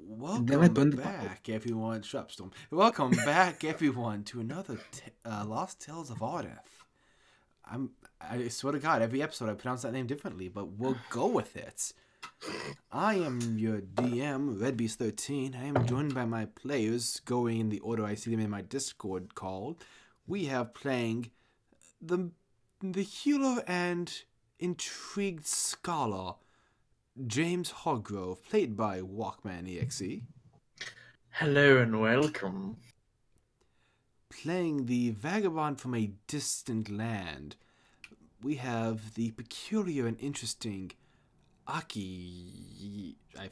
Welcome back, everyone. Shopstorm. Welcome back, everyone, to another Lost Tales of Ardaithe. I swear to God, every episode I pronounce that name differently, but we'll go with it. I am your DM, RedBeast13. I am joined by my players, going in the order I see them in my Discord call. We have playing the healer and intrigued scholar, James Hargrove, played by Walkman EXE. Hello and welcome. Playing the vagabond from a distant land, we have the peculiar and interesting Aki. I'm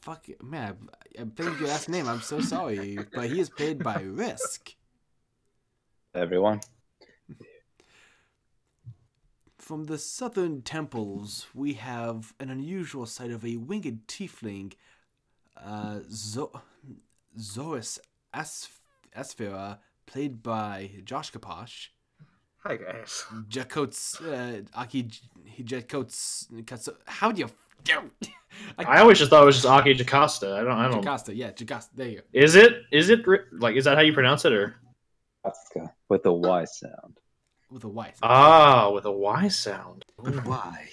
thinking your last name. I'm so sorry, but he is played by Risk. Everyone. From the southern temples, we have an unusual sight of a winged tiefling, Zoris Asphera, played by Josh Kaposh. Hi guys. How do you? I always just thought it was just Aki Jocasta. I don't. Jocasta, yeah, Jocasta. There you go. Is it like, is that how you pronounce it, or? With a Y sound. With a Y. With a Y sound. Why?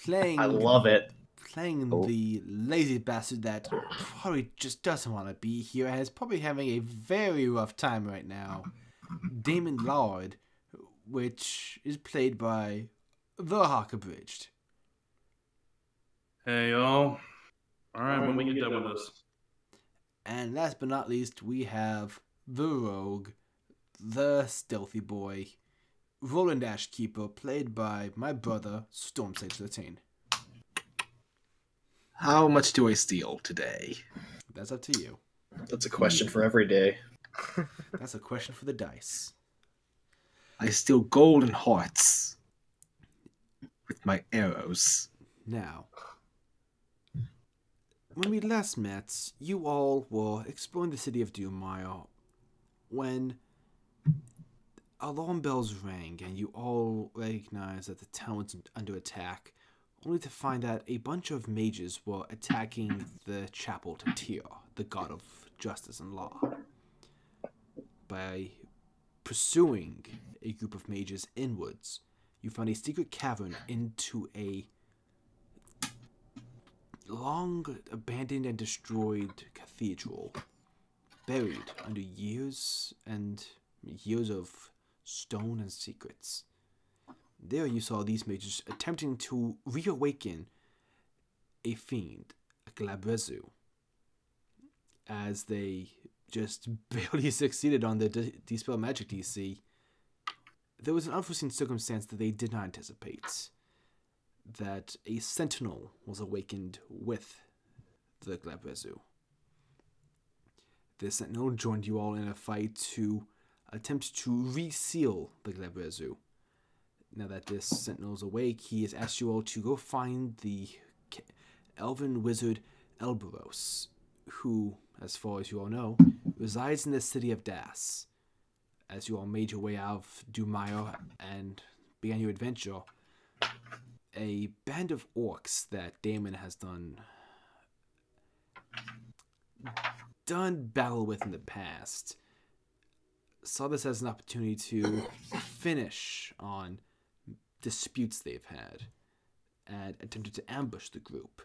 Playing. I love it. Playing the lazy bastard that probably just doesn't want to be here and is probably having a very rough time right now. Damon Lord, which is played by the Hawk-Abridged. Hey y'all. Alright, when we get done with this. And last but not least, we have the Rogue, the Stealthy Boy, Roland Ashkeeper, played by my brother, Stormsage13. How much do I steal today? That's up to you. That's a question for every day. That's a question for the dice. I steal gold and hearts with my arrows. Now, when we last met, you all were exploring the city of Dumire when alarm bells rang and you all recognized that the town was under attack, only to find that a bunch of mages were attacking the chapel to Tyr, the god of justice and law. By pursuing a group of mages inwards, you found a secret cavern into a long abandoned and destroyed cathedral, buried under years and years of stone and secrets. There you saw these mages attempting to reawaken a fiend, a Glabrezu, as they just barely succeeded on the Dispel Magic DC. There was an unforeseen circumstance that they did not anticipate, that a sentinel was awakened with the Glabrezu. The sentinel joined you all in a fight to attempt to reseal the Glabrezu. Now that this sentinel is awake, he has asked you all to go find the elven wizard Elberos, who, as far as you all know, resides in the city of Das. As you all made your way out of Dumire and began your adventure, a band of orcs that Damon has done battle with in the past saw this as an opportunity to finish on disputes they've had and attempted to ambush the group.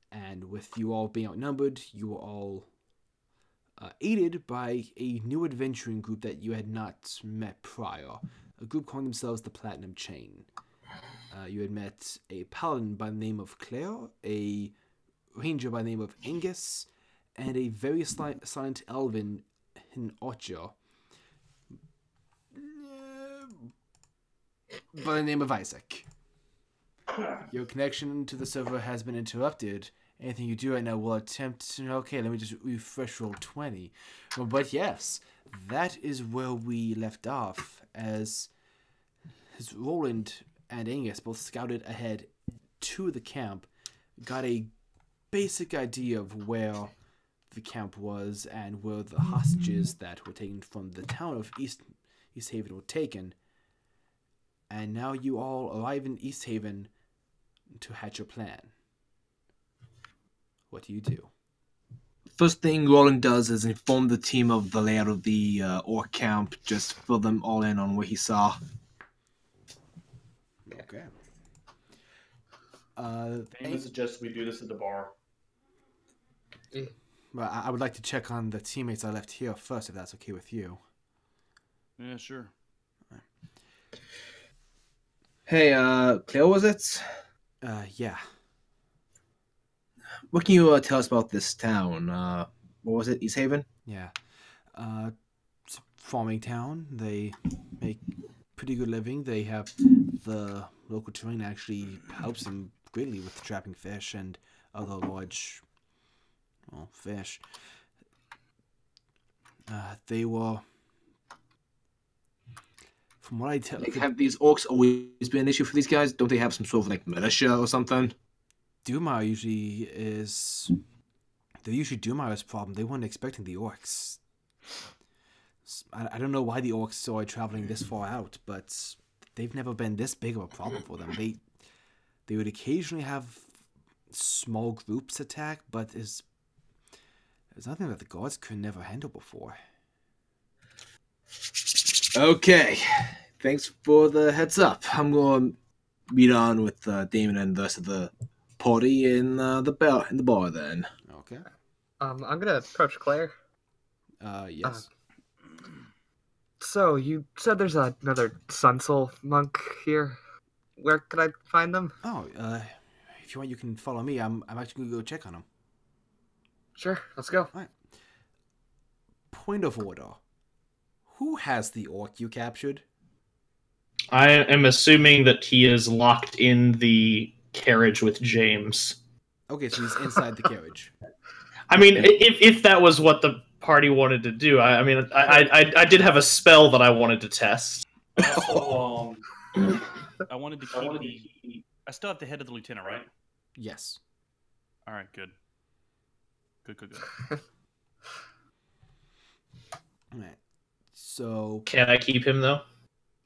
And with you all being outnumbered, you were all aided by a new adventuring group that you had not met prior, a group calling themselves the Platinum Chain. You had met a paladin by the name of Claire, a ranger by the name of Angus, and a very silent elven archer by the name of Isaac. Your connection to the server has been interrupted. Anything you do right now will attempt to... Okay, let me just refresh roll 20. But yes, that is where we left off, as Roland and Angus both scouted ahead to the camp, got a basic idea of where the camp was and where the hostages that were taken from the town of East Haven were taken. And now you all arrive in East Haven to hatch your plan. What do you do? First thing Roland does is inform the team of the layout of the orc camp, just fill them all in on what he saw. Okay. Damon suggests we do this at the bar. Well, I would like to check on the teammates I left here first, if that's okay with you. Yeah, sure. Hey, Cleo, was it? Yeah. What can you tell us about this town? What was it, East Haven? Yeah. It's a farming town. They make pretty good living. They have the local terrain actually helps them greatly with trapping fish and other large, fish. They were, from what I tell, Like, have these orcs always been an issue for these guys? Don't they have some sort of like militia or something? Dumire usually is. They're usually Dumire's problem. They weren't expecting the orcs. I don't know why the orcs started traveling this far out, but they've never been this big of a problem for them. They would occasionally have small groups attack, but it's nothing that the gods could never handle before. Okay, thanks for the heads up. I'm going to meet on with Damon and the rest of the party in the bar then. Okay. I'm gonna approach Claire. Yes. So you said there's another Sun Soul monk here. Where could I find them? Oh, if you want, you can follow me. I'm actually gonna go check on him. Sure, let's go. Point of order. Who has the orc you captured? I am assuming that he is locked in the carriage with James. Okay, so he's inside the carriage. I mean, if that was what the party wanted to do, I did have a spell that I wanted to test. Also, I wanted to keep I still have the head of the lieutenant, right? Yes. All right, good. Good. Alright. So Can I keep him though?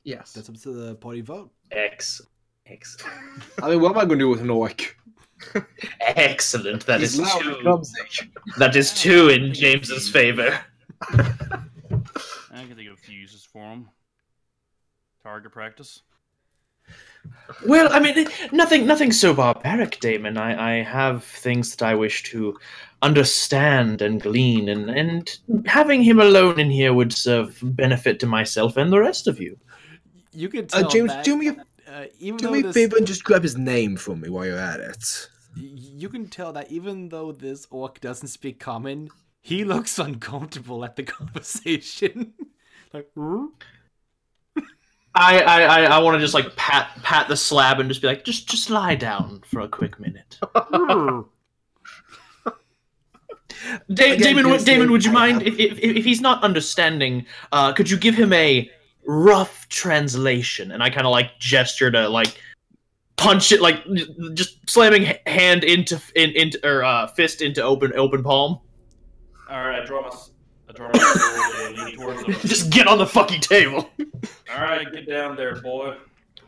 Yes. that's up to the party vote. X. I mean, what am I going to do with an orc? Excellent. That He's is loud two. and clumsy. That is two in James's favor. I can think of a few uses for him. Target practice. Well, I mean, nothing so barbaric, Damon. I have things that I wish to understand and glean, and having him alone in here would serve benefit to myself and the rest of you. You can tell James, that, do me a favor and just grab his name from me while you're at it. You can tell that even though this orc doesn't speak common, he looks uncomfortable at the conversation. Like, I want to just like pat the slab and just be like, just lie down for a quick minute. Damon, would you mind if he's not understanding? Could you give him a rough translation? And I kind of like gesture to like punch it, like just slamming hand into fist into open palm. All right, I draw my sword and lean towards him. Just get on the fucking table. All right, get down there, boy.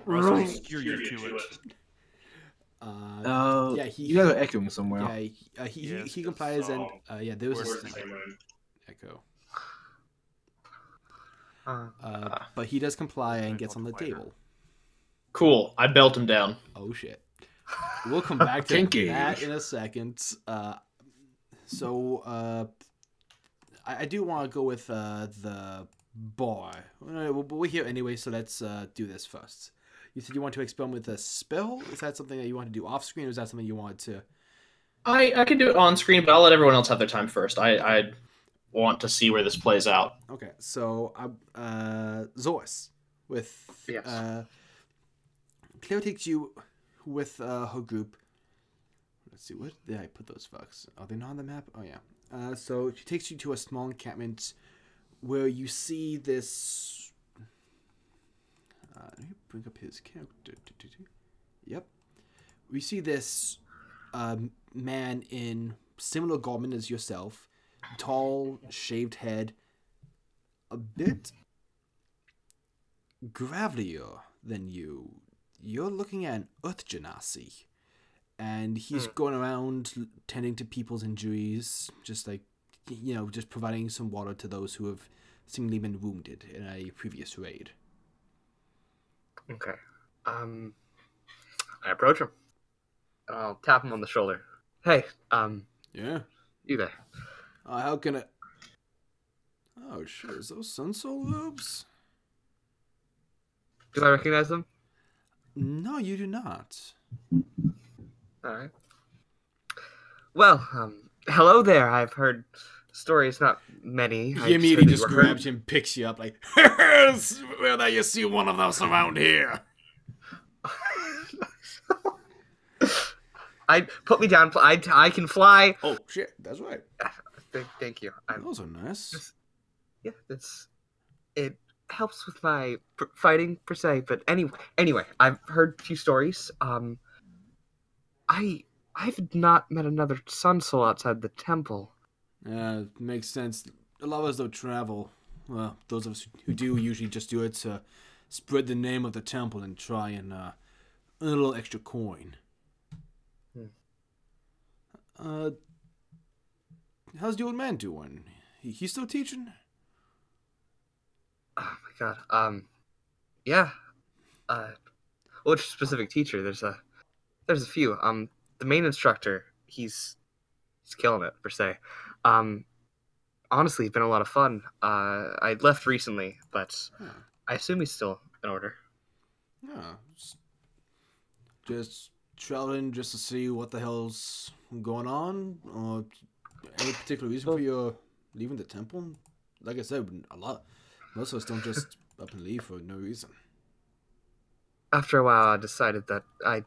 Russ will steer you to it. yeah, you guys are echoing somewhere. Yeah, he complies, and there was Where's a the same echo. But he does comply and gets on the table. Cool. I belt him down. Oh shit. We'll come back to Kinky. that in a second. I do want to go with the bar. We're here anyway, so let's do this first. You said you want to experiment with a spell? Is that something that you want to do off screen, or is that something you want to... I can do it on screen, but I'll let everyone else have their time first. I want to see where this plays out. Okay, so Zoris with Yes. Claire takes you with her group. Let's see, where did I put those fucks? Are they not on the map? Oh yeah. So she takes you to a small encampment where you see this. Let me bring up his character. Yep. We see this man in similar garment as yourself, tall, shaved head, a bit gravelier than you. You're looking at an Earth Genasi, and he's going around tending to people's injuries, just like, just providing some water to those who have seemingly been wounded in a previous raid. Okay. I approach him. And I'll tap him on the shoulder. Hey, Yeah? you there. How can I... Oh, shit, is those sun soul robes? Do I recognize them? No, you do not. Alright. Well, hello there. I've heard stories, not many. He immediately just grabs you and picks you up like, where do you see one of those around here? Put me down. I can fly. Oh, shit, that's right. Thank you. Those are nice. Yeah, it helps with my fighting per se. But anyway, I've heard a few stories. I've not met another sun soul outside the temple. Makes sense. A lot of us don't travel. Well, those of us who do usually just do it to spread the name of the temple and try and earn a little extra coin. How's the old man doing? He still teaching? Oh my god. Yeah. Which specific teacher? There's a few. The main instructor, he's killing it per se. Honestly, it's been a lot of fun. I left recently, but I assume he's still in order. Yeah. Just traveling just to see what the hell's going on, or any particular reason for your leaving the temple? Like I said, most of us don't just up and leave for no reason. After a while, I decided that I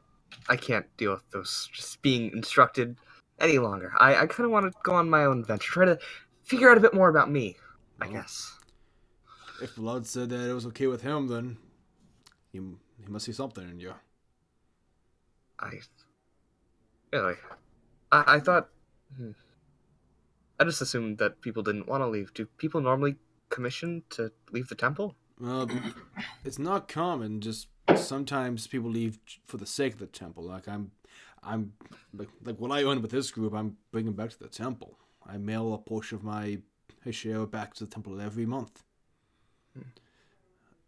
can't deal with those just being instructed any longer. I kind of want to go on my own adventure, try to figure out a bit more about me, I guess. If Blood said that it was okay with him, then he must see something in you. I thought... I just assumed that people didn't want to leave. Do people normally commission to leave the temple? It's not common. Just sometimes people leave for the sake of the temple. Like I'm like what I earn with this group, I'm bringing back to the temple. I mail a portion of my share back to the temple every month.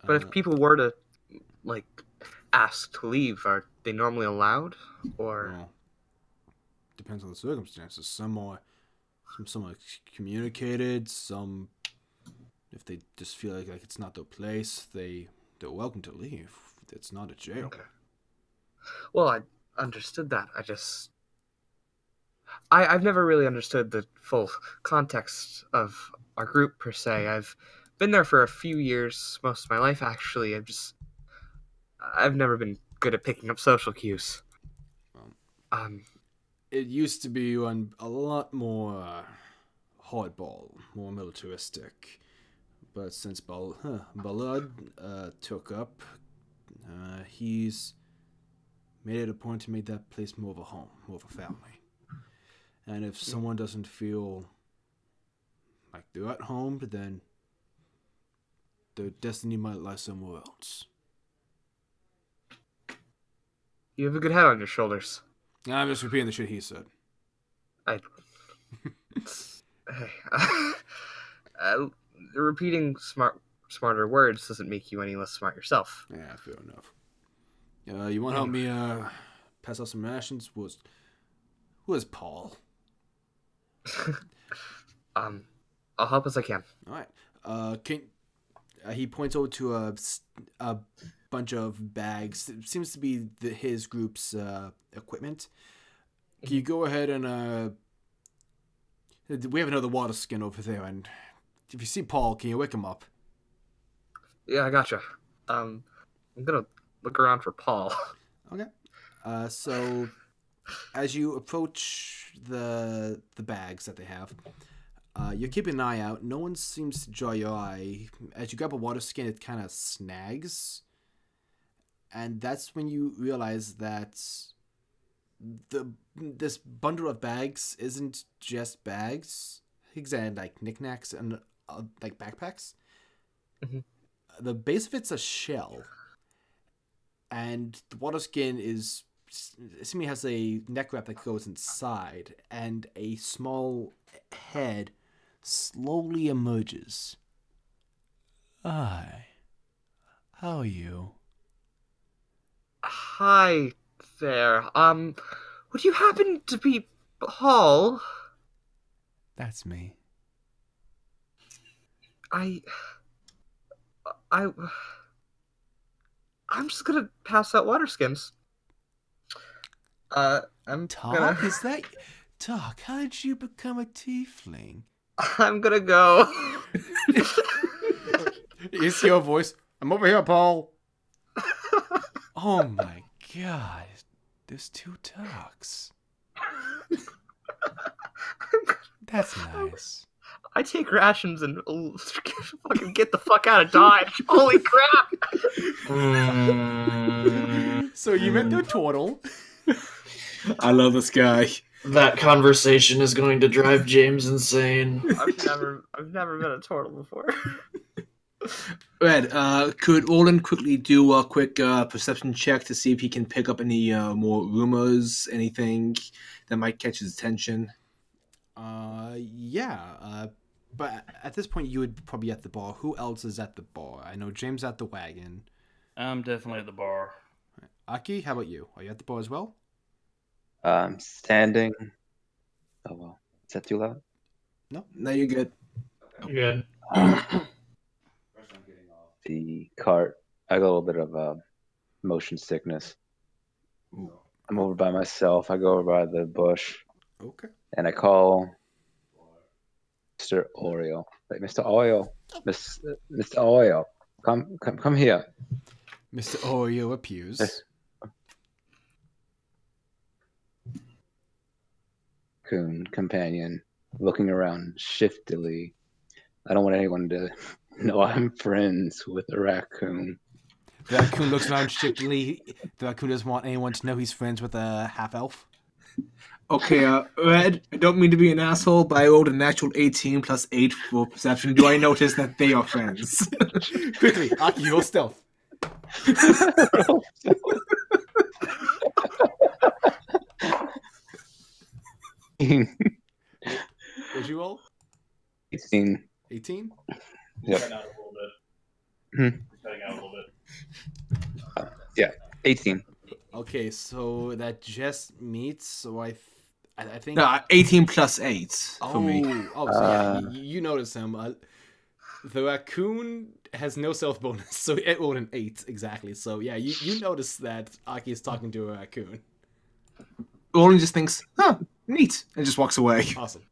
But if people were to ask to leave, are they normally allowed? Or well, depends on the circumstances. Some are communicated. Some, if they just feel like it's not their place, they're welcome to leave. It's not a jail. Okay. Well, I understood that. I've never really understood the full context of our group per se. I've been there for a few years, most of my life actually. I've never been good at picking up social cues. It used to be a lot more hardball, more militaristic. But since Balad took up, he's made it a point to make that place more of a home, more of a family. And if someone doesn't feel like they're at home, then their destiny might lie somewhere else. You have a good head on your shoulders. I'm just repeating the shit he said. Repeating smarter words doesn't make you any less smart yourself. Yeah, fair enough. You want to help me pass out some rations? Who is Paul? I'll help as I can. All right. He points over to a bunch of bags. It seems to be his group's equipment. Can you go ahead and we have another water skin over there, and if you see Paul, can you wake him up? Yeah, I gotcha. I'm gonna look around for Paul. Okay. So as you approach the bags that they have, you're keeping an eye out. No one seems to draw your eye. As you grab a water skin, it kind of snags. And that's when you realize that this bundle of bags isn't just bags. And like knickknacks and like backpacks. Mm-hmm. The base of it's a shell. And the water skin is seemingly has a neck wrap that goes inside, and a small head slowly emerges. Hi. How are you? Hi there. Would you happen to be Paul? That's me. I'm just gonna pass out water skins. I'm Talk? gonna Is that... Talk, how did you become a tiefling? I'm gonna go. Is your voice? I'm over here, Paul. Oh my god. There's two Talks. That's nice. I take rations and fucking get the fuck out of Dodge. Holy crap! So you met the turtle. I love this guy. That conversation is going to drive James insane. I've never met a turtle before. Red, could Olin quickly do a quick perception check to see if he can pick up any more rumors, anything that might catch his attention? Yeah. But at this point, you would probably be at the bar. Who else is at the bar? I know James at the wagon. I'm definitely at the bar. Aki, how about you? Are you at the bar as well? Standing. Oh well. Is that too loud? No, you're good. You're good. The cart. I got a little bit of motion sickness. I'm over by myself. I go over by the bush Okay. and I call Mr. Oreo. Like, Mr. Oreo. Mr. Oreo. Come here. Mr. Oreo appears. Yes. Coon companion looking around shiftily. I don't want anyone to know I'm friends with a raccoon. The raccoon looks around shiftily. The raccoon doesn't want anyone to know he's friends with a half-elf. Okay, Red, I don't mean to be an asshole, but I rolled a natural 18 plus 8 for perception. Do I notice that they are friends? Quickly, Aki, roll stealth. What'd you roll? 18. 18? Yep. Cutting out a little bit. Hmm. Cutting out a little bit. Yeah, 18. Okay, so that just meets. So I think. No, 18 plus 8 for me. So yeah, you notice him. The raccoon has no self bonus, so it rolled an 8 exactly. So yeah, you notice that Aki is talking to a raccoon. Olin just thinks, huh, neat, and just walks away. Awesome.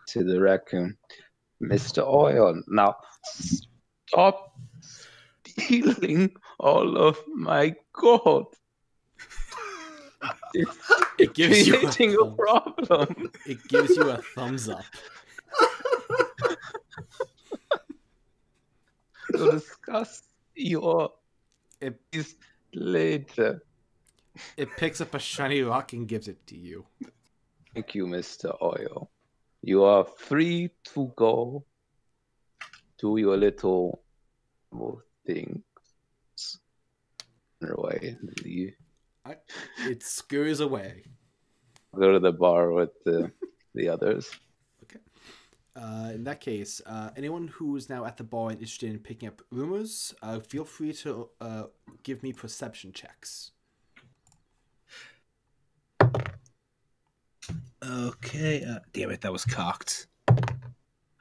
To the raccoon. Mr. Oil, now stop stealing all of my gold. It gives you creating a problem. It gives you a thumbs up. We'll discuss your It is later. it picks up a shiny rock and gives it to you. Thank you, Mr. Oil. You are free to go do your little more things. On your way and leave. It scurries away. Go to the bar with the others. Okay. In that case, anyone who is now at the bar and interested in picking up rumors, feel free to give me perception checks. Okay, damn it, that was cocked.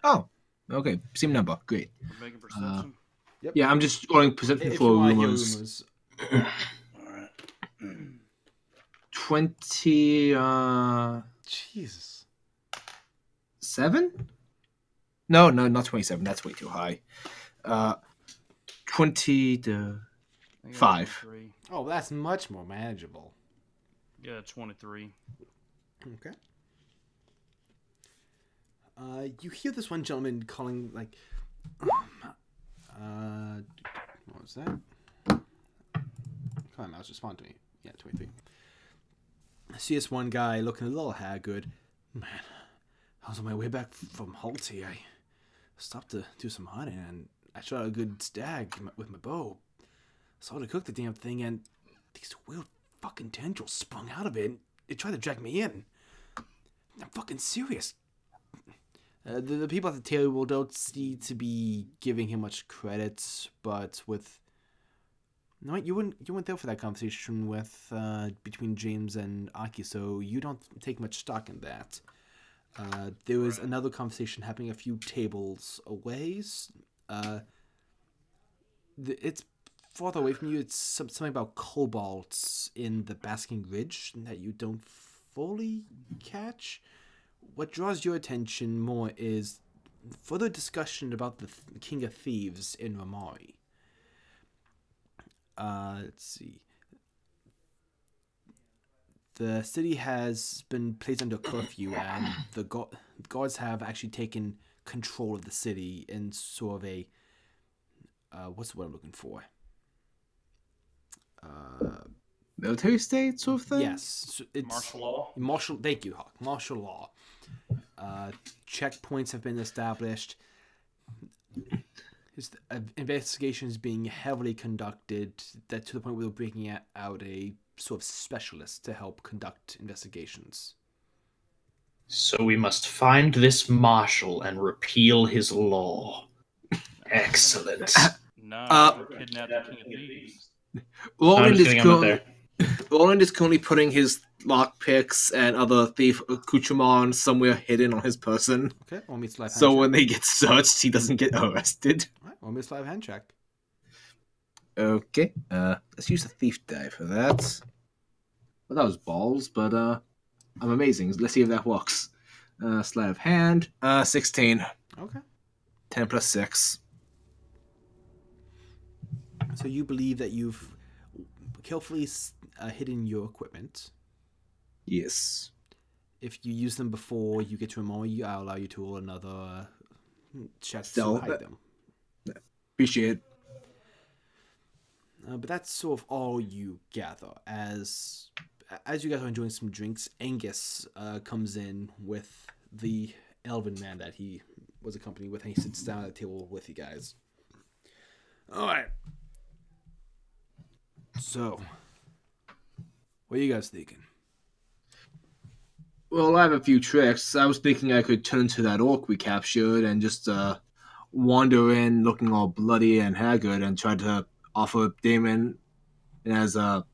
Oh, okay, same number, great. We're making perception. Yep. Yeah, I'm just rolling perception If for you want to hear rumors. rumors. Alright. 20, Jesus. 7? No, not 27, that's way too high. 20 to... I got 5. 23. Oh, that's much more manageable. Yeah, 23. Okay. You hear this one gentleman calling, like, what was that? Come on, mouse, respond to me. Yeah, 23. I see this one guy looking a little haggard. Man, I was on my way back from Halty. I stopped to do some hunting, and I shot a good stag with my bow. So to cook the damn thing, and these weird fucking tendrils sprung out of it, and they tried to drag me in. I'm fucking serious. The people at the table don't seem to be giving him much credit, but with... No, you weren't there for that conversation with between James and Aki, so you don't take much stock in that. There was another conversation happening a few tables away. It's farther away from you. It's something about kobolds in the Basking Ridge that you don't fully catch. What draws your attention more is further discussion about the King of Thieves in Remari. Let's see. The city has been placed under curfew, and the guards have actually taken control of the city in sort of a... what's the word I'm looking for? Military state sort of thing? Yes. It's Martial law? Thank you, Hawk. Martial law. Checkpoints have been established. Investigations being heavily conducted, that to the point where we're breaking out a sort of specialist to help conduct investigations. So we must find this marshal and repeal his law. Excellent. No, we're kidnapped the King of Thieves. Roland is currently putting his lockpicks and other thief accoutrements somewhere hidden on his person. Okay, roll me a sleight of hand So check. when they get searched, he doesn't get arrested. Alright, roll me a sleight of hand check. Okay, let's use the thief die for that. Well, that was balls, but I'm amazing. Let's see if that works. Sleight of hand, 16. Okay. 10 plus 6. So you believe that you've carefully hidden your equipment. Yes. If you use them before you get to Remari, I'll allow you to roll another check to Stealth. hide them. Appreciate it. But that's sort of all you gather. As you guys are enjoying some drinks, Angus comes in with the elven man that he was accompanied with, and he sits down at the table with you guys. Alright. So, what are you guys thinking? Well, I have a few tricks. I was thinking I could turn into that orc we captured and just wander in looking all bloody and haggard and try to offer Damon as a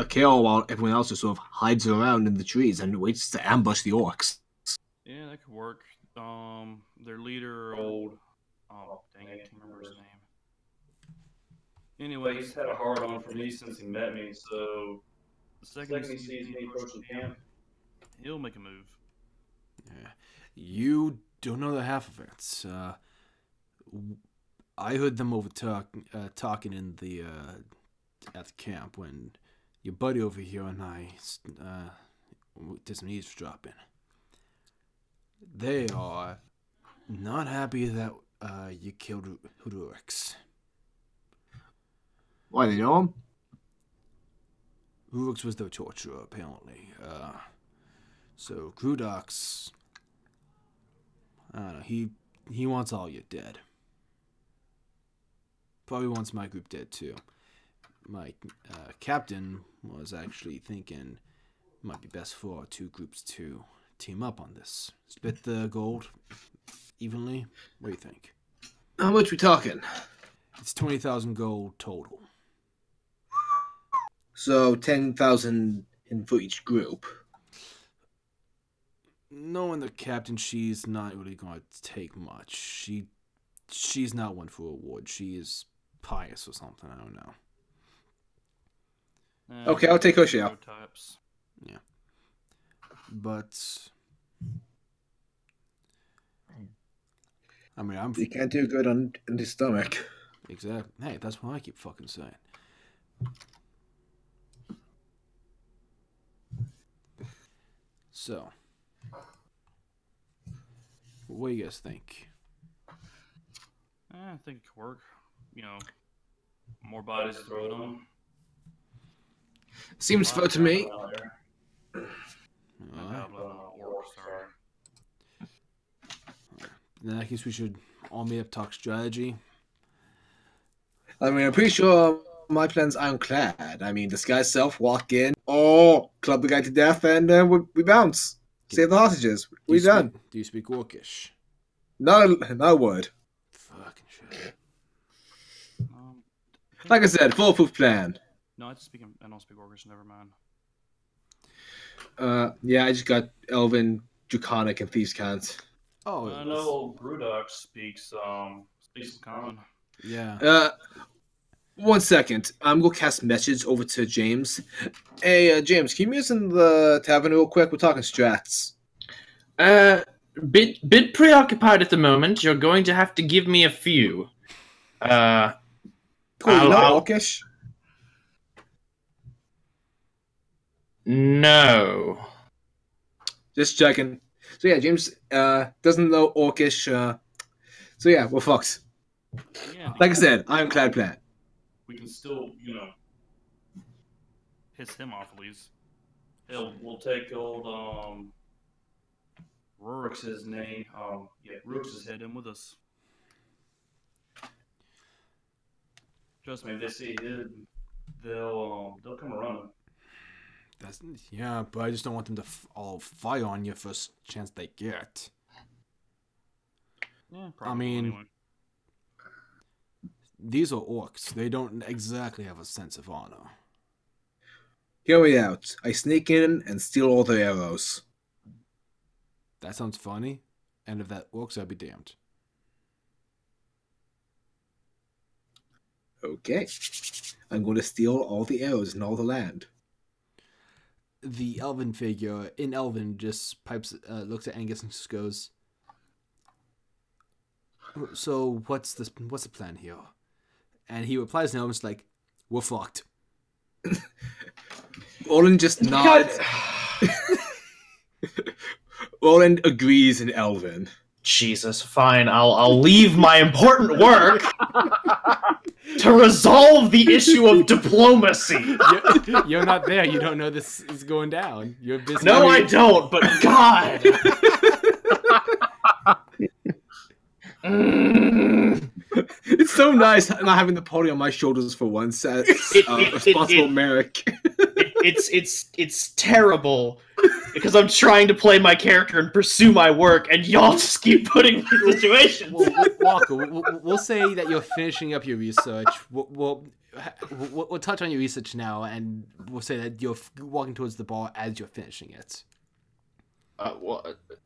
kill while everyone else just sort of hides around in the trees and waits to ambush the orcs. Yeah, that could work. Their leader, old... Oh, dang, I can't remember his name. Anyway, he's had a hard on for me since he met me, so... The second he sees me approaching camp, he'll make a move. Yeah. You don't know the half of it. I heard them over talking in the at the camp when your buddy over here and I did some eavesdropping. They are not happy that you killed Orcs. Why, they know him? Orcs was their torturer, apparently. So Grudox, I don't know, he wants all you dead. Probably wants my group dead too. My captain was actually thinking it might be best for our two groups to team up on this. Split the gold evenly. What do you think? How much we talking? It's 20,000 gold total. So 10,000 for each group. Knowing the captain, she's not really going to take much. She's not one for reward. She is pious or something. I don't know. Okay, I'll take her share. Stereotypes. Yeah. But I mean, You can't do good on the stomach. exactly. Hey, that's what I keep fucking saying. So, what do you guys think? I think it could work. You know, more bodies to throw it on. Seems fair to me. Orcs are. In that case, we should all meet up, talk strategy. I mean, I'm pretty sure my plan's ironclad. I mean, disguise self, walk in, club the guy to death, and we bounce. Save the hostages. We done. Do you speak Orcish? No word. Fucking shit. Like I said, foolproof plan. No, I don't speak Orcish. Never mind. Yeah, I just got Elven, Draconic, and Thieves' Cant. Oh, I know Brewdog speaks common. Yeah. 1 second. I'm gonna cast message over to James. Hey, James, can you meet us in the tavern real quick? We're talking strats. Bit preoccupied at the moment. You're going to have to give me a few. Cool, you know Orcish? No. Just checking. So yeah, James doesn't know Orcish. So yeah, we're fucked. Yeah. Like I said, ironclad plan. We can still, piss him off at least. Hell, we'll take old Rurik's name. Rurik's just head in with us. Trust me, if they see him, they'll come around. Yeah, but I just don't want them to all fire on you first chance they get. Yeah, I mean, these are orcs. They don't exactly have a sense of honor. Hear me out. I sneak in and steal all the arrows. That sounds funny. And if that works, I'll be damned. Okay. I'm going to steal all the arrows and all the land. The elven figure in Elven just looks at Angus and just goes, "So what's the plan here?" And he replies in Elven, like, "We're fucked." Olin just nods. Olin agrees in Elven. Jesus, fine. I'll leave my important work to resolve the issue of diplomacy. You're not there. You don't know this is going down. You're busy. No, I don't. But God. It's so nice not having the party on my shoulders for once as responsible Merrick. It's terrible because I'm trying to play my character and pursue my work, and y'all just keep putting me in situations. Walker, we'll say that you're finishing up your research. We'll touch on your research now, and we'll say that you're walking towards the bar as you're finishing it.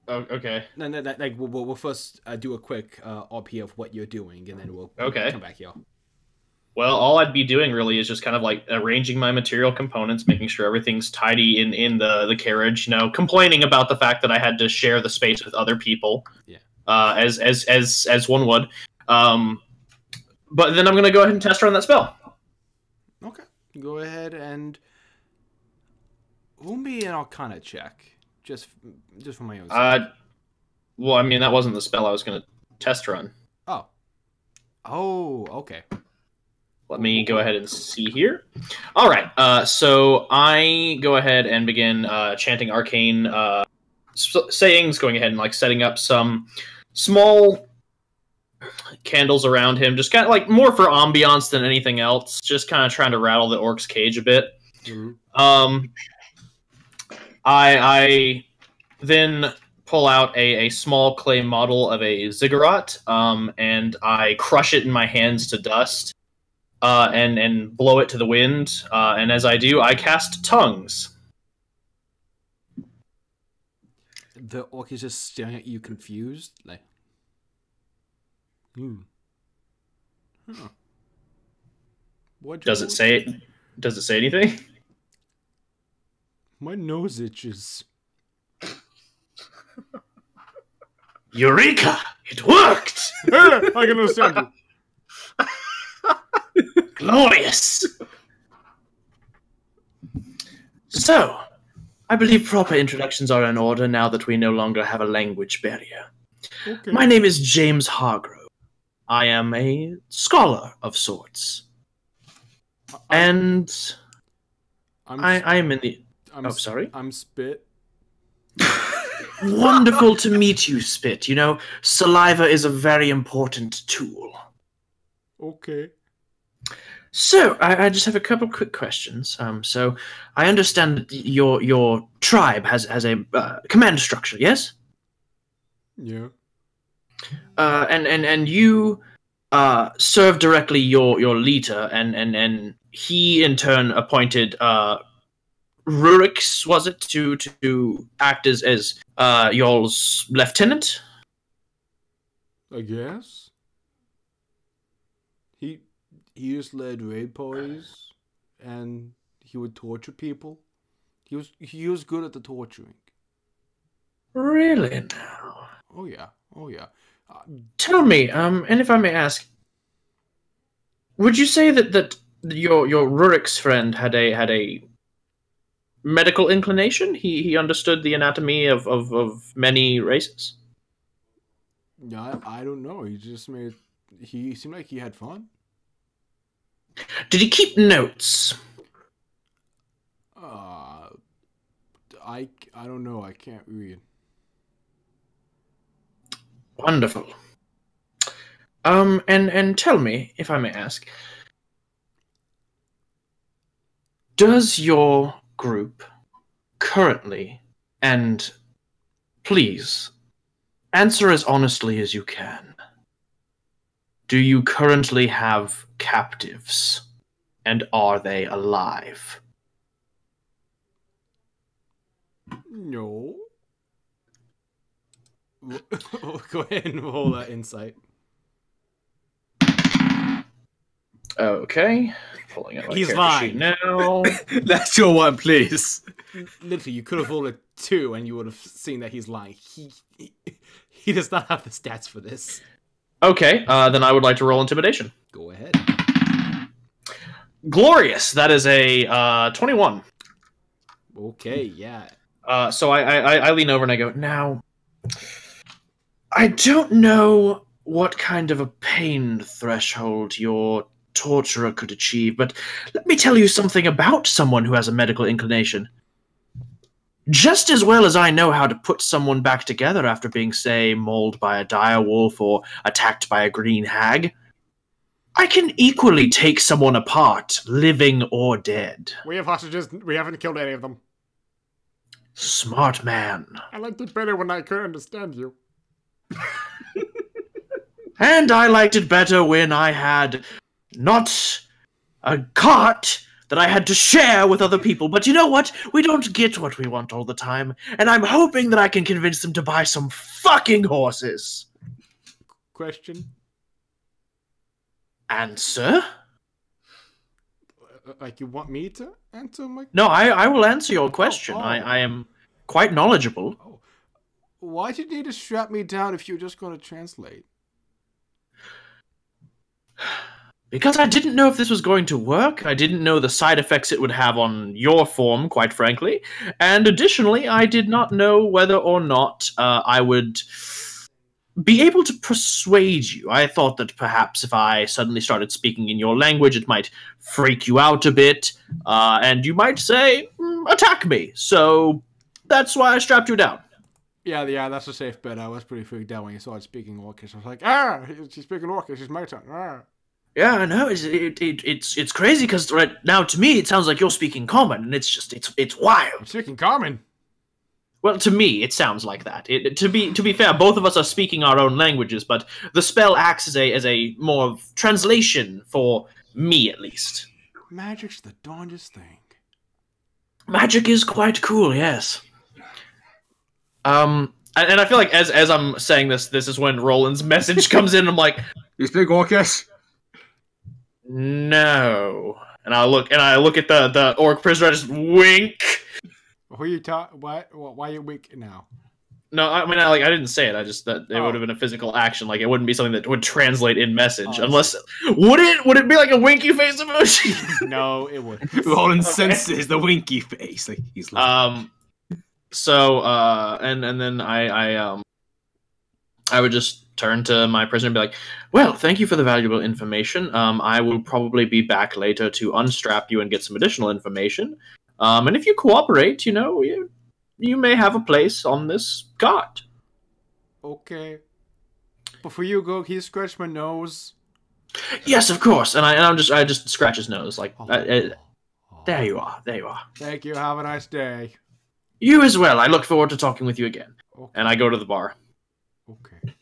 Okay. No, like we'll first do a quick RP of what you're doing, and then we'll come back here. Well, all I'd be doing really is just kind of like arranging my material components, making sure everything's tidy in the carriage. Complaining about the fact that I had to share the space with other people. Yeah. As one would. But then I'm gonna go ahead and test run that spell. Okay. Go ahead and roll me an Arcana check. Just for my own sake. Well, I mean, that wasn't the spell I was going to test run. Oh, okay. Let me go ahead and see here. All right, so I go ahead and begin chanting arcane sayings, going ahead and like setting up some small candles around him, just kind of like more for ambiance than anything else, just kind of trying to rattle the orc's cage a bit. Mm-hmm. I then pull out a small clay model of a ziggurat, and I crush it in my hands to dust, and blow it to the wind. And as I do, I cast tongues. The orc is just staring at you, confused, like. Huh. Does it say anything? My nose itches. Eureka! It worked! I can understand you. Glorious! So, I believe proper introductions are in order now that we no longer have a language barrier. Okay. My name is James Hargrove. I am a scholar of sorts. And I'm in the... sorry? I'm Spit. Wonderful to meet you, Spit. You know, saliva is a very important tool. Okay. So, I just have a couple quick questions. So, I understand that your tribe has a command structure, yes? Yeah. And you serve directly your leader, and he in turn appointed Rurix, was it, to act as y'all's lieutenant? I guess. He just led raid parties, and he would torture people. He was good at the torturing. Really now? Oh yeah. Oh yeah. Tell me, and if I may ask, would you say that your Rurik's friend had a medical inclination? He understood the anatomy of many races? Yeah, I don't know. He seemed like he had fun. Did he keep notes? I don't know. I can't read. Wonderful. And tell me, if I may ask, does your group currently, and please, answer as honestly as you can, do you currently have captives, and are they alive? No. Go ahead and roll that insight. Okay. Pulling out my He's character sheet now. That's your one, please. Literally, you could have rolled a 2 and you would have seen that he's lying. He does not have the stats for this. Okay, then I would like to roll intimidation. Go ahead. Glorious. That is a 21. Okay, yeah. So I lean over and I go, now, I don't know what kind of a pain threshold your torturer could achieve, but let me tell you something about someone who has a medical inclination. Just as well as I know how to put someone back together after being, say, mauled by a dire wolf or attacked by a green hag, I can equally take someone apart, living or dead. We have hostages. We haven't killed any of them. Smart man. I liked it better when I could understand you. And I liked it better when I had not a cart that I had to share with other people. But you know what? We don't get what we want all the time. And I'm hoping that I can convince them to buy some fucking horses. Question? Answer? Like, you want me to answer my... No, I will answer your question. Oh. I am quite knowledgeable. Oh. Why'd you need to strap me down if you were just going to translate? Because I didn't know if this was going to work. I didn't know the side effects it would have on your form, quite frankly. And additionally, I did not know whether or not I would be able to persuade you. I thought that perhaps if I suddenly started speaking in your language, it might freak you out a bit, and you might say, attack me. So that's why I strapped you down. Yeah, that's a safe bet. I was pretty freaked out when you started speaking Orcish. I was like, she's speaking Orcish, it's my turn. Yeah, I know. It's crazy because right now to me it sounds like you're speaking common, and it's wild. I'm speaking common. Well, to me it sounds like that. To be fair, both of us are speaking our own languages, but the spell acts as a more of translation for me, at least. Magic's the darndest thing. Magic is quite cool, yes. And I feel like as I'm saying this is when Roland's message comes in. I'm like, You speak Orcish? no. And I look at the orc prisoner. I just wink. Who you talk? Why are you weak now? No, I mean, I didn't say it. I just that it would have been a physical action. Like it wouldn't be something that would translate in message, unless would it be like a winky face emoji? No, it wouldn't. Roland senses the winky face. Like he's like, So and then I would just turn to my prisoner and be like, well, thank you for the valuable information. I will probably be back later to unstrap you and get some additional information. And if you cooperate, you may have a place on this cart. Okay. Before you go, can you scratch my nose? Yes, of course. And I just scratch his nose like, Oh. there you are, there you are. Thank you. Have a nice day. You as well. I look forward to talking with you again. Okay. And I go to the bar. Okay.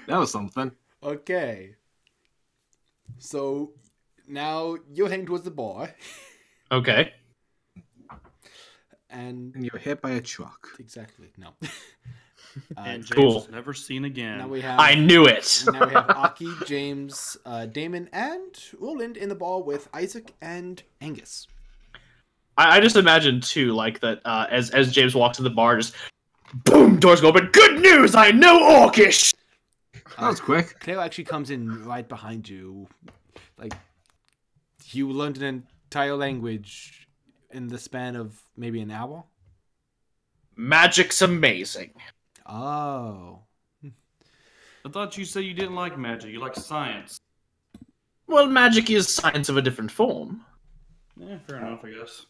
That was something. Okay. So now you're heading towards the bar, Okay. and And you're hit by a truck. exactly no. And James Cool. was never seen again. Now we have. I knew it. Now we have Aki, James, Damon, and Roland in the bar with Isaac and Angus. I just imagine too, like that as James walks to the bar, just boom, doors go open. Good news! I know Orcish. That was quick. Claire actually comes in right behind you. Like, you learned an entire language in the span of maybe an hour? Magic's amazing. Oh. I thought you said you didn't like magic. You like science. Well, magic is science of a different form. Yeah, fair enough, I guess.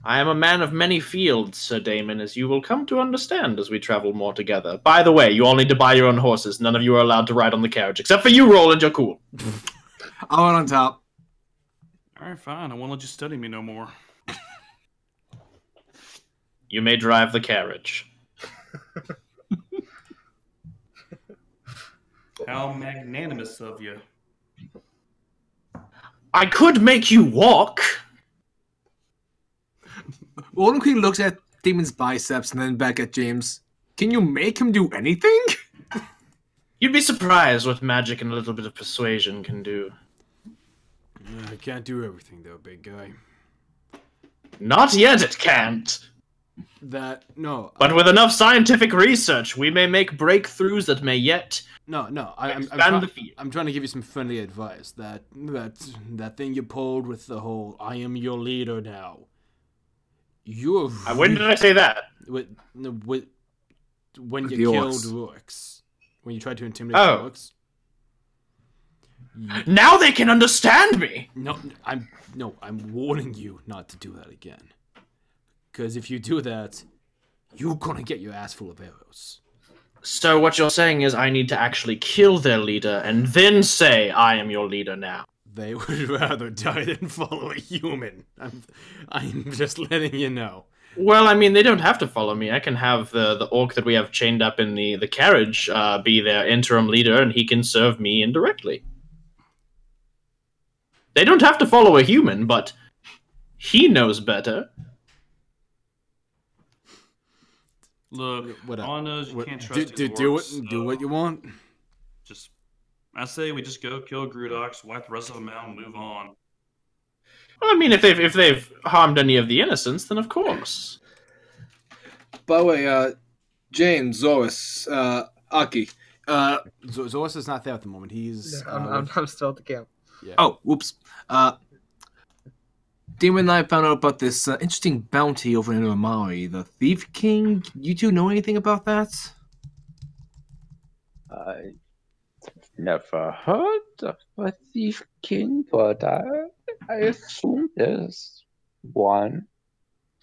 I am a man of many fields, Sir Damon, as you will come to understand as we travel more together. By the way, you all need to buy your own horses. None of you are allowed to ride on the carriage. Except for you, Roland, you're cool. I went on top. Alright, fine. I won't let you study me no more. You may drive the carriage. How magnanimous of you. I could make you walk. Roland quickly looks at Demon's biceps and then back at James. Can you make him do anything? You'd be surprised what magic and a little bit of persuasion can do. I can't do everything, though, big guy. Not yet it can't. No. But with enough scientific research, we may make breakthroughs that may yet No. expand the field. I'm trying to give you some friendly advice. That thing you pulled with the whole "I am your leader now." You're. When did I say that? When you The killed Orcs. Orcs. When you tried to intimidate Oh. the Orcs. Now they can understand me. I'm warning you not to do that again. Because if you do that, you're gonna get your ass full of arrows. So what you're saying is I need to actually kill their leader and then say, I am your leader now. They would rather die than follow a human. I'm just letting you know. Well, I mean, they don't have to follow me. I can have the orc that we have chained up in the carriage be their interim leader, and he can serve me indirectly. They don't have to follow a human, but he knows better. Look, all I know is you can't trust do these it. orcs, Do what you want. Just, I say we just go kill Grudox, wipe the rest of them out, and move on. Well, I mean, if they've harmed any of the innocents, then of course. By the way, James, Zoris, Aki. Zoris is not there at the moment. He's. I'm still at the camp. Yeah. Oh, whoops. Damon and I found out about this interesting bounty over in Remari, the Thief King. You two know anything about that? I never heard of a thief king, but I assume there's one.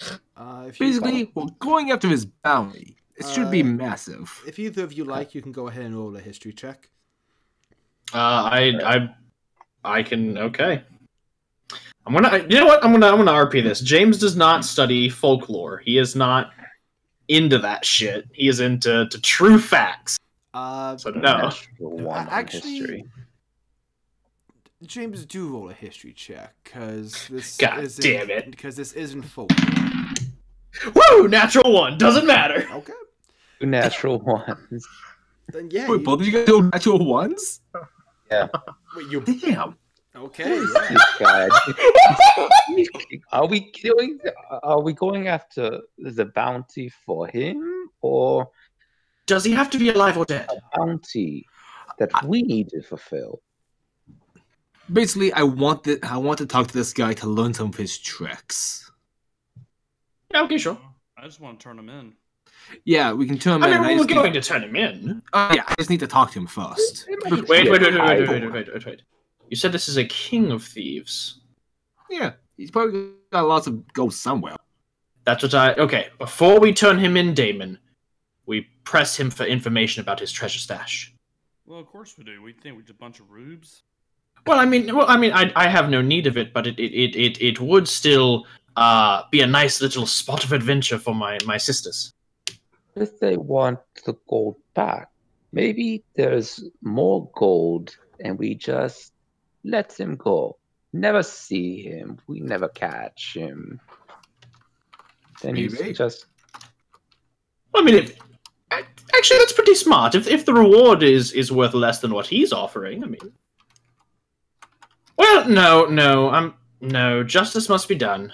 If you Basically, we're going after his bounty. It should be massive. If either of you like, you can go ahead and roll a history check. I can. Okay. I'm gonna. You know what? I'm gonna RP this. James does not study folklore. He is not into that shit. He is into true facts. So no. Natural one on actually, history. James, do roll a history check, because this God isn't, damn it. because this isn't folklore. Woo! Natural one. Doesn't matter. Okay. Two natural ones. Then yeah. Wait, both of you guys do natural ones? Yeah. Wait, you. Damn. Okay. This guy. Are we killing? Are we going after the bounty for him, or Does he have to be alive or dead? a bounty that we need to fulfill? Basically, I want to talk to this guy to learn some of his tricks. Yeah, okay, sure. I just want to turn them in. Yeah, we can turn him I in. mean, I we're just going need, to turn him in. yeah, I just need to talk to him first. Wait. You said this is a king of thieves. Yeah, he's probably got lots of gold somewhere. That's what okay, before we turn him in, Damon, we press him for information about his treasure stash. Well, of course we do. We think we're just a bunch of rubes. I have no need of it, but it would still be a nice little spot of adventure for my sisters. If they want the gold back, maybe there's more gold and we just let him go. Never see him. We never catch him. Then he's Maybe. just... I mean, actually, that's pretty smart. If the reward is worth less than what he's offering, I mean... Well, no, justice must be done.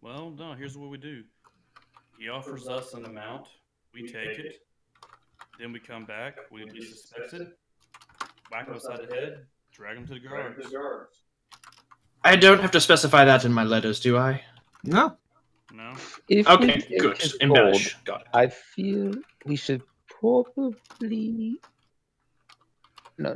Well, no, here's what we do. He offers us an amount, we take it, then we come back, we at least suspect it, whack him upside the head, drag him to the guards. I don't have to specify that in my letters, do I? No. No? If we Okay, take good. his Embellish. gold, Got it. I feel we should probably... No,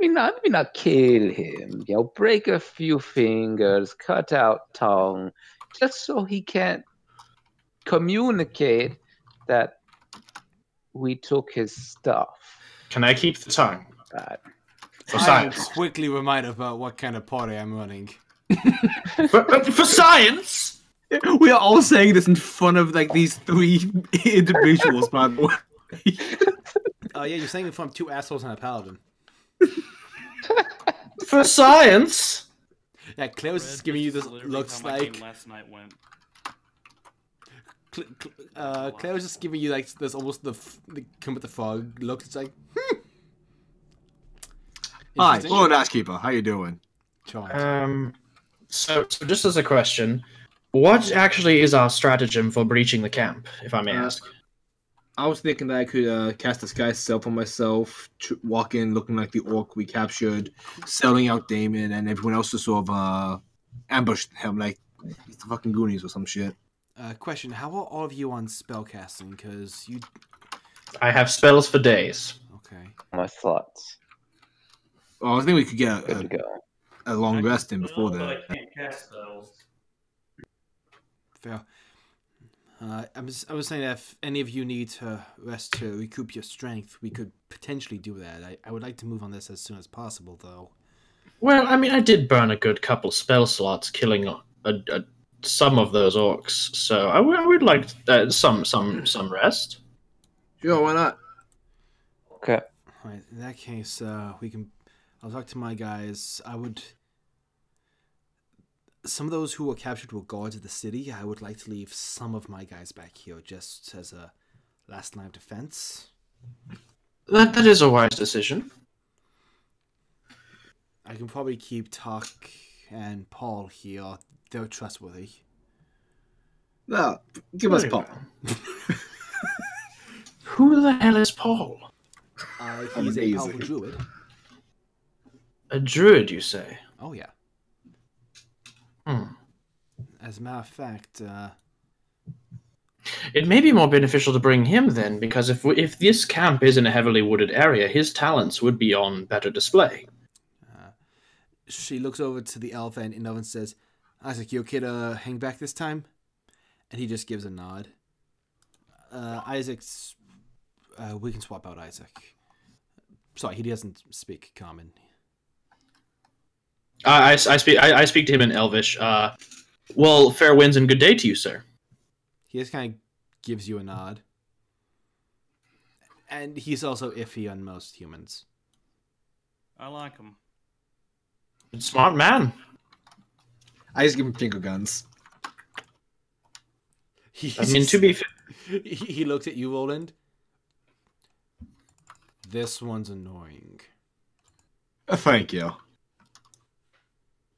maybe not kill him. You know, break a few fingers, cut out tongue, just so he can't communicate that we took his stuff. Can I keep the tongue? For I am science. quickly reminded about what kind of party I'm running. For science? We are all saying this in front of like these three individuals, by the way. Oh yeah, you're saying it from two assholes and a paladin. For science? Yeah, Claire's just giving you this looks like. Last night went. Claire was just giving you like this almost the come with the fog look. It's like, Hi, Interesting. Lord Ashkeeper. How you doing? Charmed. So just as a question, what actually is our stratagem for breaching the camp, if I may ask? I was thinking that I could cast Disguise Self on myself, walk in looking like the orc we captured, selling out Damon, and everyone else to sort of ambush him like he's the fucking Goonies or some shit. Question: how are all of you on spellcasting? Because you. I have spells for days. Okay. My thoughts. Well, I think we could get Good to go. a long rest in before that. I can't cast spells. Fair. I was saying that if any of you need to rest to recoup your strength, we could potentially do that. I would like to move on this as soon as possible, though. Well, I mean, I did burn a good couple spell slots killing some of those orcs, so I would like some rest. Sure, why not? Okay. All right. In that case, we can. I'll talk to my guys. Some of those who were captured were guards of the city. I would like to leave some of my guys back here just as a last line of defense. That is a wise decision. I can probably keep Tuck and Paul here. They're trustworthy. No, give us Very Paul. well. Who the hell is Paul? He's a Amazing. powerful druid. A druid, you say? Oh, yeah. Hmm. As a matter of fact, It may be more beneficial to bring him then, because if this camp is in a heavily wooded area, his talents would be on better display. she looks over to the elf and Inovan says, Isaac, you okay to hang back this time? And he just gives a nod. Isaac's... we can swap out Isaac. Sorry, he doesn't speak common. I speak to him in Elvish. Well, fair winds and good day to you, sir. He just kind of gives you a nod. And he's also iffy on most humans. I like him. Smart man. I just give him finger guns. I mean, to be fair, He looks at you, Roland. This one's annoying. Thank you.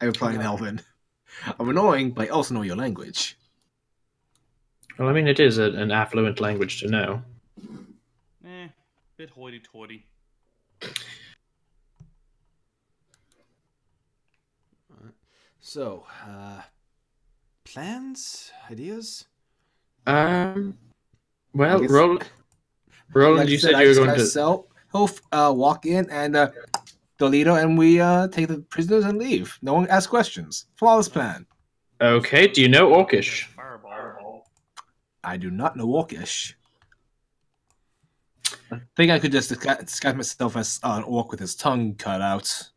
I reply in Elven. I'm annoying, but I also know your language. well, I mean, it is an affluent language to know. Bit hoity-toity. So, plans? Ideas? Well, I guess- Roland, Like I you said you were going to... He'll walk in and Dolito, and we take the prisoners and leave. No one asks questions. Flawless plan. Okay, do you know Orcish? Fireball. I do not know Orcish. I think I could just disguise myself as an orc with his tongue cut out.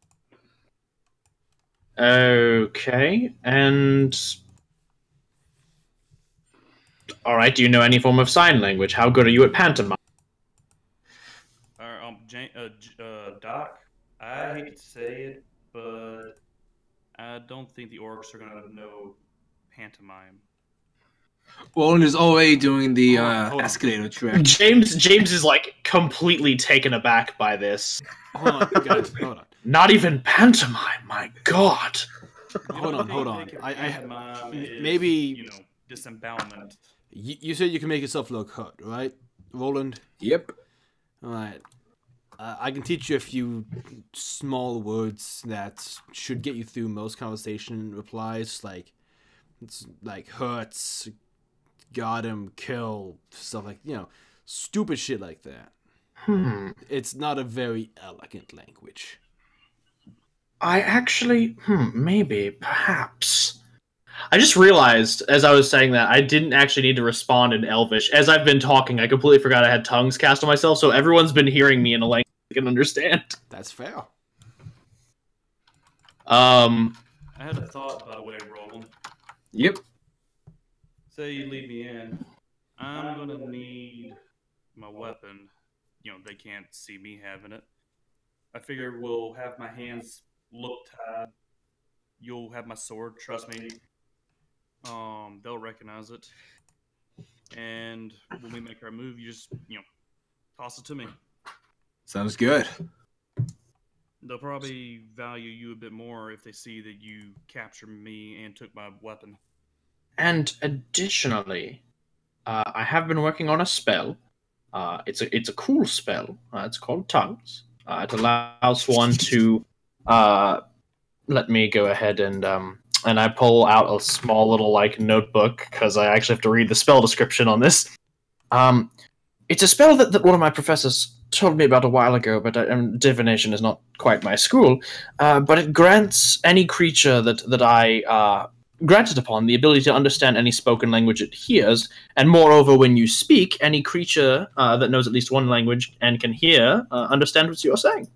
Okay, and all right. Do you know any form of sign language? How good are you at pantomime? Doc, I hate to say it, but I don't think the orcs are gonna know pantomime. Roland is already doing the Hold on. escalator trick. James is like completely taken aback by this. Hold on, guys. Hold on. Not even pantomime. My God. Hold on. Pantomime is, maybe disembowelment. you said you can make yourself look hurt, right, Roland? Yep. All right. I can teach you a few small words that should get you through most conversation replies, like hurts, got him, kill, stuff like stupid shit like that. It's not a very elegant language. I actually, maybe, perhaps. I just realized, as I was saying that, I didn't actually need to respond in Elvish. As I've been talking, I completely forgot I had tongues cast on myself, so everyone's been hearing me in a language I can understand. That's fair. I had a thought, by the way, Roland. Yep. Say you leave me in, I'm gonna need my weapon. They can't see me having it. I figure we'll have my hands look tied. You'll have my sword, trust me. They'll recognize it. And when we make our move, you just, toss it to me. Sounds good. They'll probably value you a bit more if they see that you captured me and took my weapon. And additionally, I have been working on a spell. It's a cool spell. It's called Tongues. It allows one to let me go ahead and I pull out a small little notebook because I actually have to read the spell description on this. It's a spell that one of my professors told me about a while ago, but divination is not quite my school. But it grants any creature that I granted upon the ability to understand any spoken language it hears, and moreover, when you speak, any creature that knows at least one language and can hear understand what you're saying.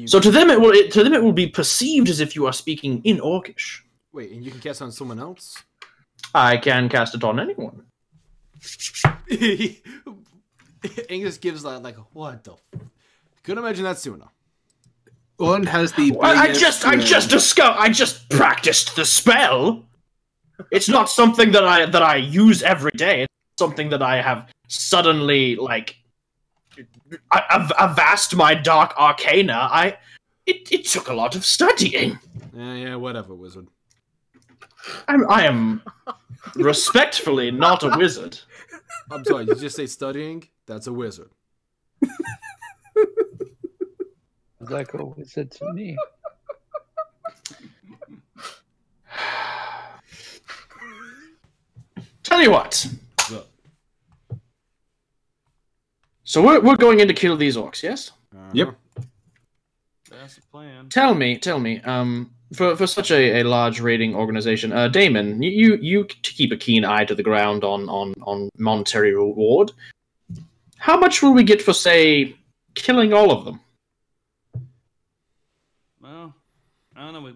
So to them, it will be perceived as if you are speaking in Orcish. Wait, and you can cast on someone else? I can cast it on anyone. Angus gives like what the? Couldn't imagine that sooner. Roland has the. I just practiced the spell. It's not something that I use every day. It's something that I have suddenly avast my dark arcana. It took a lot of studying. Yeah, whatever, wizard. I am respectfully not a wizard. I'm sorry, you just say studying? That's a wizard. Like a wizard to me. Tell you what. Look. So we're going in to kill these orcs, yes? Yep. That's the plan. Tell me. For such a large raiding organization, Damon, you keep a keen eye to the ground on monetary reward. How much will we get for, say, killing all of them? Well, I don't know.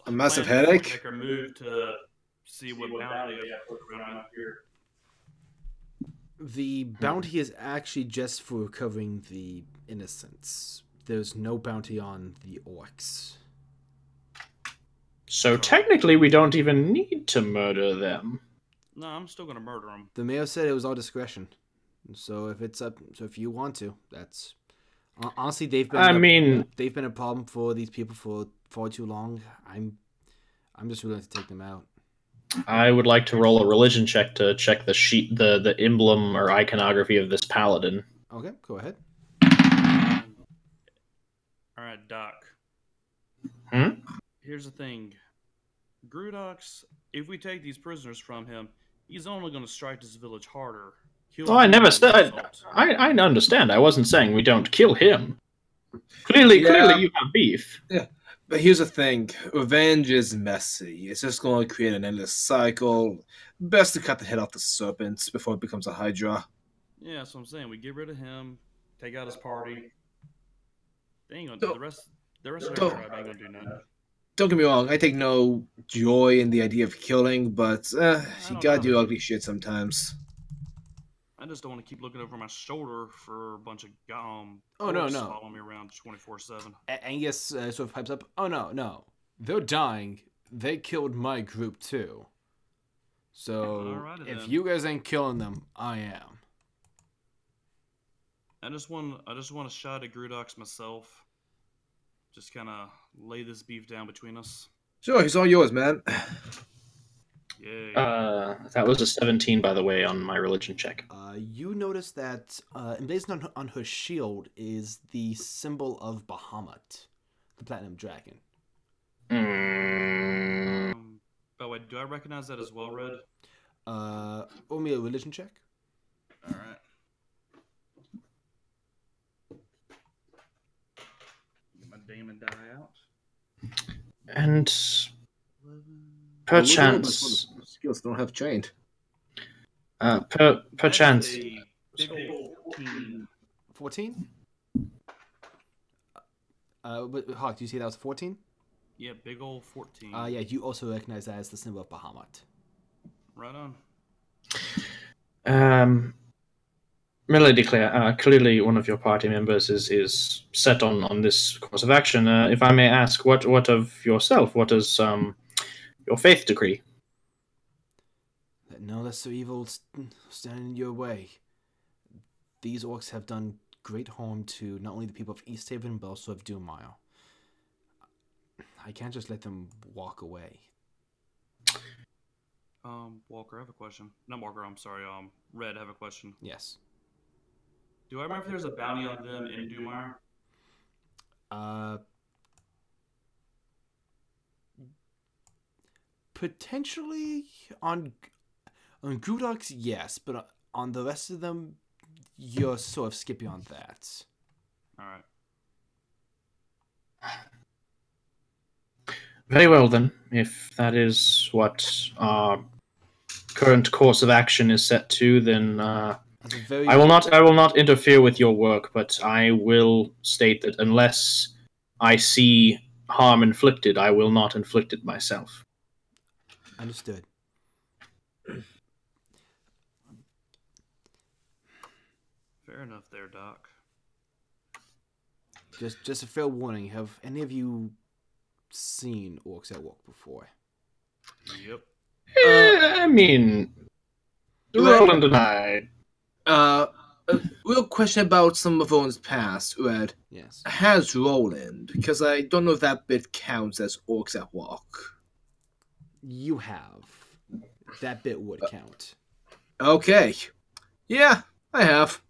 A massive headache? Make our move to see what bounty they got around here. The bounty is actually just for recovering the innocents. There's no bounty on the orcs. So technically, we don't even need to murder them. No, I'm still gonna murder them. The mayor said it was all discretion. So if you want to, that's honestly they've been a problem for these people for far too long. I'm just willing to take them out. I would like to roll a religion check to check the emblem or iconography of this paladin. Okay, go ahead. All right, Doc. Here's the thing. Grudox, if we take these prisoners from him, he's only going to strike this village harder. I never said. I understand. I wasn't saying we don't kill him. Clearly, you have beef. Yeah, but here's the thing: revenge is messy. It's just going to create an endless cycle. Best to cut the head off the serpent before it becomes a hydra. Yeah, that's what I'm saying. We get rid of him, take out his party. They ain't gonna Don't- do the rest. The rest of don't- their tribe ain't gonna do nothing. Don't get me wrong, I take no joy in the idea of killing, but you don't gotta do either. ugly shit sometimes. I just don't want to keep looking over my shoulder for a bunch of Oh, no, orcs no. following me around 24/7. Angus sort of pipes up. Oh no, they're dying. They killed my group too. So Alrighty if then. you guys ain't killing them, I am. I just want a shot at Grudox myself. Just kind of lay this beef down between us. Sure, he's all yours, man. Yay. That was a 17, by the way, on my religion check. You notice that emblazoned on her shield is the symbol of Bahamut, the platinum dragon. By the way, do I recognize that as well, Red? Roll me a religion check. All right. Get my Damon die out. And perchance, Skills don't have trained. perchance, That's a big old 14. 14? But Hawk, do you see that was 14? Yeah, big old 14. Yeah, you also recognize that as the symbol of Bahamut. Right on. Milady Claire, clearly one of your party members is set on this course of action. If I may ask, what of yourself? What does your faith decree? Let no lesser evil stand in your way. These orcs have done great harm to not only the people of East Haven, but also of Dumire. I can't just let them walk away. Walker, I have a question. Not Walker, I'm sorry. Red, I have a question. Yes. Do I remember if there's a bounty on them in Dumire? Potentially on Grudox, yes, but on the rest of them, you're sort of skipping on that. All right. Very well then, if that is what our current course of action is set to, then I will not interfere with your work, but I will state that unless I see harm inflicted, I will not inflict it myself. Understood. Fair enough there, Doc. Just a fair warning. Have any of you seen orcs at work before? Yep. I mean, Roland and I. A real question about some of Owen's past, Red. Yes. Has Roland, because I don't know if that bit counts as orcs at walk. You have. That bit would count. Okay. Yeah, I have.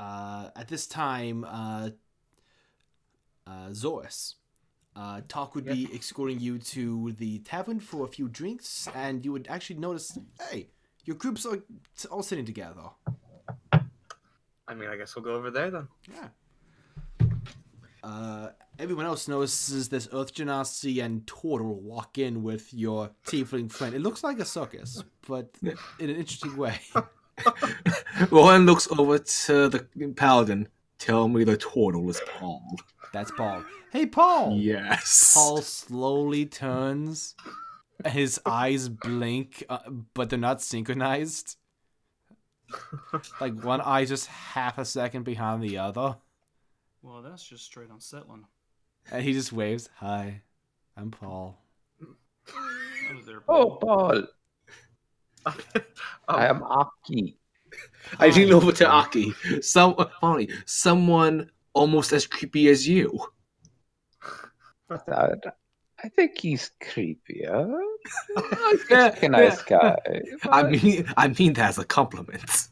At this time, Zoris, Talk would be escorting you to the tavern for a few drinks, and you would actually notice, hey, your groups are all sitting together. I mean, I guess we'll go over there then. Yeah. Everyone else notices this Earth Genasi and Turtle walk in with your tiefling friend. It looks like a circus, but in an interesting way. Roland looks over to the paladin. Tell me the turtle is Paul. That's Paul. Hey, Paul! Yes. Paul slowly turns. His eyes blink, but they're not synchronized. Like, one eye just half a second behind the other. Well, that's just straight unsettling. And he just waves, hi, I'm Paul. Hello there, Oh, Paul. Oh, I am Aki. I lean over to Aki. Someone almost as creepy as you. I think he's creepier. Yeah, He's a nice guy. I mean that as a compliment.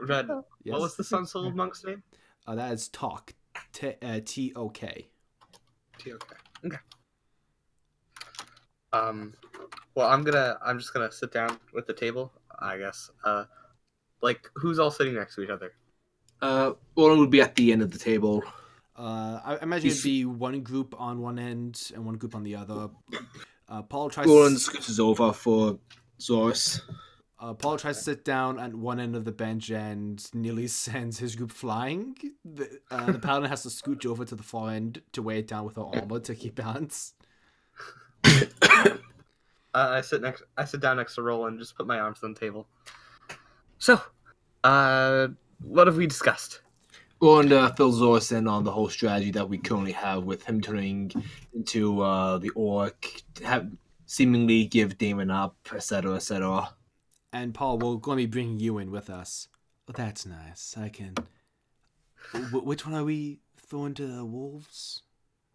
Red, Yes. what was the Sun Soul monk's name? That is Talk. T-O-K. Okay. Okay. Well, I'm just gonna sit down with the table, I guess. Like, who's all sitting next to each other? Roland would be at the end of the table. I imagine it'd be one group on one end and one group on the other. Paul tries Roland to, scoots over for Zorus. Paul tries to sit down at one end of the bench and nearly sends his group flying. The paladin has to scooch over to the far end to weigh it down with her armor to keep balance. I sit down next to Roland, just put my arms on the table. So, what have we discussed? Roland fills Zorus in on the whole strategy that we currently have with him turning into the orc, seemingly give Damon up, etc., etc. And Paul, we're going to be bringing you in with us. Oh, that's nice. I can. Which one are we throwing to the wolves?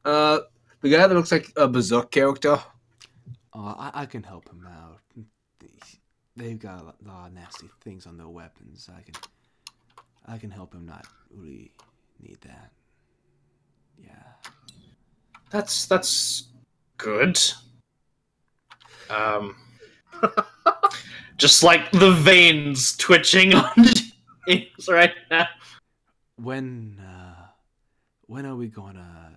The guy that looks like a Berserk character. I can help him out. They've got a lot of nasty things on their weapons. I can help him not really need that. Yeah. That's good. Just like the veins twitching on James right now. When are we gonna,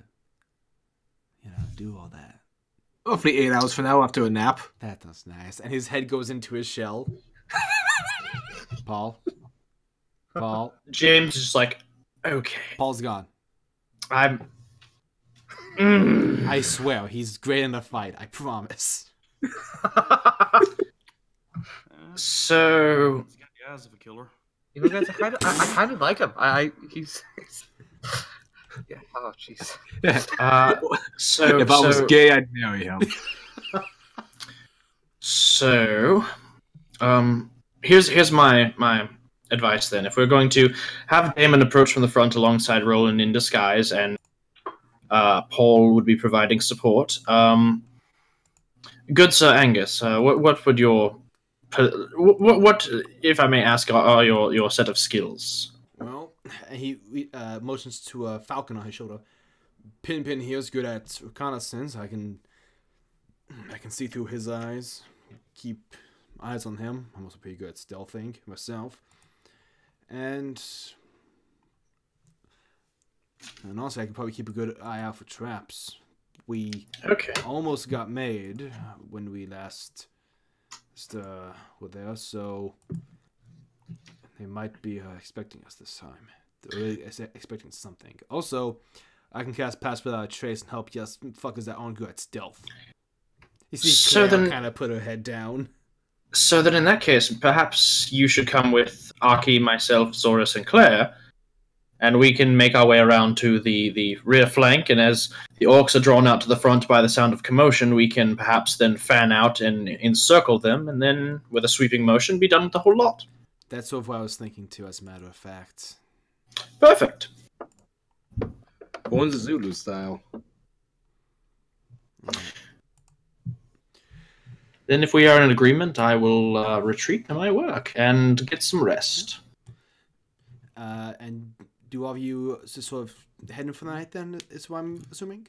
do all that? Roughly 8 hours from now after a nap. That's nice. And his head goes into his shell. Paul. James is just like, okay. Paul's gone. I swear, he's great in the fight. I promise. So He's got the eyes of a killer. You know, guys, I kind of like him. He's yeah. Oh, jeez. So if I was gay, I'd marry him. So, here's my advice then. If we're going to have Damon approach from the front alongside Roland in disguise, and Paul would be providing support. Good Sir Angus, what would your what, if I may ask, are your set of skills? Well, he motions to a falcon on his shoulder. Pin here is good at reconnaissance. I can see through his eyes. Keep eyes on him. I'm also pretty good at stealthing myself. And also, I can probably keep a good eye out for traps. We almost got made when we last were there, so they might be expecting us this time. They're really expecting something. Also, I can cast Pass Without a Trace and help just fuckers that aren't good at stealth. You see, So Claire then- kind of put her head down. So then, in that case, perhaps you should come with Aki, myself, Zorus, and Claire, and we can make our way around to the rear flank. And as the orcs are drawn out to the front by the sound of commotion, we can perhaps then fan out and encircle them, and then, with a sweeping motion, be done with the whole lot. That's sort of what I was thinking too, as a matter of fact. Perfect. One's Zulu style. Then, if we are in agreement, I will retreat to my work and get some rest. And do all of you just sort of heading for the night then, is what I'm assuming?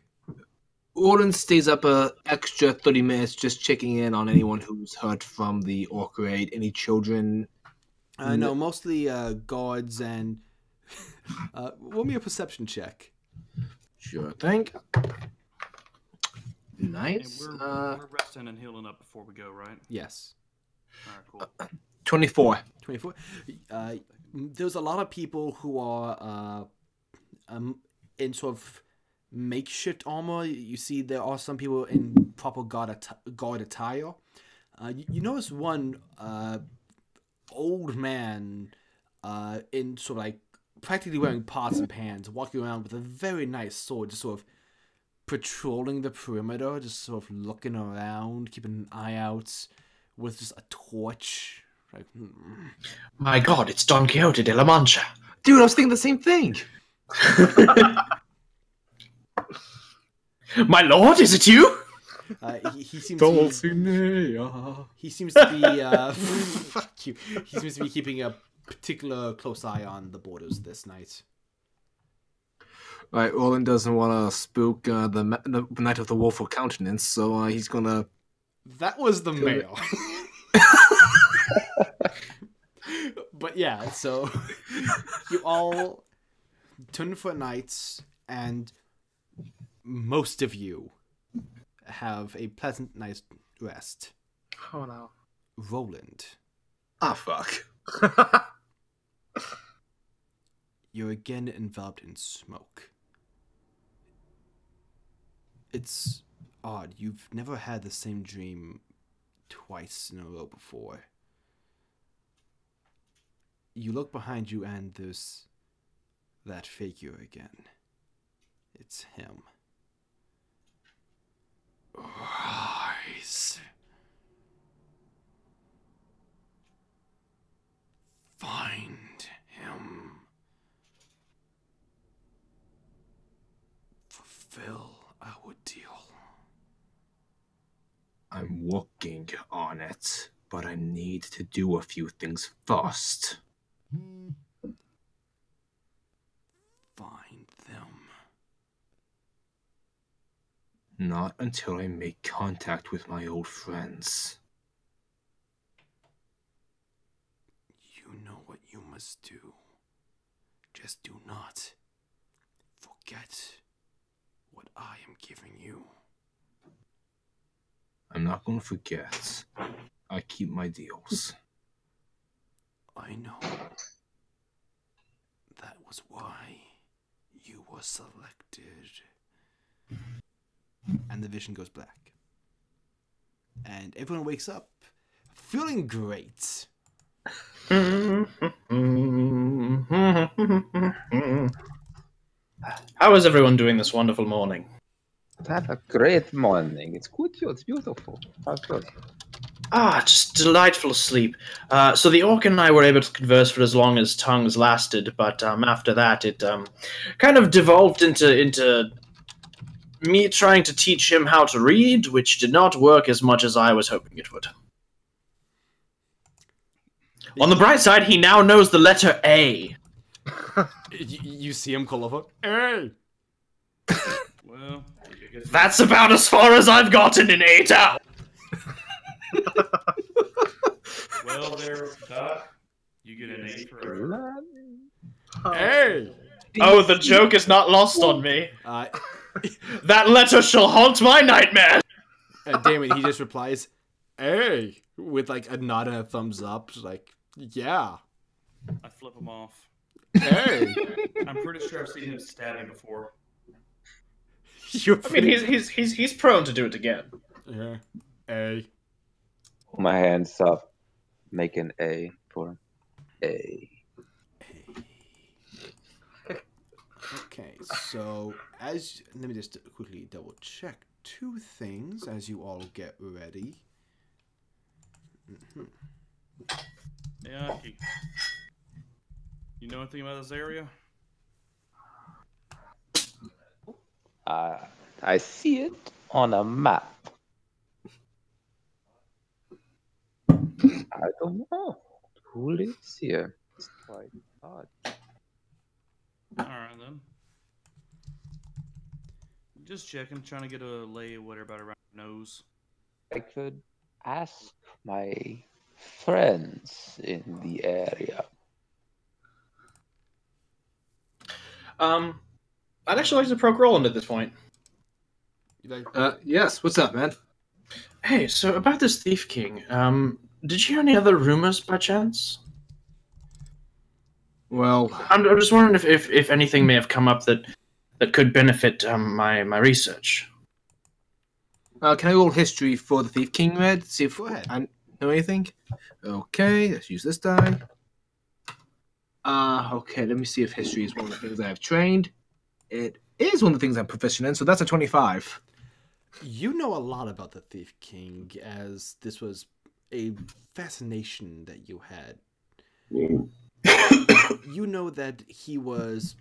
Roland stays up a extra 30 minutes just checking in on anyone who's hurt from the orc raid. Any children? No, mostly guards and... roll me a perception check. Sure thing. And Nice. we're resting and healing up before we go, right? Yes. All right, cool. 24. 24. There's a lot of people who are in sort of makeshift armor. You see, there are some people in proper guard attire. You notice one old man in sort of like practically wearing pots and pans, walking around with a very nice sword, just sort of patrolling the perimeter, just sort of looking around, keeping an eye out with just a torch. Like, My god, it's Don Quixote de la Mancha. Dude, I was thinking the same thing. My lord, is it you? he seems to be, he seems to be fuck you. He seems to be keeping a particular close eye on the borders this night. Right, Roland doesn't want to spook the Night of the Woeful Countenance, so he's gonna... That was the mail. But yeah, so you all turn for nights, and most of you have a pleasant night's rest. Oh no. Roland, Ah, fuck. you're again enveloped in smoke. It's odd. You've never had the same dream twice in a row before. You look behind you and there's that figure again. It's him. Rise. Find him. Fulfill our deal. I'm working on it, but I need to do a few things first. Find them. Not until I make contact with my old friends. You know what you must do. Just do not forget what I am giving you. I'm not going to forget. I keep my deals. I know. That was why you were selected. And the vision goes black. And everyone wakes up feeling great. How is everyone doing this wonderful morning? Have a great morning. It's good. It's beautiful. How's good? Just delightful sleep. So the orc and I were able to converse for as long as tongues lasted, but after that it kind of devolved into me trying to teach him how to read, which did not work as much as I was hoping it would. On the bright side, he now knows the letter A. You see him call over. Hey! Well, I guess That's about as far as I've gotten in 8 hours. well there, Doc. You get an 8 for Hey! Oh, the joke is not lost on me. Uh, That letter shall haunt my nightmare. Damon, he just replies, hey! With like a nod and a thumbs up. Like, yeah. I flip him off. Hey! I'm pretty sure I've seen him stabbing before. You're I mean, he's prone to do it again. Yeah. Hey. Put my hands up. Make an A for A. Okay, so let me just quickly double check 2 things as you all get ready. Yeah, you know anything about this area? I see it on a map. I don't know who lives here. It's quite odd. Alright then. Just checking, trying to get a lay of what everybody around knows. I could ask my friends in the area. I'd actually like to proc Roland at this point. Yes, what's up, man? Hey, so about this Thief King, did you hear any other rumors by chance? Well, I'm just wondering if anything may have come up that could benefit my research. can I roll history for the Thief King, Red? See if Go ahead. I know anything. Okay, let's use this die. Okay, let me see if history is one of the things I have trained. It is one of the things I'm proficient in, so that's a 25. You know a lot about the Thief King, as this was a fascination that you had. You know that he was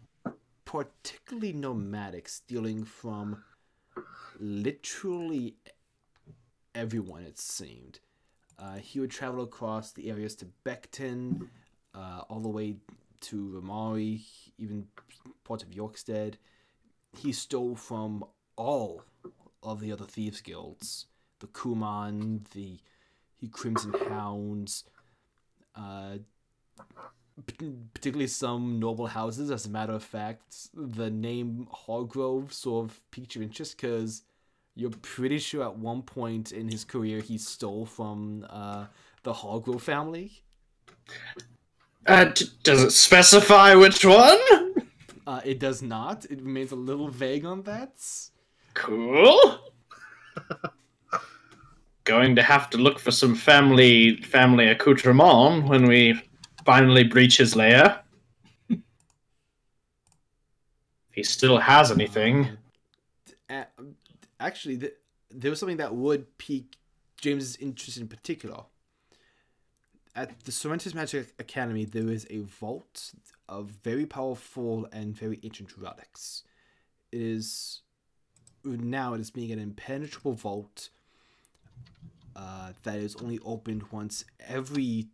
particularly nomadic, stealing from literally everyone, it seemed. He would travel across the areas to Becton, all the way to Remari, even parts of Yorkstead. He stole from all of the other thieves' guilds. The Kuman, the Crimson Hounds, particularly some noble houses. As a matter of fact, the name Hargrove sort of piqued your interest because You're pretty sure at one point in his career he stole from the Hogwarts family? Does it specify which one? It does not. It remains a little vague on that. Cool. Going to have to look for some family accoutrement when we finally breach his lair. If he still has anything. Actually, there was something that would pique James's interest in particular. At the Sorrento's Magic Academy, there is a vault of very powerful and very ancient relics. It is being an impenetrable vault that is only opened once every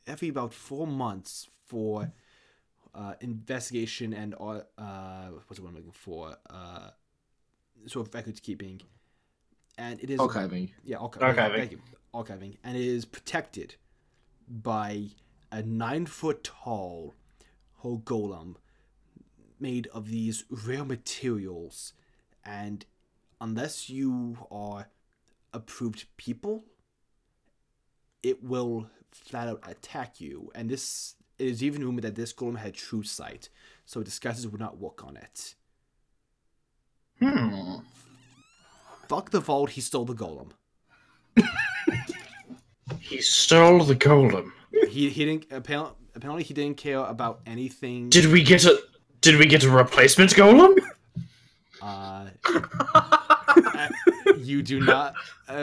about 4 months for investigation and what's the one I'm looking for? Sort of records keeping, and it is Archiving. Yeah, archiving. Thank you, archiving, and it is protected by a 9-foot tall whole golem made of these rare materials, and unless you are approved people, it will flat out attack you. And it is even rumored that this golem had true sight, so disguises would not work on it. Fuck the vault, he stole the golem. He stole the golem. He didn't apparently he didn't care about anything. Did we get a replacement golem? You do not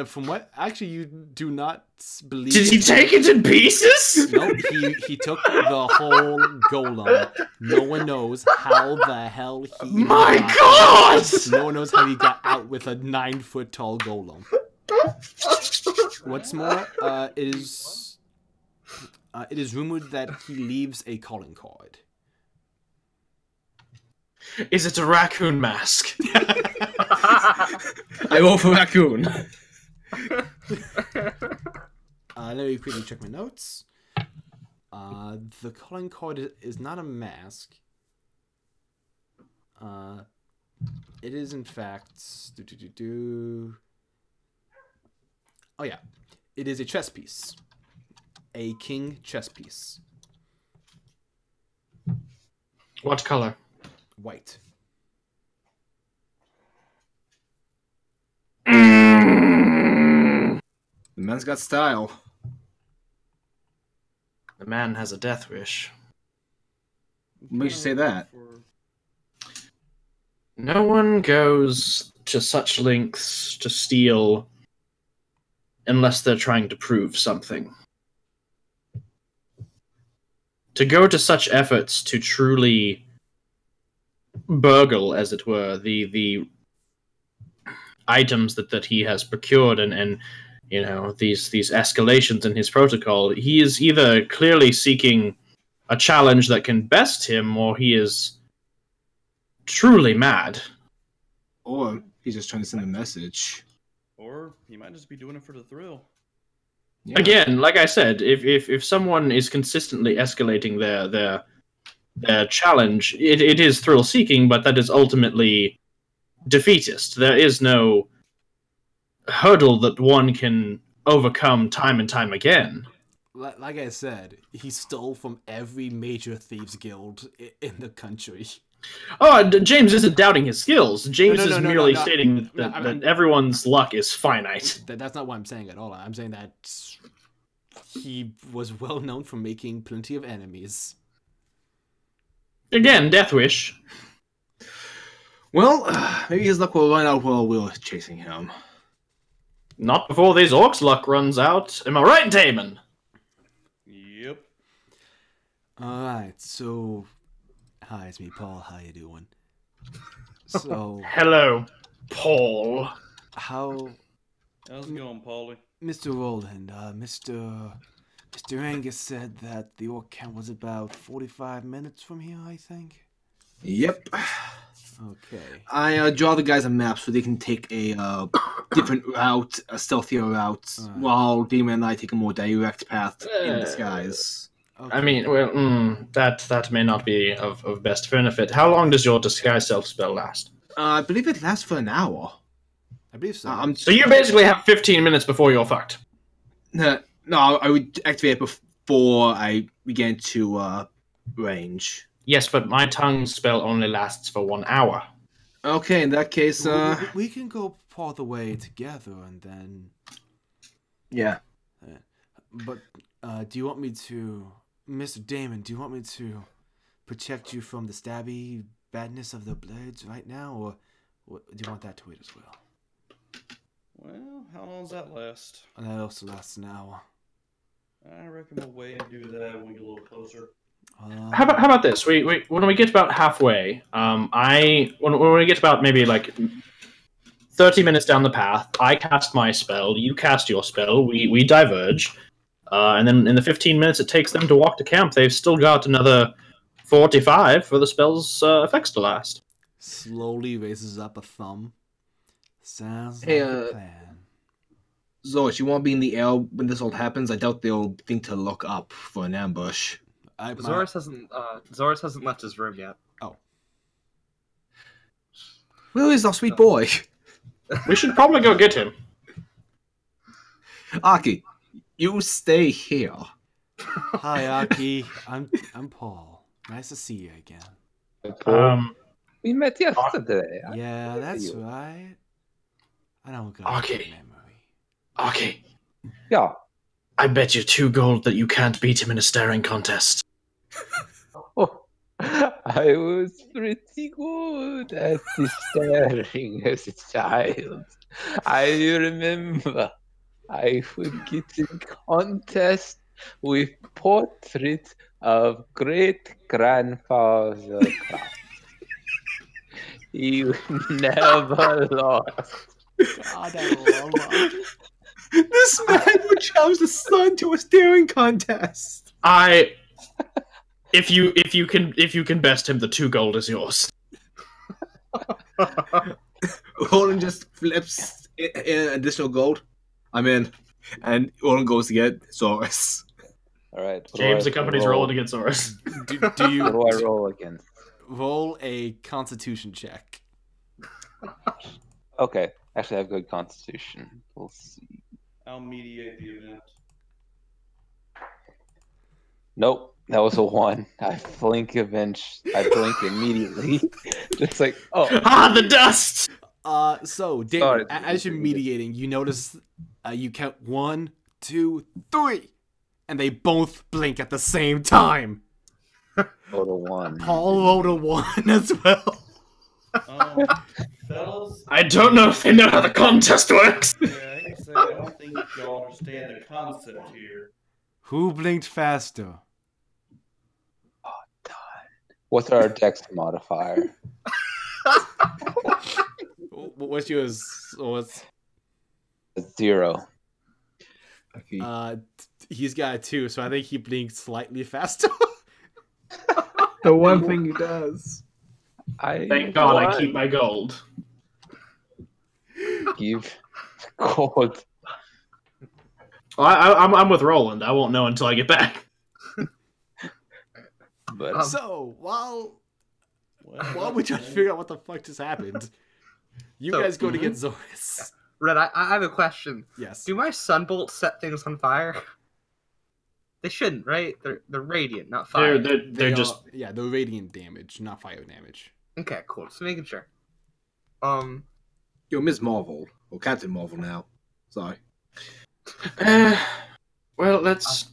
from what actually you do not believe. Did he take it in pieces? No, he took the whole golem. No one knows how the hell he My God! No one knows how he got out with a 9-foot tall golem. What's more, it is rumored that he leaves a calling card. Is it a raccoon mask? I go for raccoon. Let me quickly check my notes. The calling card is not a mask. It is in fact. Oh yeah, it is a chess piece, a king chess piece. What color? White. The man's got style. The man has a death wish. What makes you say that? No one goes to such lengths to steal unless they're trying to prove something. To go to such efforts to truly burgle, as it were, the items that he has procured and you know, these escalations in his protocol, he is either clearly seeking a challenge that can best him, or he is truly mad. Or he's just trying to send a message. Or he might just be doing it for the thrill. Yeah. Again, like I said, if someone is consistently escalating their challenge, it is thrill seeking, but that is ultimately defeatist. There is no hurdle that one can overcome time and time again. Like I said, he stole from every major thieves guild in the country. Oh, James isn't doubting his skills. James is merely no, stating that everyone's luck is finite. That's not what I'm saying at all. I'm saying that he was well known for making plenty of enemies. Again, death wish. Well, maybe his luck will run out while we're chasing him. Not before these orcs' luck runs out. Am I right, Damon? Yep. Alright, so... Hi, it's me, Paul. How you doing? So... Hello, Paul. How... How's it going, Paulie? Mr. Roland, Mr. Angus said that the orc camp was about 45 minutes from here, I think? Yep. Okay. I draw the guys a map so they can take a different route, a stealthier route, while Demon and I take a more direct path in disguise. Okay. I mean, well, that may not be of best benefit. How long does your disguise self spell last? I believe it lasts for an hour. I believe so. So you basically have 15 minutes before you're fucked. No, I would activate before I begin to range. Yes, but my tongue spell only lasts for 1 hour. Okay, in that case, we can go part the way together and then. yeah. But do you want me to, Mr. Damon? Do you want me to protect you from the stabby badness of the blades right now, or do you want that to wait as well? Well, how long does that last? And that also lasts an hour. I reckon we'll wait and do that when we get a little closer. How about this? We when we get about halfway, when we get about maybe like 30 minutes down the path, I cast my spell, you cast your spell, we diverge, and then in the 15 minutes it takes them to walk to camp, they've still got another 45 for the spell's effects to last. Slowly raises up a thumb. Sounds Hey, like a plan. Zoris, you want to be in the air when this all happens? I doubt they'll think to look up for an ambush. Zoris hasn't left his room yet. Where is our sweet boy? We should probably go get him. Aki, you stay here. Hi, Aki. I'm Paul. Nice to see you again. Paul, we met yesterday. Yeah, that's you. right. I don't got a Okay. memory. Okay. Yeah. I bet you 2 gold that you can't beat him in a staring contest. Oh, I was pretty good at the staring as a child. I remember I would get in contest with portrait of great-grandfather Kraft. He never lost. God, I love that. This man would challenge the sun to a staring contest. If you can best him, the 2 gold is yours. Roland just flips in additional gold. I'm in. And Roland goes to get Zoris. All right. James accompanies rolling against Zoris. Do you What do I roll against? roll a Constitution check? Okay. Actually, I have good constitution. We'll see. I'll mediate the event. Nope. That was a 1. I blink immediately. Just like, oh. The dust! So Dave, Sorry. as you're mediating, you notice you count 1, 2, 3, and they both blink at the same time. Rolled a 1. Paul rolled a 1 as well. Fellas, I don't know if they know how the contest works. yeah, I hate to say, I don't think y'all understand the concept here. Who blinked faster? What's our dex modifier? What's yours? What's 0. he's got a 2, so I think he blinked slightly faster. The one thing he does. Thank God I keep my gold. Give gold. Well, I'm with Roland. I won't know until I get back. But So while we try to figure out what the fuck just happened, you So- guys go to get Zoris. Red, I have a question. Yes. Do my sunbolts set things on fire? They shouldn't, right? They're radiant, not fire. They're just they're radiant damage, not fire damage. Okay, cool. Just making sure. Yo, Ms. Marvel. Or Captain Marvel now. Sorry. well, let's.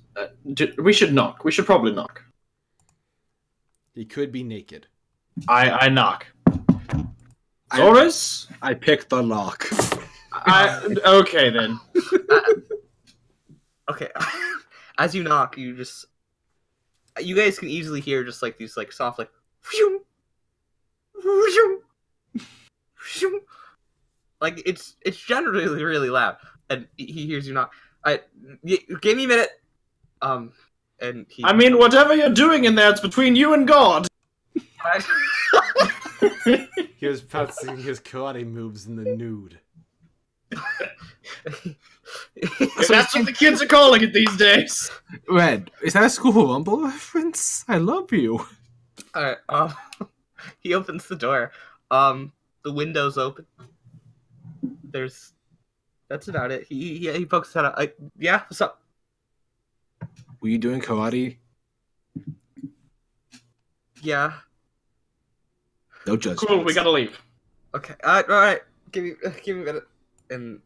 We should knock. We should probably knock. He could be naked. I knock. Zoris? I picked the lock. Okay then. Okay. As you knock, you guys can easily hear just like these like soft like whew, whew, whew. Like it's generally really loud, and he hears you knock. Give me a minute. And he. I mean, whatever you're doing in there, it's between you and God. He was practicing his karate moves in the nude. That's what the kids are calling it these days. Red, is that a School Rumble reference? I love you. Alright, he opens the door. The window's open. That's about it. He pokes his head out. Yeah, what's up? Were you doing karate? Yeah. No judgment. Cool, we gotta leave. Okay. All right. Give me a minute. And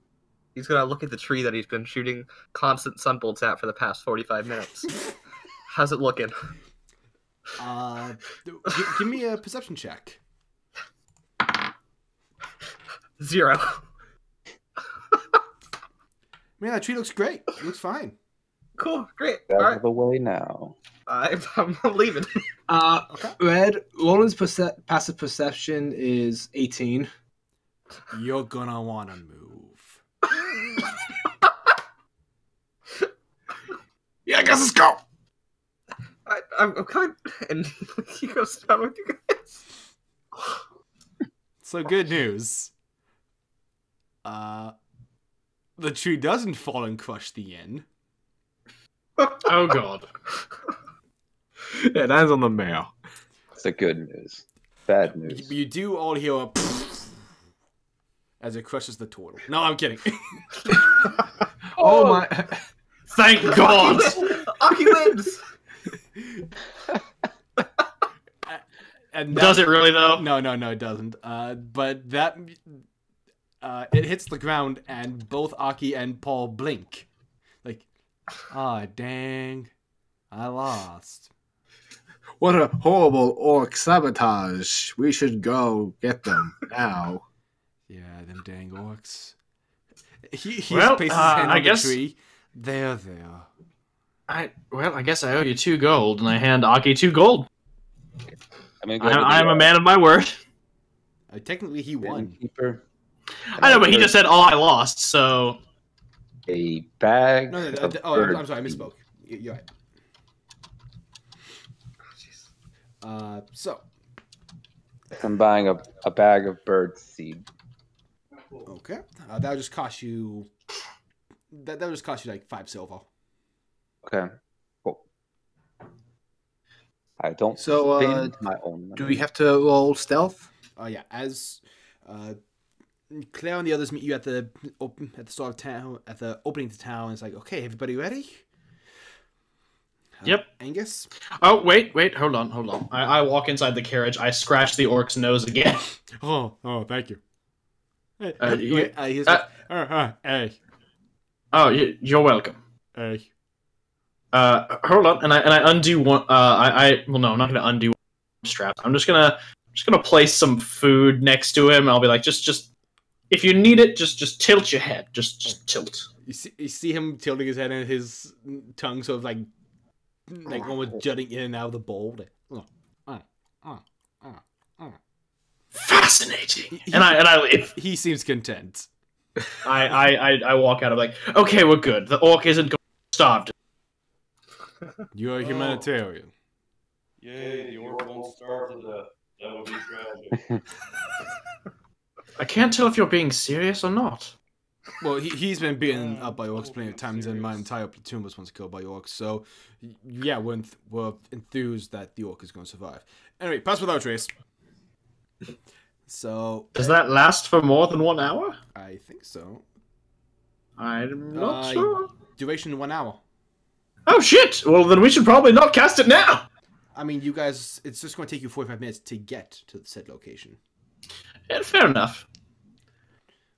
he's gonna look at the tree that he's been shooting constant sunbolts at for the past 45 minutes. How's it looking? Give me a perception check. 0. Man, that tree looks great. It looks fine. Cool. Great. Out All right. of the way now. I'm leaving. Red, Roland's passive perception is 18. You're gonna wanna move. Yeah, I guess let's go. I'm coming. And he goes down with you guys. So good news. The tree doesn't fall and crush the inn. Oh god. Yeah, that's on the mail. It's the good news. Bad news. You do all hear a as it crushes the turtle. No, I'm kidding. Oh my! Thank God. Aki wins. And Does it really though? No, it doesn't. But that it hits the ground, and both Aki and Paul blink, like, ah, dang, I lost. What a horrible orc sabotage! We should go get them now. Yeah, them dang orcs. He Well, places his hand I on guess- the tree. There. I guess I owe you 2 gold, and I hand Aki 2 gold. I am a man of my word. Technically, he won. Keeper. I know, but he just said all I lost, so A bag. No, of I'm sorry, I bird misspoke. You're right. So, I'm buying a bag of bird seed. okay, that'll just cost you. That'll just cost you like 5 silver. Okay. Cool. I don't So, spend my own money. Do we have to roll stealth? Yeah, as Claire and the others meet you at the start of town, at the opening to town, it's like, okay, everybody ready? Yep. Angus? Oh, wait, hold on. I walk inside the carriage, I scratch the orc's nose again. Oh, thank you. Hey, you- hey. Oh, you're welcome. Hey. Hold on, and I undo one. Well, no, I'm not gonna undo one strap. I'm just gonna place some food next to him. I'll be like, just if you need it, just tilt your head. Just tilt. You see him tilting his head and his tongue sort of like almost jutting in and out of the bowl. Fascinating. And I leave. He seems content. I walk out. I'm like, okay, we're good. The orc isn't going starved. You're a humanitarian. Yay, the orc won't starve to death. That would be tragic. I can't tell if you're being serious or not. Well, he's been beaten up by orcs plenty of times, and my entire platoon was once killed by orcs. So, yeah, we're enthused that the orc is going to survive. Anyway, pass without trace. So, Does that last for more than 1 hour? I think so. I'm not sure. Duration 1 hour. Oh shit! Well, then we should probably not cast it now. I mean, you guys, it's just going to take you 45 minutes to get to the said location. Yeah, fair enough.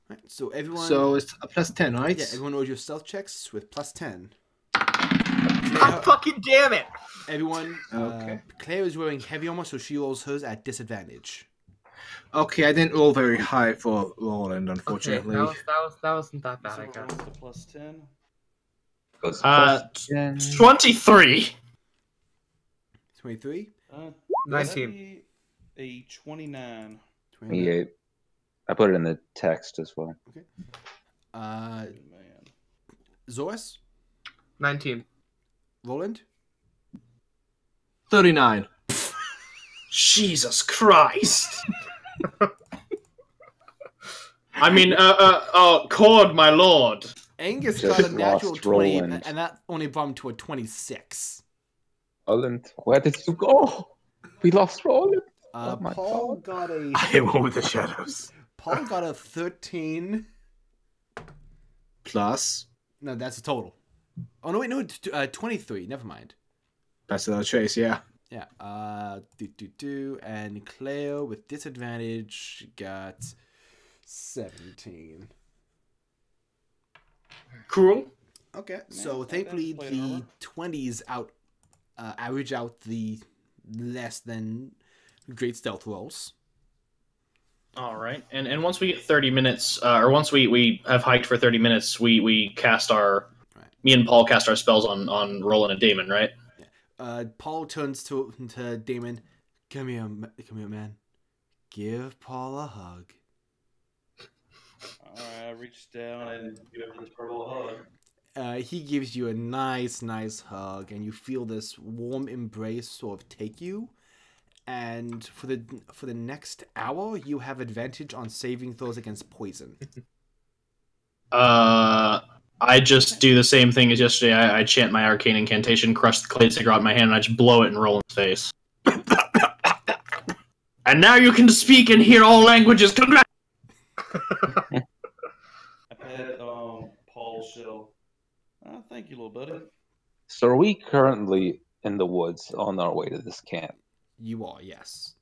Right, so everyone. So it's a +10, right? Yeah, everyone knows your stealth checks with +10. God fucking damn it! Everyone. Okay. Claire is wearing heavy armor, so she rolls hers at disadvantage. Okay, I didn't roll very high for Roland, unfortunately. Okay, that wasn't that bad, I So guess. what's the +10? Goes 23. 23. 19. A 29. 28. I put it in the text as well. Uh, Good man. Zoris, 19. Roland, 39. Jesus Christ. I mean, Cord, my lord. Angus Just got a natural lost 20, Roland. and that only brought him to a 26. Roland, where did you go? We lost Roland. Oh my Paul God. got a I am one with the shadows. Paul got a 13. plus. No, that's a total. Oh no, wait, no, 23. Never mind. That's the trace, yeah. Yeah. And Cleo with disadvantage got 17. Cool. Okay. So not thankfully bad. the 20s average out the less than great stealth rolls. All right, and once we get 30 minutes, or once we have hiked for 30 minutes, we cast our, me and Paul cast our spells on Roland and Damon, right? Paul turns to Damon. Come here, man. Give Paul a hug. Alright, I reach down and give this purple a hug. He gives you a nice hug, and you feel this warm embrace sort of take you. And for the next hour, you have advantage on saving throws against poison. I just do the same thing as yesterday. I chant my arcane incantation, crush the clay cigarette in my hand, and I just blow it in Roland's face. And now you can speak and hear all languages. Congrats! I pat Paul's shell. Thank you, little buddy. So are we currently in the woods on our way to this camp? You are, yes.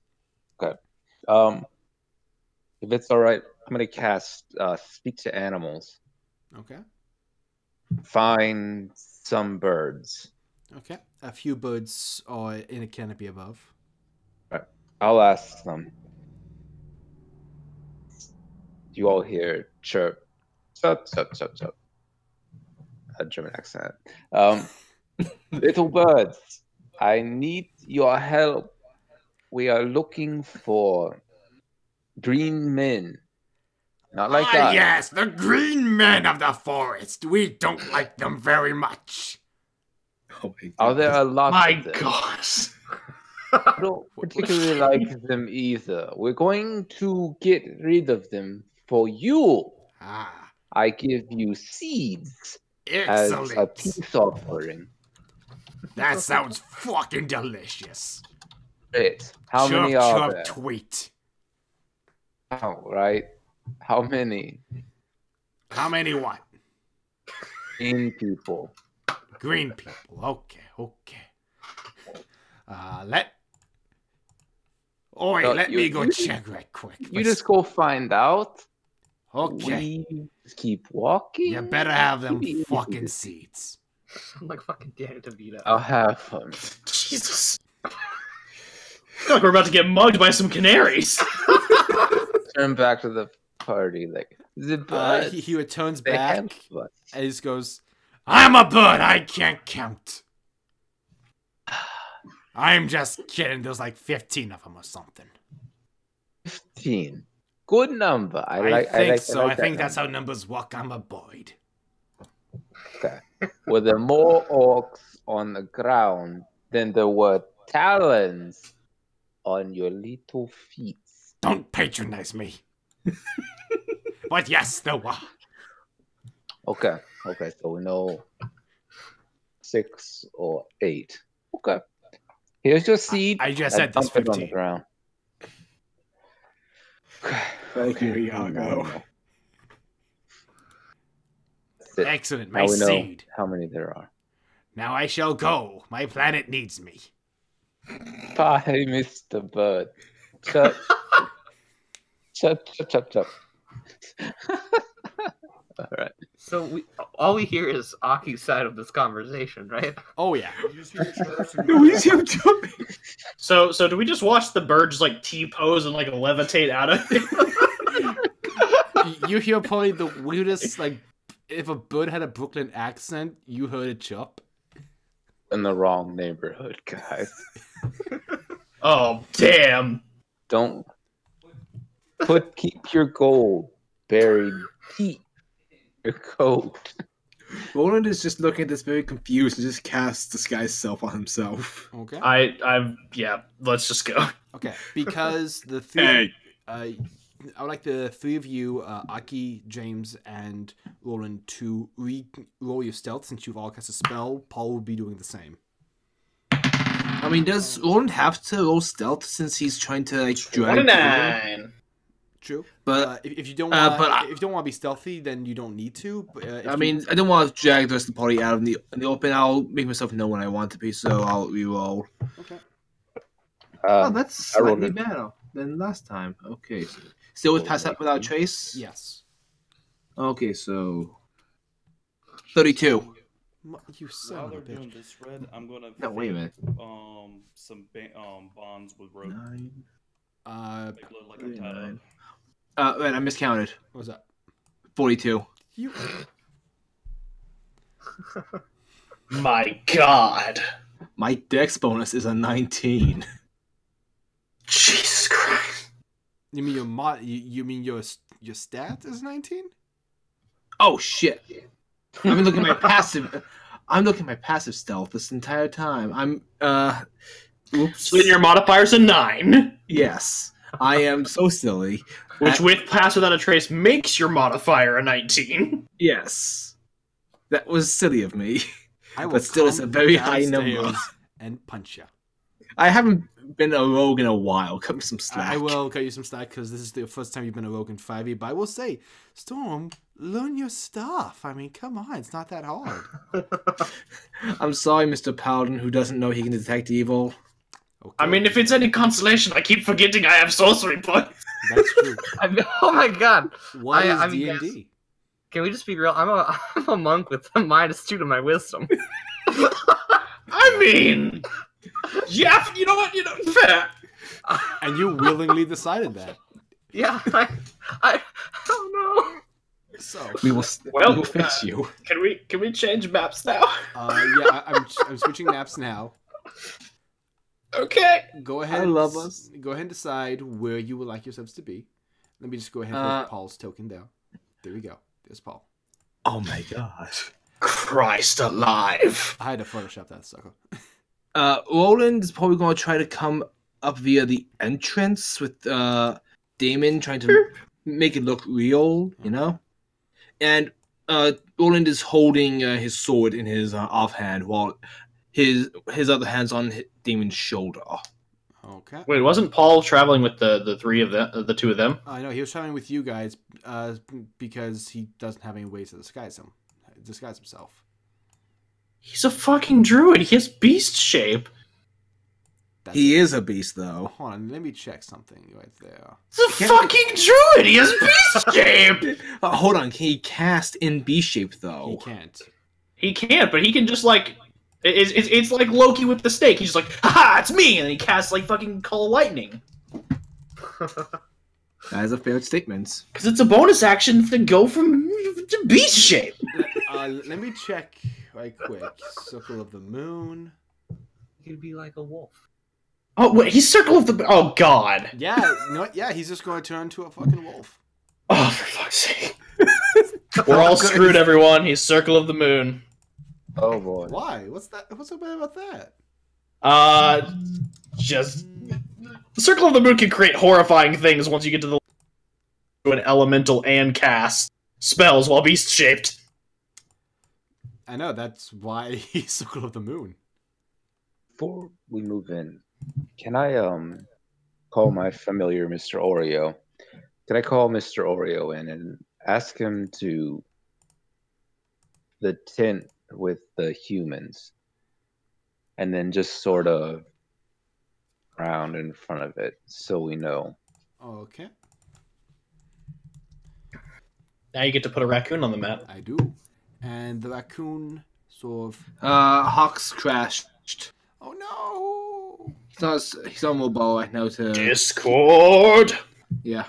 Okay. If it's all right, I'm gonna cast Speak to Animals. Okay. Find some birds. Okay. A few birds are in a canopy above. Right. I'll ask them. You all hear chirp, chirp, chirp, chirp, chirp. A German accent. Little birds, I need your help. We are looking for green men. Not like that. Yes, the green men of the forest. We don't like them very much. Oh my Are there a lot My of them? gosh. I don't particularly like them either. We're going to get rid of them for you. Ah, I give you seeds as a excellent. peace offering. That sounds fucking delicious. Great. How chirp, many are chirp, there? tweet. Oh, right. How many? How many what? Green people. Green people. Okay. Let No, me go you- check right quick. You just go find out. Okay. We just keep walking. You better have them Maybe- fucking seeds. I'm like fucking Danny DeVito. I'll have them. Jesus. I feel like we're about to get mugged by some canaries. Turn back to the party. Like the birds. He returns they back help us. and he just goes, I'm a bird, I can't count. I'm just kidding, there's like 15 of them or something. 15. Good number. I I like think that that's number. how numbers work. I'm a bird. Okay. Were there more orcs on the ground than there were talons on your little feet? Don't patronize me. But yes, there were. Okay. So we know 6 or 8. Okay. Here's your seed. I just and said there's dump it on the 15. ground. Thank you, Iago. That's it. Excellent, Now my we know seed. how many there are. Now I shall go. My planet needs me. Bye, Mr. Bird. Chut. Chut. All right. So all we hear is Aki's side of this conversation, right? Oh yeah. You just hear chirps and No, he's him jumping. So do we just watch the bird just like T-pose and like levitate out of it? You hear probably the weirdest, like, if a bird had a Brooklyn accent, you heard it chirp. In the wrong neighborhood, guys. Oh, damn. Don't keep your gold buried deep in your coat. Roland is just looking at this very confused and just casts disguise self on himself. Okay. Yeah, let's just go. Okay. Because the three, Hey. I would like the three of you, Aki, James, and Roland, to re-roll your stealth since you've all cast a spell. Paul will be doing the same. I mean, does Roland have to roll stealth since he's trying to like drag? 29. True. But if you don't but want, if you don't want to be stealthy, then you don't need to. But, I mean, I don't want to drag the rest of the party out in the open. I'll make myself know when I want to be, so I'll reroll. okay. Oh, that's I rolled slightly it. better than last time. Okay, so still with pass that without trace. Yes. Okay, so 32. You While son they're of a doing bitch. this, Red, I'm gonna No, wait a minute. some bonds with rope. 9. Make it look like I'm tied up. 9. Wait, I miscounted. What was that? 42. You. My God. My dex bonus is a 19. Jesus Christ. You mean You mean your stat is 19? Oh shit! I've been looking at my passive. I'm looking at my passive stealth this entire time. I'm Oops. So then your modifier's a 9, Yes, I am so silly. which with pass without a trace makes your modifier a 19. Yes, that was silly of me. I will But still, it's a come very high downstairs number. and punch you. I haven't been a rogue in a while. Cut me some slack. I will cut you some slack because this is the first time you've been a rogue in 5e. But I will say, Storm, learn your stuff. I mean, come on, it's not that hard. I'm sorry, Mr. Paladin, who doesn't know he can detect evil. Okay, I mean, if it's any consolation, I keep forgetting I have sorcery points. that's true. Oh my god! What I is mean, D&D? Can we just be real? I'm a monk with a -2 to my wisdom. I mean, yeah, you know what? Fair. And you willingly decided that. Yeah, I don't know. So, We will Well, fix you. Can we change maps now? yeah, I'm switching maps now. Okay. Go ahead. I love us. Go ahead and decide where you would like yourselves to be. Let me just go ahead and put Paul's token down. There we go. There's Paul. Oh my god. Christ alive. I had to Photoshop that sucker. Roland is probably going to try to come up via the entrance with Damon trying to make it look real, you know? And Roland is holding his sword in his offhand while his other hand's on Damon's shoulder. Okay. Wait, wasn't Paul traveling with the three of them, the two of them? I know he was traveling with you guys because he doesn't have any ways to disguise himself. He's a fucking druid. He has beast shape. He is a beast, though. Hold on, let me check something right there. He's a fucking druid. He has beast shape. Hold on, can he cast in beast shape, though? He can't. He can't, but he can just like. It's like Loki with the snake. He's just like, haha, it's me, and he casts like fucking call of lightning. That is a fair statement. Because it's a bonus action to go from to beast shape. Let me check right quick. Circle of the Moon. He could be like a wolf. Oh wait, he's circle of the. Oh god. Yeah, you know what? Yeah, he's just going to turn into a fucking wolf. Oh, for fuck's sake. We're all screwed, everyone. He's circle of the moon. Oh boy. Why? What's that? What's so bad about that? Just the circle of the moon can create horrifying things once you get to an elemental and cast spells while beast shaped. I know, that's why he's Circle of the Moon. Before we move in, can I call my familiar Mr. Oreo? Can I call Mr. Oreo in and ask him to the tent with the humans, and then just sort of round in front of it so we know? Okay, Now you get to put a raccoon on the map. I do. And the raccoon sort of... Hawks crashed. Oh no! He's on mobile right now to... Discord. Yeah.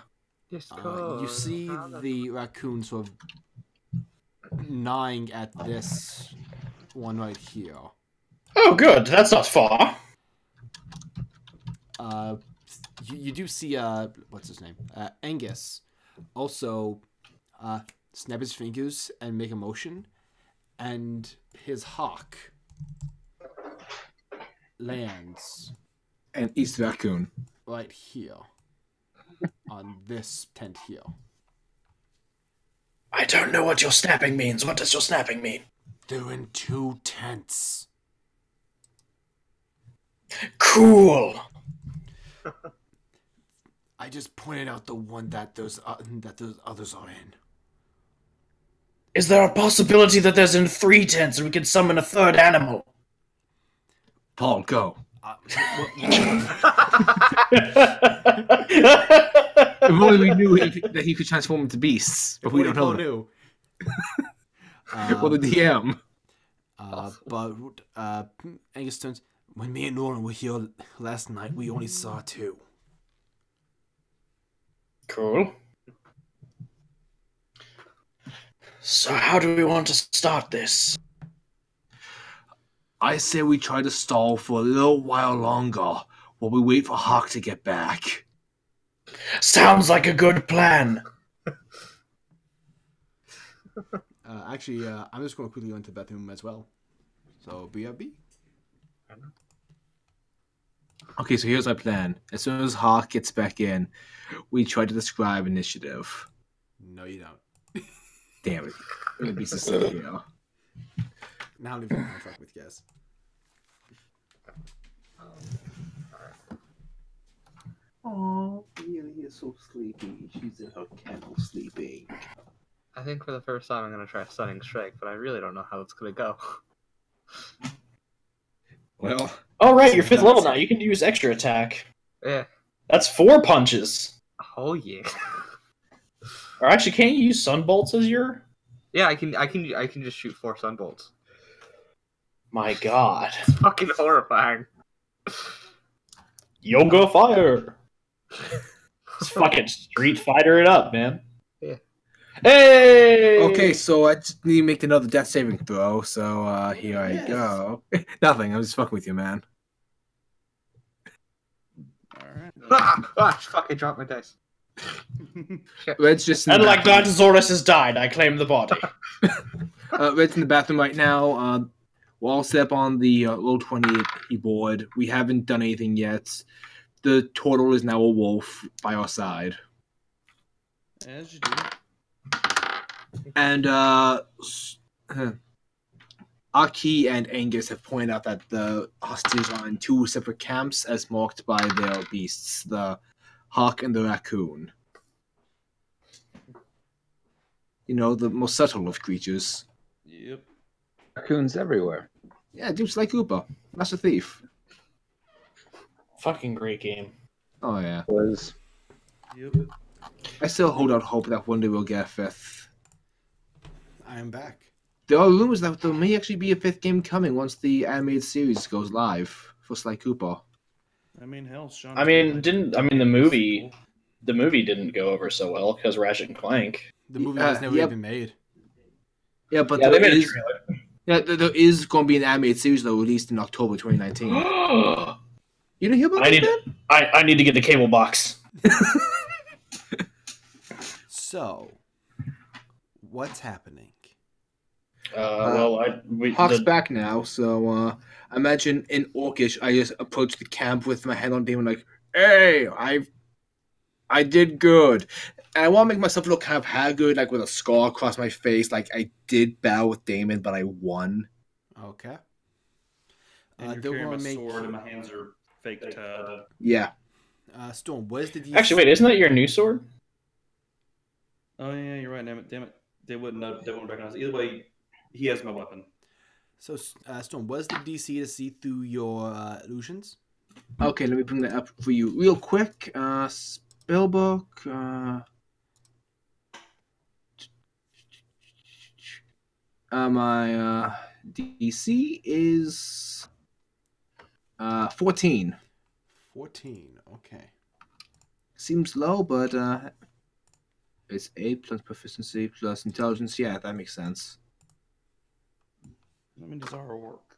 You see the raccoon sort of gnawing at this one right here. Oh, good. That's not far. You do see what's his name? Angus also snap his fingers and make a motion, and his hawk lands And East Raccoon. right here on this tent here. I don't know what your snapping means. What does your snapping mean? They're in two tents. Cool. I just pointed out the one that those others are in. Is there a possibility that there's in 3 tents and we can summon a 3rd animal? Paul, go. If only we knew that he could transform into beasts, but we don't know. Knew. Well, the DM. But Angus turns. When me and Nolan were here last night, we only saw 2. Cool. So how do we want to start this? I say we try to stall for a little while longer while we wait for Hawk to get back. Sounds like a good plan. Actually, I'm just going to quickly go into the bathroom as well. So, BRB? Okay, so here's my plan. As soon as Hawk gets back in, we try to describe initiative. No, you don't. Damn it. I'm gonna be so here. Now I'm going to fuck with guess. Oh, Really is so sleepy. She's in her kennel sleeping. I think for the first time I'm gonna try Stunning Strike, but I really don't know how it's gonna go. Well, Oh, right, you're 5th level now. You can use extra attack. Yeah. That's 4 punches. Oh yeah. Or actually, can't you use Sunbolts as your... Yeah, I can just shoot 4 Sunbolts. My god. It's fucking horrifying. Yoga Fire! Just fucking Street Fighter it up, man. Yeah. Hey! okay, so I just need to make another death saving throw, so here I go. Nothing, I'm just fucking with you, man. Alright. Ah, fuck, I dropped my dice. Red's just in And the like bathroom. Dinosaurus has died, I claim the body. Red's in the bathroom right now. We're all set up on the low 20 board. We haven't done anything yet. The turtle is now a wolf by our side. As you do. And Aki and Angus have pointed out that the hostages are in 2 separate camps as marked by their beasts, the hawk and the raccoon. You know, the most subtle of creatures. Yep. Raccoons everywhere. Yeah, dude's like Koopa. Master Thief. Fucking great game. Oh, yeah. Was Yep. I still hold out hope that one day we'll get a 5th. I am back. There are rumors that there may actually be a 5th game coming once the animated series goes live for Sly Cooper. I mean, hell, Sean. the movie didn't go over so well because Ratchet and Clank. The movie was never yep. even made. Yeah, but Yeah, they there made a is, trailer. yeah, there is going to be an animated series though released in October 2019. You didn't hear about that? I need to get the cable box. So, what's happening? Hawk's back now, so I imagine in Orcish I just approach the camp with my head on Damon like, hey, I did good. And I want to make myself look kind of haggard, like with a scar across my face, like I did battle with Damon, but I won. Okay. And you're carrying my sword and my hands are fake tied. Yeah. Storm, where's the DC? Actually, wait, isn't that your new sword? Oh yeah, you're right. Damn it. They wouldn't know. They wouldn't recognize it. Either way, he has my weapon. So, Storm, where's the DC to see through your illusions? Okay, let me bring that up for you real quick. Spellbook. My DC is 14. 14. Okay. Seems low, but it's 8 plus proficiency plus intelligence. Yeah, that makes sense. I mean, does our work?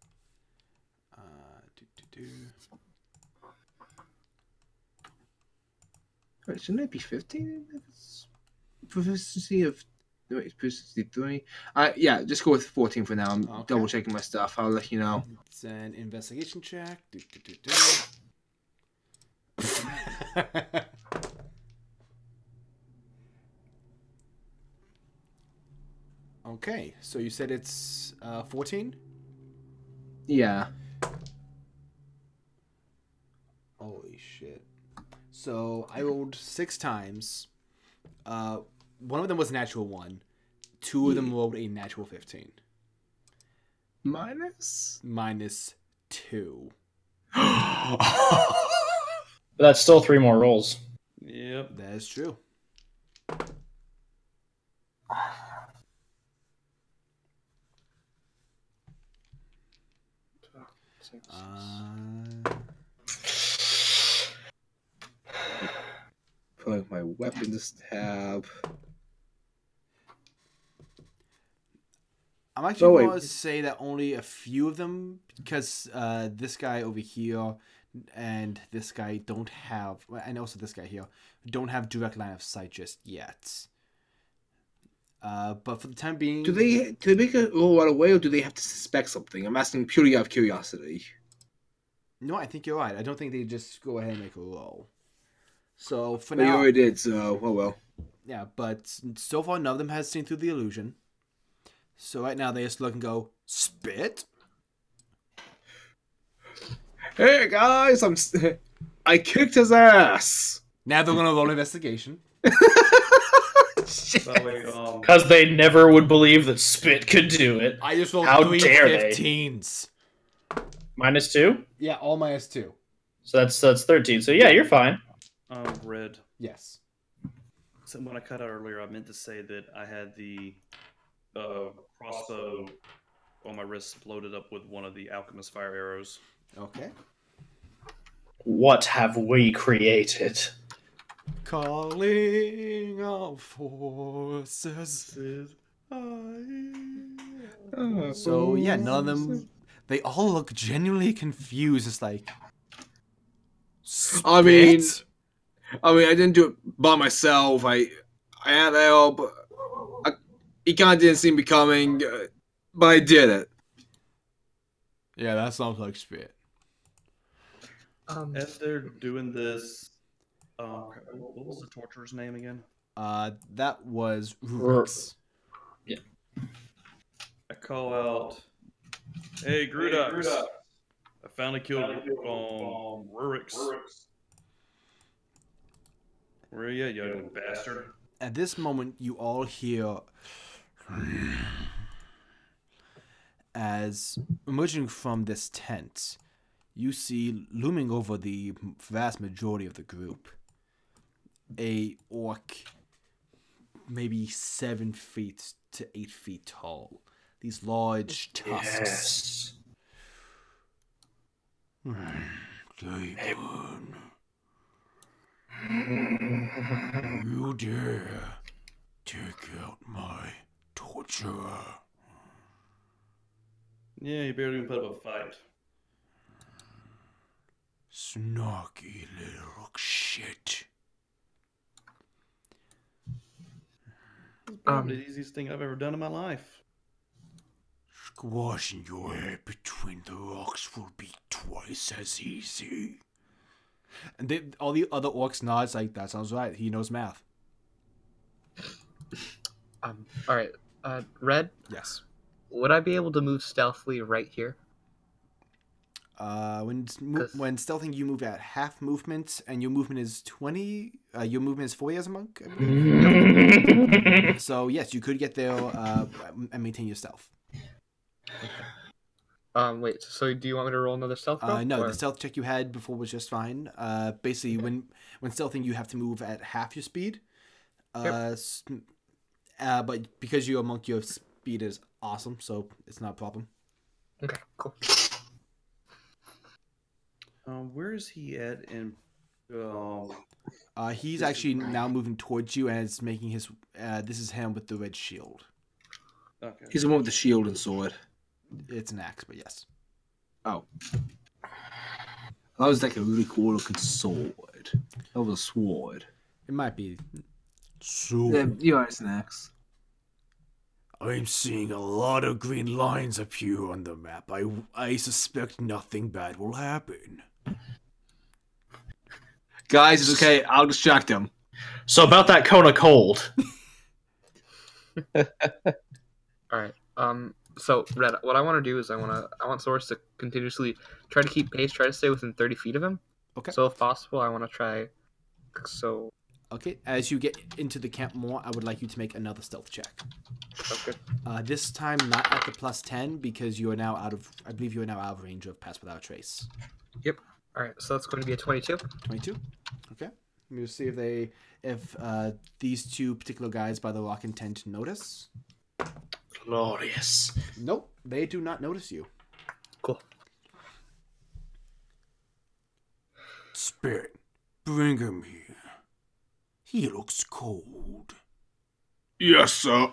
Wait, shouldn't it be 15? Proficiency of... Wait, proficiency 3? Yeah, just go with 14 for now. I'm Okay. double checking my stuff. I'll let you know. It's an investigation check. Okay, so you said it's 14? Yeah. Holy shit. So I rolled 6 times. One of them was a natural 1. 2 of them rolled a natural 15. Minus? Minus 2. But that's still 3 more rolls. Yep. That is true. Put my weapons tab. I'm actually wait. going to say that only a few of them, because this guy over here and this guy don't have, and also this guy here, don't have direct line of sight just yet. But for the time being... Do they make it roll right away, or do they have to suspect something? I'm asking purely out of curiosity. No, I think you're right. I don't think they just go ahead and make a roll. So for They now... already did, so, oh well. Yeah, but so far none of them has seen through the illusion. So right now they just look and go, spit? Hey guys, I kicked his ass! Now they're going to roll investigation. By the way, Because they never would believe that Spit could do it. I just rolled How 3 dare they? 15s. Minus 2? Yeah, all minus 2. So that's 13. So yeah, you're fine. Red. Yes. So when I cut out earlier, I meant to say that I had the crossbow on my wrist loaded up with one of the alchemist fire arrows. Okay. What have we created? Calling all forces. So yeah, none of them. They all look genuinely confused. It's like, I mean, spit? I didn't do it by myself. I had help. He kind of didn't see me coming, but I did it. Yeah, that sounds like spit. As they're doing this, what was the torturer's name again? That was Rurix. Yeah. I call out, "Hey, Grudux! I finally killed Rurix. Where are you, you ugly bastard?" At this moment, you all hear as emerging from this tent, you see looming over the vast majority of the group a orc, maybe 7 feet to 8 feet tall. These large tusks. Daemon, you dare take out my torturer? Yeah, you barely even put up a fight. Snarky little shit. It's probably the easiest thing I've ever done in my life. Squashing your head between the rocks will be twice as easy. And all the other orcs nods like, that sounds right. He knows math. All right. Red, Yes. would I be able to move stealthily right here? When stealthing, you move at half movement, and your movement is 20. Your movement is 40 as a monk, I believe. So yes, you could get there and maintain your stealth. Wait. So do you want me to roll another stealth roll? No, or- the stealth check you had before was just fine. Basically, when stealthing, you have to move at half your speed. But because you're a monk, your speed is awesome, so it's not a problem. Okay. Cool. Where is he at in... He's actually now moving towards you and is making his... this is him with the red shield. Okay. He's the one with the shield and sword. It's an axe, but yes. Oh. That was like a really cool looking sword. That was a sword. It might be. So, Yeah, you are an axe. I'm seeing a lot of green lines appear on the map. I suspect nothing bad will happen. Guys, it's okay. I'll distract him. So about that cone of cold. All right. So Red, what I want to do is I want Source to continuously try to keep pace, try to stay within 30 feet of him. Okay. So if possible, I want to try So, Okay, as you get into the camp more, I would like you to make another stealth check. okay. This time not at the +10 because you are now out of, I believe you are now out of range of Pass Without a Trace. Yep. All right. So that's going to be a 22. 22. Okay. Let me just see if these two particular guys by the rock intend to notice. Glorious. Nope, they do not notice you. Cool. Spirit, bring him here. He looks cold. Yes, sir.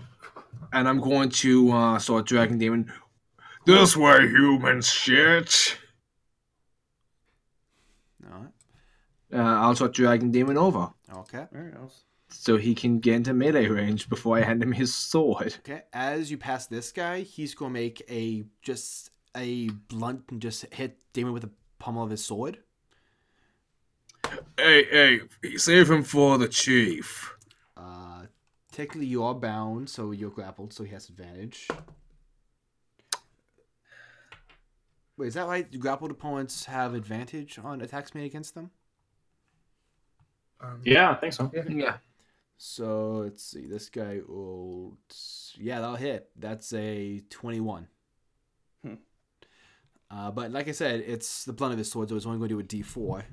And I'm going to start dragging Damon. This way, human shit. All right. I'll start dragging Damon over Okay. All right, else. so he can get into melee range before I hand him his sword. Okay. As you pass this guy, he's going to make just a blunt and just hit Damon with the pommel of his sword. Hey, save him for the chief. Technically, you are bound, so you're grappled, so he has advantage. Wait, is that right? Do grappled opponents have advantage on attacks made against them? Yeah, I think so. Yeah. So, let's see. This guy will... Yeah, that'll hit. That's a 21. But like I said, it's the blunt of his sword, so it's only going to do a D4.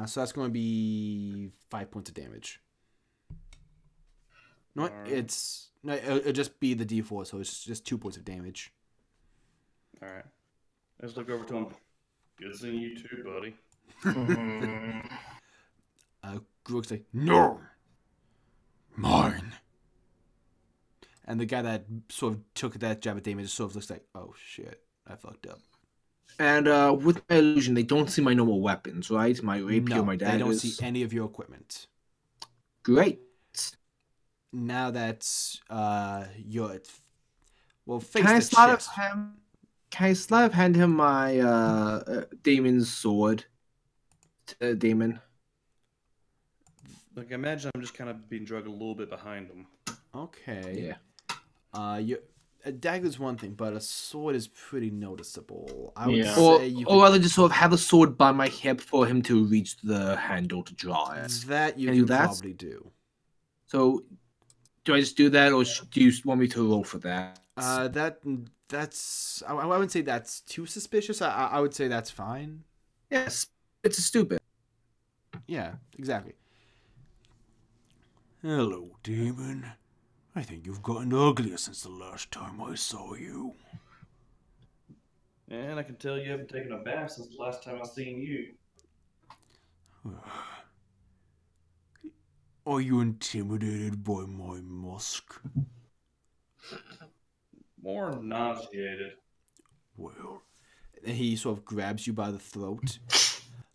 So that's going to be 5 points of damage. No, it'll just be the D4, so it's just 2 points of damage. All right. Let's look over to him. Good seeing you too, buddy. Grook's like, No! Mine. and the guy that sort of took that jab at Damon just sort of looks like, oh shit, I fucked up. And with my illusion, they don't see my normal weapons, right? My rapier, No, my daggers. they don't see any of your equipment. Great. Now that you're... Well, face Can I the slide chest. of hand him my Damon's sword to Damon? Like, imagine I'm just kind of being dragged a little bit behind him. Okay. Yeah. A dagger's one thing, but a sword is pretty noticeable. I would Yeah. say you Or rather just sort of have the sword by my hip for him to reach the handle to draw it. that you Can I do can that? probably do. So, do I just do that, or do you want me to roll for that? That's I wouldn't say that's too suspicious. I would say that's fine. Yes, it's stupid. Yeah, exactly. Hello, demon. I think you've gotten uglier since the last time I saw you. And I can tell you haven't taken a bath since the last time I seen you. Are you intimidated by my musk? More nauseated. Well, And he sort of grabs you by the throat.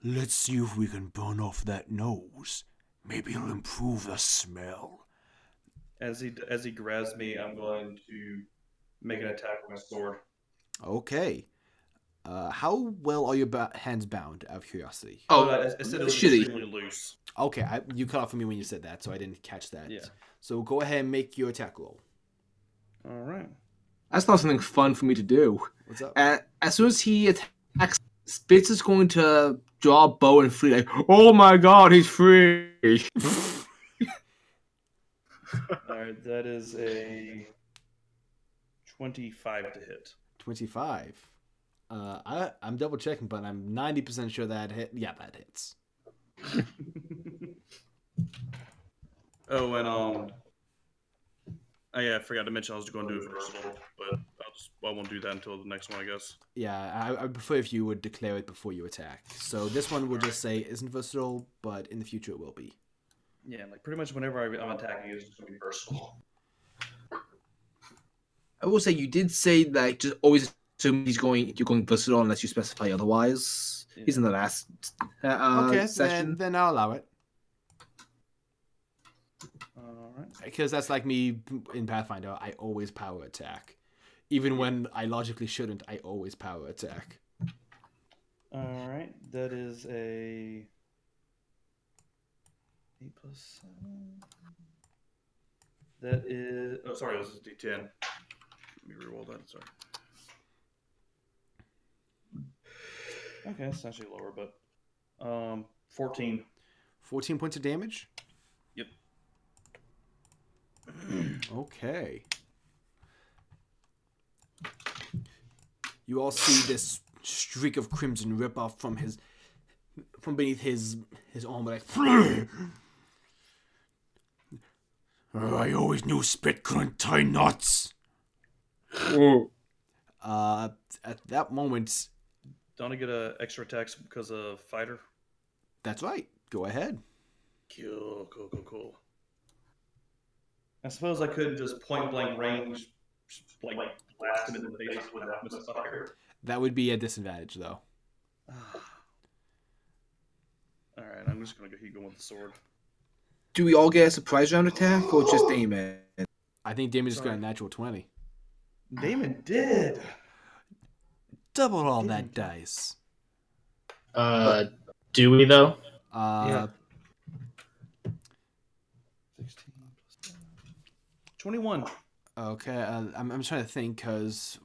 let's see if we can burn off that nose. Maybe it'll improve the smell. As he grabs me, I'm going to make an attack with my sword. Okay. How well are your hands bound, out of curiosity? Oh, But I said it was shitty. extremely loose. Okay, you cut off for me when you said that, so I didn't catch that. Yeah. So go ahead and make your attack roll. All right. That's not something fun for me to do. What's up? As soon as he attacks, Spitz is going to draw a bow and flee. Like, oh my god, he's free! All right. That is a 25 to hit. 25. I'm double checking, but I'm 90% sure that hit. Yeah, that hits. Oh, and yeah, I forgot to mention I was going to do it versatile, but I won't do that until the next one, I guess. Yeah, I prefer if you would declare it before you attack. So this one will just say isn't versatile, but in the future it will be. Yeah, like pretty much whenever I'm attacking, it's just going to be versatile. I will say you did say that just always assume you're going versatile unless you specify otherwise. Yeah. He's in the last Okay, session. then I'll allow it. All right. Because that's like me in Pathfinder. I always power attack. Even when I logically shouldn't, I always power attack. All right. That is a 8 plus 7. That is. Oh, sorry, this is D10. Let me reroll that. Sorry. Okay, it's actually lower, but 14. 14 points of damage? Yep. Okay. You all see this streak of crimson rip off from beneath his arm, like. I always knew spit couldn't tie knots. At that moment, Don't I get an extra attacks because of fighter? that's right. Go ahead. Cool. I suppose I couldn't just point blank range, like blast him in the face without misfire. That would be a disadvantage, though. All right, I'm just gonna keep going with the sword. Do we all get a surprise round attack or just Damon? I think Damon just got a natural 20. Damon did. Double all that dice. Do we though? Yeah. 16 plus 21. Okay, I'm trying to think because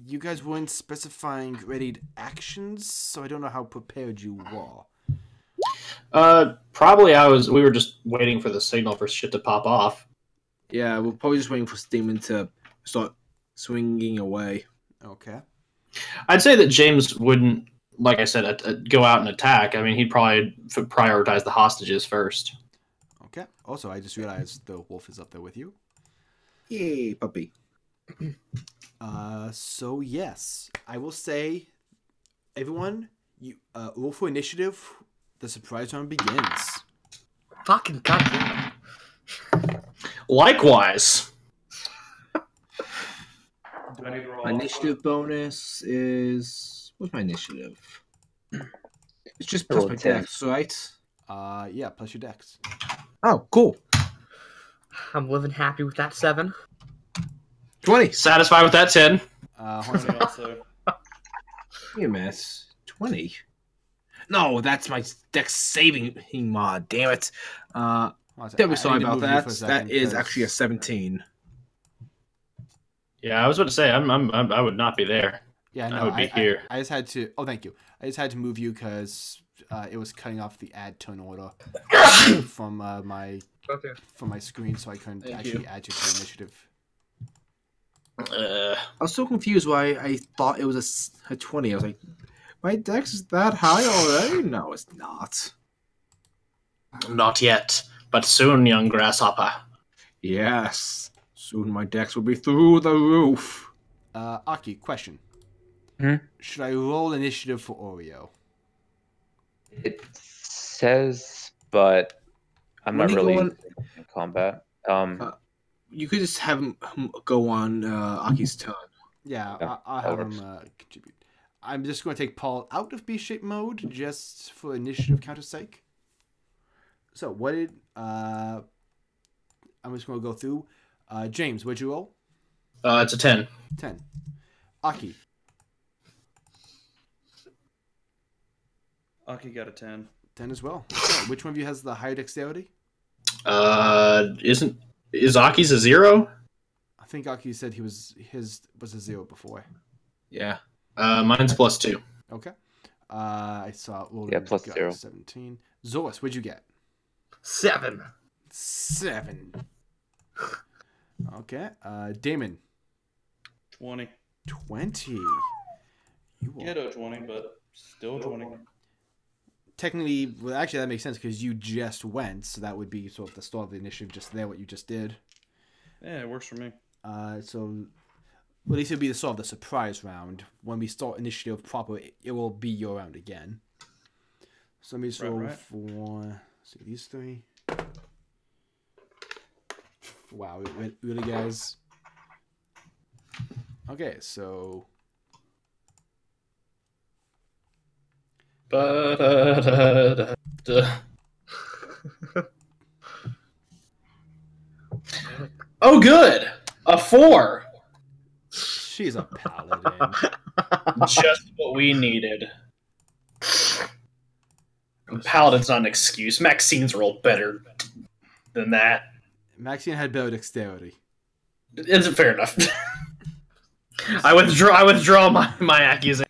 you guys weren't specifying readied actions, so I don't know how prepared you were. Probably we were just waiting for the signal for shit to pop off. Yeah, we're probably just waiting for Damon to start swinging away. Okay. I'd say that James wouldn't, like I said, go out and attack. I mean, he'd probably prioritize the hostages first. Okay. Also, I just realized the wolf is up there with you. Yay, puppy. So yes, I will say, everyone, you roll for initiative. The surprise round begins. Fucking goddamn. Likewise. Do I need to roll? My initiative bonus is... What's my initiative? It's just plus my 10. dex, right? Yeah, plus your dex. Oh, cool. I'm living happy with that 7. 20. Satisfied with that 10. Hold on. Also, Wait a minute. 20? No, that's my dex saving mod, damn it. Terribly sorry about that. That is actually a 17. Yeah, I was about to say I would not be there. Yeah, no, I would be here. I just had to. Oh, thank you. I just had to move you because it was cutting off the add turn order from my screen, so I couldn't actually add you to the initiative. I was so confused why I thought it was a 20. I was like, my dex is that high already? No, it's not. Not yet, but soon, young grasshopper. Yes. Soon my dex will be through the roof. Aki, question. Hmm? Should I roll initiative for Oreo? It says, but I'm When not you go really on- in combat. You could just have him go on Aki's turn. Yeah, Yeah, I'll that have him contribute. I'm just going to take Paul out of beast-shaped mode just for initiative counter's sake. So, what did... I'm just going to go through. James, what'd you roll? It's a 10. 10. Aki. Aki got a 10. 10 as well. So, which one of you has the higher dexterity? Is Aki's a 0? I think Aki said his was a 0 before. Yeah. Mine's plus 2. Okay. I saw Roland Yeah, plus got 0. 17. Zoris, what'd you get? 7. 7. Okay. Damon. 20. 20. You are Ghetto 20, but still 20. technically, well, actually, that makes sense because you just went, so that would be sort of the start of the initiative just there, what you just did. Yeah, it works for me. So, well, at least it'll be the sort of the surprise round. When we start initiative proper, it will be your round again. So let me just roll for, see these 3. Wow, really, guys? Okay, so... Oh, good! A 4! She's a paladin. Just what we needed. Paladin's not an excuse. Maxine's rolled better than that. Maxine had better dexterity. Isn't fair enough. I withdraw my accusation.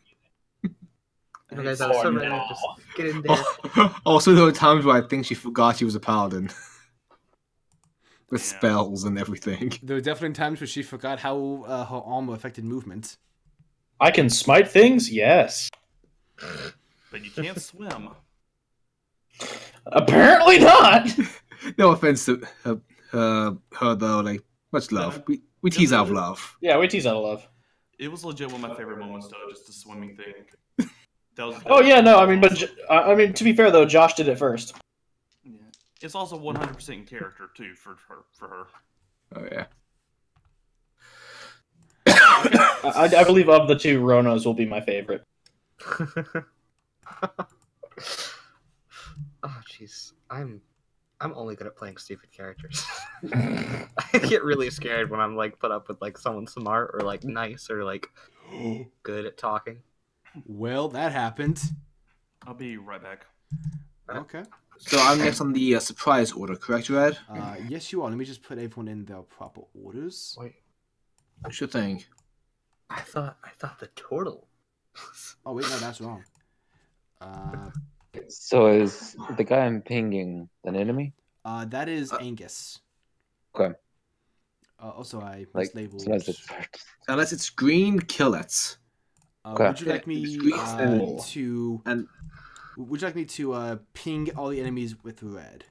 You guys, I was so ready to just get in there. Also, there were times where I think she forgot she was a paladin. With Yeah. spells and everything. There were definitely times where she forgot how her armor affected movement. I can smite things? Yes. But you can't swim. Apparently not! No offense to her though, like, much love. We tease out love. Yeah, we tease out of love. It was legit one of my favorite moments, though, just the swimming thing. Oh yeah, no, I mean, but to be fair though, Josh did it first. Yeah. It's also 100% in character too for her. Oh yeah. I believe of the two, Ronos will be my favorite. Oh jeez, I'm only good at playing stupid characters. I get really scared when I'm like put up with like someone smart or like nice or like good at talking. Well, that happened. I'll be right back. Okay. So I'm next on the surprise order, correct, Red? Yes, you are. Let me just put everyone in their proper orders. Wait, Sure thing. I thought the turtle. Oh wait, no, that's wrong. So is the guy I'm pinging an enemy? That is Angus. Okay. Also, I Like, mislabeled. sometimes it's Unless it's green, kill it. Okay. Would you like me It's green and- to? and- Would you like me to ping all the enemies with red?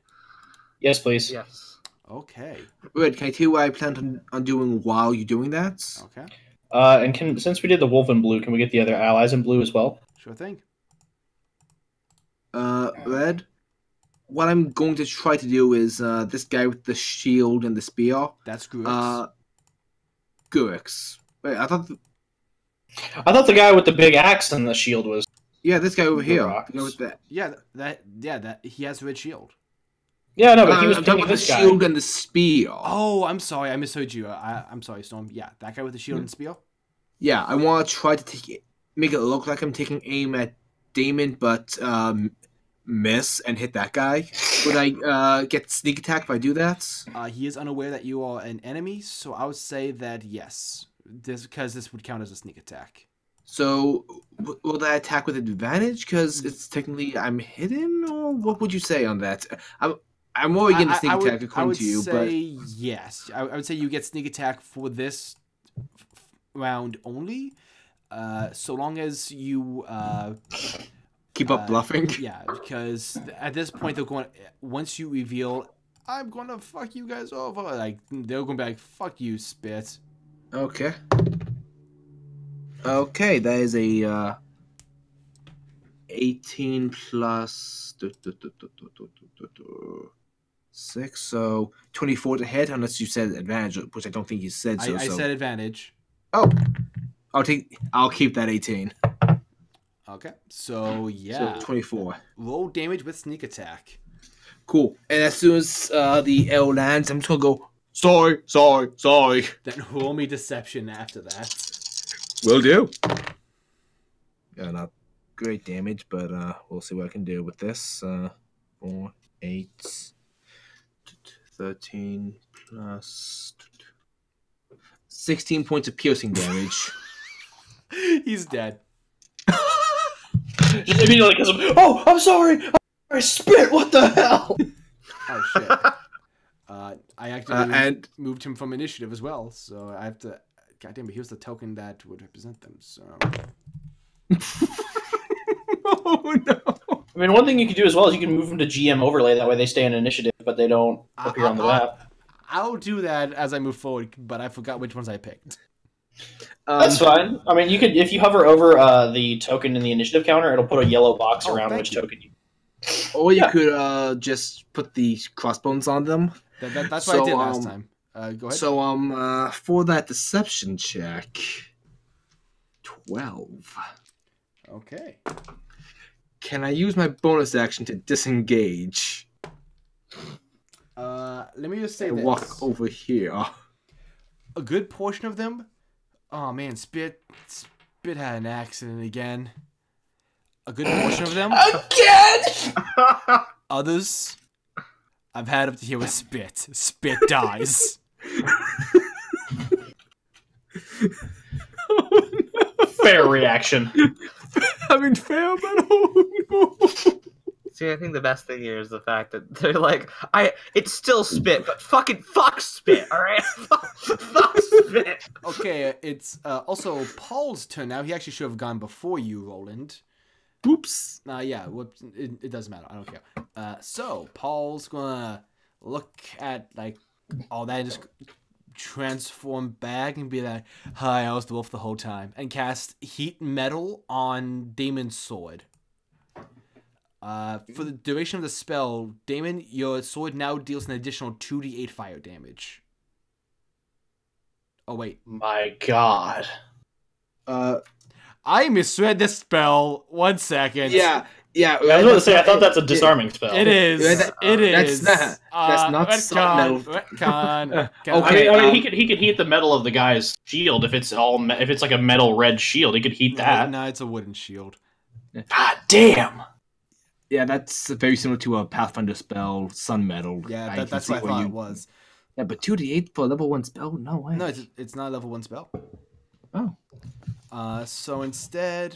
Yes, please. Yes. Okay. Red, can I tell you what I planned on doing while you're doing that? Okay. And since we did the wolf in blue, can we get the other allies in blue as well? Sure thing. Red, what I'm going to try to do is this guy with the shield and the spear. That's Grux. Gurix. Wait, I thought. I thought the guy with the big axe and the shield was. Yeah, this guy over The here. rocks. The guy with that. Yeah, that he has a red shield. Yeah, no, but he was I'm talking picking about the this guy. shield and the spear. Oh, I'm sorry, I misheard you. I'm sorry, Storm. Yeah, that guy with the shield and spear. Yeah, I want to try to make it look like I'm taking aim at Damon, but miss and hit that guy. Would I get sneak attack if I do that? He is unaware that you are an enemy, so I would say that yes, because this would count as a sneak attack. So, will that attack with advantage? Because it's technically I'm hidden, or what would you say on that? I'm already getting sneak attack according to you, say yes. I would say you get sneak attack for this round only, so long as you keep up bluffing. Yeah, because at this point they're going. Once you reveal, I'm gonna fuck you guys over. Like they're going to be like, "Fuck you, spit." Okay. Okay, that is a 18 plus 6, so 24 to hit, unless you said advantage, which I don't think you said so. I said advantage. Oh, I'll keep that 18. Okay, so yeah, So 24. roll damage with sneak attack. Cool. And as soon as the L lands, I'm just gonna go. Sorry. Then roll me deception after that. Will do. Yeah, not great damage, but we'll see what I can do with this. 4, 8, 13 plus 16 points of piercing damage. He's dead. Just immediately because I'm sorry, spit. What the hell? Oh shit. I actually and moved him from initiative as well, so I have to. Goddamn, but here's the token that would represent them. So. oh no! I mean, one thing you could do as well is you can move them to GM overlay. That way, they stay in initiative, but they don't appear on the map. I'll do that as I move forward, but I forgot which ones I picked. That's fine. I mean, you could if you hover over the token in the initiative counter, it'll put a yellow box around which token you. Or you could just put the crossbones on them. That's what I did last time. Go ahead. So for that deception check, 12. Okay. Can I use my bonus action to disengage? Let me just say And this. walk over here. A good portion of them. Oh man, Spit had an accident again. A good portion of them. Again. Others, I've had up to here with Spit. Spit dies. Fair reaction. having fair metal. See, I think the best thing here is the fact that they're like, it's still spit, but fuck spit, all right? fuck spit. Okay, it's also Paul's turn now. He actually should have gone before you, Roland. Oops. Yeah, whoops. It doesn't matter. I don't care. So Paul's gonna look at like all that and just transform back and be like, "Hi, I was the wolf the whole time," and cast heat metal on Damon's sword. For the duration of the spell, Damon, your sword now deals an additional 2d8 fire damage. Oh wait, My God. I misread this spell. 1 second. Yeah. I was about to say, I thought that's a disarming spell. It is. It is. That's not retcon. retcon. Okay. I mean, he could heat the metal of the guy's shield if it's if it's like a metal red shield. He could heat that. No, it's a wooden shield. God damn. Yeah, that's very similar to a Pathfinder spell, Sun Metal. Yeah, that's what I thought it was. Yeah, but 2d8 for a level 1 spell? No way. No, it's not a level 1 spell. Oh. So instead...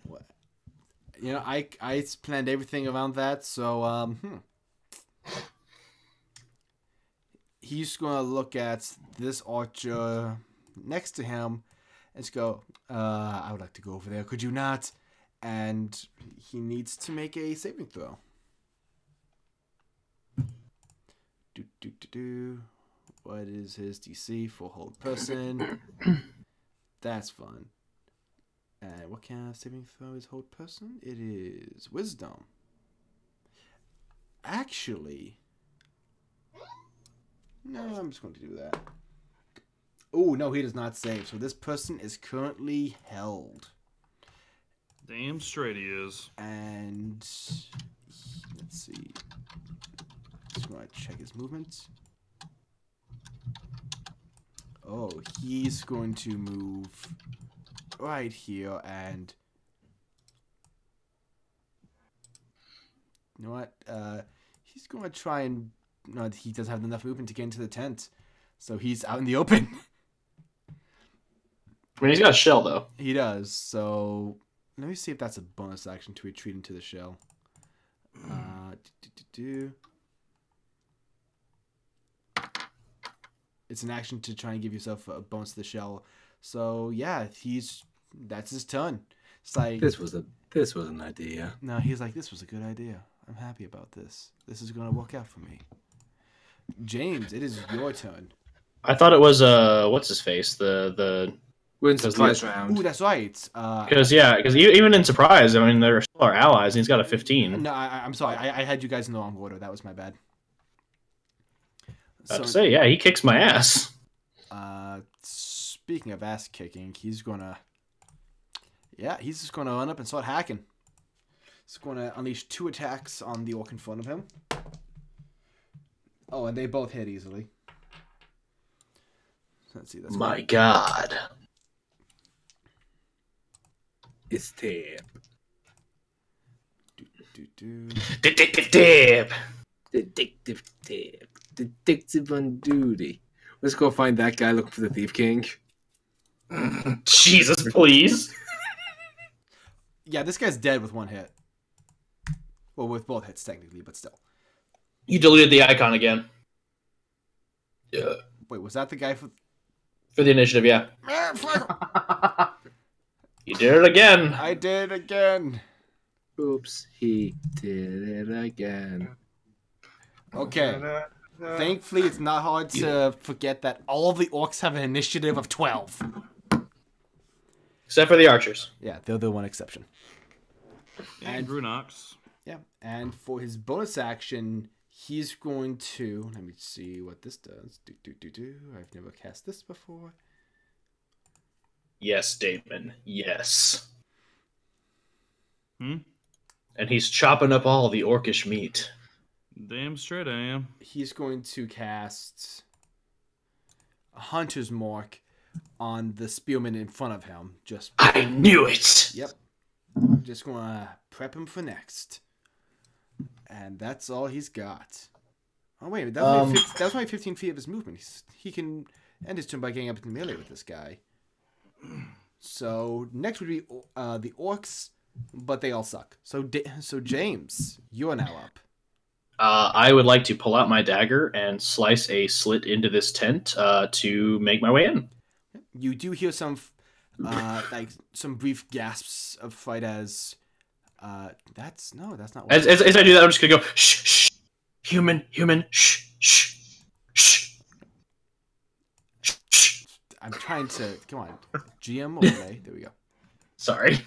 What? You know, I planned everything around that, so he's gonna look at this archer next to him and just go, I would like to go over there, could you not? And he needs to make a saving throw. What is his DC for hold person? That's fun. And what kind of saving throw is hold person? It is wisdom. Actually, no, I'm just going to do that. Oh, no, he does not save. So this person is currently held. Damn straight he is. And let's see. Just want to check his movement. Oh, he's going to move right here and you know what? He's going to try and no, he doesn't have enough movement to get into the tent, so he's out in the open. I mean, he's got a shell though. He does. So let me see if that's a bonus action to retreat into the shell. It's an action to try and give yourself a bonus to the shell. So yeah, that's his turn. It's like This was an idea. no, he's like, this was a good idea. I'm happy about this. This is gonna work out for me. James, it is your turn. I thought it was what's his face? The We're in surprise round. Ooh, that's right. because even in surprise, I mean they're still our allies, and he's got a 15. No, I'm sorry. I had you guys in the wrong order. That was my bad. I have to say, yeah, he kicks my ass. Speaking of ass kicking, he's just gonna run up and start hacking. He's gonna unleash 2 attacks on the orc in front of him. Oh, and they both hit easily. Let's see. That's My God. It's tape. Detective Dip. Detective tape. Detective on duty. Let's go find that guy looking for the Thief King. Jesus, please. Yeah, this guy's dead with 1 hit. Well, with both hits technically, but still. You deleted the icon again. Yeah. Wait, was that the guy for For the initiative, yeah. You did it again. I did it again. Oops, he did it again. Okay. Thankfully, it's not hard to forget that all of the orcs have an initiative of 12. Except for the archers. Yeah, they're the one exception. And Brunox. Yeah, and for his bonus action, he's going to... Let me see what this does. I've never cast this before. Yes, Damon. Yes. Hmm? And he's chopping up all the orcish meat. Damn straight I am. He's going to cast a Hunter's Mark on the spearman in front of him. Just I knew it. yep. Just gonna prep him for next. And that's all he's got. Oh wait, that was only 15 feet of his movement. He can end his turn by getting up in melee with this guy. So next would be the orcs, but they all suck. So James, you are now up. I would like to pull out my dagger and slice a slit into this tent to make my way in. You do hear some like some brief gasps of fright as that's not what As I do that, I'm just gonna go shh, shh, human, shh, shh, shh, shh. I'm trying to come on, GM overlay. There we go. Sorry.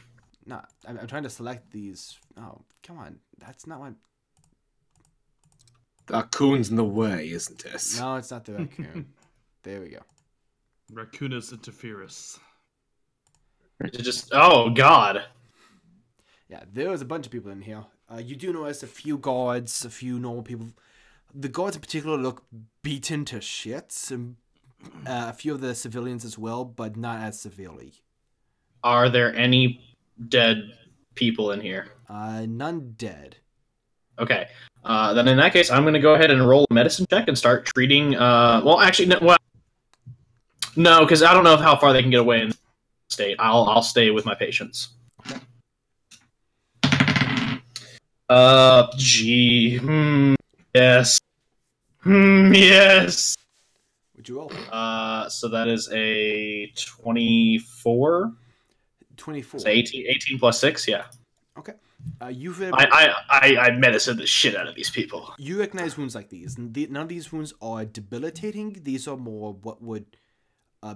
No, I'm trying to select these. Oh, come on, that's not what. The raccoon's in the way, isn't it? No, it's not the raccoon. There we go. Raccoonus interferus. Just oh god. Yeah, there was a bunch of people in here. You do notice a few guards, a few normal people. The guards in particular look beaten to shit. And, a few of the civilians as well, but not as severely. Are there any dead people in here? None dead. Okay. Then in that case, I'm going to go ahead and roll a medicine check and start treating. Well, actually, no, because I don't know how far they can get away in this state. I'll stay with my patients. Yes. Yes. Would you roll? So that is a 24. 24. So 18 plus 6, yeah. Okay. I medicine the shit out of these people. You recognize wounds like these. None of these wounds are debilitating. These are more what would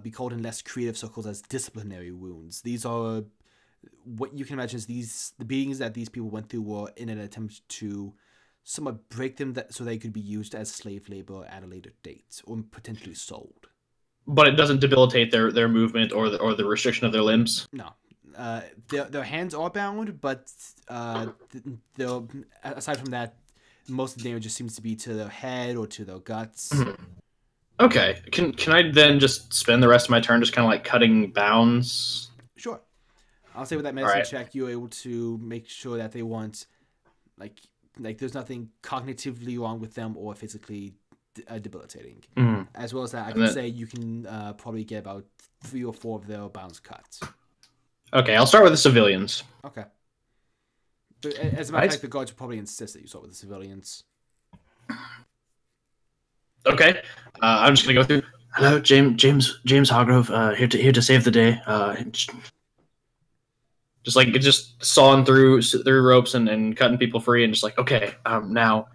be called in less creative circles as disciplinary wounds. These are what you can imagine as the beatings that these people went through were in an attempt to somewhat break them so they could be used as slave labor at a later date or potentially sold. But it doesn't debilitate their movement or the restriction of their limbs. No. Their hands are bound, but aside from that, most of the damage just seems to be to their head or to their guts. Okay. Can I then just spend the rest of my turn just kind of like cutting bounds? Sure. I'll say with that medicine check, you're able to make sure that they want, like there's nothing cognitively wrong with them or physically debilitating. As well as that, I can say you can probably get about 3 or 4 of their bounds cut. Okay, I'll start with the civilians. Okay. But as a matter of fact, the guards will probably insist that you start with the civilians. Okay, I'm just gonna go through. Hello, James Hargrove. Here to save the day. Just sawing through ropes and cutting people free, and just like, okay, now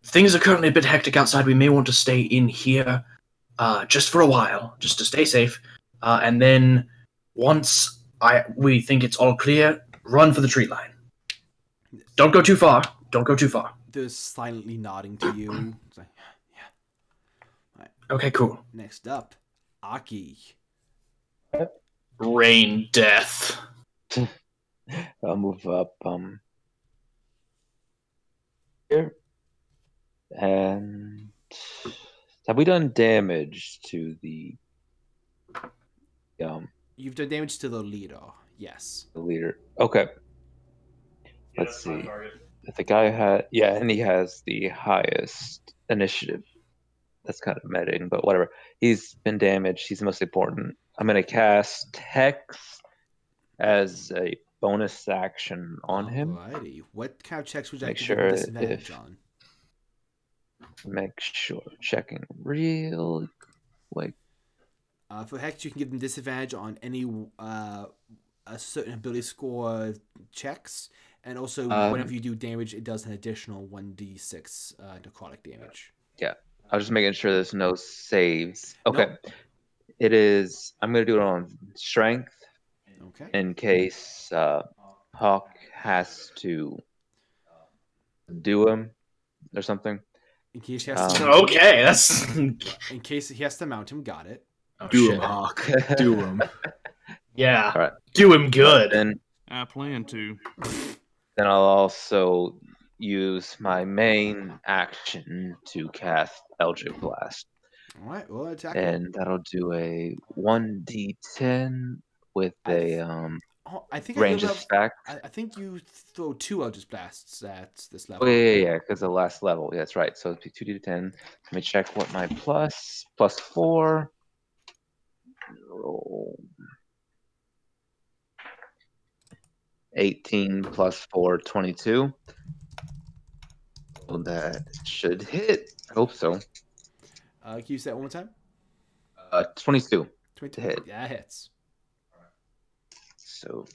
things are currently a bit hectic outside. We may want to stay in here, just for a while, just to stay safe, and then once we think it's all clear, run for the tree line. Don't go too far. Don't go too far. They're silently nodding to you. It's like, yeah. Right. Okay, cool. Next up, Aki. Rain death. I'll move up here. And have we done damage to the You've done damage to the leader. Yes. the leader? Okay. Let's see. The guy had, yeah, and he has the highest initiative. That's kind of meting, but whatever. He's been damaged. He's the most important. I'm going to cast Hex as a bonus action on him. Alrighty. What kind of checks would you Make like to sure give disadvantage on? Make sure. Checking real quick. For Hex, you can give them disadvantage on any a certain ability score checks, and also whenever you do damage, it does an additional 1d6 necrotic damage. Yeah, I was just making sure there's no saves. Okay, Nope. It is. I'm gonna do it on strength Okay. in case Hawk has to do him or something. In case he has to, Okay, that's in case he has to mount him, got it. Do him, Hawk. Do him. Yeah. All right. Do him good. Then I plan to. I'll also use my main action to cast Eldritch Blast. All right, well, attack. And that'll do a 1d10 with a I think range I effect. I think you throw 2 Eldritch Blasts at this level. Oh, yeah, because the last level. Yeah, that's right. So it'd be 2d10. Let me check what my plus 4. Roll. 18 plus 4, 22. So that should hit. I hope so. Can you say that one more time? 22. 22. Hit. Yeah, it hits. So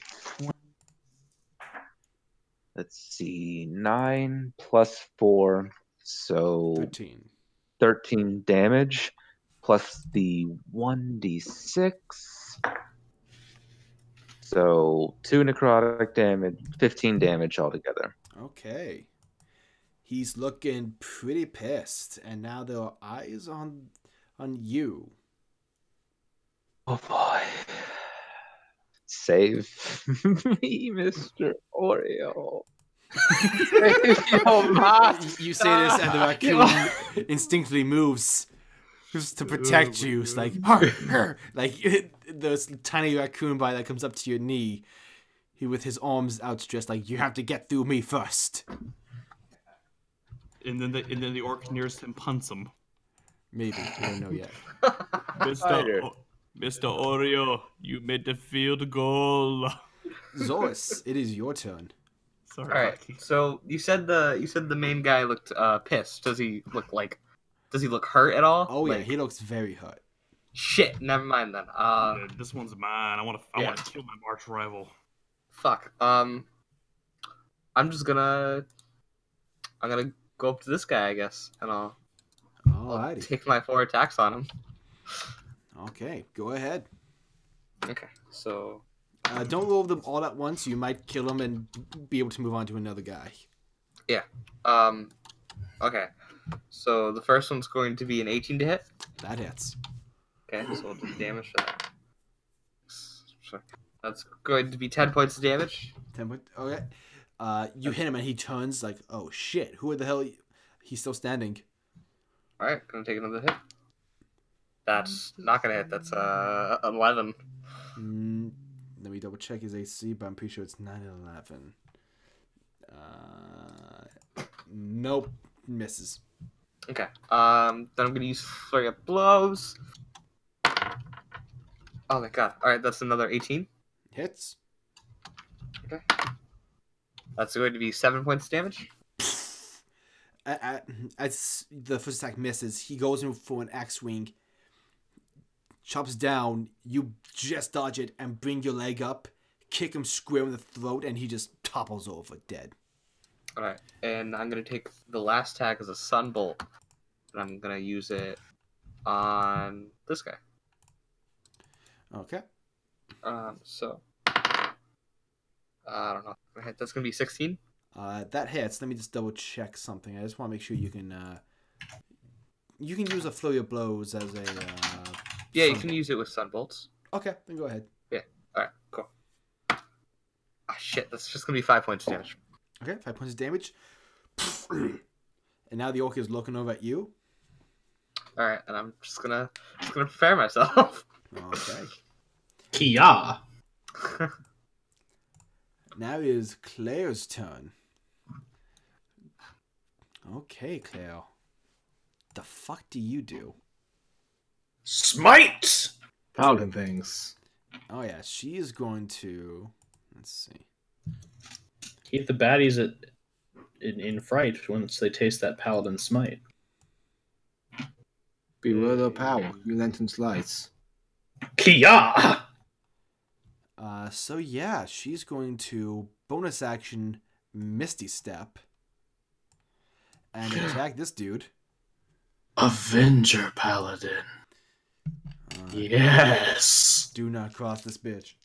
let's see. 9 plus 4. So 13. 13 damage plus the 1d6. So 2 necrotic damage, 15 damage altogether. Okay. He's looking pretty pissed, and now there are eyes on you. Oh boy. Save me, Mr. Oreo. Save your master. You say this, and the raccoon instinctively moves just to protect you. It's like, like this tiny raccoon body that comes up to your knee. He with his arms outstretched, like, you have to get through me first. And then the orc nearest him punts him. Maybe, we don't know yet. Mr. Oreo, you made the field goal. Zorus, it is your turn. Sorry. All right. So you said the main guy looked pissed. Does he look hurt at all? Oh yeah, Like, he looks very hurt. shit. Never mind then. Yeah, this one's mine. I want Yeah. to kill my arch rival. Fuck. I'm gonna go up to this guy, I guess, and I'll Alrighty. take my 4 attacks on him. Okay, go ahead. Okay. So Don't roll them all at once. You might kill him and be able to move on to another guy. okay. So the first one's going to be an 18 to hit. That hits. Okay, so we'll do damage for that. So that's going to be 10 points of damage. 10 point. Okay. You hit him and he turns like, oh shit, who the hell? He's still standing. Alright, gonna take another hit. That's not gonna hit. That's 11. Let me double check his AC, but I'm pretty sure it's 9/11. Nope, misses. Okay. Then I'm gonna use Flurry of Blows. Oh my god. Alright, that's another 18. Hits. Okay. That's going to be 7 points of damage. As the first attack misses, he goes in for an axe swing, chops down, you just dodge it and bring your leg up, kick him square in the throat, and he just topples over dead. Alright, and I'm gonna take the last attack as a Sunbolt, and I'm gonna use it on this guy. Okay. So I don't know. That's gonna be 16. That hits. Let me just double check something. I just want to make sure you can use a flurry of blows as a. Yeah, you Sunbolt. can use it with Sunbolts. Okay, then go ahead. Yeah. Alright, cool. Ah, shit, that's just gonna be 5 points of damage. Okay, 5 points of damage. And now the orc is looking over at you. Alright, and I'm just gonna prepare myself. Okay. Kia. Now it is Claire's turn. Okay, Claire. The fuck do you do? Smite! Paladin things. Oh yeah, she is going to. Let's see. Keep the baddies in fright once they taste that paladin smite. Beware the power. You lantern's lights. Kia! So yeah, she's going to bonus action Misty Step and attack this dude. Avenger paladin. Yes. Do not cross this bitch.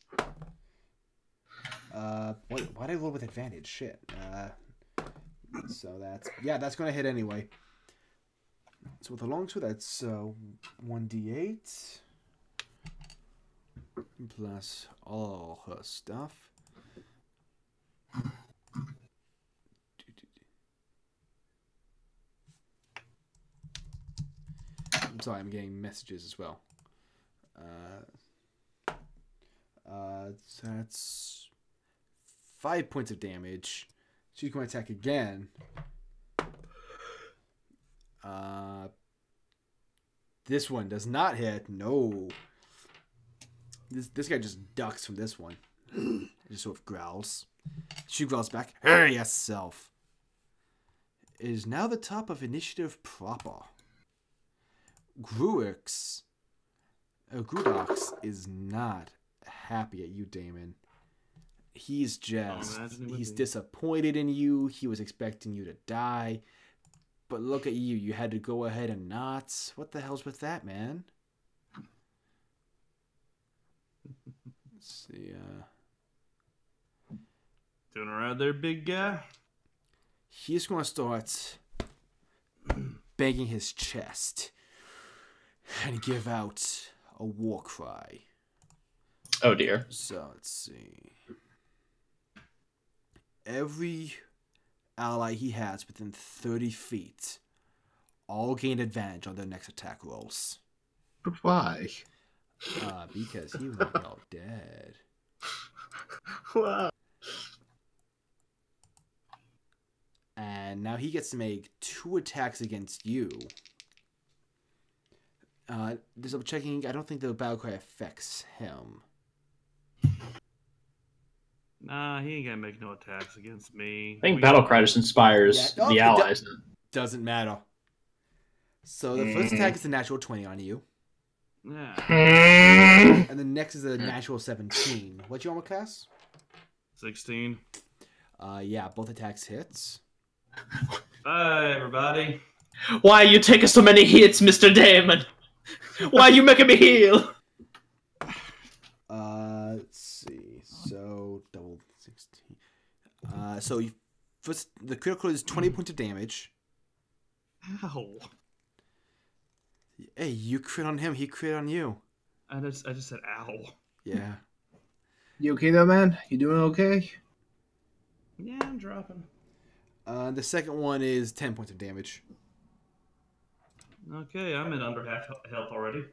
Why did I roll with advantage? Shit. So that's gonna hit anyway. So with a longsword, that's 1d8 plus all her stuff. I'm sorry, I'm getting messages as well. So that's 5 points of damage. She's going to attack again. This one does not hit. No. This guy just ducks from this one. Just sort of growls. She growls back. Hey, yourself. It is now the top of initiative proper. Gruix is not happy at you, Damon. He's disappointed in you. He was expecting you to die. But look at you. You had to go ahead and not. What the hell's with that, man? Let's see. Doing all right there, big guy? He's going to start banging his chest and give out a war cry. Oh, dear. So, let's see. Every ally he has within 30 feet all gain advantage on their next attack rolls. But why? Because he won't be all dead. Wow. And now he gets to make 2 attacks against you. Just double checking. I don't think the battle cry affects him. Nah, he ain't gonna make no attacks against me. I think Battlecry just inspires the allies. Doesn't matter. So the first attack is a natural 20 on you. Yeah. And the next is a natural 17. What's your armor class? 16. Yeah, both attacks hits. Bye, everybody. Why are you taking so many hits, Mr. Damon? Why are you making me heal? Let's see. So double 16. So first the critical is 20 points of damage. Ow. Hey, you crit on him. He crit on you. I just said ow. Yeah. You okay though, man? You doing okay? Yeah, I'm dropping. The second one is 10 points of damage. Okay, I'm in under half health already.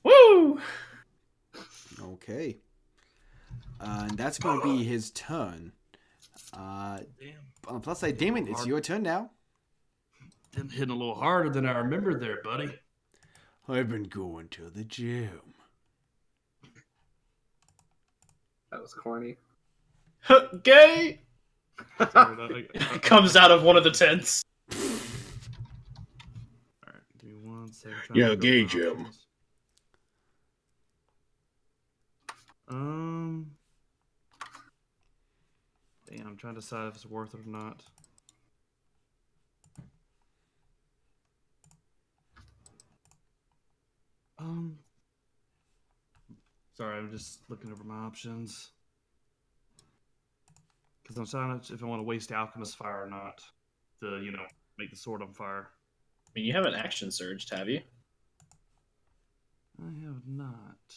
Woo! Okay. And that's going to be his turn. Damn. On the plus side, Damon, it's your turn now. Them hitting a little harder than I remember there, buddy. I've been going to the gym. That was corny. Gay! Sorry, Comes out of one of the tents. Alright, give me 1 second. Yeah, gay Jim. Damn, I'm trying to decide if it's worth it or not. Sorry, I'm just looking over my options. Because I'm deciding if I want to waste Alchemist Fire or not. To, make the sword on fire. I mean, you haven't action surged, have you? I have not.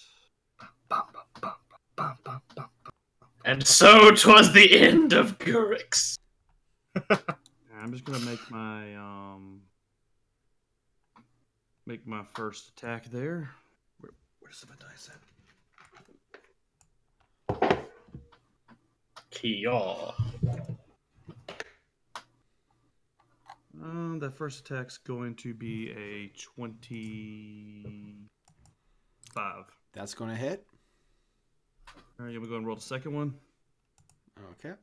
And so 'twas the end of Gurix. I'm just gonna make my first attack there. Where's my dice at? Kia. That first attack's going to be a 25. That's going to hit. All right, I'm going to roll the second one. Okay.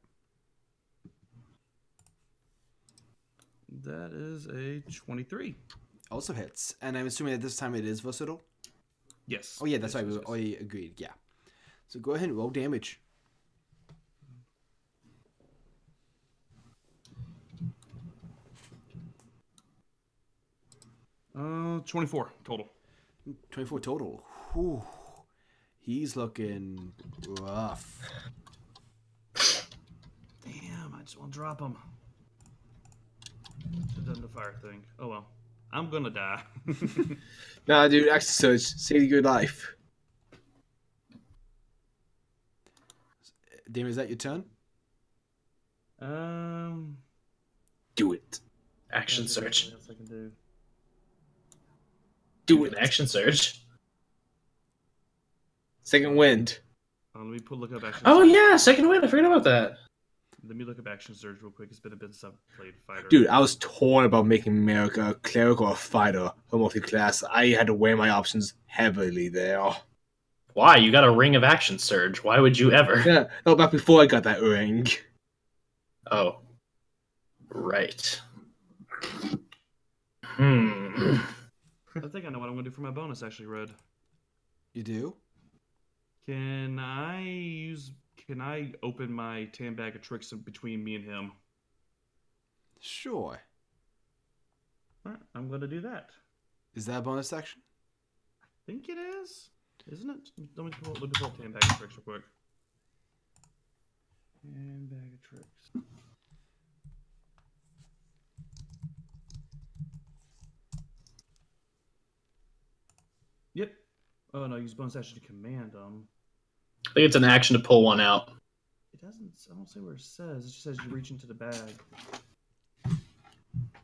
That is a 23. Also hits. And I'm assuming that this time it is versatile? Yes. Oh, yeah, that's yes, right. yes, We yes. already agreed. Yeah. So go ahead and roll damage. Uh, 24 total. 24 total. Whew. He's looking rough. Damn, I just want to drop him. Should've done the fire thing. Oh well. I'm gonna die. Nah, dude, action surge. Save your life. Damon, is that your turn? Do it. Action That's surge. what else I can do. Do An it. action surge. Second wind. Let me look up action. Oh surge. yeah, second win. I forgot about that. Let me look up action surge real quick. It's been a bit since I've played fighter. Dude, I was torn about making America a cleric or a fighter for multi-class. I had to weigh my options heavily there. Why? You got a ring of action surge. Why would you ever? Yeah, no, back before I got that ring. Oh. Right. Hmm. I think I know what I'm gonna do for my bonus. Actually, Red. You do? Can I open my tan bag of tricks between me and him? Sure. All right, I'm gonna do that. Is that a bonus action? I think it is, isn't it? Let me pull tan bag of tricks real quick. Tan bag of tricks. Yep. Oh no, use bonus action to command them. I think it's an action to pull one out. It doesn't. I don't say where it says. It just says you reach into the bag.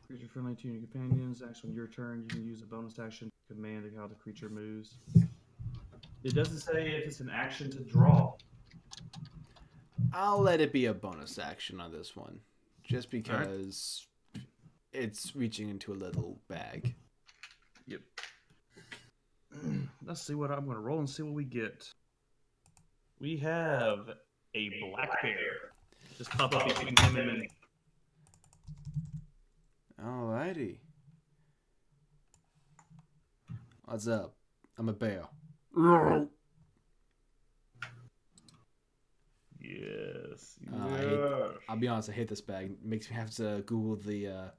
Creature friendly to your companions. Action on your turn. You can use a bonus action to command how the creature moves. It doesn't say if it's an action to draw. I'll let it be a bonus action on this one. Just because it's reaching into a little bag. Yep. Let's see what I'm going to roll and see what we get. We have a black bear. Just pop up between him and me. Alrighty. What's up? I'm a bear. Yes. I'll be honest, I hate this bag. It makes me have to Google the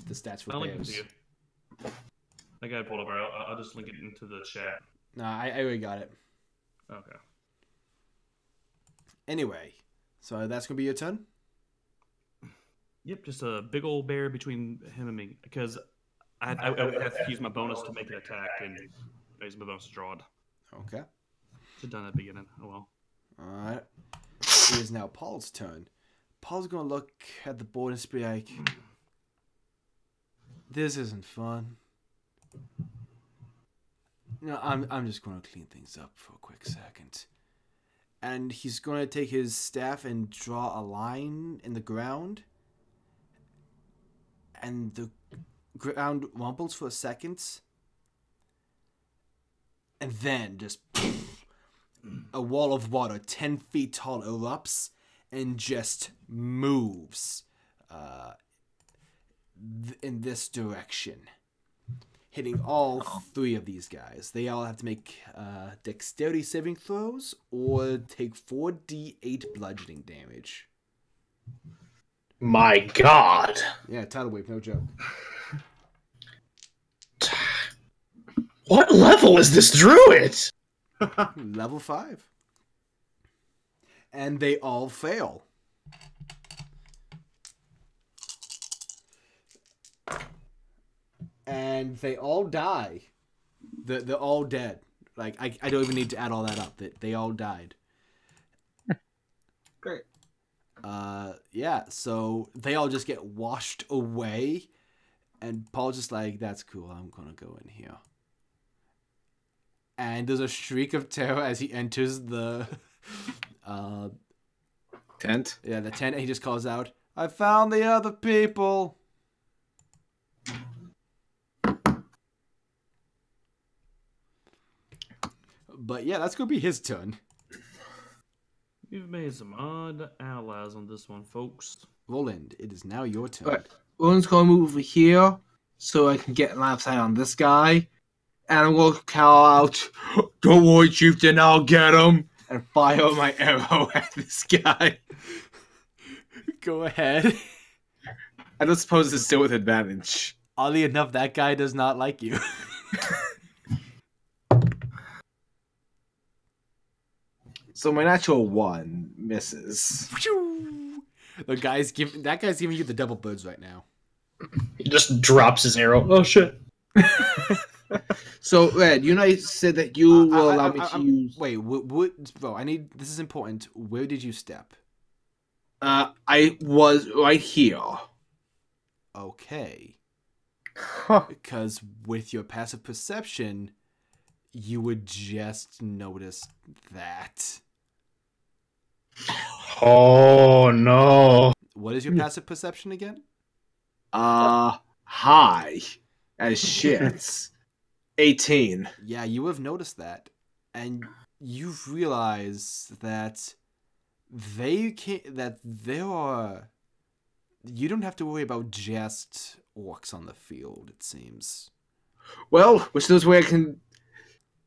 stats for I'll link it to bears. you. I got it pulled over. I'll just link it into the chat. No, I already got it. Okay. Anyway, so that's gonna be your turn. Yep, just a big old bear between him and me. Because I would have to use my bonus to make an attack, and use my bonus to draw it. Okay. Should have done that at the beginning. Oh well. Alright. It is now Paul's turn. Paul's gonna look at the board and just be like, this isn't fun. No, I'm just gonna clean things up for a quick second. And he's gonna take his staff and draw a line in the ground. And the ground rumbles for a second. And then just a wall of water 10 feet tall erupts and just moves in this direction, hitting all three of these guys. They all have to make dexterity saving throws or take 4d8 bludgeoning damage. My God. Yeah, tidal wave, no joke. What level is this druid? Level 5. And they all fail. And they all die. They're all dead. Like, I don't even need to add all that up. They all died. Great. Yeah, so they all just get washed away. And Paul's just like, that's cool, I'm gonna go in here. And there's a shriek of terror as he enters the Tent. yeah, the tent, and he just calls out, I found the other people. But yeah, that's gonna be his turn. You've made some odd allies on this one, folks. Roland, it is now your turn. Alright. Roland's gonna move over here so I can get line of sight on this guy. And I'm gonna call out, don't worry, chieftain, I'll get him. And fire my arrow at this guy. Go ahead. I don't suppose it's still with advantage. Oddly enough, that guy does not like you. So my natural 1 misses. That guy's giving you the double birds right now. He just drops his arrow. Oh shit. So, Red, you know, said that you will allow me to use... Wait, bro, this is important. Where did you step? I was right here. Okay. Because with your passive perception, you would just notice that. Oh no. What is your passive perception again? High as shit. 18. Yeah, you have noticed that. And you've realized that there are... You don't have to worry about just orcs on the field, it seems. Well, which knows where I can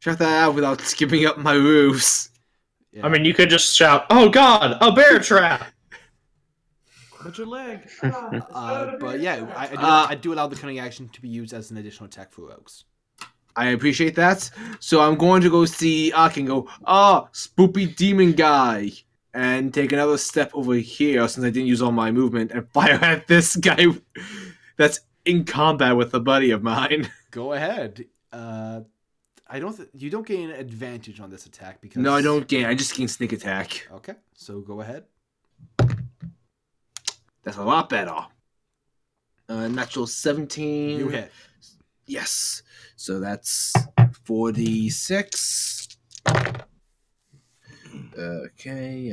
check that out without skipping up my roofs. Yeah. I mean, you could just shout, "Oh God, a bear trap!" Put your leg. But yeah, I do allow the cunning action to be used as an additional attack for rogues. I appreciate that. So I'm going to go see Ark and go, spoopy demon guy. And take another step over here, since I didn't use all my movement, and fire at this guy that's in combat with a buddy of mine. Go ahead. You don't gain an advantage on this attack because... No, I don't gain. I just gain sneak attack. Okay, so go ahead. That's a lot better. Natural 17. You hit. Yes. So that's 46. Okay.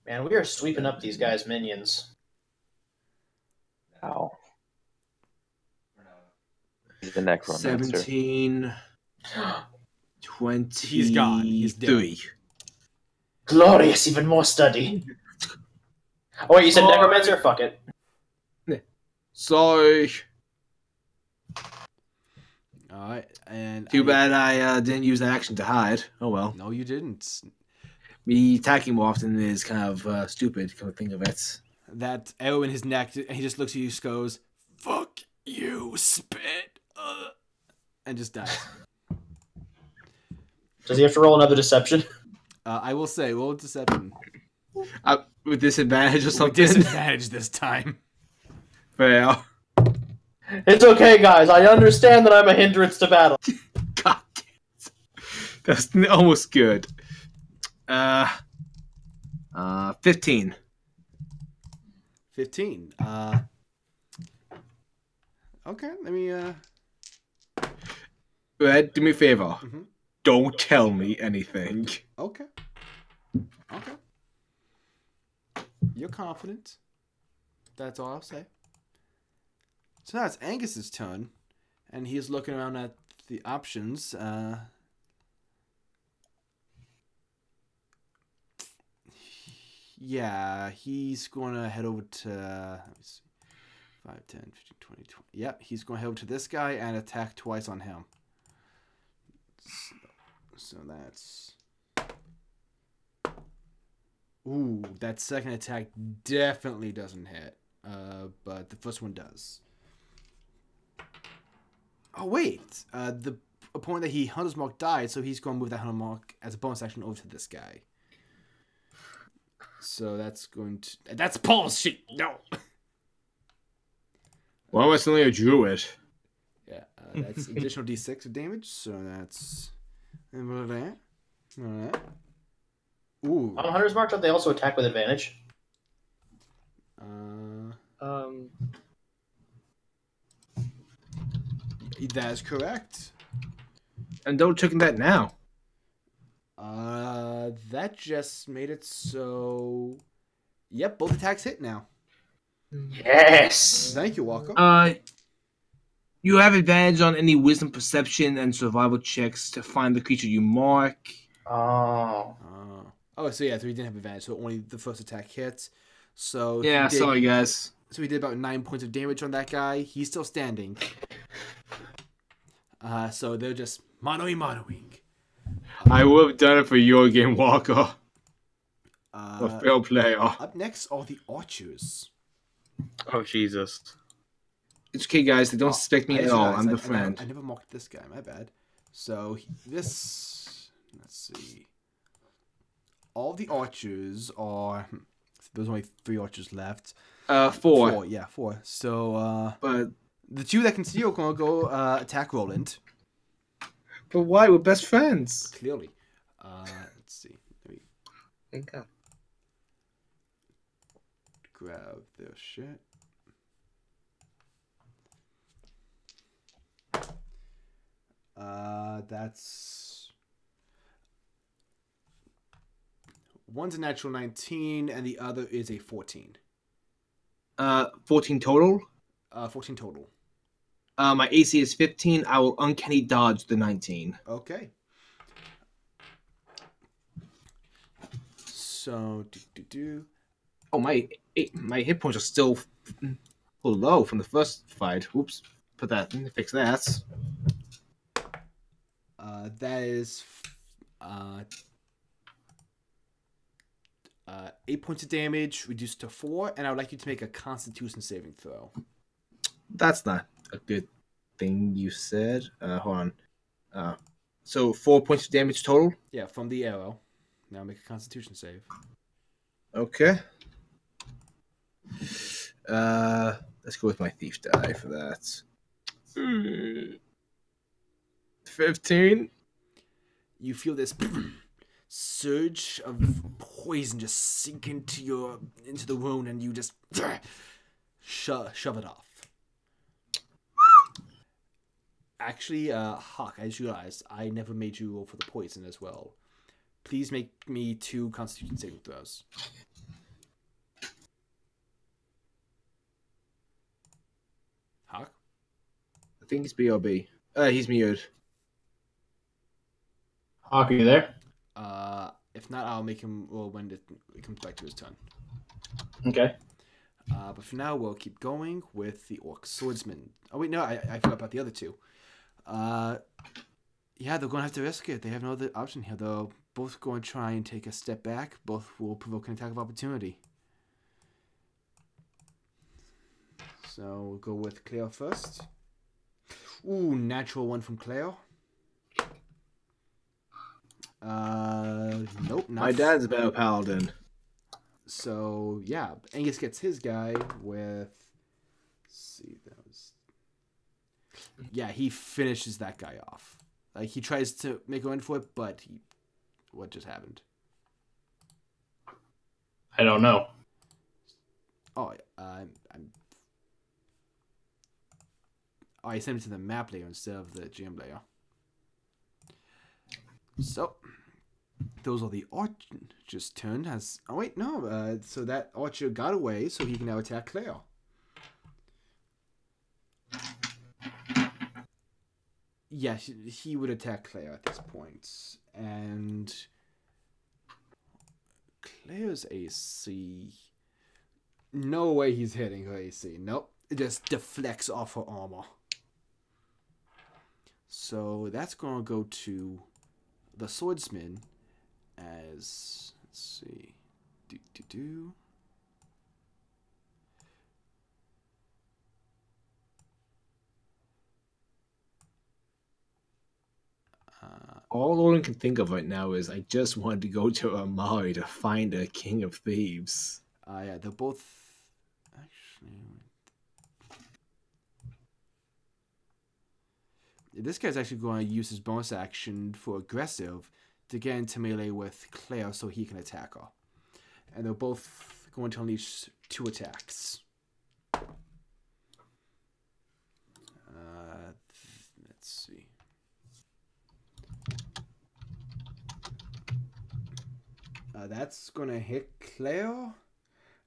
Man, we are sweeping up these guys' minions. Ow. He's the necromancer. 17. 20. He's gone. He's dead. 3. Glorious, even more study. Oh wait, you said necromancer? Fuck it. Sorry. Alright, and... Too bad I didn't use that action to hide. Oh well. No, you didn't. Me attacking more often is kind of stupid, come to think of it. That arrow in his neck, and he just looks at you and goes, "Fuck you, spit," and just dies. Does he have to roll another deception? I will say, roll deception. With disadvantage or With something? disadvantage this time. Fair. It's okay, guys. I understand that I'm a hindrance to battle. God damn it. That's almost good. 15. 15. Okay, let me, Red, do me a favor. Mhm. Don't tell me anything. Okay. Okay. You're confident. That's all I'll say. So now it's Angus's turn, and he's looking around at the options. Yeah, he's going to head over to, let me see, 5, 10, 15, 20, 20. Yep, he's going to head over to this guy and attack twice on him. So that's... Ooh, that second attack definitely doesn't hit. But the first one does. Oh, wait. The opponent that he Hunter's Mark died, so he's going to move that Hunter Mark as a bonus action over to this guy. So that's going to... That's bullshit! No! Why am I suddenly a druid? Yeah, that's additional d6 of damage, so that's... Ooh. On Hunter's Mark, don't they also attack with advantage? That is correct. And don't check that now. That just made it so... Yep, both attacks hit now. Yes! Thank you, Walker. You have advantage on any wisdom, perception, and survival checks to find the creature you mark. Oh. So yeah, so he didn't have advantage, so only the first attack hits. So Yeah, sorry guys. So he did about 9 points of damage on that guy. He's still standing. So they're just manoing. I would have done it for your game, Walker. A fair player. Up next are the archers. Oh, Jesus. It's okay, guys. They don't suspect me I at just all. realized I'm the I friend. never marked this guy. My bad. So this... Let's see. All the archers are... There's only 3 archers left. 4. Yeah, 4. So, But the 2 that can see are going to go attack Roland. why? We're best friends. Clearly. Let's see. Let me Thank God. grab their shit. That's one's a natural 19, and the other is a 14. 14 total. 14 total. My AC is 15. I will uncanny dodge the 19. Okay. So, Oh, my hit points are still a little low from the first fight. Oops. Put that in. Fix that. That is 8 points of damage, reduced to 4, and I would like you to make a Constitution saving throw. That's not a good thing you said. Hold on. So 4 points of damage total? Yeah, from the arrow. Now make a Constitution save. Okay. Let's go with my thief die for that. 15. You feel this surge of poison just sink into the wound, and you just shove it off. Actually, Hawk, I just realized I never made you roll for the poison as well. Please make me 2 Constitution saving throws. Hawk? I think it's BRB. He's muted. Hawk, are you there? If not, I'll make him roll when it comes back to his turn. Okay. But for now, we'll keep going with the Orc Swordsman. Oh, wait, no, I forgot about the other 2. Yeah, they're going to have to risk it. They have no other option here. They're both going to try and take a step back. Both will provoke an attack of opportunity. So we'll go with Cleo first. Ooh, natural 1 from Cleo. Nope. Not My dad's a better paladin. So yeah, Angus gets his guy with. Let's see, that was. Yeah, he finishes that guy off. Like he tries to make a run for it, but what just happened? I don't know. Oh, I sent it to the map layer instead of the GM layer. So, those are the archer's turn. Oh wait, no. So that archer got away, so he can now attack Claire. Yeah, he would attack Claire at this point, and Claire's AC. No way he's hitting her AC. Nope, it just deflects off her armor. So that's gonna go to the swordsman as, let's see, All Olin can think of right now is I just wanted to go to Remari to find a king of thieves. Yeah, they're both actually. This guy's actually going to use his bonus action for aggressive to get into melee with Claire so he can attack her. And they're both going to unleash 2 attacks. Let's see. That's going to hit Claire.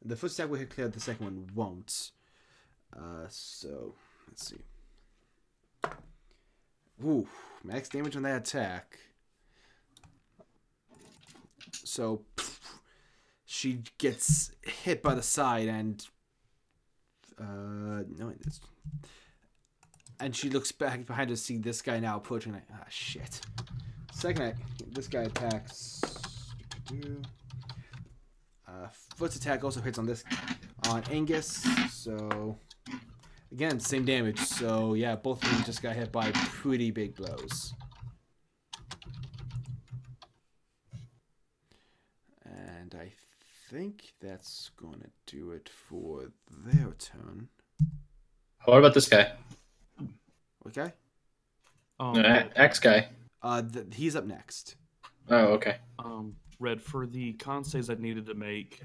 The first attack will hit Claire, the second one won't. So, let's see. Ooh, max damage on that attack. So, she gets hit by the side and... no, it's... And she looks back behind her to see this guy now approaching, like, ah, shit. Second, this guy attacks... First attack also hits on Angus, so... Again, same damage, so yeah, both of them just got hit by pretty big blows. And I think that's gonna do it for their turn. What about this guy? Okay? X guy. He's up next. Oh, okay. Red, for the con saves I needed to make,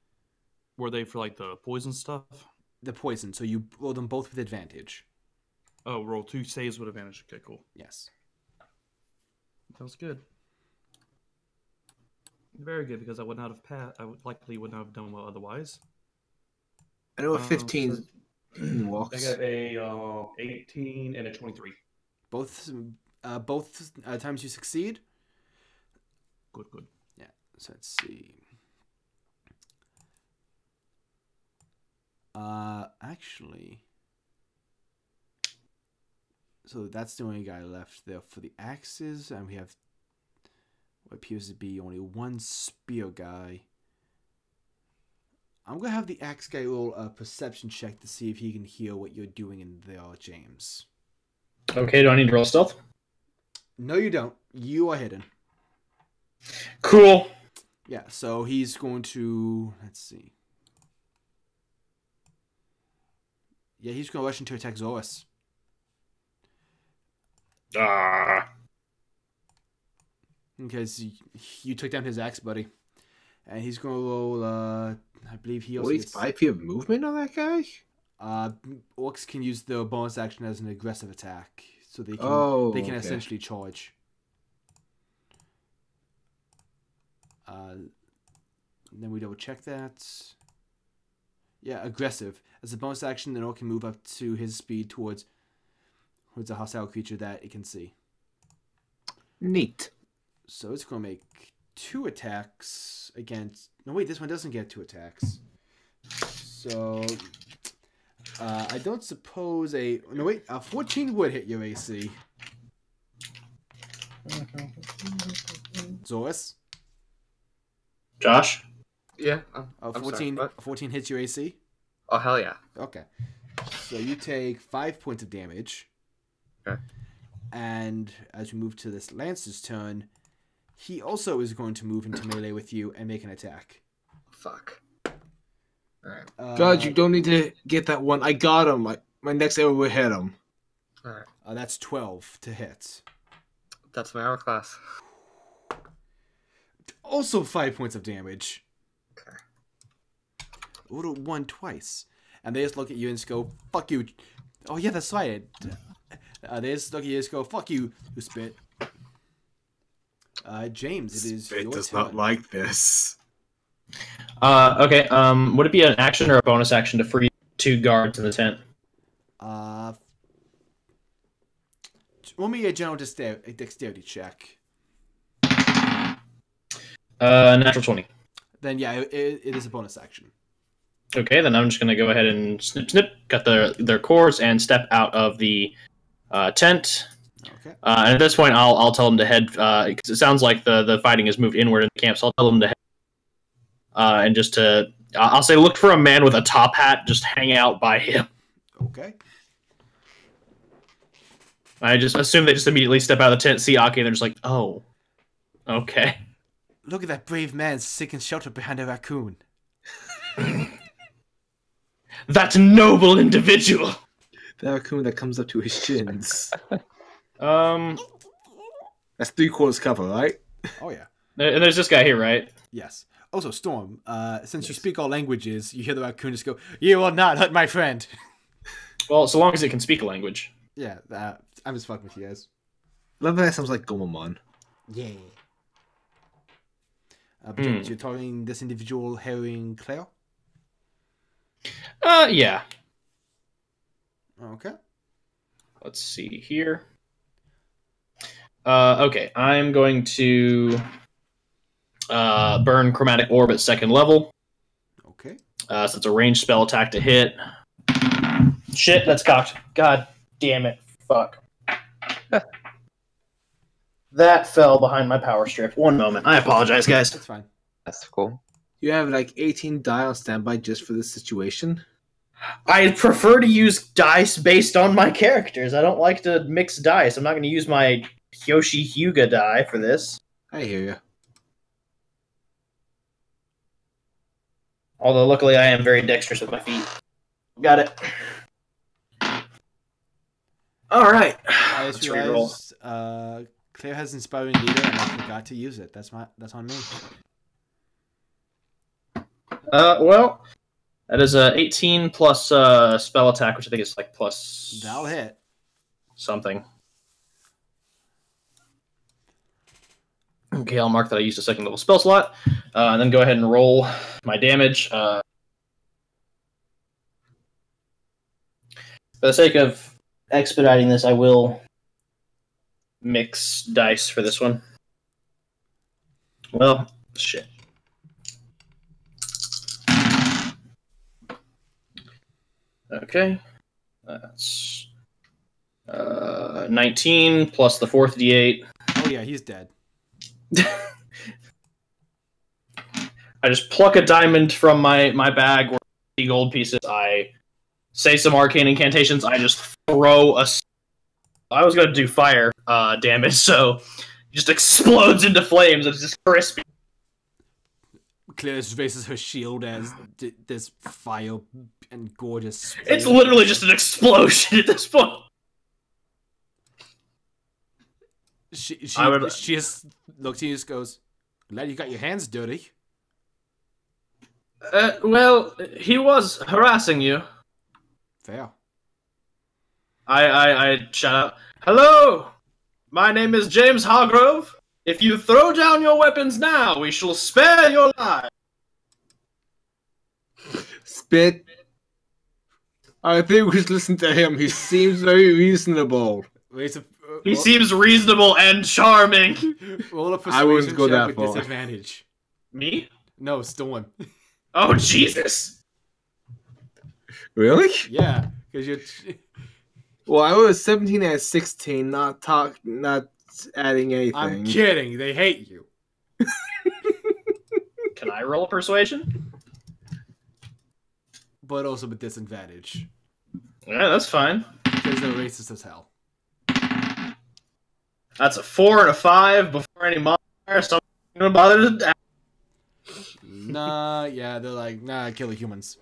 were they for like the poison stuff? The poison, so you roll them both with advantage. Oh, roll 2 saves with advantage. Okay, cool. Yes. That was good. Very good, because I would not have I would likely would not have done well otherwise. I know a 15 so I walks. got a 18 and a 23. Both times you succeed. Good. Yeah. So let's see. Actually, so that's the only guy left there for the axes, and we have what appears to be only one spear guy. I'm gonna have the axe guy roll a perception check to see if he can hear what you're doing in there, James. Okay, do I need to roll stealth? No, you don't. You are hidden. Cool. Yeah. So he's going to let's see. Yeah, he's going to rush into attack Zorus. Because you took down his axe, buddy. And he's going to roll, I believe he also gets... 5 feet of movement on that guy? Orcs can use their bonus action as an aggressive attack. So they can essentially charge. Then we double check that. Yeah, aggressive. As a bonus action, the orc can move up to his speed towards a hostile creature that it can see. Neat. So it's going to make 2 attacks against... No, wait, this one doesn't get 2 attacks. So... I don't suppose a... No, wait, a 14 would hit your AC. Zorus? Josh? Yeah. I'm 14, sorry, 14 hits your AC? Oh, hell yeah. Okay. So you take 5 points of damage. Okay. And as we move to this Lancer's turn, he also is going to move into melee with you and make an attack. Fuck. Alright. God, you don't need to get that one. I got him. My next arrow will hit him. Alright. That's 12 to hit. That's my hourglass. Also 5 points of damage. Okay. Would have won twice. And they just look at you and just go, fuck you. Oh, yeah, that's right. They just look at you and just go, fuck you, you spit. James, it is Spit your does turn. not like this. Okay, would it be an action or a bonus action to free 2 guards in the tent? Roll me a general dexterity check. Natural 20. Then, yeah, it is a bonus action. Okay, then I'm just going to go ahead and snip, cut their cords, and step out of the tent. Okay. And at this point, I'll tell them to head, because it sounds like the fighting has moved inward in the camp, so I'll tell them to head. And just to, I'll say, look for a man with a top hat, just hang out by him. Okay. I just assume they just immediately step out of the tent, see Aki, and they're just like, oh, okay. Look at that brave man seeking shelter behind a raccoon. That noble individual. The raccoon that comes up to his shins. And That's 3/4 cover, right? Oh, yeah. there's this guy here, right? Yes. Also, Storm, since you speak all languages, you hear the raccoon just go, "You will not hurt my friend." Well, so long as it can speak a language. Yeah, I'm just fucking with you guys. Love that sounds like Gomamon. Yeah. But James, you're talking this individual herring Claire? Yeah. Okay. Let's see here. Okay, I'm going to burn Chromatic Orb at 2nd level. Okay. So it's a ranged spell attack to hit. Shit, that's cocked. God damn it. Fuck. That fell behind my power strip. One moment. I apologize, guys. That's fine. That's cool. You have like 18 die on standby just for this situation. I prefer to use dice based on my characters. I don't like to mix dice. I'm not going to use my Yoshi Hyuga die for this. I hear you. Although, luckily, I am very dexterous with my feet. Got it. All right. I just Let's reroll. realized Claire has Inspiring Leader, and I forgot to use it. That's on me. Well, that is a 18 plus spell attack, which I think is like plus That'll hit. something. Okay, I'll mark that I used a second level spell slot, and then go ahead and roll my damage. For the sake of expediting this, I will mix dice for this one. Well, shit. Okay, that's 19 plus the 4th d8. Oh yeah, he's dead. I just pluck a diamond from my bag or gold pieces. I say some arcane incantations. I just throw a. I was gonna do fire damage, so it just explodes into flames. It's just crispy. Claire raises her shield as this fire and gorgeous. It's literally just an explosion at this point. She just looks at you and just goes, "Glad you got your hands dirty." Well, he was harassing you. Fair. I shout out, "Hello! My name is James Hargrove. If you throw down your weapons now, we shall spare your life." Spit. I think we should listen to him. He seems very reasonable. He seems reasonable and charming. Roll a I wouldn't persuasion go check that with far. disadvantage. Me? No, Storm. Oh, Jesus! Really? Yeah, because you're. Well, I was 17 at 16, not adding anything. I'm kidding. They hate you. Can I roll a persuasion? But also with disadvantage. Yeah, that's fine. Because they're racist as hell. That's a 4 and a 5 before any modifier, so I'm gonna bother to. Nah, yeah, they're like, nah, kill the humans.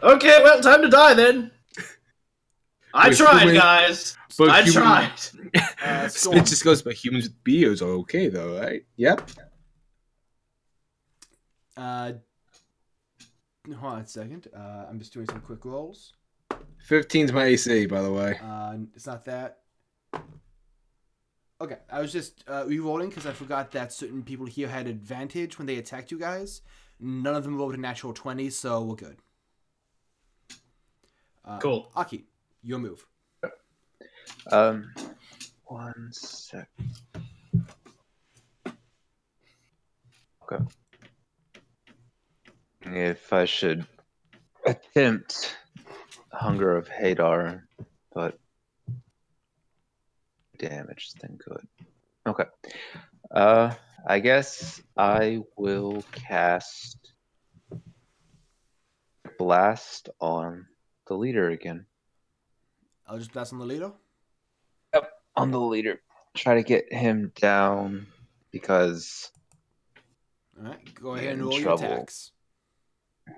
Okay, well, time to die then. I But tried, human- guys. but I human- tried. Storm. Spit just goes, but humans with beards are okay, though, right? Yep. Hold on a second. I'm just doing some quick rolls. 15's my AC, by the way. It's not that. Okay, I was just re-rolling because I forgot that certain people here had advantage when they attacked you guys. None of them rolled a natural 20, so we're good. Cool. Aki, your move. 1 sec. Okay. If I should attempt Hunger of Hadar, but damage, then good. Okay. I guess I will cast Blast on the leader again. I'll just blast on the leader. Yep, on the leader. Try to get him down because All right, go ahead You're and in roll your trouble. attacks. all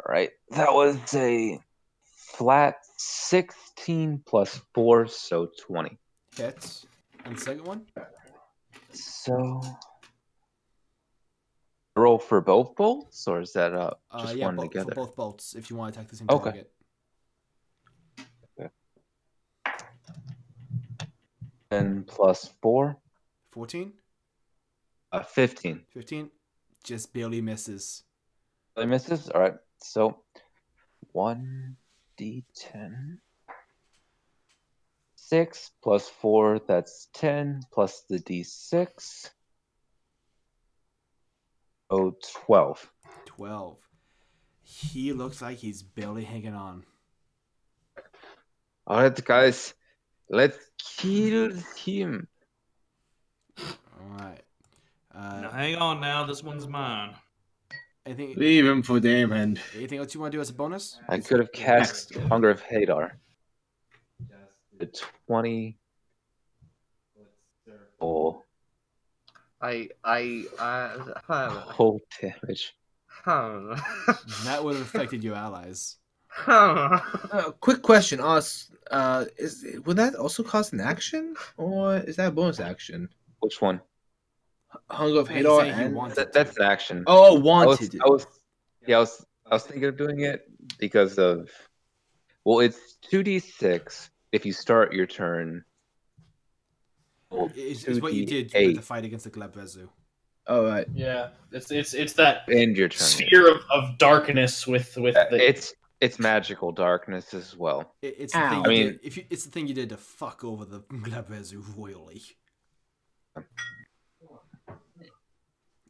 right, that was a flat 16 plus 4, so 20. Hits. And the second one? So roll for both bolts, or is that just Yeah, one for together? both bolts if you want to attack the same Okay. target. And plus 4, 14? 15. 15? Just barely misses. Really misses. All right, so 1d10. 6 plus 4, that's 10, plus the d6. Oh, 12. 12. He looks like he's barely hanging on. All right, guys, let's kill him. Alright. Now, hang on now. This one's mine. Anything, Leave him for Damon. anything else you want to do as a bonus? I could have cast Hunger of Hadar. The 20. Oh, whole damage. That would have affected your allies. Quick question, Us. Would that also cost an action, or is that a bonus action? Which one? Hunger of He's Hadar saying he and wanted That's an action. oh, I wanted. was thinking of doing it because of, well, it's 2d6 if you start your turn It's what you did with 2d8. the fight against the Glabrezu. All right. Yeah, it's that End your turn. sphere of darkness with the. It's magical darkness as well. It's the Ow. thing I you mean- did. It's the thing you did to fuck over the Glabrezu royally.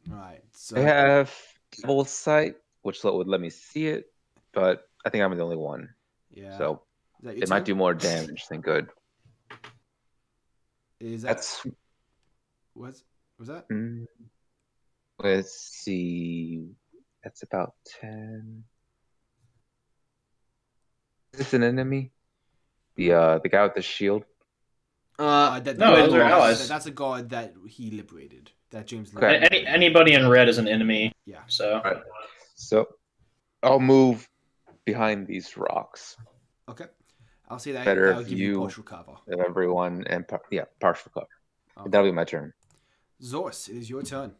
All right, so I have double sight, which would let me see it, but I think I'm the only one, yeah. so Is that your it might turn? do more damage than good. Is that That's was that? let's see. That's about 10. Is this an enemy? The guy with the shield. No, those are allies. That's a god that he liberated. That James. Okay. liberated. Anybody in red is an enemy. Yeah. So Right. So I'll move behind these rocks. Okay. I'll say that. Better That'll give you view partial cover. of everyone and partial cover. Okay. That'll be my turn. Zorse, it is your turn.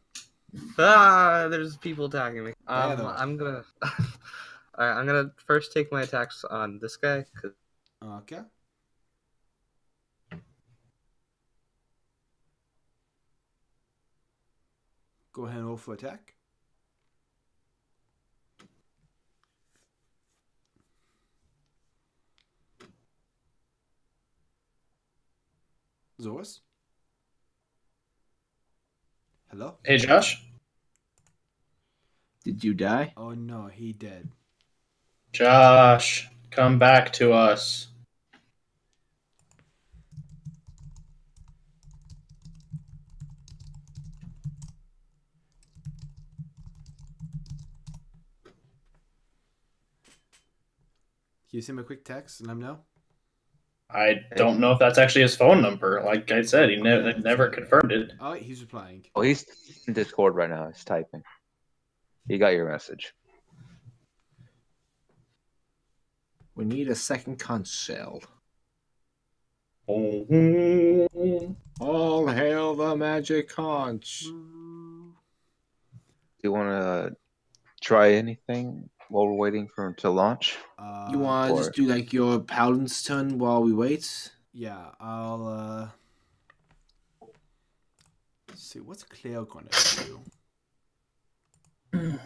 There's people attacking me. Yeah, there are. I'm gonna. Alright, I'm gonna first take my attacks on this guy. Okay. Go ahead and roll for attack. Zorse? Hello? hey, Josh. Did you die? Oh no, he dead. Josh, come back to us. Can you send him a quick text and let him know? I don't know if that's actually his phone number. Like I said, he never confirmed it. Oh, he's replying. Oh, he's in Discord right now. He's typing. He got your message. We need a second conch shell. Oh. All hail the magic conch. Do you want to try anything while we're waiting for him to launch? You want to or- just do like your paladin's turn while we wait? Yeah, I'll let's see, what's Cleo gonna do?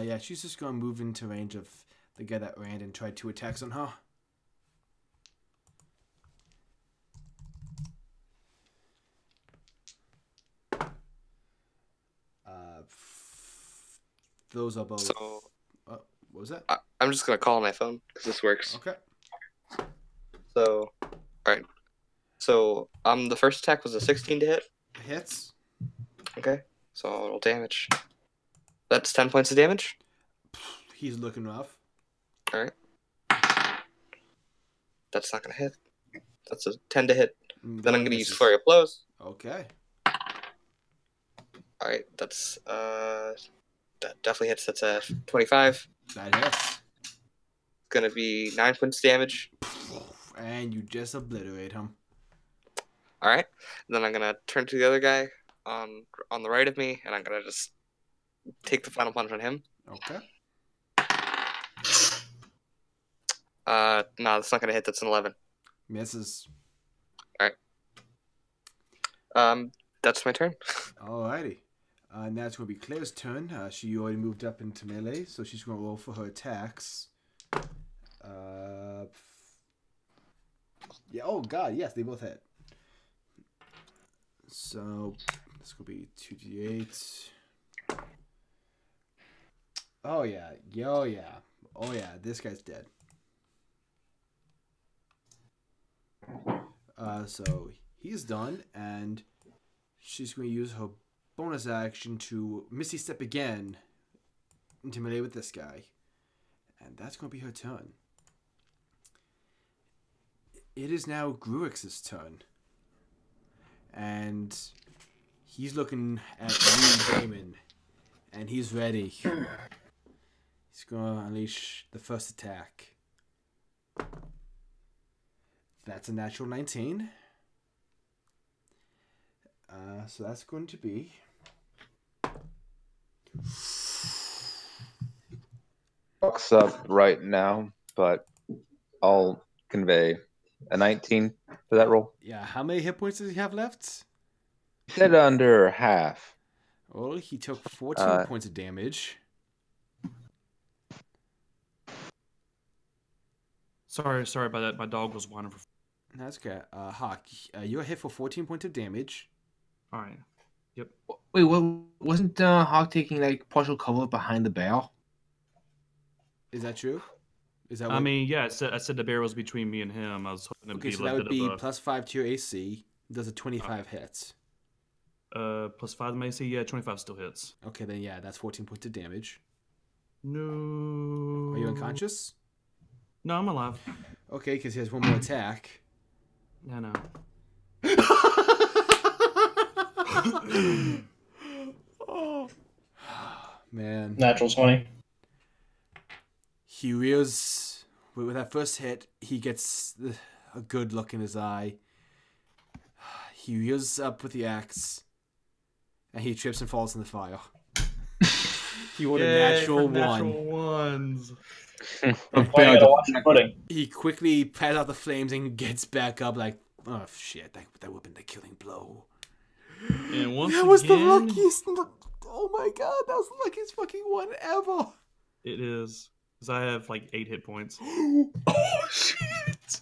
Yeah, she's just gonna move into range of the guy that ran and tried 2 attacks on her. Those are both. So What was that? I'm just gonna call on my phone because this works. Okay. So, all right. So the first attack was a 16 to hit. Hits. Okay. So I'll roll damage. That's 10 points of damage. He's looking rough. All right. That's not gonna hit. That's a 10 to hit. Then I'm gonna use flurry of blows. Okay. All right. That's that definitely hits. That's a 25. That hits. It's gonna be 9 points of damage. And you just obliterate him. All right. Then I'm gonna turn to the other guy on the right of me, and I'm gonna just take the final punch on him. Okay. No, that's not gonna hit. That's an 11. Misses. That's my turn. Alrighty. Now it's going to be Claire's turn. She already moved up into melee, so she's going to roll for her attacks. Yeah. Oh God. Yes, they both hit. So this will be 2d8. Oh yeah. Oh yeah. Oh yeah. This guy's dead. So he's done, and she's going to use her bonus action to Misty Step again into melee with this guy. And that's going to be her turn. It is now Gruix's turn. And he's looking at you, Damon. And he's ready. He's going to unleash the first attack. That's a natural 19. So that's going to be Fucks up right now, but I'll convey a 19 for that roll. Yeah, how many hit points does he have left? He said under half. Well, he took 14 points of damage. Sorry about that. My dog was whining for. That's okay. Hawk, you're hit for 14 points of damage. All right. Yep. Wait, wasn't Hawk taking like partial cover behind the bear? Is that true? Is that? I mean, yeah. I said the bear was between me and him. I was hoping to Okay, be so a that little would bit be of a +5 to your AC. Does a 25 hits? +5 to my AC. Yeah, 25 still hits. Okay, then yeah, that's 14 points of damage. No. Are you unconscious? No, I'm alive. Okay, because he has one more attack. I know. Oh man. Natural 20. He rears with that first hit. He gets a good look in his eye. He rears up with the axe, and he trips and falls in the fire. He rolled a natural one. Natural ones. Hmm. Oh, you gotta watch your footing. He quickly pads out the flames and gets back up like, oh shit, that would have been the killing blow. And once That was the again, luckiest. Oh my god, that was the luckiest fucking one ever. It is. Because I have like 8 hit points. Oh shit.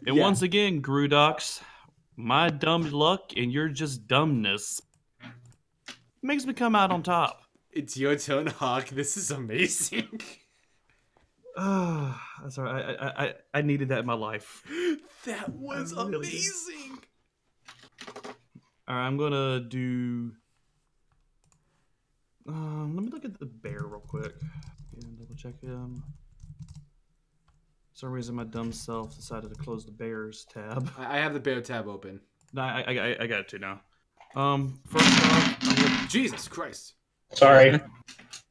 And once again, Grudox, my dumb luck and your just dumbness makes me come out on top. It's your turn, Hawk. This is amazing. Sorry, I needed that in my life. That was amazing. Alright, I'm gonna do. Let me look at the bear real quick. And double check him. For some reason, my dumb self decided to close the bears tab. I have the bear tab open. No, I got it too now. First off, Jesus Christ. Sorry.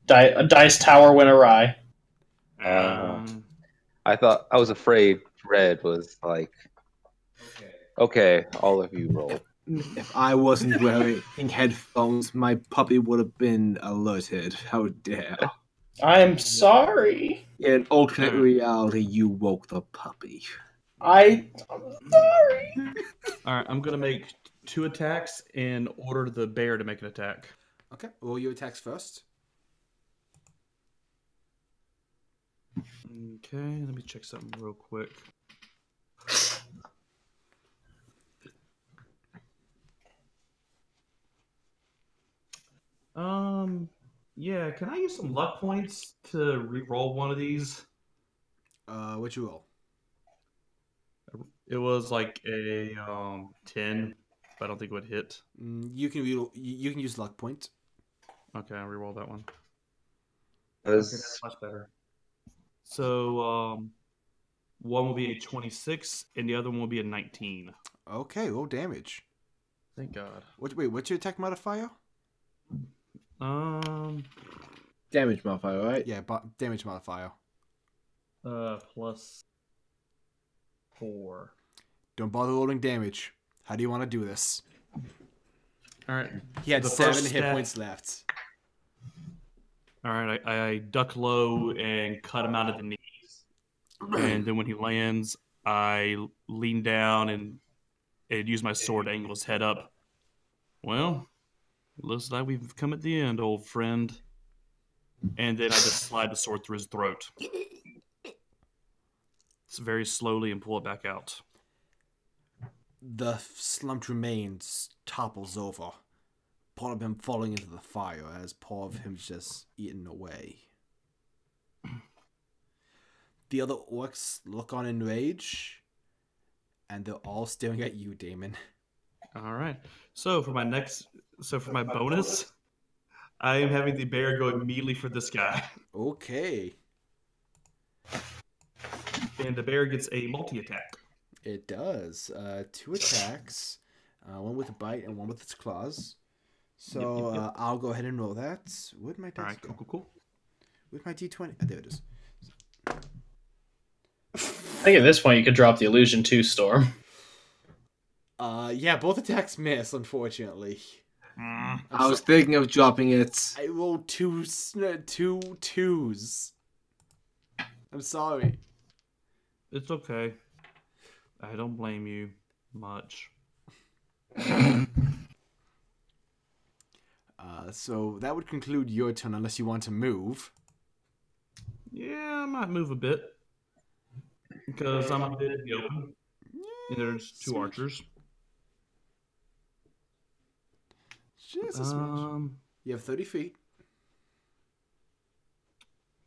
A dice tower went awry. I was afraid Red was like, okay, all of you roll. If I wasn't wearing headphones, my puppy would have been alerted. How dare. I'm sorry. In alternate reality, you woke the puppy. I'm sorry. Alright, I'm gonna make 2 attacks and order the bear to make an attack. Okay, roll your attacks first. Okay, let me check something real quick. Yeah, can I use some luck points to re-roll one of these? What you roll? It was like a 10, but I don't think it would hit. You can use luck point. Okay, I'll re-roll that one. That Okay, was- that's much better. So, one will be a 26, and the other one will be a 19. Okay, roll damage. Thank God. What's your attack modifier? Damage modifier, right? Yeah, damage modifier. +4. Don't bother rolling damage. How do you want to do this? All right. He had The 7 first hit stat- points left. All right. I duck low and cut him out of the knees, and then when he lands, I lean down and use my sword to angle his head up. Well, it looks like we've come at the end, old friend. And then I just slide the sword through his throat. It's very slowly and pull it back out. The slumped remains topples over. Part of him falling into the fire as part of him just eaten away. The other orcs look on in rage, and they're all staring at you, Damon. All right. So for my bonus, I am having the bear go immediately for this guy. Okay. And the bear gets a multi-attack. It does. 2 attacks. One with a bite and one with its claws. So Yep. I'll go ahead and roll that. Where'd my dice All right, go? cool. With my d20. Oh, there it is. I think at this point you could drop the illusion too, Storm. Yeah, both attacks miss, unfortunately. I was thinking of dropping it. I rolled two twos. I'm sorry. It's okay. I don't blame you much. So that would conclude your turn unless you want to move. Yeah, I might move a bit. Because I'm a bit in the open. And there's two archers. Just a smidge. You have 30 feet.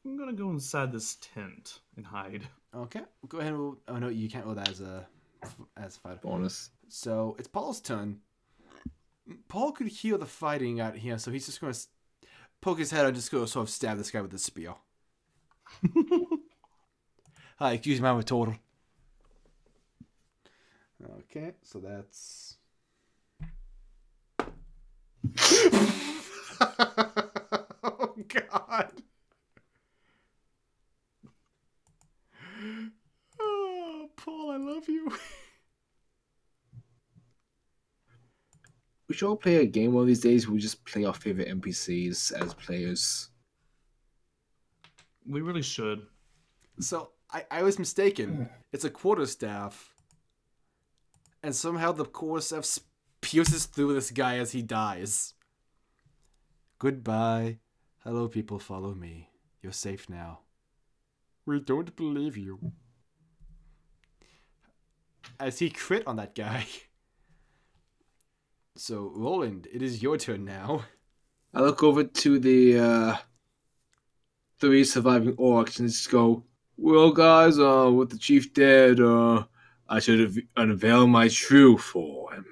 I'm gonna go inside this tent and hide. Okay, go ahead and roll. Oh no, you can't roll that as a fighter. Bonus. So it's Paul's turn. Paul could hear the fighting out here, so he's just going to poke his head and just go sort of stab this guy with his spear. Hi, excuse my total. Okay, so that's. Oh God. Oh, Paul, I love you. We should all play a game one of these days where we just play our favorite NPCs as players. We really should. So, I was mistaken. It's a quarterstaff. And somehow the quarterstaff pierces through this guy as he dies. Goodbye. Hello, people, follow me. You're safe now. We don't believe you. As he crit on that guy. So, Roland, it is your turn now. I look over to the 3 surviving orcs and just go, well, guys, with the chief dead, I should unveil my true form.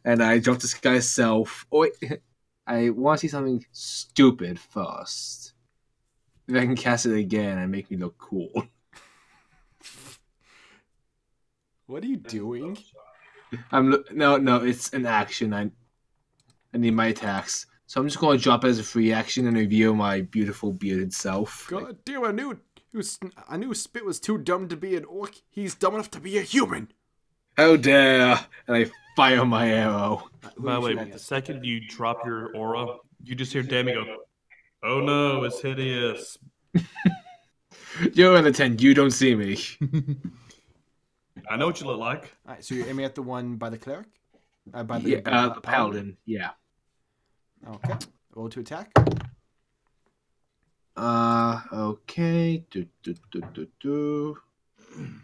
And I drop this guy's self. Oh, wait. I want to see something stupid first. If I can cast it again and make me look cool. What are you doing? No, it's an action. I need my attacks. So I'm just going to drop it as a free action and reveal my beautiful bearded self. God damn, I knew Spit was too dumb to be an orc. He's dumb enough to be a human. How dare! And I fire my arrow. By the way, the second you drop your aura, you just hear Dammy go, oh no, it's hideous. You're in the tent, you don't see me. I know what you look like. Alright, so you're aiming at the one by the cleric? By The paladin, yeah. Okay. Roll to attack. Okay.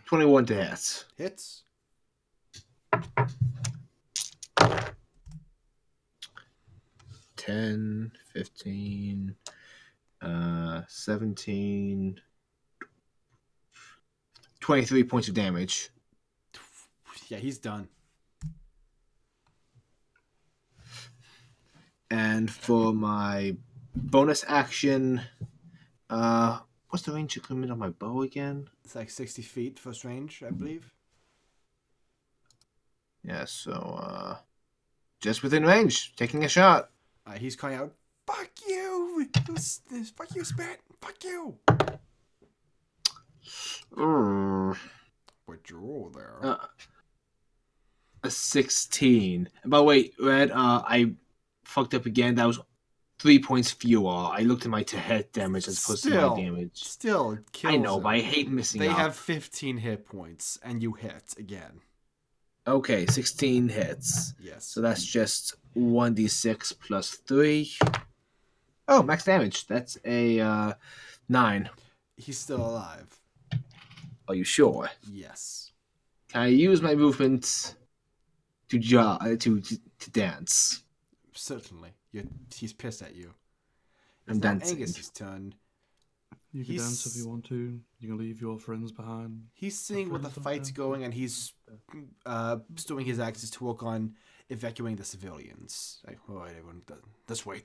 21 to hit. Hits. 10, 15, 17, 23 points of damage. Yeah, he's done. And for my bonus action, what's the range limit on my bow again? It's like 60 feet first range, I believe. Yeah, so just within range, taking a shot. He's calling out, "Fuck you! Fuck you, Spit! Fuck you!" What'd you roll there? A 16. But wait, Red, I fucked up again. That was 3 points fewer. I looked at my head damage as opposed to my damage. Still, it kills I know, him. but I hate missing They out. have 15 hit points, and you hit again. Okay, 16 hits. Yes. So that's just 1d6 plus 3. Oh, max damage. That's a 9. He's still alive. Are you sure? Yes. Can I use my movement to dance? Certainly. He's pissed at you. I'm It's now dancing. Angus's turn. You can dance if you want to. You can leave your friends behind. He's seeing where the fight's going, and he's stowing his axes to work on evacuating the civilians. Like, all right, everyone, this way.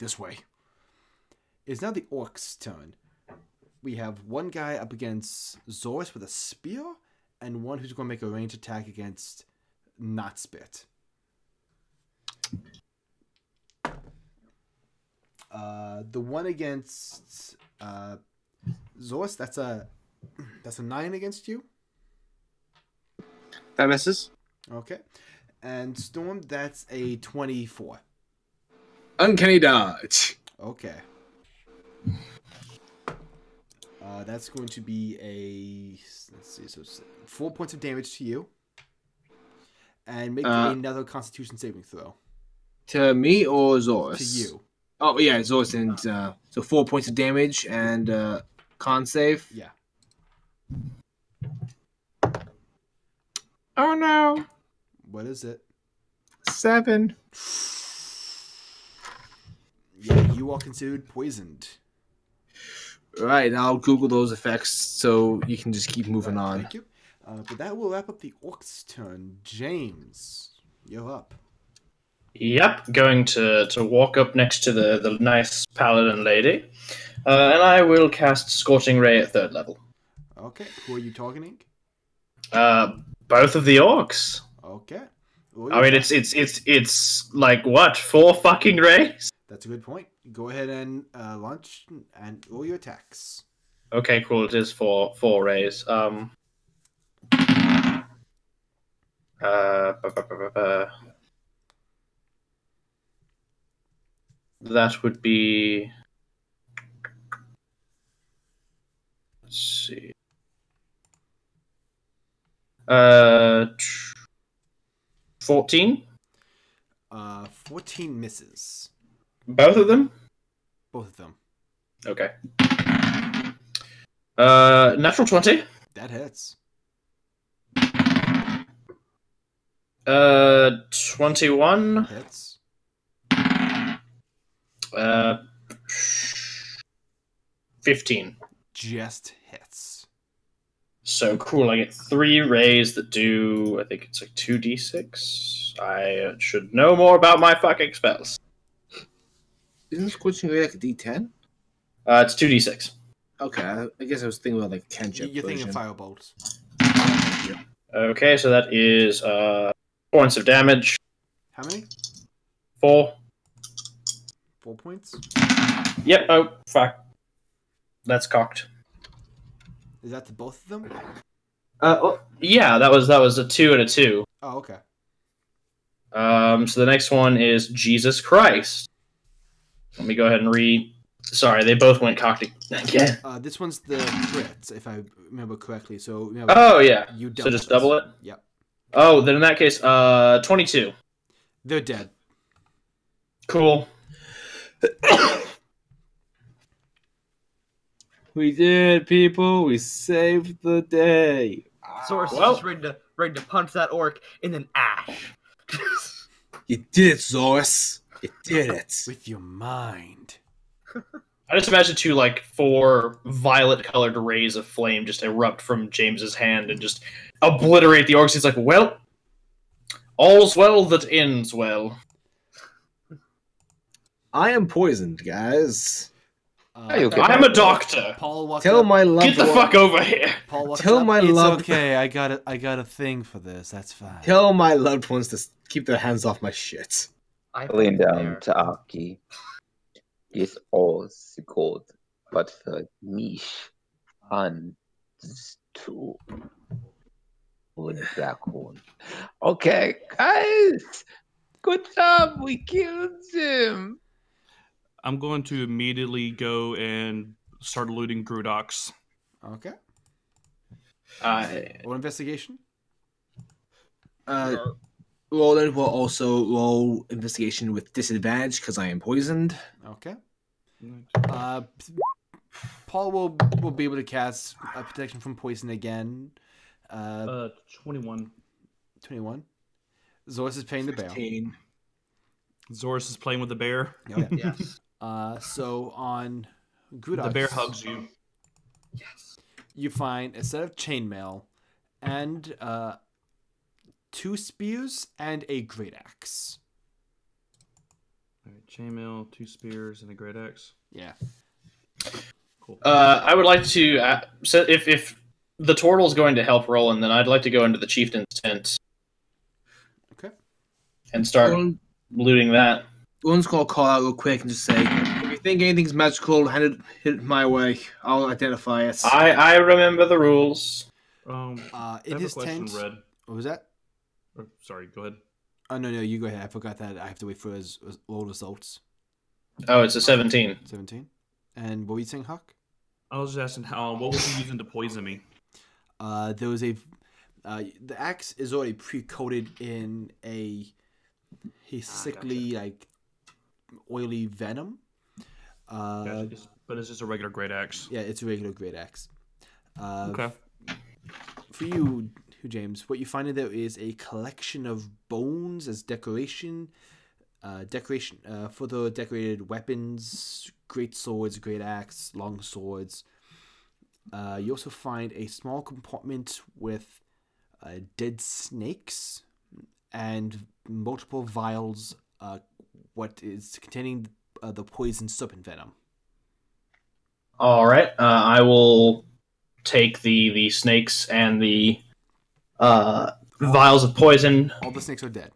It's now the orcs' turn. We have one guy up against Zorus with a spear, and one who's going to make a ranged attack against Not Spit. The one against Zorus, that's a 9 against you. That misses. Okay. And Storm, that's a 24. Uncanny dodge. Okay. That's going to be a, let's see, so 4 points of damage to you. And make another Constitution saving throw. To me or Zorus? To you. Oh, yeah, Zorus. And so 4 points of damage and con save. Yeah. Oh, no. What is it? 7. Yeah, you are considered poisoned. Right, I'll Google those effects so you can just keep moving on. Thank you. But that will wrap up the Orcs' turn. James, you're up. Yep, going to walk up next to the nice paladin lady, and I will cast Scorching Ray at 3rd level. Okay, who are you targeting? Both of the orcs. Okay. I mean, it's like what, 4 fucking rays? That's a good point. Go ahead and launch and roll your attacks. Okay, cool. It is 4 rays. That would be. Let's see. 14. 14 misses. Both of them. Both of them. Okay. Natural 20. That hits. 21. Hits. 15. Just hits. So cool. I get 3 rays that do, I think it's like 2d6. I should know more about my fucking spells. Isn't Scorching Ray like a D10? It's 2d6. Okay, I guess I was thinking about like cantrip. You're thinking of firebolts. Okay, so that is 4 points of damage. How many? 4. 4 points? Yep. Oh, fuck. That's cocked. Is that to both of them? Yeah, that was a 2 and a 2. Oh, okay. So the next one is Jesus Christ. Let me go ahead and read. Sorry, they both went cocked again. This one's the crit, if I remember correctly. So remember, Oh yeah. you So just this. double it. Yep. Oh, then in that case, 22. They're dead. Cool. We did, people. We saved the day. Source Well- is just ready to punch that orc in an ash. You did it, Zorus. You did it. With your mind. I just imagine 2 like 4 violet-colored rays of flame just erupt from James's hand and just obliterate the orcs. He's like, "Well, all's well that ends well." I am poisoned, guys. Hey, okay. I'm a doctor. Paul walks Tell up. my loved Get the one. fuck over here. Paul walks Tell up. my It's loved- okay. I got a thing for this. That's fine. Tell my loved ones to keep their hands off my shit. I lean down to Aki. It's all gold, but for niche and two wood black hole. Okay, guys, good job. We killed him. I'm going to immediately go and start looting Grudox. Okay. I Or investigation? Roland will also roll investigation with disadvantage because I am poisoned. Okay. Paul will be able to cast protection from poison again. 21. 21. Zorus is paying the bear. 15. Zorus is playing with the bear. Okay. Yes. So on Grudox, The bear hugs you. Yes. you find a set of chainmail and 2 spears and a great axe. All right, chainmail, 2 spears, and a great axe. Yeah. Cool. I would like to so if the turtle's going to help Roland, then I'd like to go into the chieftain's tent. Okay. And start looting that. Roland's gonna call out real quick and just say, if you think anything's magical, hit it my way. I'll identify it. I remember the rules. I In have his a question, tent. Red. What was that? Sorry, go ahead. Oh no, you go ahead. I forgot that I have to wait for his roll results. Oh, it's a 17. 17. And what were you saying, Huck? I was just asking what was he using to poison me? There was a the axe is already pre-coated in a sickly like oily venom. But it's just a regular great axe. Yeah, it's a regular great axe. Okay. For you, James, what you find in there is a collection of bones as decoration. For the decorated weapons, great swords, great axe, long swords. You also find a small compartment with dead snakes and multiple vials. What is containing the poison serpent venom. All right. I will take the snakes and the vials of poison. All the snakes are dead.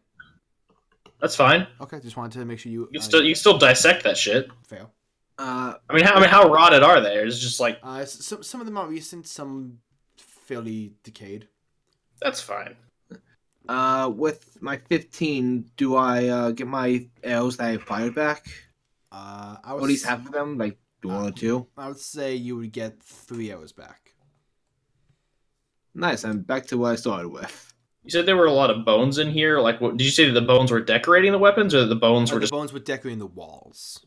That's fine. Okay, just wanted to make sure you. You can still dissect that shit. Fail. I mean, how rotted are they? It's just like some of them are recent, some fairly decayed. that's fine. With my 15, do I get my arrows that I fired back? I Or would at least half of them, like 1 or 2. I would say you would get 3 arrows back. Nice. I'm back to what I started with. You said there were a lot of bones in here. Like, what, did you say that the bones were decorating the weapons, or the bones were The just bones were decorating the walls.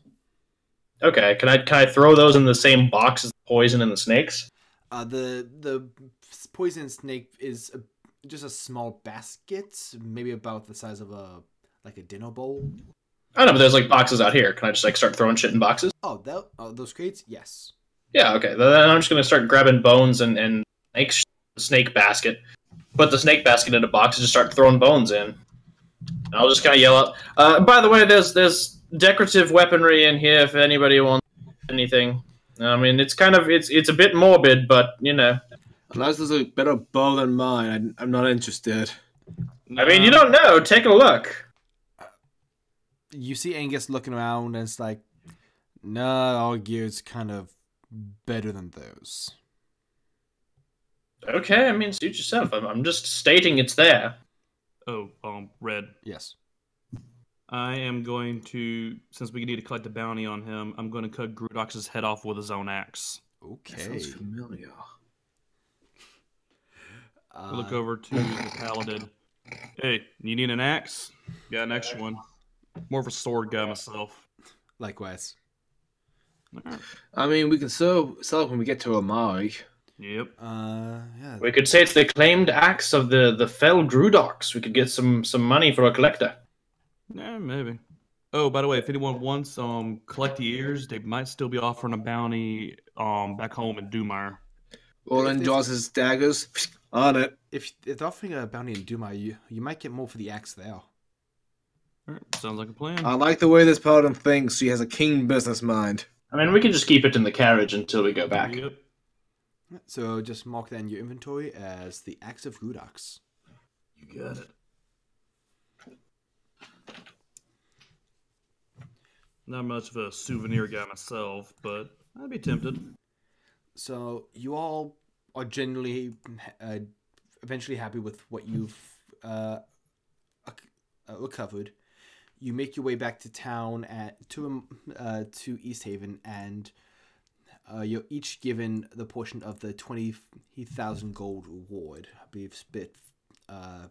okay? Can I throw those in the same box as the poison and the snakes? The poison snake is just a small basket, maybe about the size of a dinner bowl. I know, but there's like boxes out here. Can I just like start throwing shit in boxes? Oh, those crates? Yes. Yeah, okay. Then I'm just gonna start grabbing bones and snake basket. Put the snake basket in a box and just start throwing bones in. And I'll just kind of yell out. By the way, there's decorative weaponry in here if anybody wants anything. I mean, it's a bit morbid, but you know. Unless there's a better bow than mine, I'm not interested. I mean, you don't know. Take a look. You see Angus looking around, and it's like, nah, our gear's kind of better than those. Okay, I mean, suit yourself. I'm just stating it's there. Oh, Red. Yes. I am going to, since we need to collect the bounty on him, I'm going to cut Grudox's head off with his own axe. Okay. That sounds familiar. I look over to the paladin. Hey, you need an axe? Got an extra one. More of a sword guy myself. Likewise. I mean, we can sell it when we get to Remari. Yep. Yeah. We could say it's the claimed axe of the fell Grudox. We could get some money for a collector. Yeah, maybe. Oh, by the way, if anyone wants collect the ears, they might still be offering a bounty back home in Dumire. Roland draws his daggers. On it. If they're offering a bounty in Dumire, you might get more for the axe there. Alright, sounds like a plan. I like the way this paladin thinks. She has a keen business mind. I mean, we can just keep it in the carriage until we go back. Yep. So just mark that in your inventory as the axe of Grudox. You got it. Not much of a souvenir guy myself, but I'd be tempted. So you all are generally eventually happy with what you've recovered. You make your way back to town to East Haven, and you're each given the portion of the 20,000 gold reward. I believe split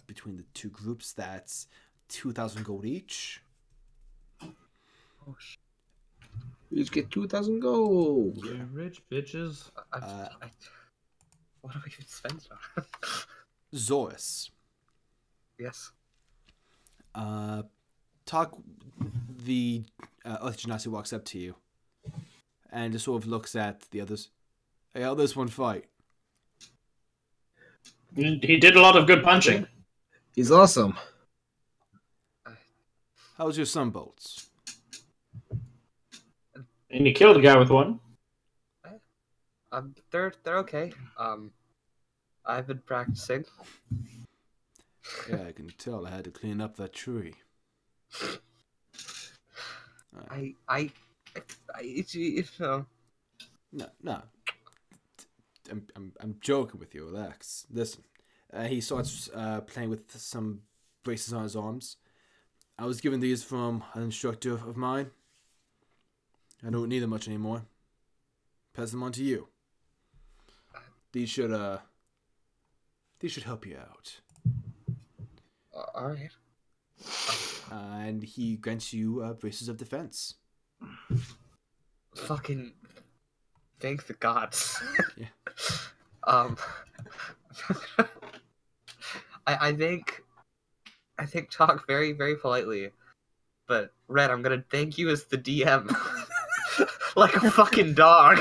between the two groups. That's 2,000 gold each. Oh, shit. You just get 2,000 gold. Yeah, rich bitches. What do we even spend on? Zorus. Yes. The Earth Genasi walks up to you and just sort of looks at the others. Hey, how this one fight? He did a lot of good punching. He's awesome. How's your sunbolts? And he killed a guy with one. They're okay. I've been practicing. Yeah, I can tell. I had to clean up that tree. No. I'm joking with you. Relax. Listen. He starts playing with some braces on his arms. I was given these from an instructor of mine. I don't need them much anymore. Pass them on to you. These should help you out. All right. And he grants you braces of defense. Fucking thank the gods. Yeah. I think talk very, very politely. But Red, I'm gonna thank you as the DM. Like a fucking dog.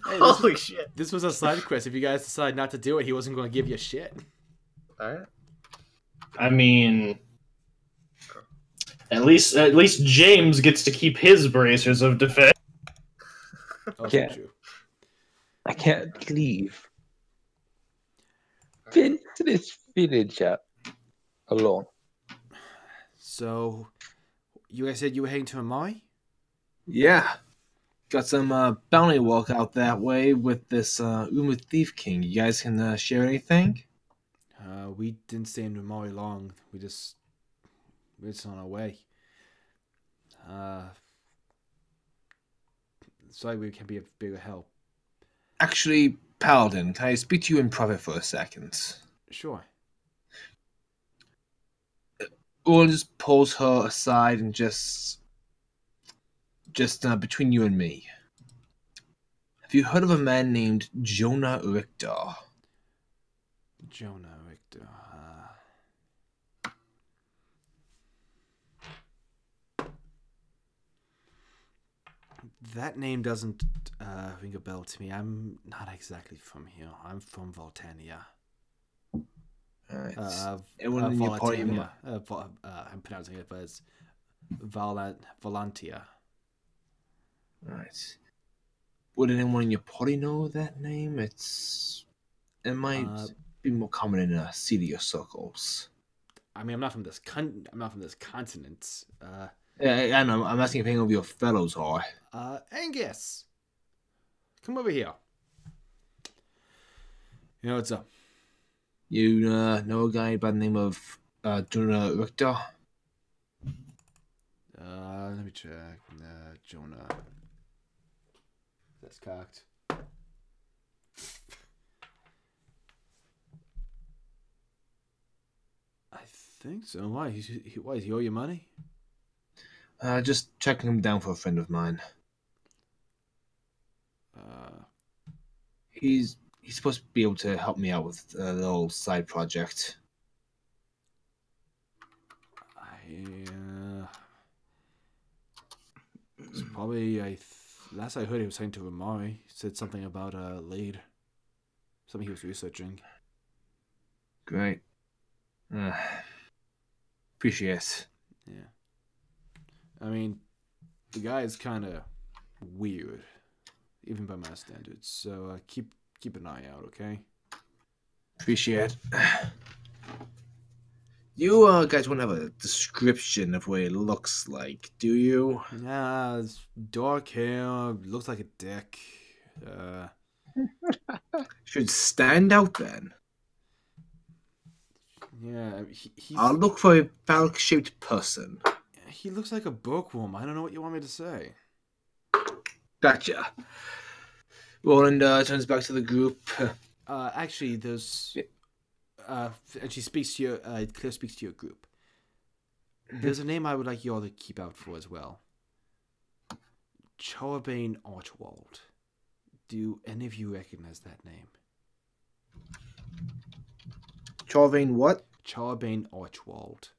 Hey, Holy shit. This was a side quest. If you guys decide not to do it, he wasn't going to give you shit. Alright. I mean, at least James gets to keep his bracers of defense. Oh, Yeah. true. I can't leave. Finish this village up alone. So, you guys said you were heading to Remari? Yeah. Got some bounty work out that way with this Uma Thief King. You guys can share anything? We didn't stay in Remari long. We're just on our way. Sorry, we can be of bigger help. Actually, Paladin, can I speak to you in private for a second? Sure. Or just pulls her aside and just between you and me. Have you heard of a man named Jonah Richter? Jonah Richter. That name doesn't ring a bell to me. I'm not exactly from here. I'm from Voltania. Everyone in your party. I'm pronouncing it, but it's Volantia. Right. Would anyone in your party know that name? It might be more common in seedier circles. I mean, I'm not from this continent. Yeah, I know. I'm asking if any of your fellows are. Angus, come over here. You know what's up? You know a guy by the name of Jonah Richter? Let me check. Jonah. That's cocked. I think so. Why? Why does he owe you money? Just tracking him down for a friend of mine. He's supposed to be able to help me out with the little side project. It's probably last I heard he was saying to Remari. He said something about a lead. Something he was researching. Great. Appreciate it. Yeah. I mean, the guy is kind of weird, even by my standards. So keep an eye out, okay? Appreciate it. You guys won't have a description of what it looks like, do you? Yeah, it's dark hair, looks like a dick. Should stand out then. Yeah, he's... I'll look for a phallic-shaped person. He looks like a bookworm. I don't know what you want me to say. Gotcha. Roland turns back to the group. Actually, there's... and she speaks to Claire speaks to your group. There's a name I would like you all to keep out for as well. Charbane Archwald. Do any of you recognize that name? Charvain what? Charbane Archwald.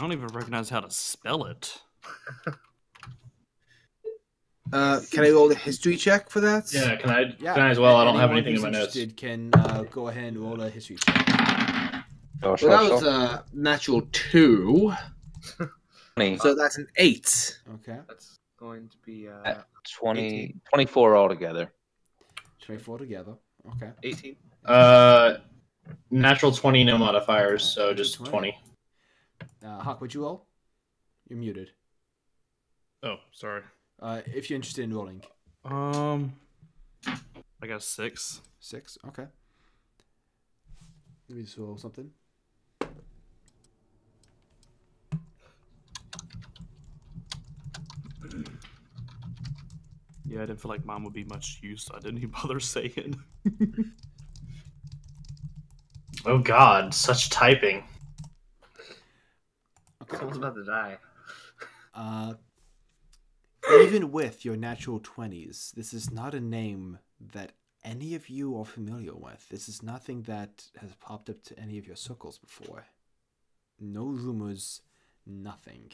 I don't even recognize how to spell it. Can I roll a history check for that? Yeah, can I as well? I don't have anything in my notes. Can go ahead and roll a history check. Sure, Well, that was a natural 2. 20. So that's an 8. Okay. That's going to be 24 altogether. 24 together. Okay. 18. Natural 20, no modifiers, so just 20. Hawk, what'd you roll? You're muted. Oh, sorry. If you're interested in rolling. I got 6. 6? Okay. Let me just roll something. Yeah, I didn't feel like mine would be much use, so I didn't even bother saying. Oh God, such typing. Someone's about to die. Even with your natural 20s, this is not a name that any of you are familiar with. This is nothing that has popped up to any of your circles before. No rumors, nothing.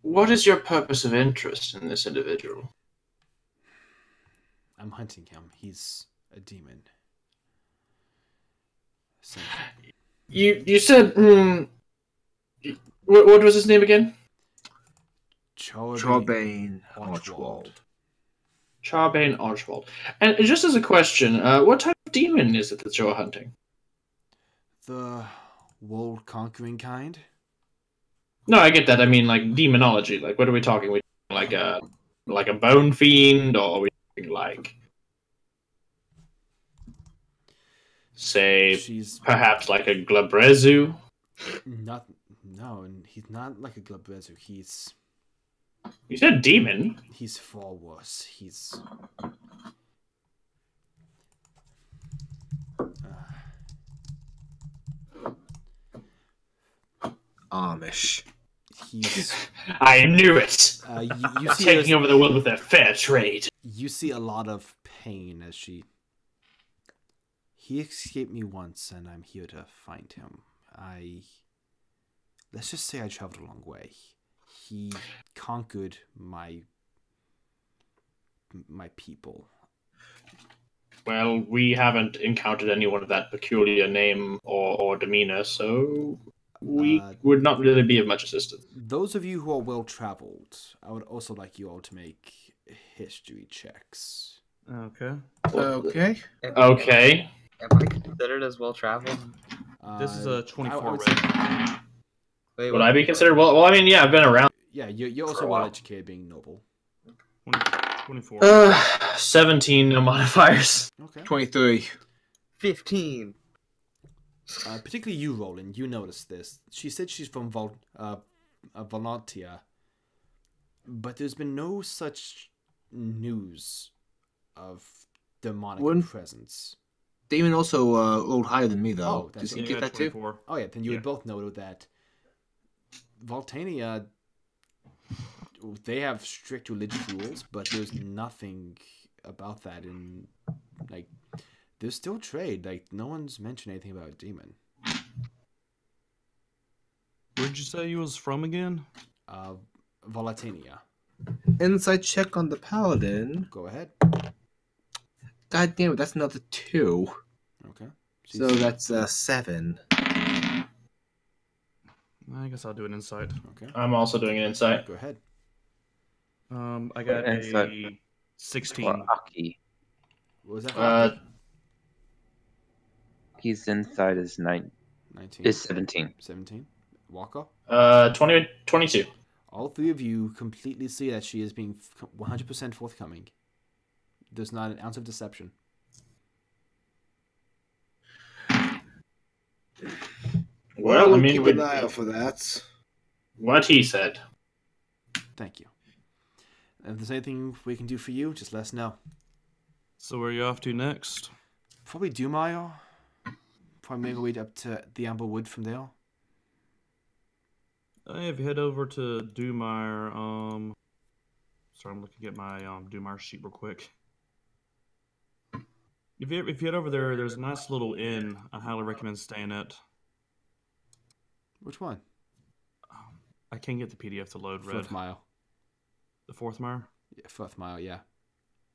What is your purpose of interest in this individual? I'm hunting him. He's a demon. So, You said what was his name again? Charbane Archwald. Charbane Archwald. And just as a question, what type of demon is it that you're hunting? The world-conquering kind? No, I get that. I mean, like demonology. Like, what are we talking? We like a bone fiend, or are we talking like, say, perhaps like a Glabrezu? No, and he's not like a Glabrezu. You said demon. He's far worse. He's Amish. he's. I knew it. You see Taking over the world with their fair trade. You see a lot of pain as she. He escaped me once, and I'm here to find him. Let's just say I traveled a long way. He conquered my people. Well, we haven't encountered anyone of that peculiar name or demeanor, so we would not really be of much assistance. Those of you who are well-traveled, I would also like you all to make history checks. Okay. Okay. Okay. Am I considered as well traveled? This is a 24 would rating. say- Wait, Would I be considered well? I mean, yeah, I've been around. Yeah, you're also For a while. well-educated, being noble. 24. 17 no modifiers. Okay. 23. 15. Particularly you, Roland, you noticed this. She said she's from Volantia, but there's been no such news of demonic presence. Damon also rolled higher than me, though. Oh, that's Did you it. get that too? 24. Oh yeah, then you Yeah. would both know that Voltania, they have strict religious rules, but there's nothing about that in, like, there's still trade. Like, no one's mentioned anything about a demon. Where'd you say you was from again? Volatania. Insight check on the paladin. Go ahead. God damn it, that's another 2. Okay. So that's 7. I guess I'll do an insight. Okay. I'm also doing an insight. Go ahead. I got Insight. a 16. Or Aki. What was that? His inside is 19. 17. 17. Walker. 22. All three of you completely see that she is being 100% forthcoming. There's not an ounce of deception. Well, I mean, keep an eye out for that. what he said. Thank you. And if there's anything we can do for you, just let us know. So where are you off to next? Probably Dumire. Probably maybe we'd up to the Amber Wood from there. If you head over to Dumire, sorry, I'm looking at my Dumire sheet real quick. If you head over there, there's a nice little inn I highly recommend staying at. Which one? I can't get the PDF to load, Red. Firth Mile. The Fourth Mire? Yeah, Firth Mile, yeah.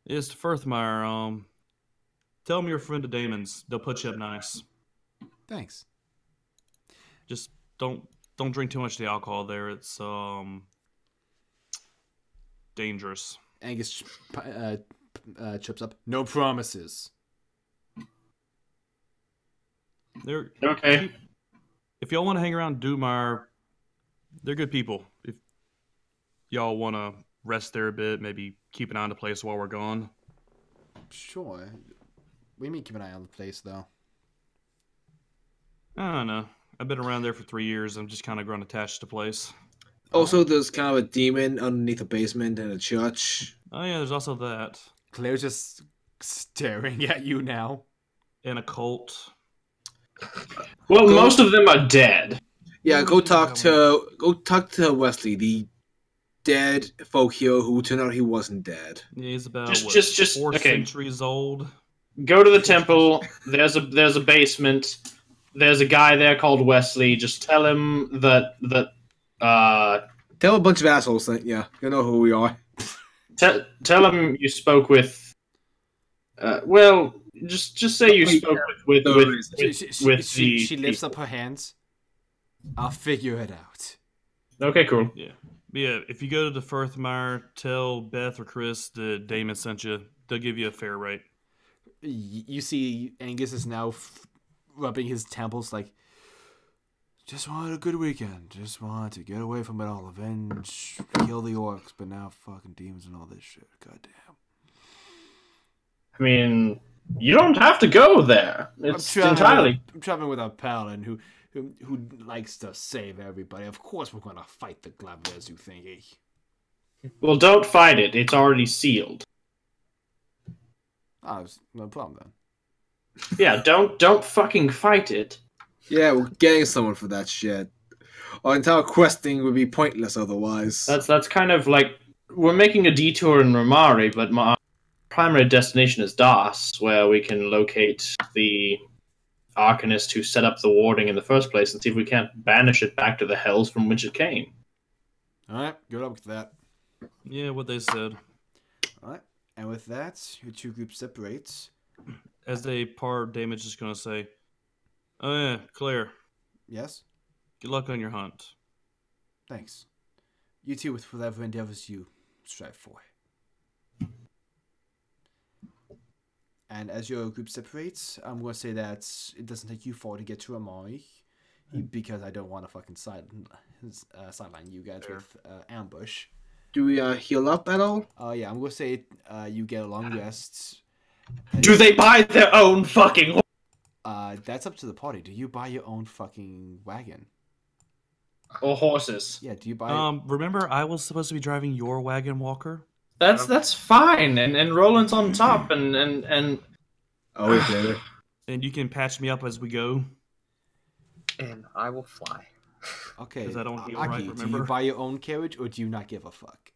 It's the Firth Mire. Tell them you're a friend of Damon's. They'll put you up nice. Thanks. Just don't drink too much of the alcohol there. It's dangerous. Angus chips up. No promises. They're Okay. If y'all want to hang around Dumire, they're good people. If y'all want to rest there a bit, maybe keep an eye on the place while we're gone. Sure. We mean keep an eye on the place, though. I don't know. I've been around there for 3 years. I'm just kind of grown attached to the place. Also, there's kind of a demon underneath the basement in a church. Oh yeah, there's also that. Claire's just staring at you now. And a cult. Well, Go- most of them are dead. Yeah, What go was the talk to Wesley, the dead folk hero who turned out he wasn't dead. Yeah, he's about Just 4 okay. centuries old. Go to the temple. There's a basement. There's a guy there called Wesley. Just tell him that Tell a bunch of assholes that you know who we are. tell him you spoke with. Well, just say you spoke with She lifts up her hands. I'll figure it out. Okay, cool. Yeah. Yeah, if you go to the Firthmire, tell Beth or Chris that Damon sent you. They'll give you a fair rate. You see Angus is now rubbing his temples like, just wanted a good weekend. Just wanted to get away from it all. Avenge, kill the orcs, but now fucking demons and all this shit. Goddamn. I mean, you don't have to go there. It's I'm traveling with a paladin who likes to save everybody. Of course we're gonna fight the Glavezu thingy. Well, don't fight it. It's already sealed. Oh, no problem then. Yeah, don't fucking fight it. Yeah, we're getting someone for that shit. Our entire questing would be pointless otherwise. That's kind of like we're making a detour in Remari, but my primary destination is Das, where we can locate the Arcanist who set up the warding in the first place and see if we can't banish it back to the hells from which it came. Alright, good luck with that. Yeah, what they said. Alright, and with that, your two groups separate. As they part, Damon's just going to say, oh yeah, Claire, Yes? good luck on your hunt. Thanks. You two with whatever endeavors you strive for. And as your group separates, I'm going to say that it doesn't take you far to get to Remari, because I don't want to fucking sideline you guys with ambush. Do we heal up at all? Yeah, I'm going to say you get a long rest. Do they buy their own fucking? That's up to the party. Do you buy your own fucking wagon? Or horses? Yeah, do you buy... Remember I was supposed to be driving your wagon, Walker? That's fine, and Roland's on top, and Oh, wait, baby. And you can patch me up as we go. And I will fly. Okay, 'Cause I don't feel Aki, right, do you remember? buy your own carriage, or do you not give a fuck?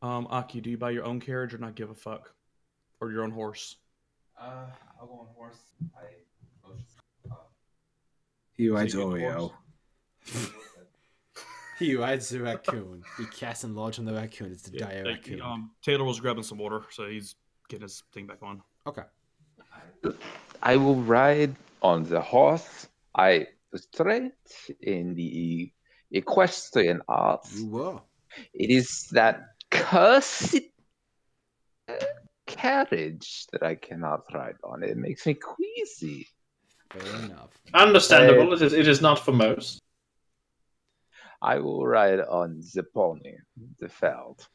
Aki, do you buy your own carriage or not give a fuck? Or your own horse? I'll go on horse. He rides So you get Oreo. He rides the raccoon. He casts and lodge on the raccoon. It's the dire Like, raccoon. Taylor was grabbing some water, so he's getting his thing back on. Okay. I will ride on the horse. I straight in the equestrian arts. You will. It is that cursed carriage that I cannot ride on. It makes me queasy. Fair enough. understandable. It is not for most. I will ride on the pony, the feld.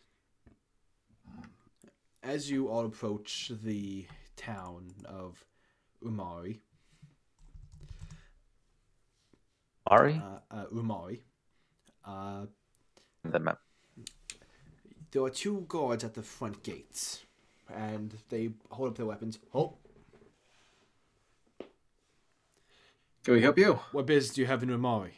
As you all approach the town of Remari, Ari? Remari, The map. there are two guards at the front gates, and they hold up their weapons. Oh, Can we help you? what business do you have in Remari?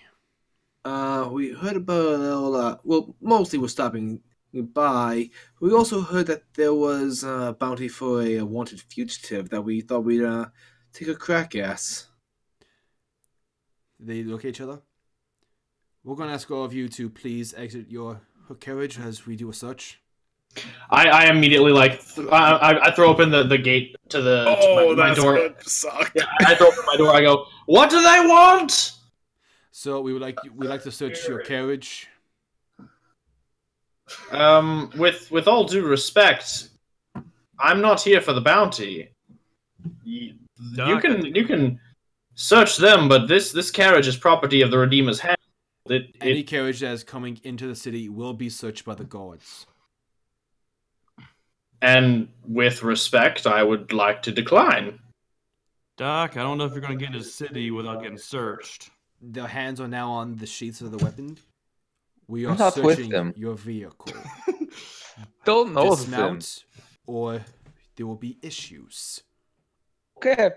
We heard about a little, well, mostly we're stopping by. We also heard that there was a bounty for a wanted fugitive that we thought we'd take a crack at. They look at each other. We're going to ask all of you to please exit your carriage as we do a search. I immediately I throw open the gate to my door. Suck. Yeah, I throw open my door. I go, what do they want? So we'd like to search your carriage. With all due respect, I'm not here for the bounty. You can search them, but this carriage is property of the Redeemer's hand. Any carriage that is coming into the city will be searched by the guards. And with respect, I would like to decline. Doc, I don't know if you're going to get into the city without getting searched. Their hands are now on the sheaths of the weapon. We I'm are not with searching them. your vehicle. Don't know them. Dismount, or there will be issues. Okay.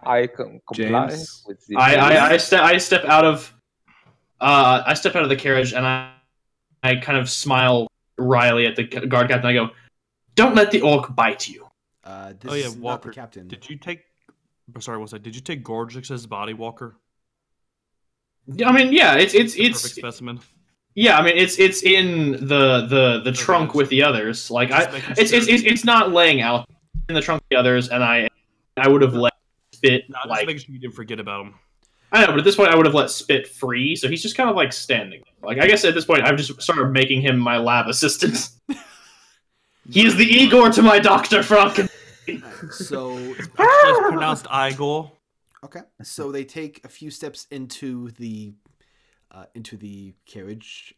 I can comply James? with the I step out of the carriage and I kind of smile wryly at the guard captain. I go, "Don't let the orc bite you." This Oh yeah, is not Walker. the captain. Did you take? Sorry, what's that? Did you take Gorgix's body, Walker? I mean, yeah, it's Perfect specimen. yeah. I mean, it's in the trunk with the others. Like Just making it's not laying out in the trunk with the others, and I would have let Spit No, I'm just like making sure you didn't forget about him. I know, but at this point I would have let Spit free, so he's just kind of like standing. Like I guess at this point I've just started making him my lab assistant. He is the Igor to my Dr. Franken. So, It's pronounced Igor. okay. So they take a few steps into the carriage.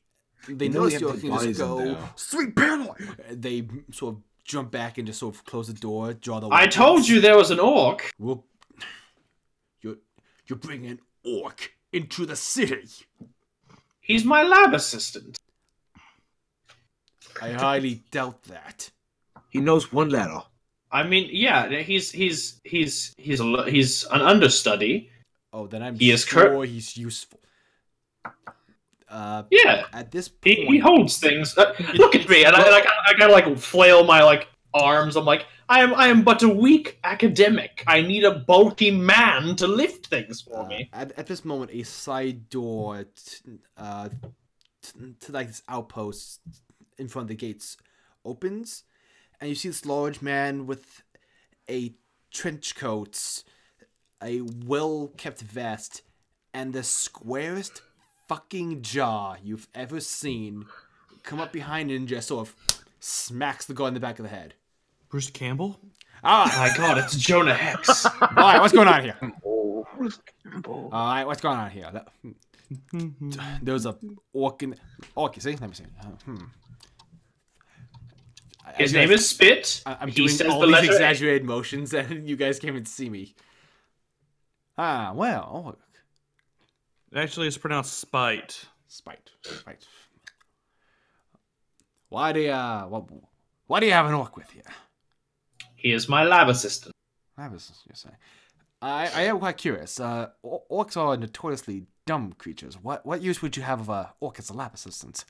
They You know we notice have you can just devise in go, there. "Sweet panel!" They sort of jump back and just sort of close the door, draw the I told weapons. you there was an orc. Well, you're bringing an orc into the city. He's my lab assistant. I highly doubt that. He knows one letter. I mean, yeah, he's an understudy. Oh, then I'm He is sure he's useful. Yeah, At this point, he holds things. Look at me, and I kind of like flail my like arms. I'm like, I am but a weak academic. I need a bulky man to lift things for me. At this moment, a side door to like this outpost in front of the gates opens, and you see this large man with a trench coat, a well-kept vest, and the squarest fucking jaw you've ever seen come up behind him and just sort of smacks the guy in the back of the head. Bruce Campbell? Ah, My God, it's Jonah Hex. all right, what's going on here? Oh, All right, what's going on here? There's a orc in. Orc, you see? Let me see. His name is Spit. I'm He doing says all the these letter A. exaggerated motions, and you guys can't even see me. Well, Actually, it's pronounced Spite. spite. Why do you have an orc with you? He is my lab assistant. I was just saying. I am quite curious. Orcs are notoriously dumb creatures. What use would you have of a orc as a lab assistant?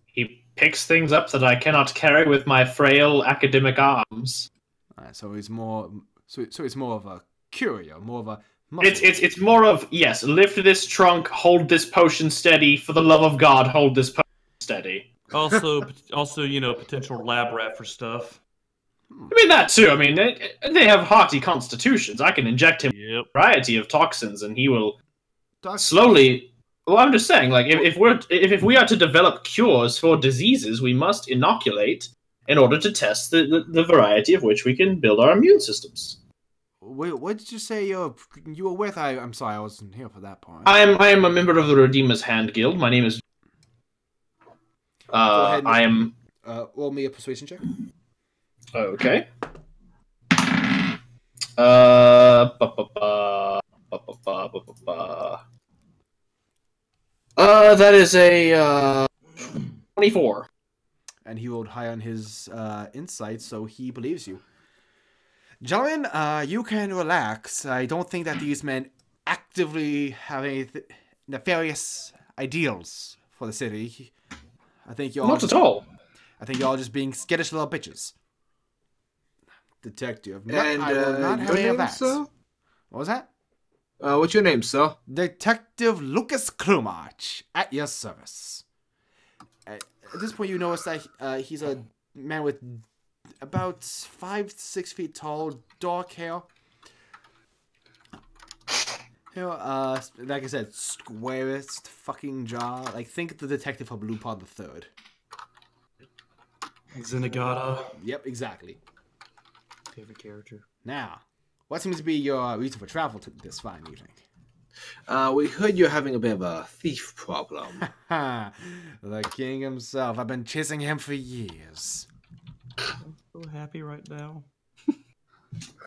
He picks things up that I cannot carry with my frail academic arms. So he's more. So it's more of a courier, more of a. It's more of, yes, lift this trunk, hold this potion steady, for the love of God, hold this potion steady. Also, you know, potential lab rat for stuff. I mean, that too. I mean, they have hearty constitutions. I can inject him Yep. a variety of toxins, and he will slowly... Well, I'm just saying, like, if we are to develop cures for diseases, we must inoculate in order to test the variety of which we can build our immune systems. Wait, what did you say you were with? I'm sorry, I wasn't here for that part. I am a member of the Redeemer's Hand Guild. My name is. Go ahead and I am. Roll me a persuasion check. Okay. That is a 24. And he rolled high on his insight, so he believes you. Gentlemen, you can relax. I don't think that these men actively have any nefarious ideals for the city. I think you're Not at all. I think you're all just being skittish little bitches. Detective. And I will not have your any of name, that. sir? What was that? What's your name, sir? Detective Lucas Klumarch, at your service. At this point, you notice that he's a man with about 5 to 6 feet tall, dark hair. You know, like I said, squarest fucking jaw. Like, think of the detective from Lupin the Third. Zenigata. Yep, exactly. Favorite character. Now, what seems to be your reason for travel to this fine evening? We heard you're having a bit of a thief problem. The king himself. I've been chasing him for years. I'm so happy right now. I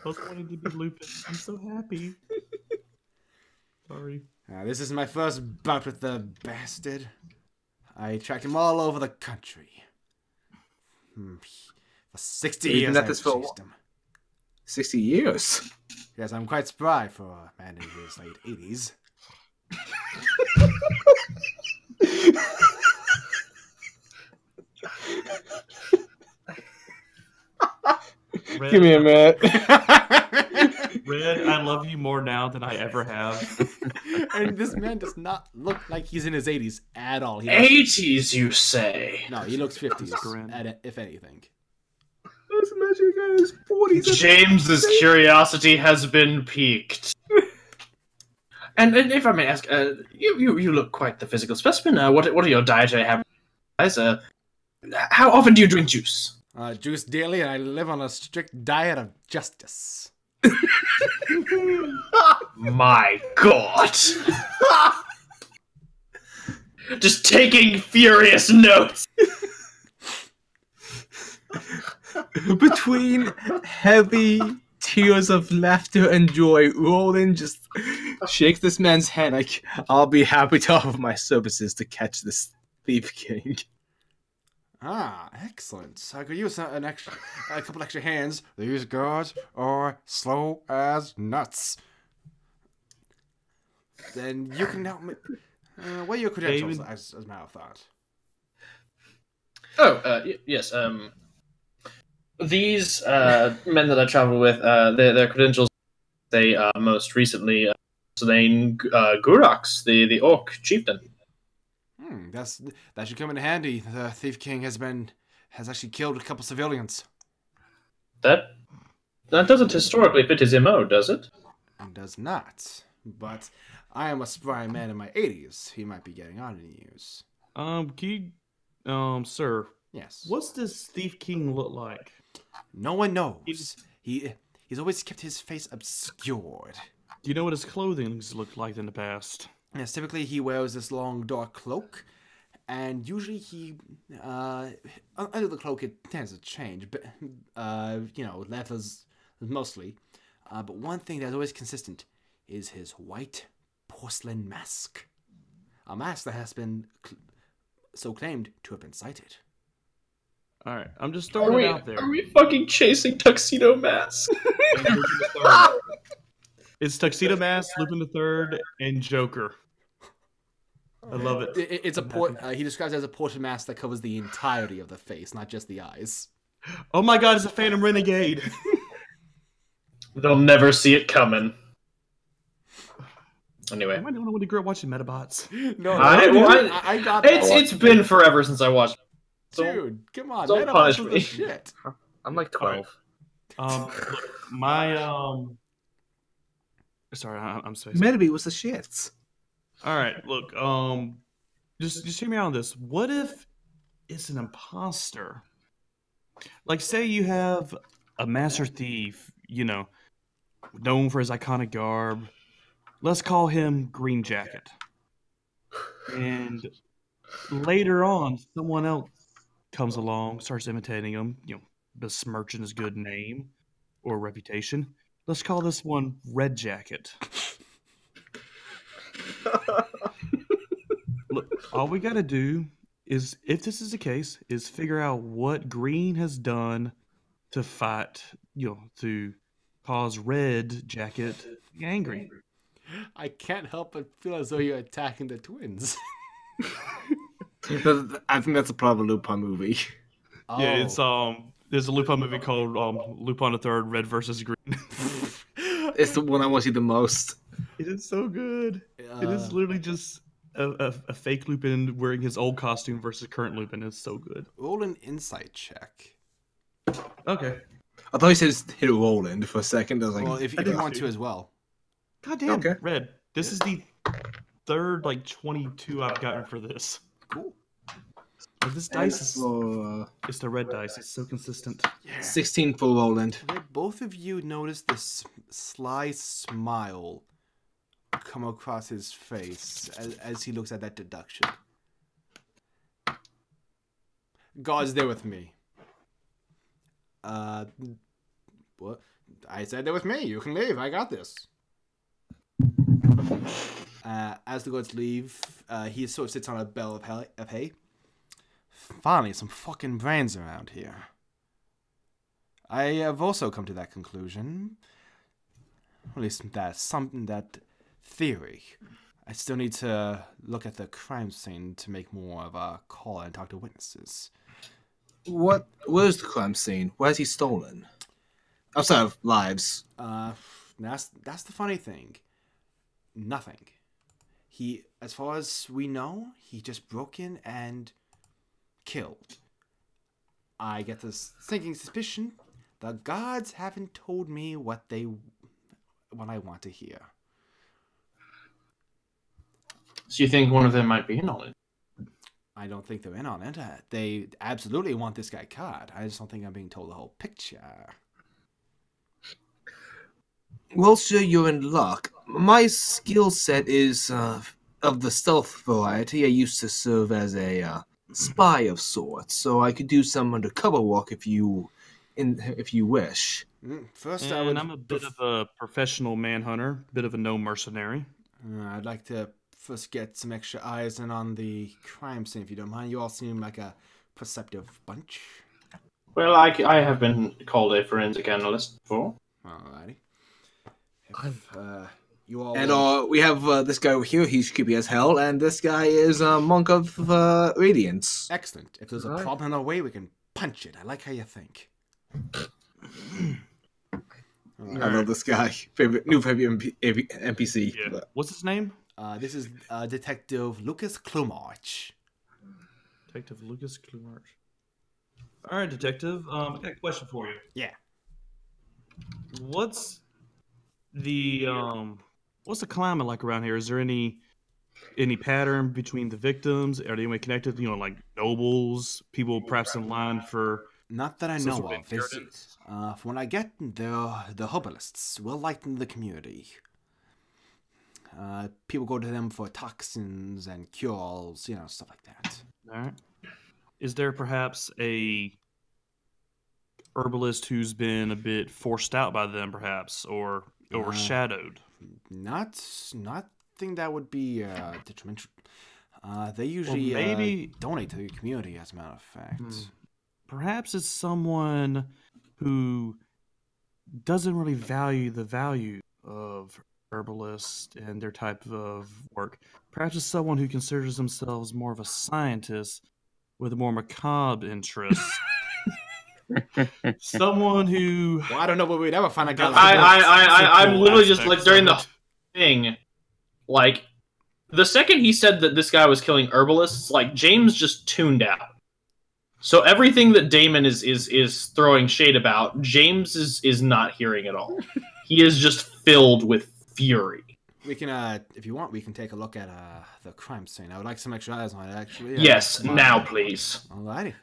was wanting to be Lupin. I'm so happy. Sorry. This is my first bout with the bastard. I tracked him all over the country. For 60 You've years, been at I this for chased him. 60 years. Yes, I'm quite spry for a man in his late 80s. Red, Give me a minute. Red, I love you more now than I ever have. And this man does not look like he's in his 80s at all. He looks, 80s, you say? no, he looks 50s, Grin. if anything. I was imagining a guy in his 40s. James's curiosity has been piqued. And if I may ask, you look quite the physical specimen. What are your dietary habits? How often do you drink juice? Juice daily, and I live on a strict diet of justice. My God! Just taking furious notes. Between heavy tears of laughter and joy, Roland just shakes this man's hand like, I'll be happy to offer my services to catch this thief king. Ah, excellent. I could use a couple extra hands. These guards are slow as nuts. Then you can help me. What are your credentials, as a matter of fact? Oh, yes. These men that I travel with, their credentials, they most recently slain Gurax, the Orc chieftain. That should come in handy. The Thief King has actually killed a couple civilians. That doesn't historically fit his MO, does it? It does not. But I am a spry man in my 80s. He might be getting on in years. Can you, sir, Yes. what's this Thief King look like? No one knows. He's always kept his face obscured. Do you know what his clothing's looked like in the past? Yes, typically he wears this long dark cloak, and usually he, under the cloak it tends to change, but, leathers mostly. But one thing that's always consistent is his white porcelain mask. A mask that has been so claimed to have been sighted. Alright, I'm just throwing it out there. Are we fucking chasing Tuxedo Mask? It's Tuxedo Mask, Lupin the Third, and Joker. I love it. It's he describes it as a portrait mask that covers the entirety of the face, not just the eyes. Oh my God, it's a Phantom Renegade. They'll never see it coming. Anyway, Am I the only one who grew up watching Metabots? No, I got that. it's been forever since I watched. Dude, come on, don't Metabots punish was me. the shit. I'm like 12. Look, my sorry, I'm spacing. Metabee was the shits. All right, look, just hear me out on this. What if it's an imposter? Like, say you have a master thief, known for his iconic garb. Let's call him Green Jacket. And later on, someone else comes along, starts imitating him, besmirching his good name or reputation. Let's call this one Red Jacket. Look, all we gotta do is, if this is the case, is figure out what Green has done to fight, to cause Red Jacket angry. I can't help but feel as though you're attacking the twins. I think that's a part of a Lupin movie. Oh. Yeah, it's there's a Lupin movie called Lupin the Third, Red versus Green. It's the one I want to see the most. It is so good. It is literally just a fake Lupin wearing his old costume versus current Lupin. It's so good. Roll an insight check. Okay. I thought he said hit Roland for a second. I was like, Well, if you want to as well. God damn. Okay. Red. This is the third 22 I've gotten for this. Cool. Like, this dice is for, it's the red dice. It's so consistent. 16 for Roland. Okay, both of you notice this sly smile come across his face as he looks at that deduction. God's there with me. What? I said they're with me. You can leave. I got this. As the gods leave, he sort of sits on a bale of hay. Finally, some fucking brains around here. I have also come to that conclusion. At least that theory. I still need to look at the crime scene to make more of a call and talk to witnesses. Where's the crime scene? Where's he stolen? Outside of lives. That's the funny thing. Nothing. He, as far as we know, he just broke in and killed. I get this sinking suspicion. The gods haven't told me what I want to hear. So you think one of them might be in on it? I don't think they're in on it. They absolutely want this guy caught. I just don't think I'm being told the whole picture. Well, sir, you're in luck. My skill set is of the stealth variety. I used to serve as a spy of sorts, so I could do some undercover work if you wish. First, I'm a bit of a professional manhunter, bit of a no mercenary. I'd like to first get some extra eyes in on the crime scene, if you don't mind. You all seem like a perceptive bunch. Well, I have been called a forensic analyst before. Alrighty. You all And we have this guy over here. He's creepy as hell, and this guy is a monk of radiance. excellent. If there's a problem in our way, we can punch it. I like how you think. I love this guy. New favorite NPC. Yeah. What's his name? This is Detective Lucas Klumarch. Detective Lucas Klumarch. All right, Detective. I got a question for you. Yeah. What's the climate like around here? Is there any pattern between the victims? Are they connected? Like nobles, people perhaps in line for. Not that I some know sort of. inheritance? From what I get, the herbalists well liked in the community. People go to them for toxins and cure-alls, stuff like that. All right. Is there perhaps a herbalist who's been a bit forced out by them, perhaps, or overshadowed? Nothing that would be detrimental. They usually maybe donate to the community, as a matter of fact. Perhaps it's someone who doesn't really value the value of herbalists and their type of work. Perhaps it's someone who considers themselves more of a scientist with a more macabre interest. Someone who... Well, I don't know, but we'd ever find a guy I'm literally just like during the thing, like the second he said that this guy was killing herbalists, like James just tuned out. So everything that Damon is throwing shade about, James is not hearing at all. He is just filled with fury. We can, if you want, we can take a look at the crime scene. I would like some extra eyes on it, actually. Yes, now please. Alrighty.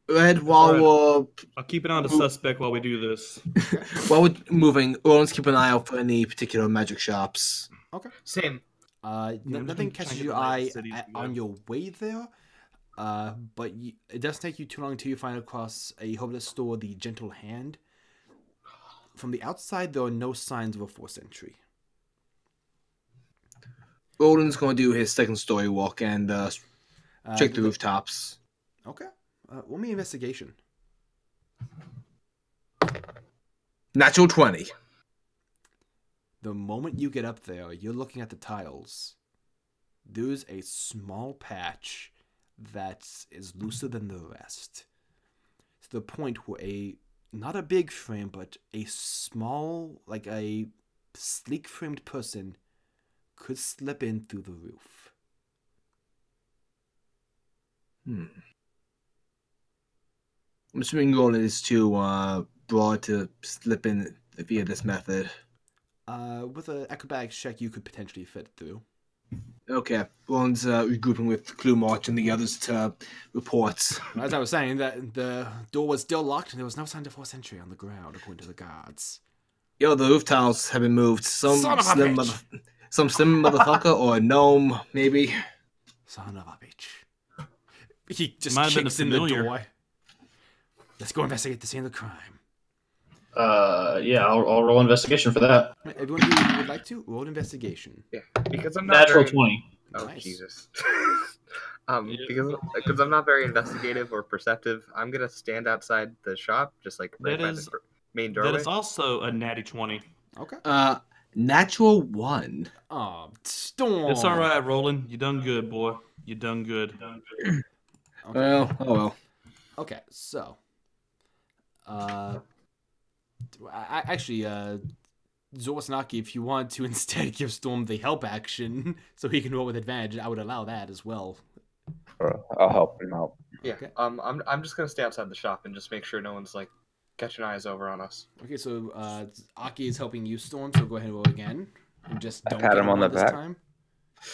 Red, while I'll keep an eye on the suspect while we do this. while we're moving, let's keep an eye out for any particular magic shops. Okay. Same. Nothing catches your eye on your way there, but it doesn't take you too long until you find across a herbalist store, the Gentle Hand. From the outside, there are no signs of a forced entry. Roland's going to do his second story walk and check the rooftops. Okay. Roll me investigation. Natural 20. The moment you get up there, you're looking at the tiles. There's a small patch that is looser than the rest. To the point where not a big frame, but a small, like a sleek framed person could slip in through the roof. I'm assuming Roland is too broad to slip in via this method. With an acrobatics check, you could potentially fit through. Okay, Roland's regrouping with Klumarch and the others to report. As I was saying, that the door was still locked and there was no sign of forced entry on the ground, according to the guards. Yo, the roof tiles have been moved. Some Son of a slim bitch. some slim motherfucker or a gnome, maybe. Son of a bitch. He just Might have been kicks a in the familiar. door. Let's go investigate the scene of the crime. Yeah, I'll roll investigation for that. Everyone who would like to, roll an investigation. Yeah, because I'm not Natural very, 20. Oh Nice. Jesus. Yeah. Because I'm not very investigative or perceptive, I'm gonna stand outside the shop, just like right That by is- the main That doorway. is also a natty 20. Okay. Natural 1. Oh, Storm. It's all right, Roland. You done good, boy. You done good. Okay. Well, oh well. Okay, so, actually, Zorsanaki, if you want to instead give Storm the help action so he can roll with advantage, I would allow that as well. Or I'll help him out. Yeah. Okay. I'm just gonna stay outside the shop and just make sure no one's like catching eyes over on us. Okay, so Aki is helping you, Storm. So go ahead and roll again, and just I don't pat get him on the this back. time.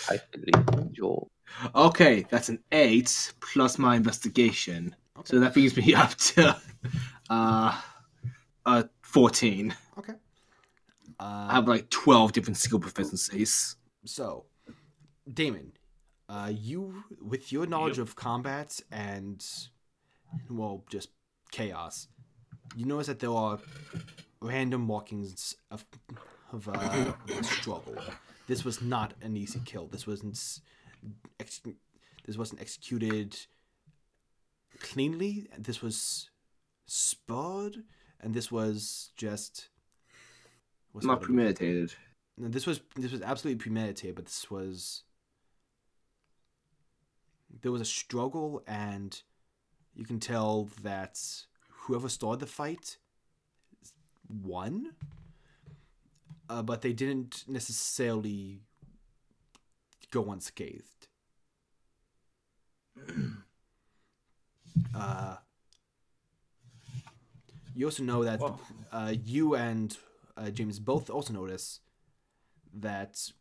I believe in Joel. Okay, that's an 8 plus my investigation. Okay. So that brings me up to 14. Okay. I have like 12 different skill proficiencies. So, Damon, you, with your knowledge of combat and, well, just chaos, you notice that there are random markings of a struggle. This was not an easy kill. This wasn't executed cleanly. This was spurred, and this was just Not premeditated. No, this was absolutely premeditated, but there was a struggle, and you can tell that whoever started the fight won, but they didn't necessarily go unscathed. You also know that you and James both also notice that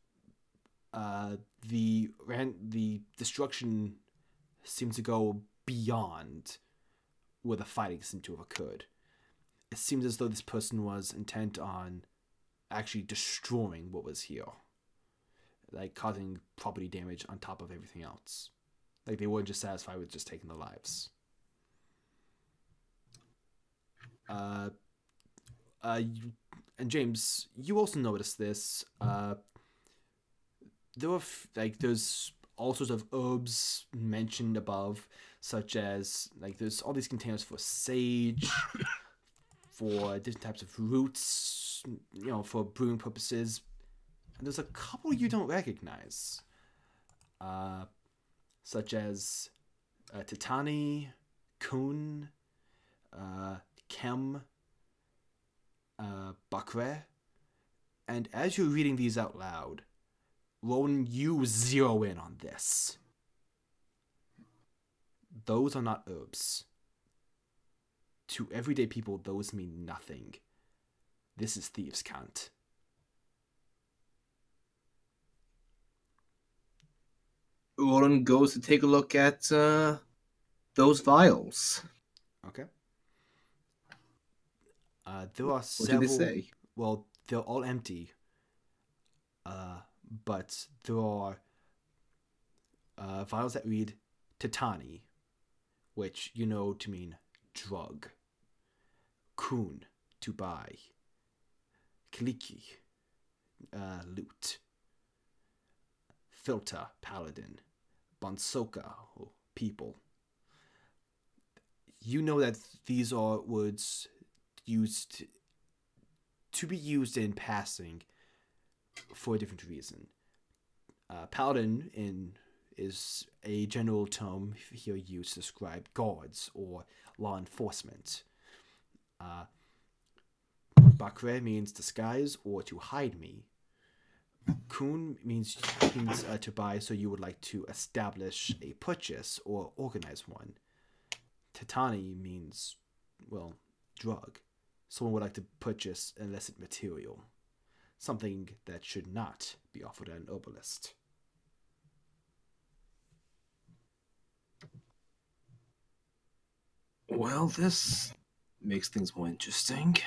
the destruction seems to go beyond where the fighting seemed to have occurred. It seems as though this person was intent on actually destroying what was here, like causing property damage on top of everything else. Like they weren't just satisfied with just taking their lives. And James, you also noticed this. There's all sorts of herbs mentioned above, such as there's all these containers for sage, for different types of roots, for brewing purposes. And there's a couple you don't recognize, such as Titani, Kun, Kem, Bakre. And as you're reading these out loud, Rowan, you zero in on this. Those are not herbs. To everyday people, those mean nothing. This is thieves' cant. Roland goes to take a look at those vials. Okay. There are What several. did they say? Well, they're all empty. But there are vials that read Titani, which you know to mean drug. Kun, to buy. Kliki, loot. Filter, paladin. Bonsoka, people. You know that these are words used to be used in passing for a different reason. Paladin is a general term here used to describe guards or law enforcement. Bakre means disguise or to hide me. Kun means to buy, so you would like to establish a purchase or organize one. Titani means, well, drug. Someone would like to purchase illicit material. Something that should not be offered at an herbalist. Well, this makes things more interesting.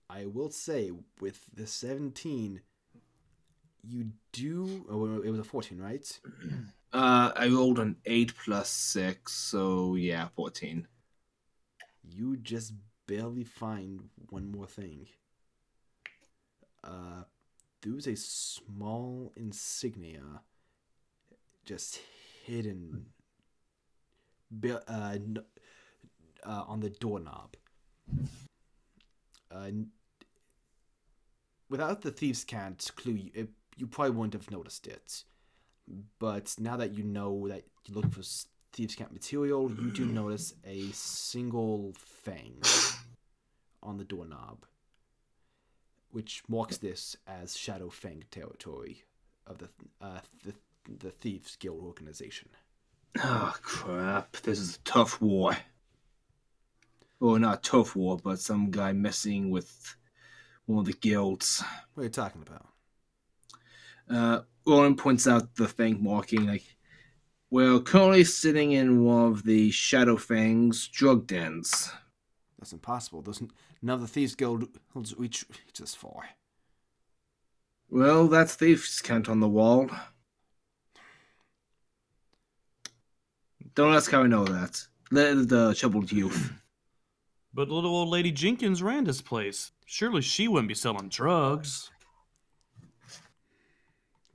I will say, with the 17, you do... Oh, it was a 14, right? I rolled an 8 plus 6, so yeah, 14. You just barely find one more thing. There's a small insignia just hidden on the doorknob. Without the thieves' cant clue, you probably wouldn't have noticed it. But now that you know that you're looking for thieves' cant material, you do notice a single fang on the doorknob, which marks this as Shadow Fang territory of the Thieves Guild organization. Oh, crap. This is a tough war. Well, not a tough war, but some guy messing with one of the guilds. What are you talking about? Roland points out the Fang marking, like, we're currently sitting in one of the Shadow Fang's drug dens. That's impossible. None of the Thieves Guild reach this far. Well, that's thieves' cant on the wall. Don't ask how I know that. Let the troubled youth. But little old lady Jenkins ran this place. Surely she wouldn't be selling drugs.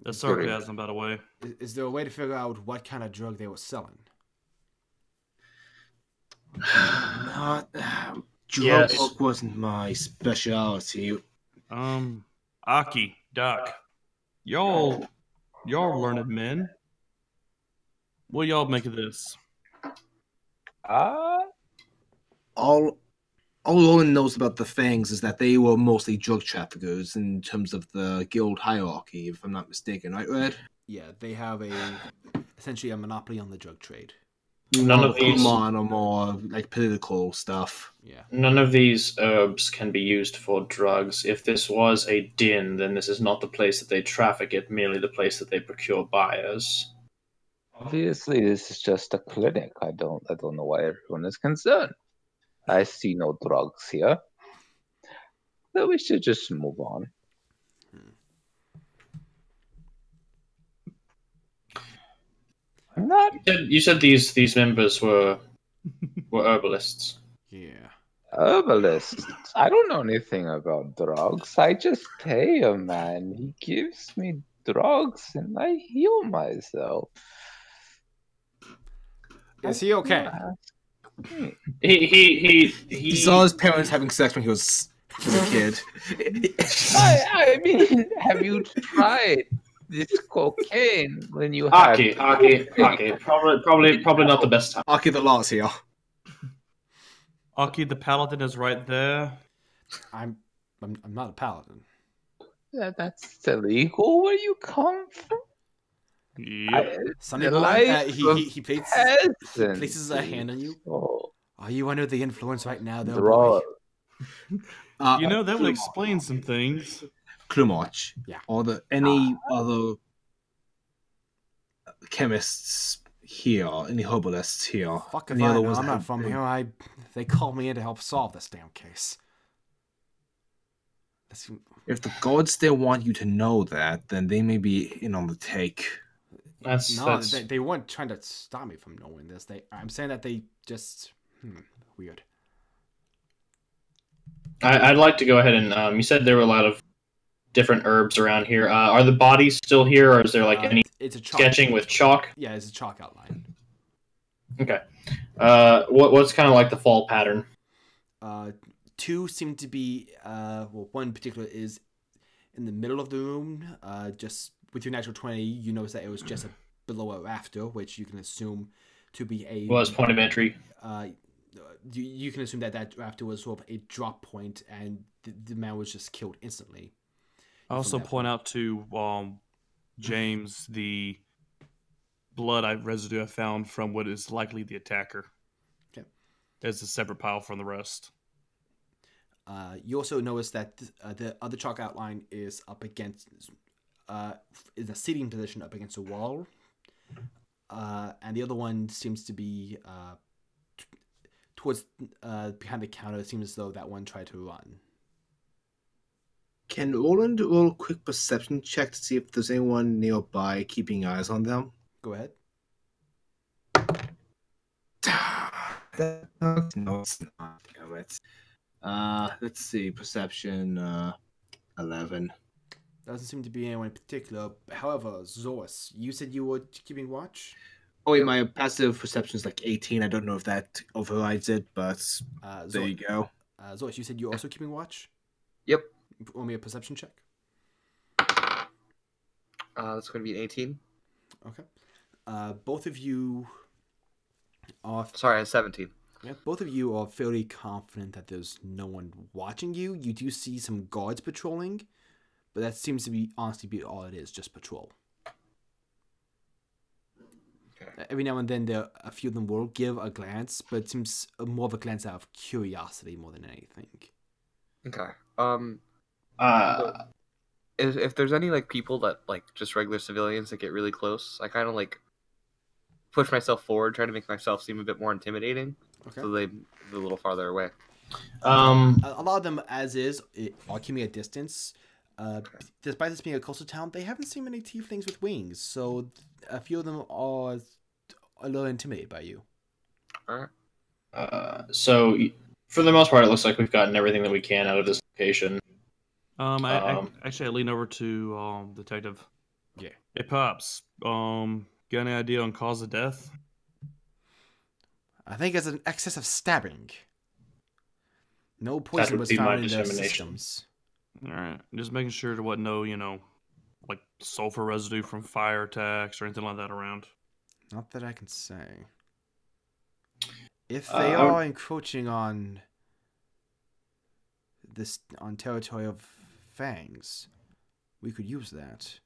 That's sarcasm, by the way. Is there a way to figure out what kind of drug they were selling? Not drug Yes. work wasn't my specialty. Aki, Doc, y'all learned men. What y'all make of this? All Roland knows about the Fangs is that they were mostly drug traffickers in terms of the guild hierarchy, if I'm not mistaken, right, Red? Yeah, they have essentially a monopoly on the drug trade. None of these- Pokemon or more like political stuff. Yeah. None of these herbs can be used for drugs. If this was a den, then this is not the place that they traffic it, merely the place that they procure buyers. Obviously, this is just a clinic. I don't know why everyone is concerned. I see no drugs here. So we should just move on. I'm not You said these members were herbalists. Yeah. herbalist. I don't know anything about drugs. I just pay a man. He gives me drugs and I heal myself. Is he okay? He saw his parents having sex when he was a kid. I mean, have you tried this cocaine when you had Aki. Probably not the best time. Aki the law's here. Aki the paladin is right there. I'm not a paladin. That's illegal. Where you come from? Yep. Sonny The boy, life he of places a hand on you. Oh, Are you under the influence right now, though, drug. boy? You know, that would explain some things. Klumarch. Yeah. Or any other chemists here, any herbalists here. Fuck if any I other know. ones I'm that not have from been- here. They called me in to help solve this damn case. If the gods still want you to know that, then they may be in on the take. No, they weren't trying to stop me from knowing this. I'm saying that they just weird. I'd like to go ahead and you said there were a lot of different herbs around here. Are the bodies still here, or is there like any It's a chalk. sketching with chalk? Yeah, it's a chalk outline. Okay. What's kind of like the fall pattern? Two seem to be one in particular is in the middle of the room. Just with your natural 20, you notice that it was just below a rafter, which you can assume to be a Was point of entry. You can assume that rafter was sort of a drop point, and the man was just killed instantly. I also point out to James the blood residue I found from what is likely the attacker. Okay. As a separate pile from the rest. You also notice that the other chalk outline is up against, in a seating position up against a wall, and the other one seems to be towards behind the counter. It seems as though that one tried to run. Can Roland roll a quick perception check to see if there's anyone nearby keeping eyes on them? Go ahead. No, it's not. Damn it. Let's see. Perception 11. Doesn't seem to be anyone in particular. However, Zoris, you said you were keeping watch? Oh wait, my passive perception is like 18. I don't know if that overrides it, but there you go. Zoris, you said you're also keeping watch? Yep. Roll me a perception check. That's going to be an 18. Okay. Both of you are... Sorry, I had 17. Yeah, both of you are fairly confident that there's no one watching you. You do see some guards patrolling, but that seems to be, honestly, be all it is, just patrol. Okay. Every now and then, a few of them will give a glance, but it seems more of a glance out of curiosity more than anything. Okay. If there's any like people that like just regular civilians that get really close, I kind of like push myself forward, try to make myself seem a bit more intimidating, so they move a little farther away. A lot of them, as is, are keeping a distance. Despite this being a coastal town, they haven't seen many tieflings with wings, so a few of them are a little intimidated by you. All right. So for the most part, it looks like we've gotten everything that we can out of this location. Actually, I lean over to detective. Yeah. Hey, Pops. Got any idea on cause of death? I think it's an excess of stabbing. No poison was found in their systems. All right, just making sure there wasn't no, like sulfur residue from fire attacks or anything like that around. Not that I can say. If they are encroaching on territory of Fangs, we could use that.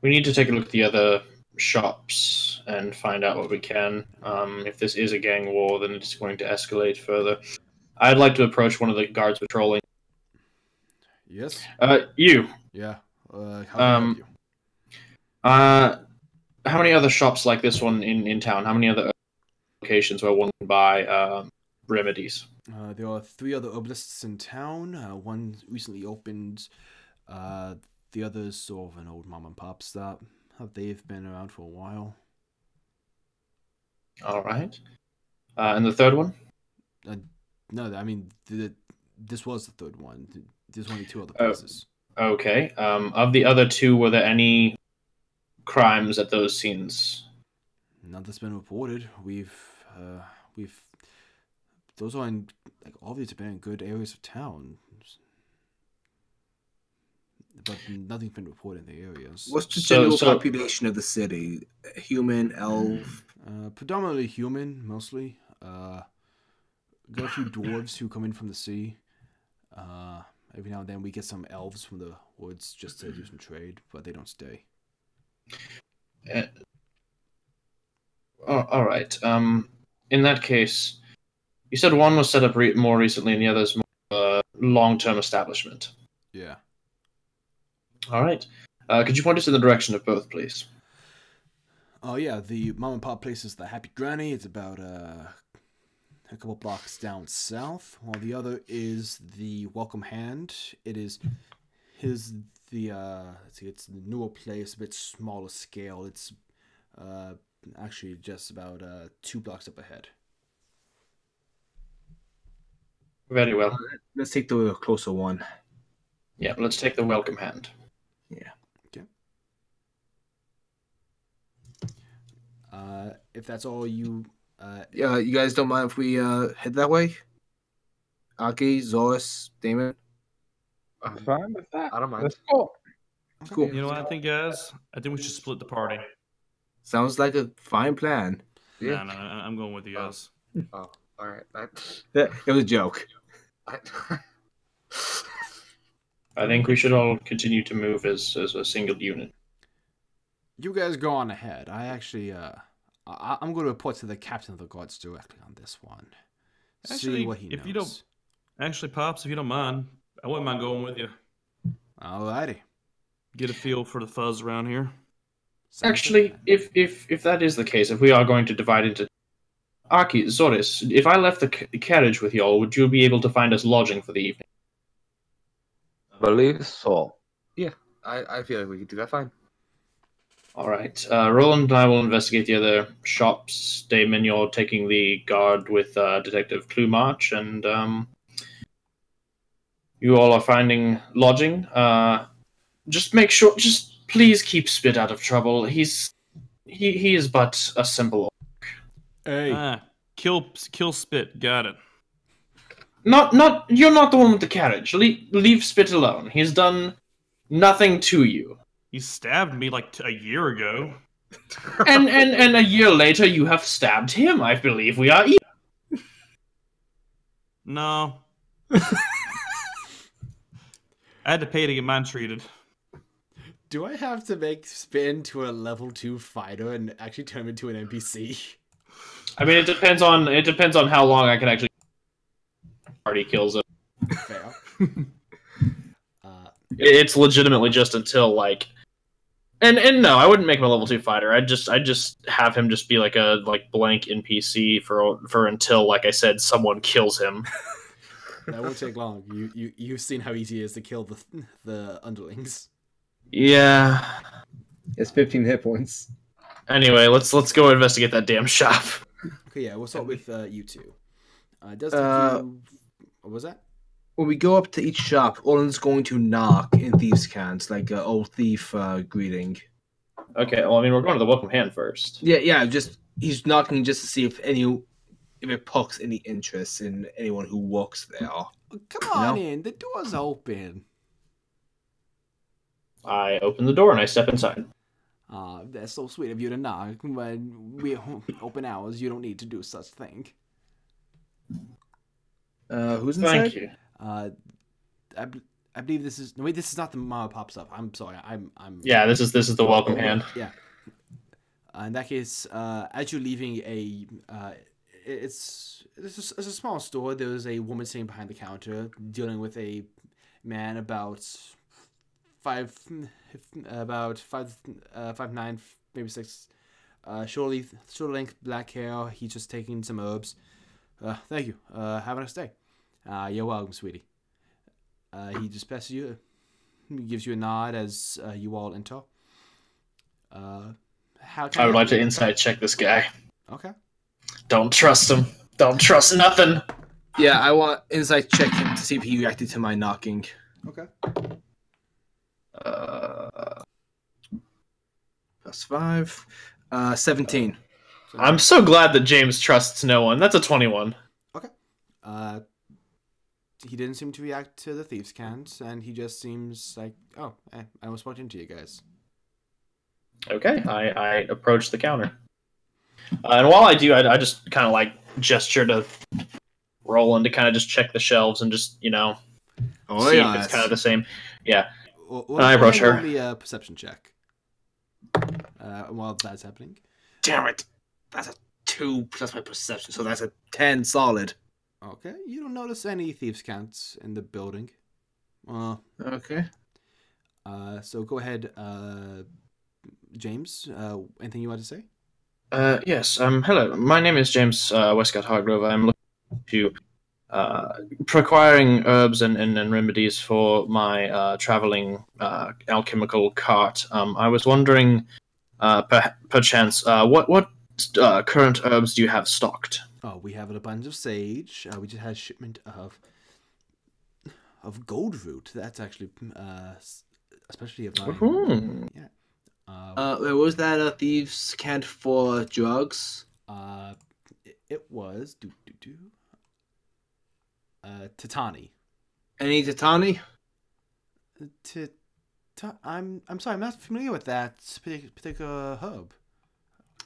We need to take a look at the other shops and find out what we can. If this is a gang war, then it's going to escalate further. I'd like to approach one of the guards patrolling. Yes? You. Yeah. How can I help you? How many other shops like this one in town? How many other locations where one can buy remedies? There are 3 other herbalists in town. One recently opened. The other's sort of an old mom and pop stop. They've been around for a while. All right. And the third one? No, I mean, this was the third one. There's only 2 other places. Okay. Of the other 2, were there any crimes at those scenes? None that's been reported. Those are in, like, obviously been in good areas of town. But nothing's been reported in the areas. What's the general population of the city? Human, elf? Predominantly human, mostly. Got a few dwarves who come in from the sea. Every now and then we get some elves from the woods just to do some trade, but they don't stay. All right. In that case, you said one was set up more recently and the other's more long-term establishment. Yeah. All right. Could you point us in the direction of both, please? Oh, yeah. The mom and pop place is the Happy Granny. It's about a couple blocks down south, while the other is the Welcome Hand. It is it's the newer place, a bit smaller scale. It's actually just about 2 blocks up ahead. Very well. Let's take the closer one. Yeah, let's take the Welcome Hand. Yeah. Okay. If that's all you... Yeah, you guys don't mind if we head that way? Aki, Zoris, Damon? I'm fine with that. I don't mind. Let's go. Cool. You know what I think, guys? I think we should split the party. Sounds like a fine plan. Yeah. No, I'm going with you guys. Oh, all right. It was a joke. I think we should all continue to move as a single unit. You guys go on ahead. I actually... I'm going to report to the captain of the guards directly on this one. Actually, see what he knows. if you don't... Actually, Pops, if you don't mind, I wouldn't mind going with you. Alrighty. Get a feel for the fuzz around here. Actually, if that is the case, if we are going to divide into... Aki, Zoris, if I left the carriage with y'all, would you be able to find us lodging for the evening? Believe so. Yeah, I feel like we could do that fine. All right. Roland and I will investigate the other shops. Damon, you're taking the guard with Detective Clumarch, and you all are finding lodging, just make sure. Just please keep Spit out of trouble. He is but a simple. Hey. Kill Spit. Got it. Not. You're not the one with the carriage. Leave Spit alone. He's done nothing to you. He stabbed me like a year ago. and a year later, you have stabbed him. I believe we are. No. I had to pay to get mine treated. Do I have to make Spin to a level 2 fighter and actually turn him into an NPC? I mean, it depends on how long I can actually party kills him. Fair. It's legitimately just until like, and no, I wouldn't make him a level 2 fighter. I'd just have him just be like a blank NPC for until, like I said, someone kills him. That won't take long. You've seen how easy it is to kill the underlings. Yeah. It's 15 hit points. Anyway, let's go investigate that damn shop. Okay, yeah, we'll start with you two. What was that? When we go up to each shop, Olin's going to knock in thieves' cans, like old thief greeting. Okay, well, I mean, we're going to the welcome hand first. Yeah. Just he's knocking just to see if it pokes any interest in anyone who works there. Come on in. The door's open. I open the door and I step inside. That's so sweet of you to knock. When we open hours, you don't need to do such thing. Who's inside? Thank you. I believe this is. No, wait, this is not the Mama Pops Up. I'm sorry. I'm. Yeah, this is the welcome hand. Yeah. In that case, as you're leaving it's a small store. There's a woman sitting behind the counter dealing with a man about 5'9", maybe 6. Short length black hair. He's just taking some herbs. Thank you. Have a nice day. You're welcome, sweetie. He just passes you, gives you a nod as you all enter. I would like to insight check this guy. Okay. Don't trust him. Don't trust nothing. Yeah, I want insight check him to see if he reacted to my knocking. Okay. +5. 17. I'm so glad that James trusts no one. That's a 21. Okay. He didn't seem to react to the thieves' cans, and he just seems like, I was walked into you guys. Okay, I approach the counter. And while I do, I just kind of like gesture to Roland to kind of just check the shelves and just, see if it's kind of the same. Yeah. Well, I approach her. Roll me a perception check. While that's happening. Damn it. That's a 2 plus my perception, so that's a 10 solid. Okay. You don't notice any thieves' cans in the building. Okay. So go ahead, James. Anything you want to say? Yes. Hello. My name is James Westcott Hargrove. I'm looking to procuring herbs and remedies for my traveling alchemical cart. I was wondering, perchance, what current herbs do you have stocked? Oh, we have an abundance of sage. We just had a shipment of gold root. That's actually especially of mine. Mm-hmm. Yeah. Was that a thieves' cant for drugs? It was Titani. Any Titani? I'm sorry, I'm not familiar with that particular herb.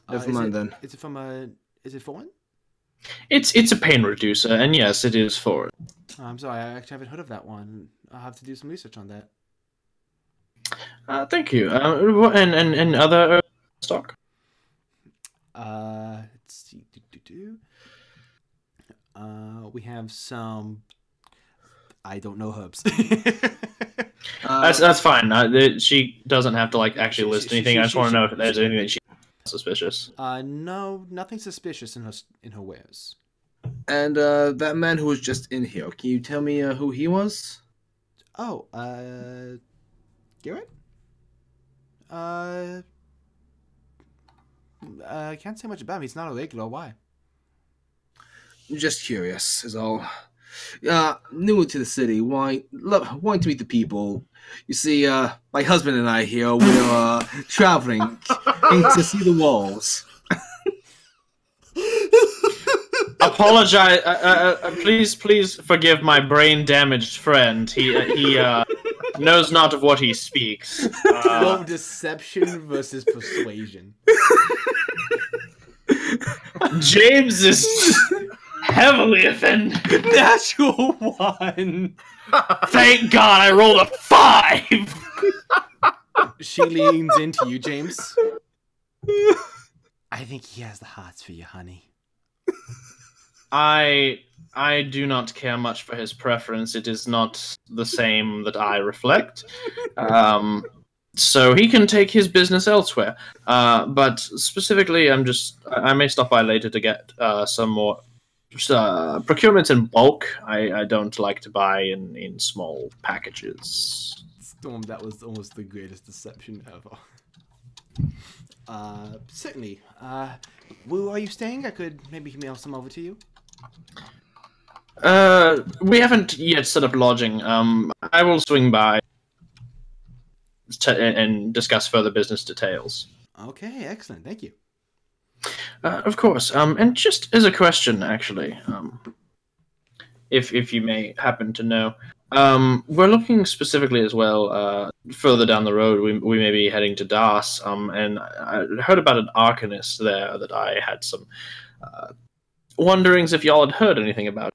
Never mind then. Is it for one? It's a pain reducer, and yes, it is for it. I'm sorry, I actually haven't heard of that one. I'll have to do some research on that. Thank you. And other stock? Let's see. We have some. I don't know herbs. That's fine. She doesn't have to actually list anything. I just want to know if there's anything that she's suspicious. No, nothing suspicious in her wares. And that man who was just in here, can you tell me who he was? Oh, Garrett? I can't say much about him. He's not a regular. Why? Just curious, is all. New to the city, wanting to meet the people. You see, my husband and I here, we're traveling to see the walls. Apologize. Please forgive my brain-damaged friend. He knows not of what he speaks. Roll deception versus persuasion. James is heavily offended. Natural 1. Thank God I rolled a 5. She leans into you, James. I think he has the hots for you, honey. I do not care much for his preference. It is not the same that I reflect. So he can take his business elsewhere. But specifically, I may stop by later to get some more procurement in bulk. I don't like to buy in small packages. Storm, that was almost the greatest deception ever. Certainly. Where are you staying? I could maybe mail some over to you. We haven't yet set up lodging. I will swing by and discuss further business details. Okay, excellent. Thank you. Of course. And just as a question, actually, if you may happen to know, we're looking specifically as well. Further down the road, we may be heading to Das. And I heard about an arcanist there that I had some wonderings if y'all had heard anything about.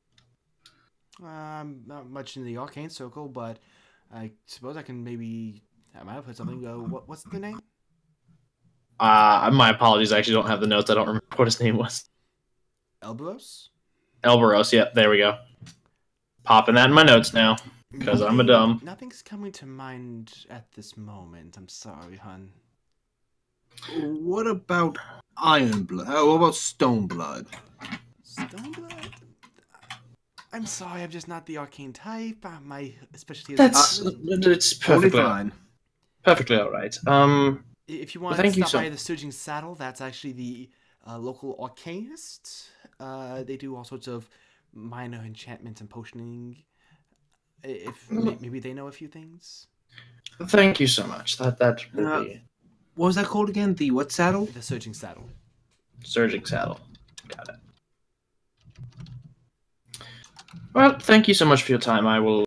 Not much in the arcane circle, but I suppose I can maybe. I might have heard something. What's the name? My apologies. I actually don't have the notes. I don't remember what his name was. Elberos? Elberos. Yep, there we go. Popping that in my notes now because I'm a dumb. Nothing's coming to mind at this moment. I'm sorry, hun. What about Iron Blood? What about Stone Blood? Stone Blood? I'm sorry, I'm just not the arcane type. My specialty is... It's perfectly fine. Perfectly all right. If you want thank to you stop by the Surging Saddle, that's actually the local arcanist. They do all sorts of minor enchantments and potioning. If maybe they know a few things. Thank you so much. That will be... What was that called again? The what saddle? The Surging Saddle. Surging Saddle. Got it. Well, thank you so much for your time. I will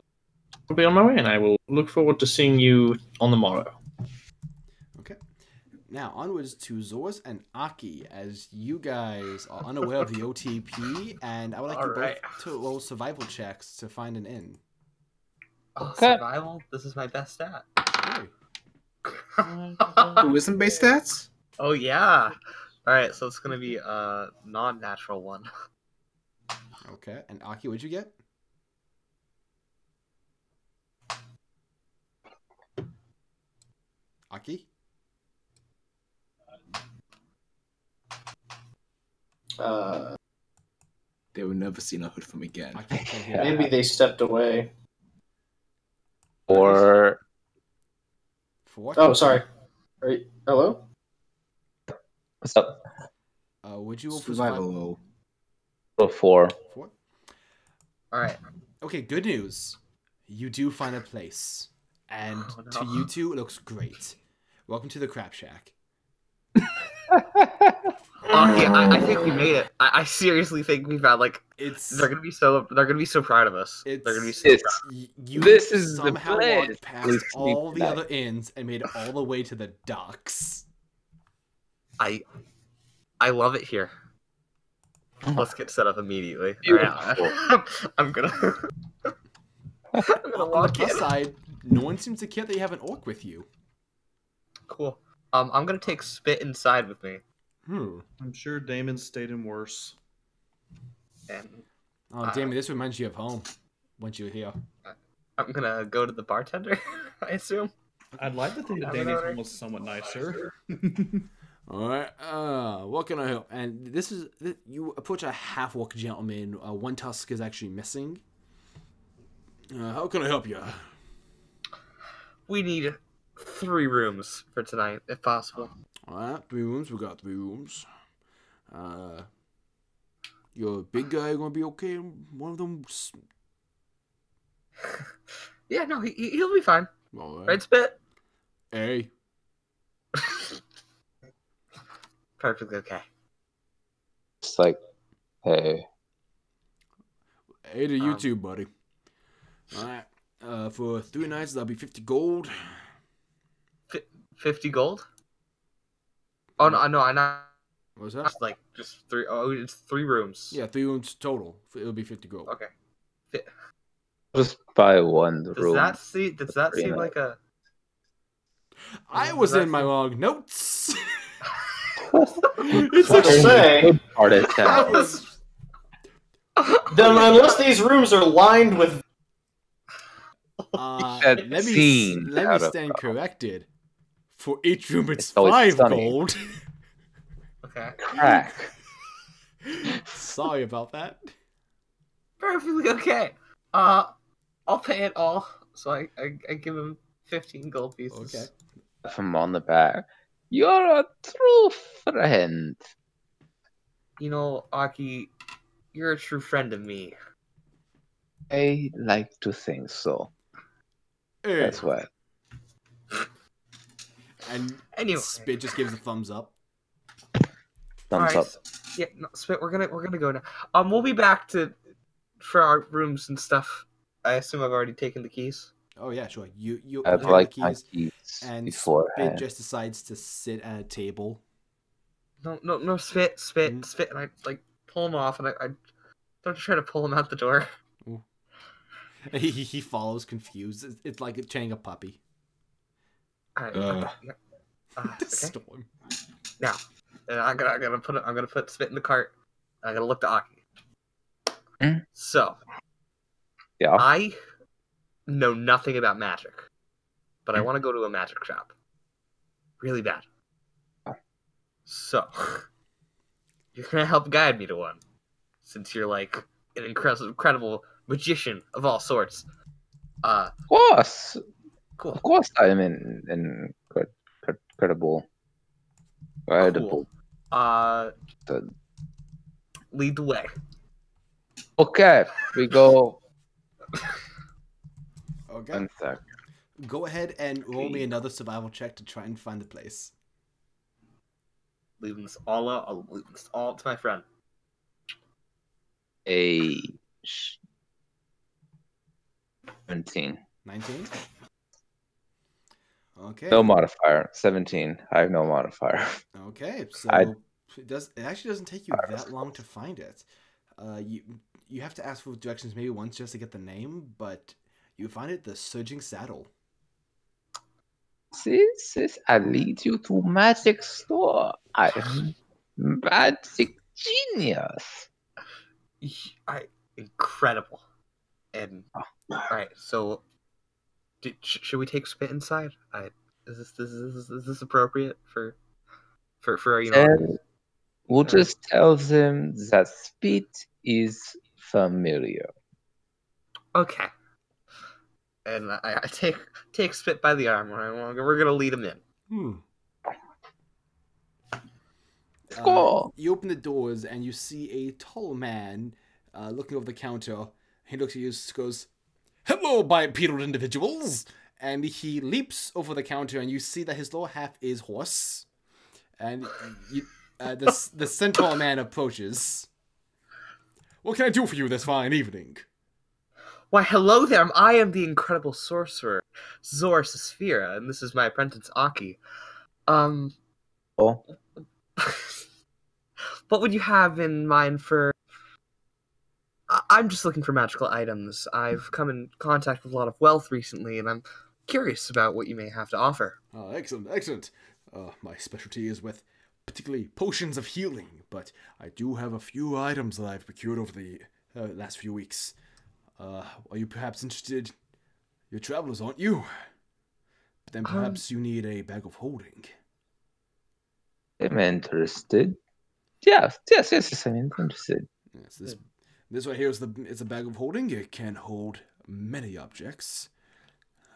be on my way, and I will look forward to seeing you on the morrow. Okay. Now, onwards to Zors and Aki, as you guys are unaware of the OTP, and I would like you both to roll survival checks to find an inn. Okay. Survival? This is my best stat. Wisdom based stats? Oh, yeah. Alright, so it's going to be a non-natural one. Okay, and Aki, what'd you get? Aki? They will never see a hood from again. Aki, I can't hear Maybe they stepped away. Or 4? Oh, sorry. Hello? what's up? Would you roll for Survival. Oh, 4. 4? Alright. Okay, good news. You do find a place. And to you two, it looks great. Welcome to the Crap Shack. Okay, I think we made it. I seriously think we've had they're gonna be so proud of us. They're gonna be so proud. You This is the somehow place. walked past Please all keep the that. other inns and made it all the way to the docks. I love it here. Let's get set up immediately. Beautiful. Alright, I'm gonna On the walk in. plus side, no one seems to care that you have an orc with you. Cool. I'm gonna take Spit inside with me. I'm sure Damon stayed in worse. And Oh, damn it, this reminds you of home. Once you're here. I'm gonna go to the bartender, I assume. I'd like to think that Have an Damon's order? home was somewhat nicer. Alright, what can I help? And this is, you approach a half-orc gentleman. One tusk is actually missing. How can I help you? We need 3 rooms for tonight, if possible. Alright, 3 rooms. We got 3 rooms. You're a big guy, gonna be okay. One of them Yeah, no, he'll be fine. All right. Right, Spit? Hey. Perfectly okay. It's like, hey, Hey to you too, buddy. All right. For 3 nights, that'll be 50 gold. 50 gold? Oh, no, I know. What was that? It's like just 3. Oh, it's 3 rooms. Yeah, 3 rooms total. It'll be 50 gold. Okay. just buy one Does room. that seem Pretty like a... I was in my wrong notes. It's like say. Ardaithe. I was. Then unless these rooms are lined with said Let scenes me out of stand corrected. For each room, it's It's always 5 sunny. gold. Okay. Crack. Sorry about that. Perfectly okay. I'll pay it all. So I give him 15 gold pieces. Okay. From on the back. You're a true friend. You know, Aki, you're a true friend of me. I like to think so. Hey. That's why. And Anyway. Spit just gives a thumbs up. Thumbs Alright, up. Yeah, no, Spit, we're gonna go now. We'll be back for our rooms and stuff. I assume I've already taken the keys. Oh yeah, sure. You I'd have like the my keys, keys and Spit beforehand. just decides to sit at a table. No, Spit, Mm. and I like pull him off, and I don't try to pull him out the door. He follows confused. It's like training a puppy. Alright, yeah. Okay. Storm. Now, and I'm gonna put Spit in the cart. And I'm gonna look to Aki. Hmm? So, Yeah. I know nothing about magic, but I want to go to a magic shop, really bad. So, you're gonna help guide me to one, since you're like an incredible magician of all sorts. Of course. Cool. Of course I'm incredible. Incredible. Cool. Lead the way. Okay, we go. Okay. 1 sec. Go ahead and roll me another survival check to try and find the place. Leaving this all out. I'll leave this all to my friend. 17. 19. Okay. No modifier. 17. I have no modifier. Okay, so I- it actually doesn't take you that long to find it. You have to ask for directions maybe once just to get the name, but you find it the Surging Saddle. This I lead you to magic store. I'm magic genius. Incredible. And alright, so should we take Spit inside? Is this appropriate for you know? Then we'll just tell them that speed is familiar. Okay. And I take Spit by the arm. We're gonna lead him in. Let's go. You open the doors and you see a tall man looking over the counter. He looks at you and goes, "Hello, bipedal individuals!" And he leaps over the counter and you see that his lower half is horse. And the centaur man approaches. "What can I do for you this fine evening?" Why, hello there. I am the incredible sorcerer, Zor Sphera, and this is my apprentice Aki. Oh, What would you have in mind for... I'm just looking for magical items. I've come in contact with a lot of wealth recently, and I'm curious about what you may have to offer. Oh, excellent, excellent. My specialty is with particularly potions of healing, but I do have a few items that I've procured over the last few weeks. Are you perhaps interested? You're travelers, aren't you? But then perhaps you need a bag of holding. I'm interested. Yes, I'm interested. Yes, this right here is it's a bag of holding. It can hold many objects,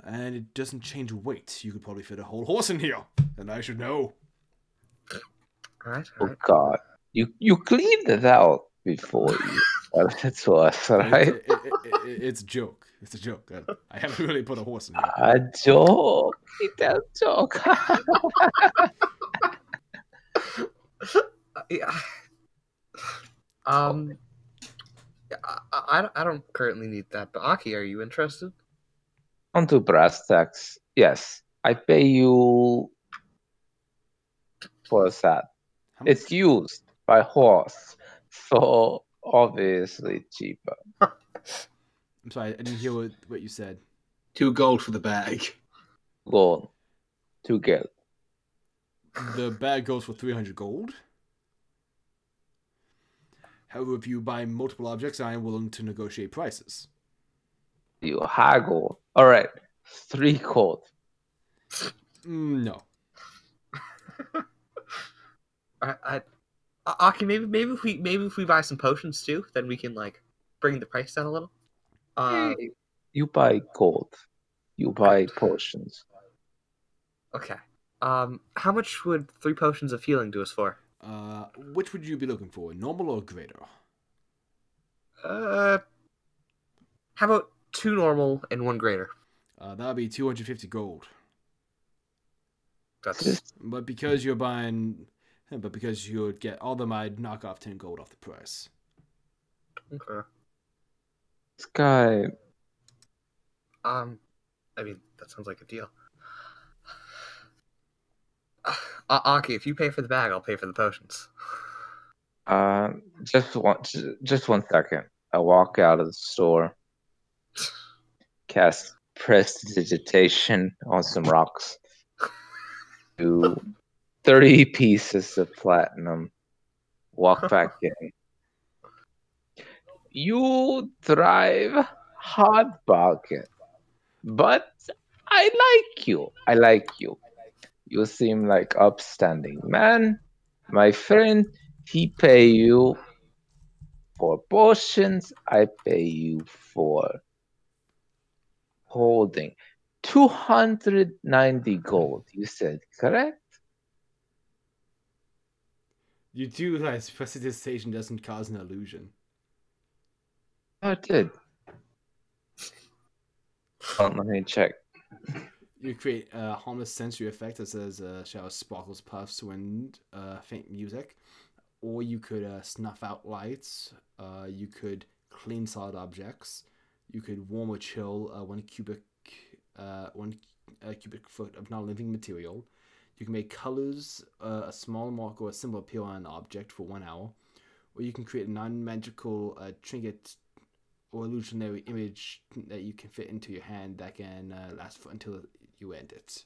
and it doesn't change weight. You could probably fit a whole horse in here, and I should know. Alright, Oh God, you cleaned it out before you. Well, that's worse, right? It's a joke. It's a joke. I haven't really put a horse in here. A joke. It's a joke. Yeah. I don't currently need that, but Aki, are you interested? On to brass tacks. Yes, I pay you for that. How much? It's used by horse, so obviously cheaper. I'm sorry, I didn't hear what you said. 2 gold for the bag. Gold. 2 gold. The bag goes for 300 gold. However, if you buy multiple objects, I am willing to negotiate prices. You haggle. All right, 3 gold. No. Aki, maybe if we buy some potions too, then we can like bring the price down a little. Hey, you buy gold. You buy potions. Okay. How much would 3 potions of healing do us for? Which would you be looking for, normal or greater? How about 2 normal and 1 greater? That would be 250 gold. That's But because you're buying, but because you would get all of them, I'd knock off 10 gold off the price. okay. This guy. I mean, that sounds like a deal. Aki, if you pay for the bag, I'll pay for the potions. Just one second. I walk out of the store. Cast prestidigitation on some rocks. Do 30 pieces of platinum. Walk back in. You drive hard bargain, but I like you. I like you. You seem like upstanding man. My friend, he pay you for potions. I pay you for holding 290 gold. You said correct? You do realize prestidigitation doesn't cause an illusion. Oh, it did. Let me check. You create a harmless sensory effect that says shower sparkles, puffs, wind, faint music. Or you could snuff out lights. You could clean solid objects. You could warm or chill 1 cubic foot of non-living material. You can make colors, a small mark or a symbol appear on an object for 1 hour. Or you can create a non-magical trinket or illusionary image that you can fit into your hand that can last until you end it.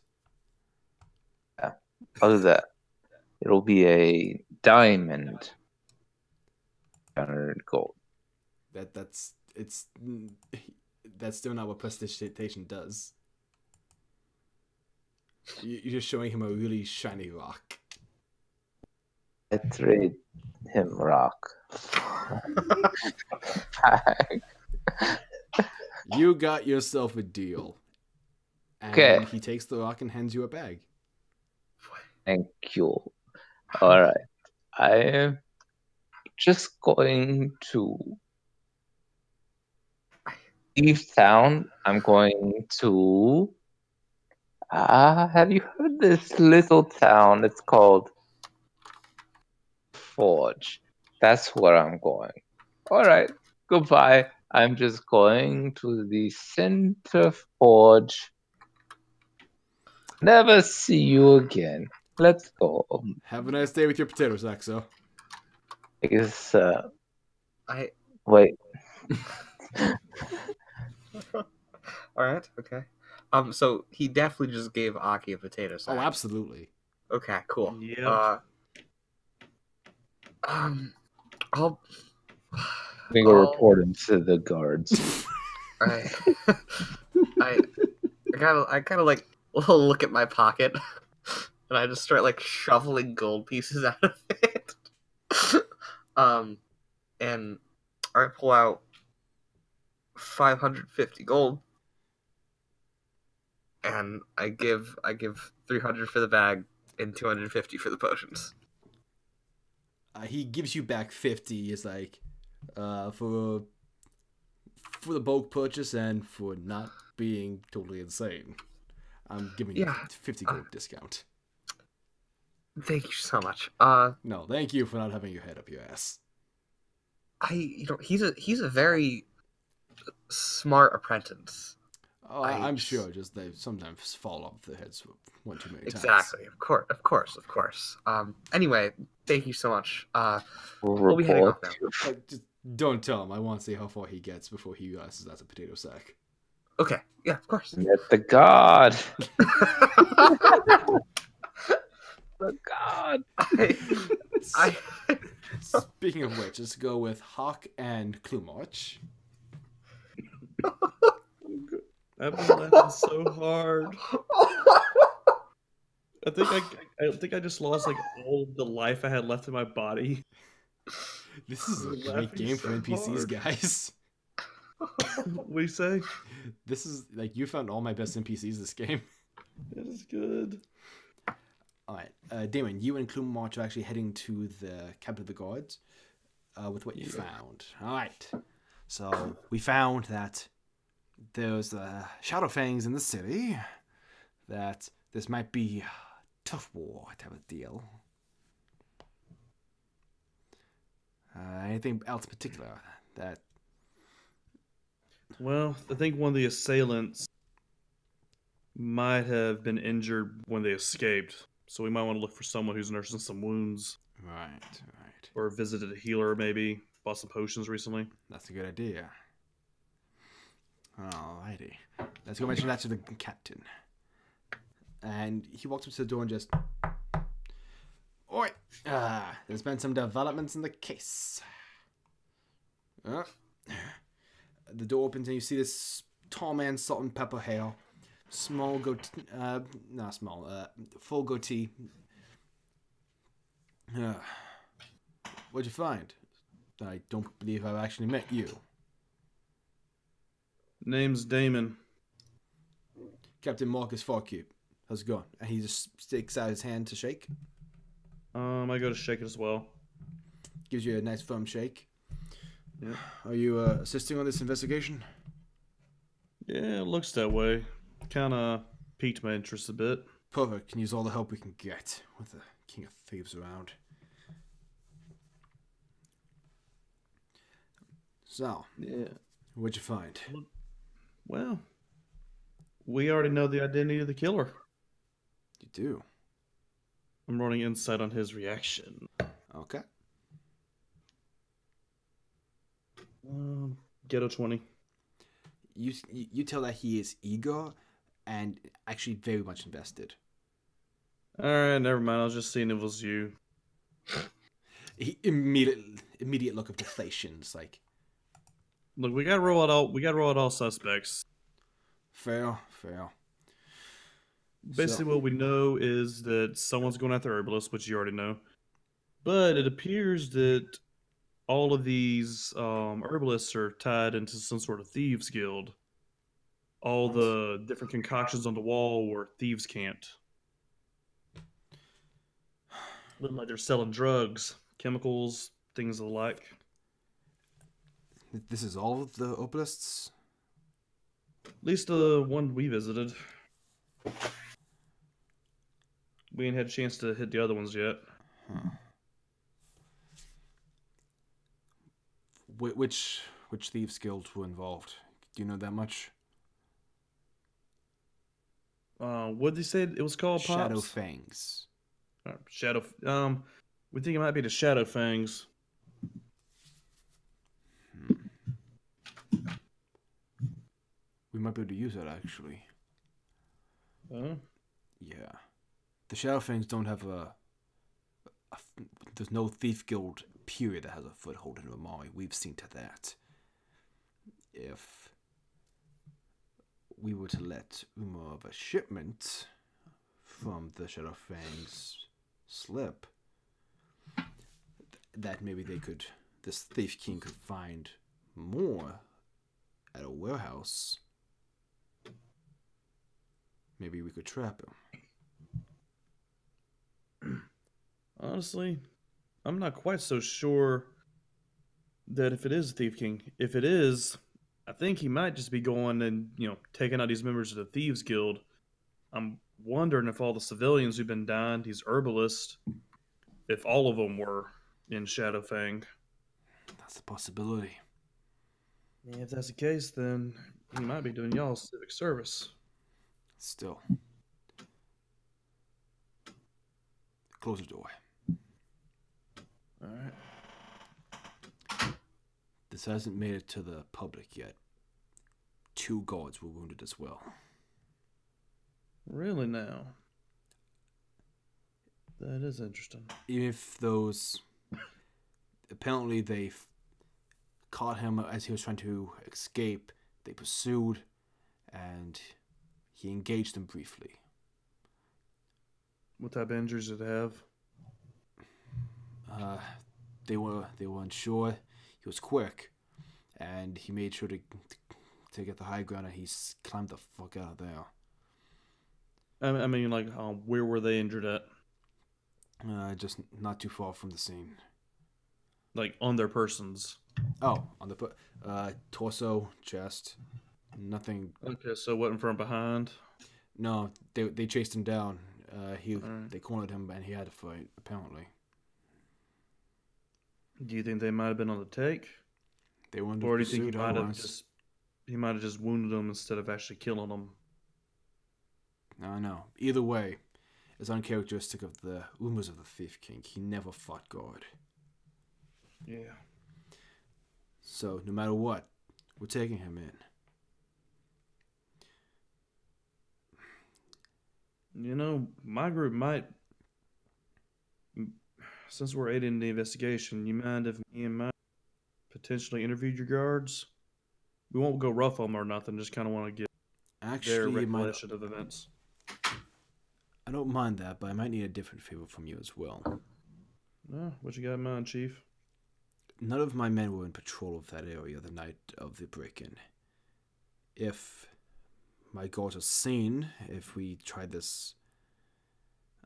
Yeah. Other than that, it'll be a diamond. 100 gold. That's still not what prestidigitation does. You're just showing him a really shiny rock. I trade him rock. You got yourself a deal. And Okay. he takes the rock and hands you a bag. Thank you. All right. I am just going to leave town. I'm going to. Have you heard this little town? It's called Forge. That's where I'm going. All right. Goodbye. I'm just going to the center Forge. Never see you again. Let's go. Have a nice day with your potato sack, so. I guess, I wait. All right, okay. So he definitely just gave Aki a potato sack. Oh, absolutely. Okay, cool. Yep. I'll We go reporting to the guards. I kind of like look at my pocket, and I just start like shoveling gold pieces out of it. And I pull out 550 gold, and I give 300 for the bag and 250 for the potions. He gives you back 50. He's like, for the bulk purchase and for not being totally insane. I'm giving you 50 gold discount. Thank you so much. No, thank you for not having your head up your ass. He's a very smart apprentice. Oh, I'm sure. Just they sometimes fall off their heads one too many times. Exactly. Of course. Anyway, thank you so much. We'll be heading off now. Like, just don't tell him. I want to see how far he gets before he realizes that's a potato sack. Okay. Yeah, of course. Let the god. The god. Speaking of which, let's go with Hawk and Klumarch. I've been laughing so hard. I think I just lost like all the life I had left in my body. This is a great Laughing game for so NPCs, hard. guys. What do you say? This is like you found all my best NPCs this game. That is good. All right, Damon, you and Klumarch are actually heading to the Captain of the Guards with what you found. All right, so we found that there's Shadow Fangs in the city. That this might be a tough war type of deal. Anything else in particular that? Well, I think one of the assailants might have been injured when they escaped, so we might want to look for someone who's nursing some wounds. Right. Or visited a healer, maybe. Bought some potions recently. That's a good idea. Alrighty. Let's go mention that to the captain. And he walks up to the door and just... Oi! There's been some developments in the case. The door opens and you see this tall man, salt and pepper hair. Small goatee... not small. Full goatee. What'd you find? I don't believe I've actually met you. Name's Damon. Captain Marcus Farcube. How's it going? And he just sticks out his hand to shake. I go to shake it as well. Gives you a nice firm shake. Yeah. Are you assisting on this investigation? Yeah, it looks that way. Kind of piqued my interest a bit. Perfect. Can use all the help we can get with the King of Thieves around. So, Yeah. what'd you find? Well, we already know the identity of the killer. You do. I'm running insight on his reaction. Okay. Ghetto 20. You tell that he is eager and actually very much invested. Alright, never mind. I was just seeing if it was you. He immediate look of deflation. It's like, Look, we gotta roll out all suspects. fair. Basically, what we know is that someone's going after Herbalist, which you already know. But it appears that all of these Herbalists are tied into some sort of thieves guild. All the different concoctions on the wall were thieves' cant. Looking like they're selling drugs, chemicals, things of the like. This is all of the Herbalists? At least the one we visited. We ain't had a chance to hit the other ones yet. Huh. Which thieves guilds were involved? Do you know that much? What did they say it was called? Shadow Pops? Fangs. Shadow. We think it might be the Shadow Fangs. We might be able to use that actually. Oh. Yeah. The Shadow Fangs don't have there's no thief guild period that has a foothold in Remari. We've seen to that. If we were to let rumor of a shipment from the Shadow Fangs slip, that maybe this thief king could find more at a warehouse. Maybe we could trap him. Honestly, I'm not quite so sure that if it is Thief King, if it is, I think he might just be going and, taking out these members of the Thieves Guild. I'm wondering if all the civilians who've been dying, these herbalists, if all of them were in Shadowfang. That's a possibility. Yeah, if that's the case, then he might be doing y'all civic service. Still. Close the door. All right. This hasn't made it to the public yet. 2 guards were wounded as well. Really now? That is interesting. Even if those... Apparently they caught him as he was trying to escape. They pursued, and he engaged them briefly. What type of injuries did it have? They were unsure. He was quick, and he made sure to get the high ground, and he climbed the fuck out of there. I mean, where were they injured at? Just not too far from the scene. Like, on their persons? Oh, on the torso, chest, nothing. Okay, so what, in front and behind? No, they chased him down. Right. They cornered him, and he had to fight. Apparently, do you think they might have been on the take? they wanted Or to do you think pursue. he might have just wounded them instead of actually killing them? No. Either way, it's uncharacteristic of the rumors of the Thief King. He never fought guard. Yeah. So no matter what, we're taking him in. My group might, since we're aiding the investigation, you mind if me and Mike potentially interviewed your guards? We won't go rough on them or nothing, just kind of want to get their Actually, recollection of events. I don't mind that, but I might need a different favor from you as well. What you got in mind, Chief? None of my men were in patrol of that area the night of the break-in. If my guards are seen, if we try this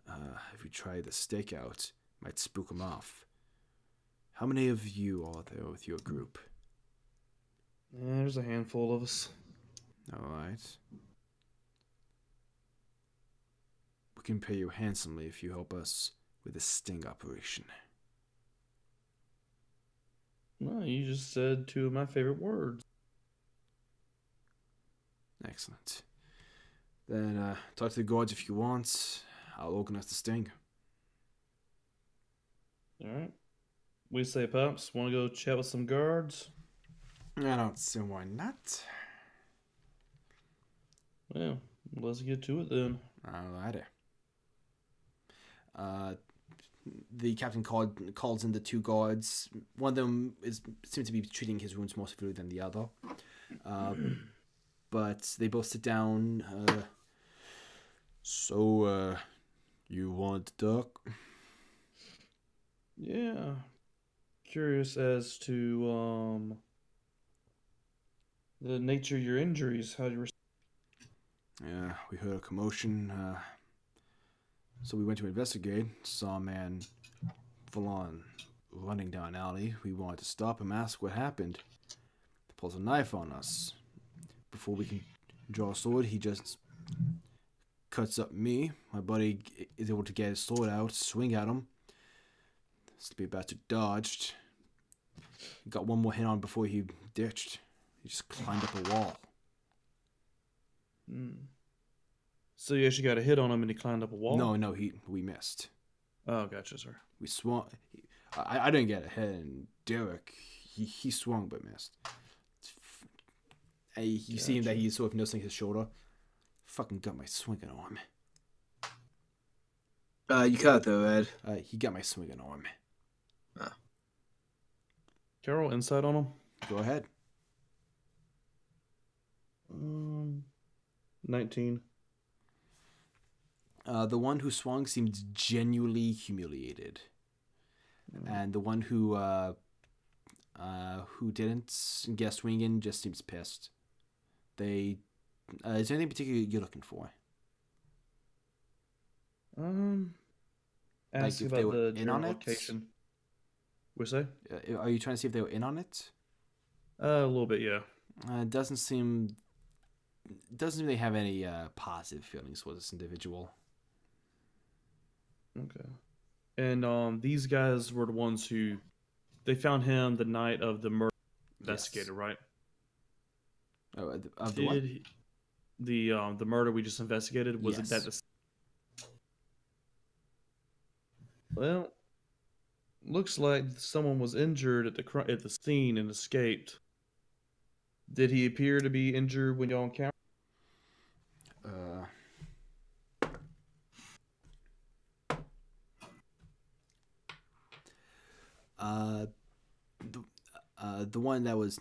stakeout, might spook them off. How many of you are there with your group? Yeah, there's a handful of us. All right. We can pay you handsomely if you help us with the sting operation. Well, you just said 2 of my favorite words. Excellent. Then talk to the guards if you want. I'll organize the sting. All right. We say, Pops, want to go chat with some guards? I don't see why not. Well, let's get to it then. Alrighty. The captain calls in the 2 guards. One of them seems to be treating his wounds more severely than the other. But they both sit down. So, you want to talk? Yeah. Curious as to the nature of your injuries. How you were. Yeah, we heard a commotion. So we went to investigate. Saw a man full on running down an alley. We wanted to stop him, ask what happened. He pulls a knife on us. Before we can draw a sword, he just cuts up me. My buddy is able to get his sword out, swing at him. Sleepy bastard dodged. Got one more hit on before he ditched. He just climbed up a wall. So you actually got a hit on him and he climbed up a wall? No, we missed. Oh, gotcha, sir. We swung. I didn't get a hit, and Derek, he swung but missed. You see him that he's sort of nursing his shoulder. Fucking got my swinging arm. You cut though, Ed. He got my swinging arm. Carol, insight on him? Go ahead. 19. The one who swung seemed genuinely humiliated, and the one who didn't get swinging just seems pissed. Is there anything particular you're looking for? Ask if about they were the in general on it? location. We say? Are you trying to see if they were in on it? A little bit, yeah. It doesn't seem they have any positive feelings towards this individual. Okay. And these guys were the ones who they found him the night of the murder investigator, right? Oh, of the what? The murder we just investigated, was it Yes. that? Well, looks like someone was injured at the scene and escaped. Did he appear to be injured when y'all encountered? The one that was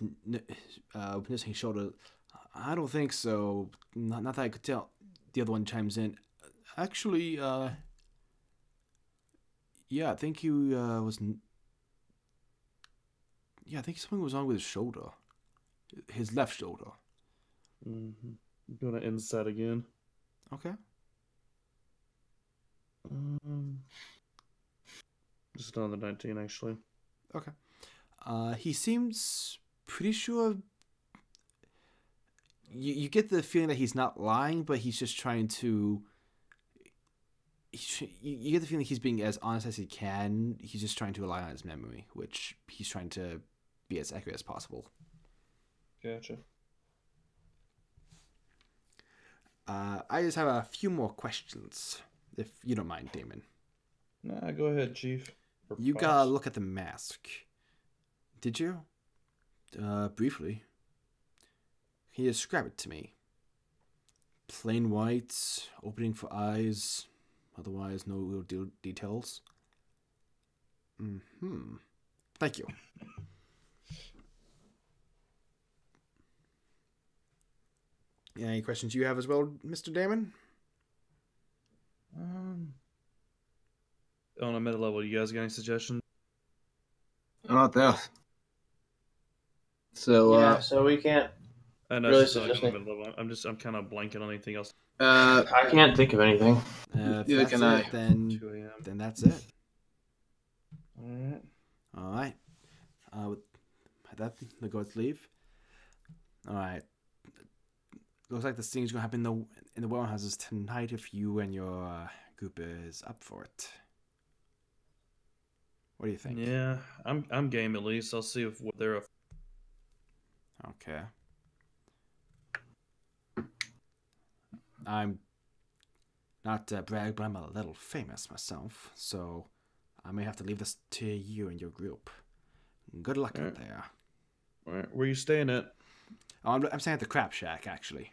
missing shoulder. I don't think so. Not that I could tell. The other one chimes in. Actually, yeah, I think he was. Yeah, I think something was wrong with his shoulder, his left shoulder. Mm-hmm. I'm gonna insight again. Okay. Just on the 19, actually. Okay. He seems pretty sure. You get the feeling that he's not lying, but he's just trying to. You get the feeling he's being as honest as he can. He's just trying to rely on his memory, which he's trying to be as accurate as possible. Gotcha. I just have a few more questions, if you don't mind, Damon. Nah, go ahead, Chief. You gotta look at the mask. Did you? Briefly. Can you describe it to me? Plain white, opening for eyes, otherwise no real details. Thank you. Any questions you have as well, Mr. Damon? On a meta level, you guys got any suggestions? How about that? So, so we can't. I know Really it's just not suggesting. meta level. I'm kind of blanking on anything else. I can't think of anything. If Neither that's can it, I. 2 a.m. then that's it. Alright. All right. With that, the goats leave. All right. Looks like the thing's gonna happen in the warehouses tonight if you and your group is up for it. What do you think? Yeah, I'm game at least. I'll see if what they're. Okay. I'm not to brag, but I'm a little famous myself, so I may have to leave this to you and your group. Good luck out there. Alright, where you staying at? I'm staying at the Crap Shack, actually.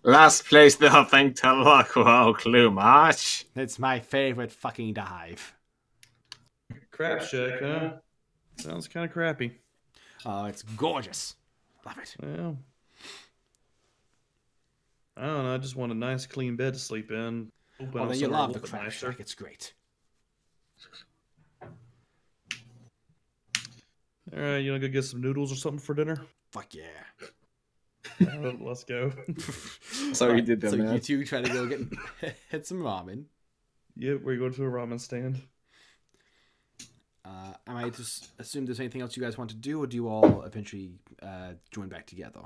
last place they'll think to look. Whoa, clue much. It's my favorite fucking dive. Crap Shack, huh? Sounds kind of crappy. Oh, it's gorgeous. Love it. Well, I don't know. I just want a nice, clean bed to sleep in. Well, then you love the Crap Shack. It's great. All right, you want to go get some noodles or something for dinner? Fuck yeah. Let's go. Sorry you did that, So man. you two try to go get some ramen. Yep, we're going to a ramen stand. I might just assume there's anything else you guys want to do, or do you all eventually join back together?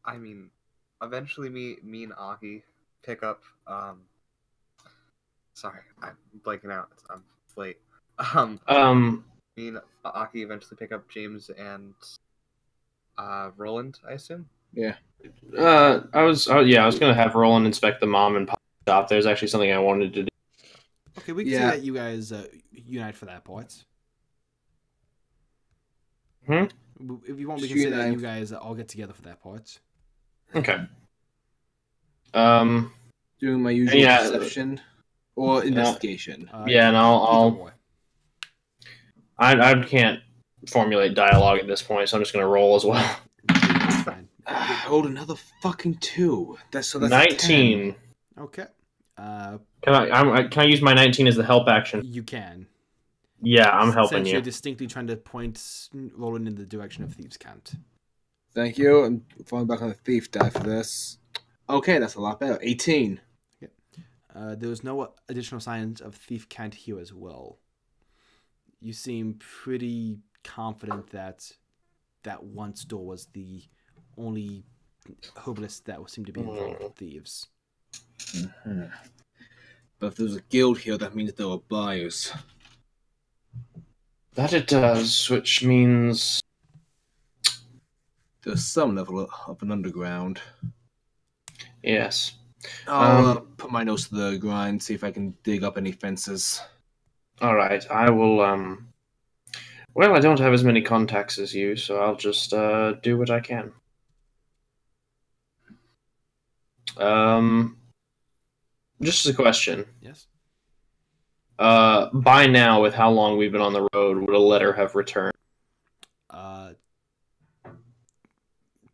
I mean, eventually me and Aki pick up. Sorry, I'm blanking out. I'm late. Me and Aki eventually pick up James and Roland, I assume. I was gonna have Roland inspect the mom and pop shop. There's actually something I wanted to do. Okay, we can say that you guys unite for that part. If you want, we can say that you guys all get together for that part. Okay. Doing my usual perception or investigation. And I can't formulate dialogue at this point, so I'm just gonna roll as well. I rolled another fucking 2. That's 19. Okay. Can I use my 19 as the help action? You can. Yeah, I'm helping Since you. you're distinctly trying to point Roland in the direction of Thieves' Cant. Thank you. I'm falling back on the thief die for this. Okay, that's a lot better. 18. There was no additional signs of thief can't here as well. You seem pretty confident that that one store was the only herbalist that seemed to be involved with thieves. Mhm. But if there's a guild here, that means there are buyers. That it does, which means... There's some level of an underground. Yes. I'll put my nose to the grind, see if I can dig up any fences. Alright, I will, well, I don't have as many contacts as you, so I'll just, do what I can. Just as a question. Yes? By now, with how long we've been on the road, would a letter have returned?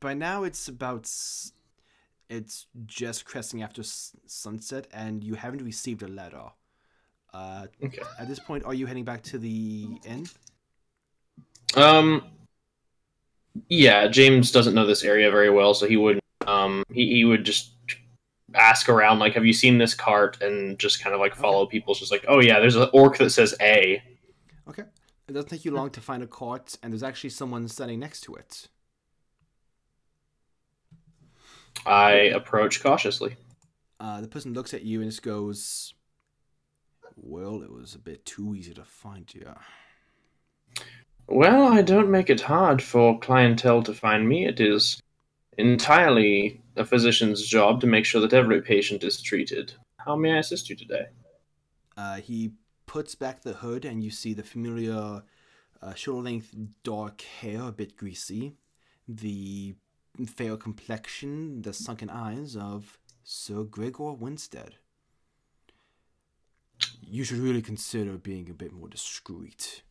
By now it's it's just cresting after sunset, and you haven't received a letter. Okay. At this point, are you heading back to the inn? Yeah, James doesn't know this area very well, so he wouldn't, he would just ask around, like, have you seen this cart, and just kind of, like, follow people. It's just like, oh yeah, there's an orc that says A. Okay. It doesn't take you long to find a cart, and there's actually someone standing next to it. I approach cautiously. The person looks at you and just goes, well, it was a bit too easy to find you. Well, I don't make it hard for clientele to find me. It is entirely a physician's job to make sure that every patient is treated. How may I assist you today? He puts back the hood, and you see the familiar shoulder-length dark hair, a bit greasy, the fair complexion, the sunken eyes of Sir Gregor Winstead. You should really consider being a bit more discreet.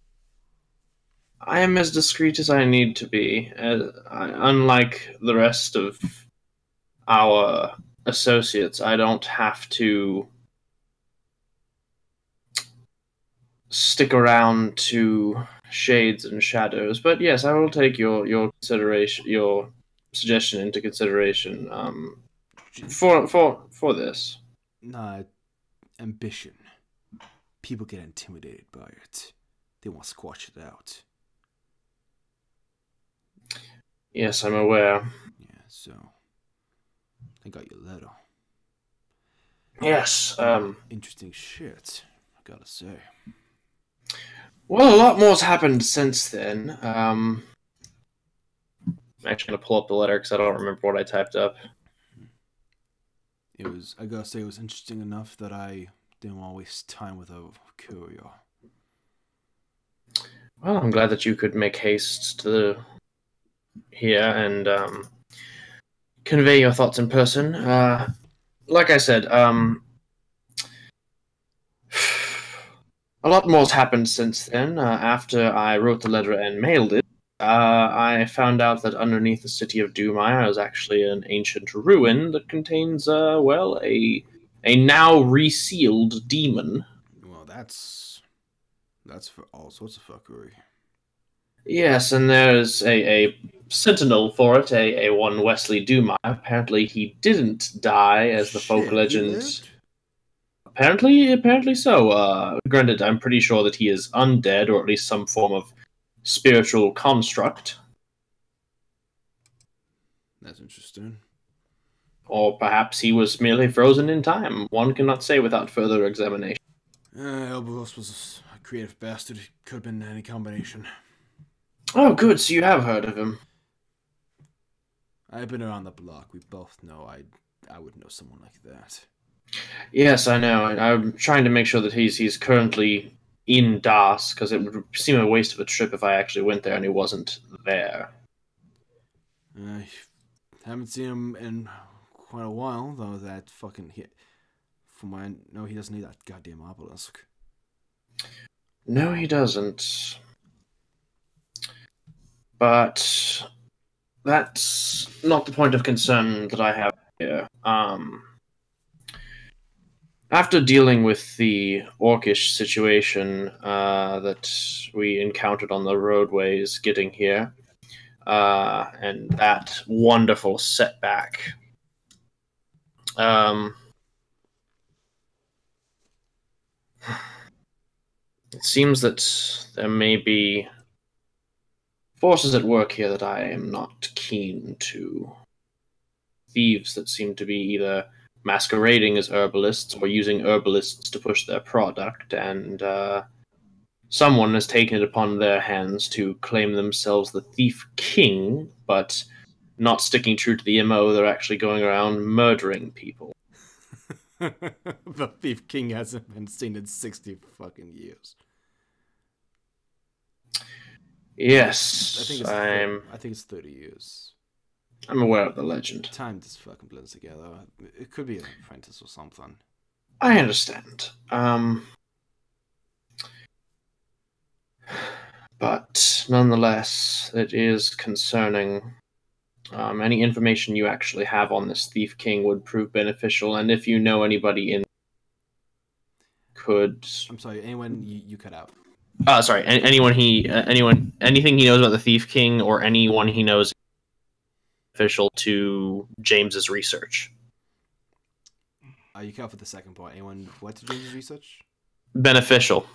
I am as discreet as I need to be. Unlike the rest of our associates, I don't have to stick around to shades and shadows. But yes, I will take your consideration, your suggestion into consideration. For this. Nah, ambition. People get intimidated by it. They want to squash it out. Yes, I'm aware. Yeah, so I got your letter. Yes. Interesting shit, I gotta say. Well, a lot more's happened since then. I'm actually gonna pull up the letter because I don't remember what I typed up. I gotta say, it was interesting enough that I didn't want to waste time with a courier. Well, I'm glad that you could make haste to here and convey your thoughts in person. Like I said, a lot more's happened since then. After I wrote the letter and mailed it, I found out that underneath the city of Dumire is actually an ancient ruin that contains, well, a now resealed demon. Well, that's for all sorts of fuckery. Yes, and there's a sentinel for it, a one Wesley Dumire. Apparently he didn't die, as the folk Shit, he legend... lived? Apparently so. Granted, I'm pretty sure that he is undead, or at least some form of spiritual construct. That's interesting. Or perhaps he was merely frozen in time. One cannot say without further examination. Elbros was a creative bastard. It could have been any combination. Oh, good, so you have heard of him. I've been around the block. We both know I would know someone like that. Yes, I know. I'm trying to make sure that he's currently in Das, because it would seem a waste of a trip if I actually went there and he wasn't there. I haven't seen him in quite a while, though. That fucking from what I know, he doesn't need that goddamn obelisk. No, he doesn't. But that's not the point of concern that I have here. After dealing with the orcish situation that we encountered on the roadways getting here, and that wonderful setback, It seems that there may be forces at work here that I am not keen to. Thieves that seem to be either masquerading as herbalists or using herbalists to push their product, and someone has taken it upon their hands to claim themselves the Thief King, but not sticking true to the MO, they're actually going around murdering people. The Thief King hasn't been seen in 60 fucking years. Yes, I think it's 30 years. I'm aware of the legend. Time just fucking blends together. It could be an apprentice or something. I understand. But nonetheless, it is concerning. Any information you actually have on this Thief King would prove beneficial, and if you know anybody in could... I'm sorry, anyone you cut out. Sorry, anything he knows about the Thief King, or anyone he knows beneficial to James's research. You cut out for the second part. Anyone what to James's research? Beneficial.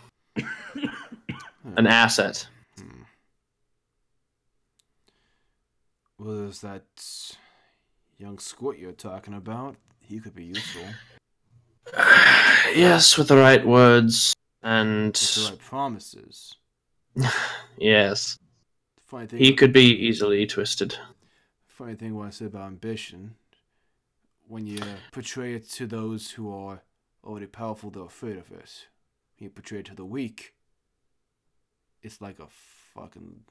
An asset. Well, there's that young squirt you're talking about. He could be useful. Yes, with the right words and with the right promises. Yes. Funny thing, he could be easily twisted. Funny thing what I said about ambition. When you portray it to those who are already powerful, they're afraid of it. When you portray it to the weak, it's like a fucking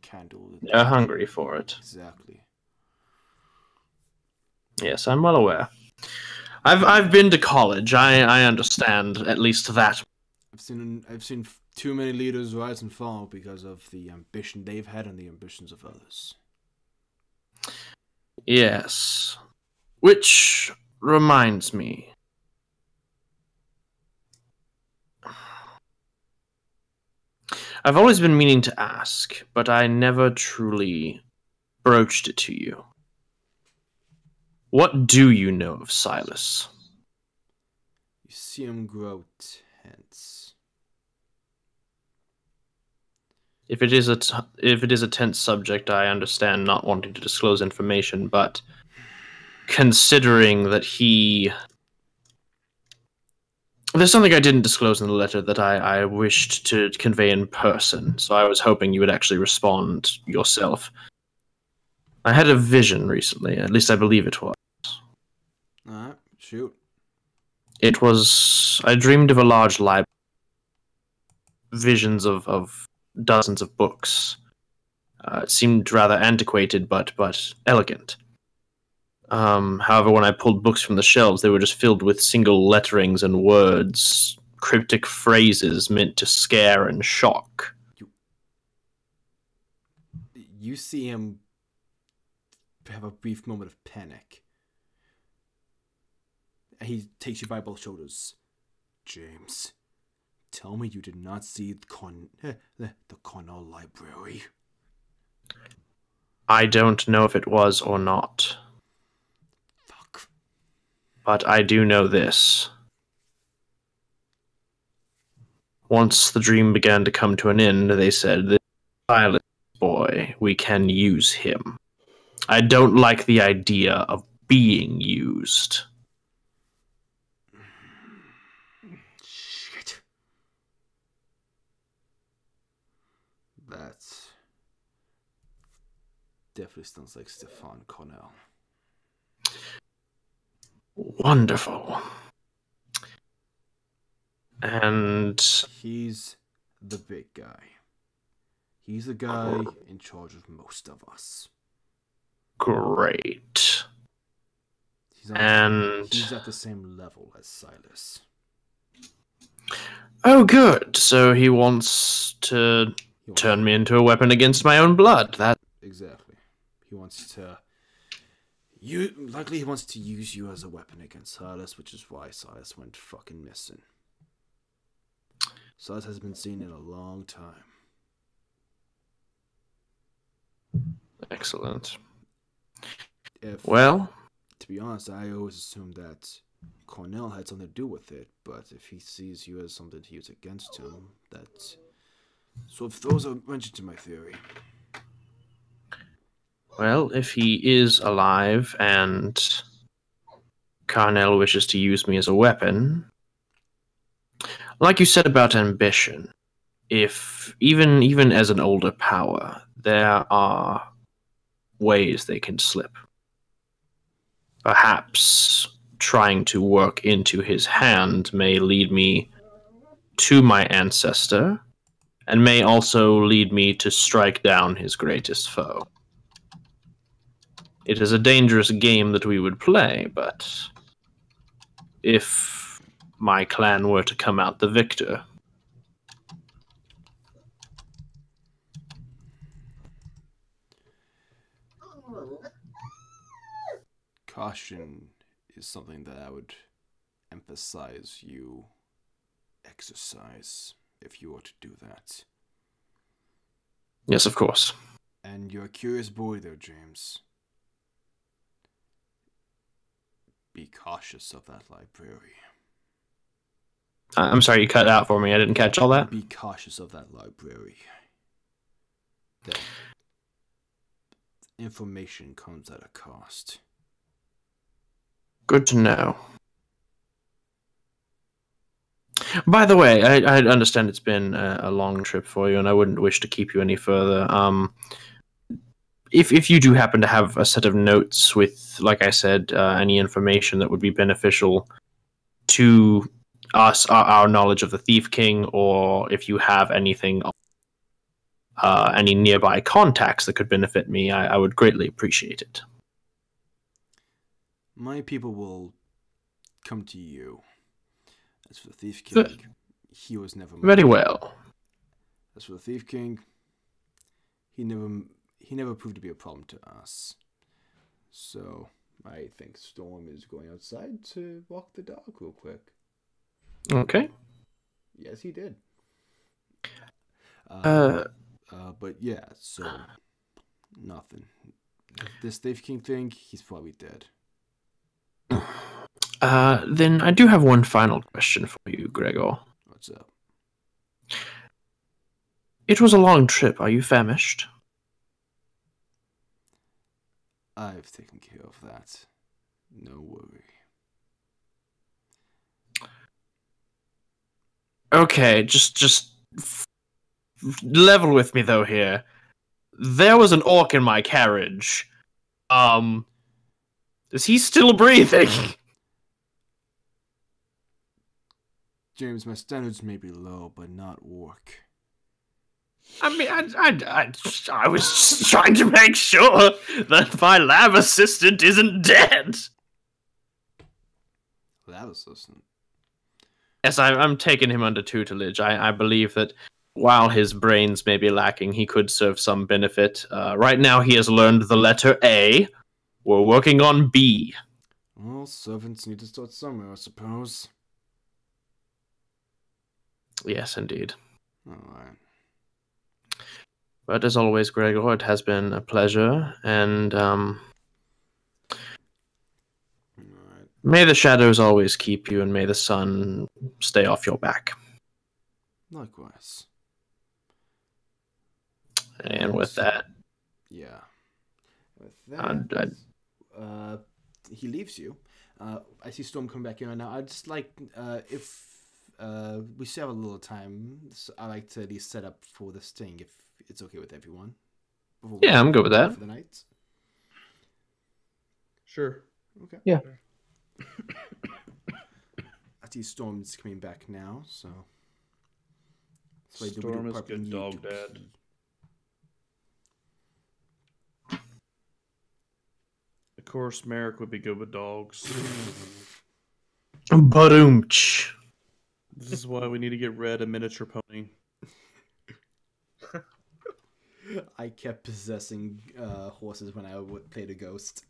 candle. They're hungry for it. Exactly. Yes, I'm well aware. I've been to college. I understand at least that. I've seen too many leaders rise and fall because of the ambition they've had and the ambitions of others. Yes. Which reminds me. I've always been meaning to ask, but I never truly broached it to you. What do you know of Silas? You see him grow tense. If it is a tense subject, I understand not wanting to disclose information, but considering that there's something I didn't disclose in the letter that I wished to convey in person, so I was hoping you would actually respond yourself. I had a vision recently, at least I believe it was. Alright, shoot. It was... I dreamed of a large library. Visions of dozens of books. It seemed rather antiquated, but elegant. However, when I pulled books from the shelves, they were just filled with single letterings and words, cryptic phrases meant to scare and shock. You see him have a brief moment of panic. He takes you by both shoulders. James, tell me you did not see the Cornell Library. I don't know if it was or not. Fuck. But I do know this. Once the dream began to come to an end, they said, "This Silas boy, we can use him." I don't like the idea of being used. Shit. That definitely sounds like Stefan Cornell. Wonderful. And he's the big guy. He's the guy in charge of most of us. Great. He's at the same level as Silas. Oh, good. So he wants to turn me into a weapon against my own blood. That exactly. He wants to. Likely he wants to use you as a weapon against Silas, which is why Silas went fucking missing. Silas has been seen in a long time. Excellent. To be honest, I always assumed that Cornell had something to do with it, but if he sees you as something to use against him, that sort of throws a wrench into my theory. Well, if he is alive and Carnell wishes to use me as a weapon, like you said about ambition, if even as an older power, there are ways they can slip. Perhaps trying to work into his hand may lead me to my ancestor, and may also lead me to strike down his greatest foe. It is a dangerous game that we would play, but if my clan were to come out the victor... Caution is something that I would emphasize you exercise if you were to do that. Yes, of course. And you're a curious boy there, James. Be cautious of that library. I'm sorry, you cut out for me. I didn't catch all that. Be cautious of that library. That information comes at a cost. Good to know. By the way, I understand it's been a long trip for you, and I wouldn't wish to keep you any further. If you do happen to have a set of notes with, like I said, any information that would be beneficial to us, our knowledge of the Thief King, or if you have anything, any nearby contacts that could benefit me, I would greatly appreciate it. My people will come to you. As for the Thief King, he was never very well. As for the Thief King, he never proved to be a problem to us. So I think Storm is going outside to walk the dog real quick. Okay. Yes, he did. But yeah, so nothing. This Thief King thing, he's probably dead. Then I do have one final question for you, Gregor. What's up? It was a long trip. Are you famished? I've taken care of that. No worry. Okay, just level with me though here. There was an orc in my carriage. Is he still breathing? James, my standards may be low, but not orc. I mean, I was just trying to make sure that my lab assistant isn't dead. Lab assistant? Yes, I'm taking him under tutelage. I believe that while his brains may be lacking, he could serve some benefit. Right now, he has learned the letter A. We're working on B. Well, servants need to start somewhere, I suppose. Yes, indeed. Alright. But as always, Gregor, it has been a pleasure, and may the shadows always keep you, and may the sun stay off your back. Likewise. And with that... Yeah. With that... he leaves you. I see Storm come back in right now. I'd just like, if we still have a little time, so I like to at least set up for this thing, if it's okay with everyone. Yeah, I'm good with that. For the night. Sure. Okay. Yeah. I see Storm's coming back now, so... Storm is good dog, Dad. Of course, Merrick would be good with dogs. Ba-doom-ch. This is why we need to get Red a miniature pony. I kept possessing horses when I would play the ghost.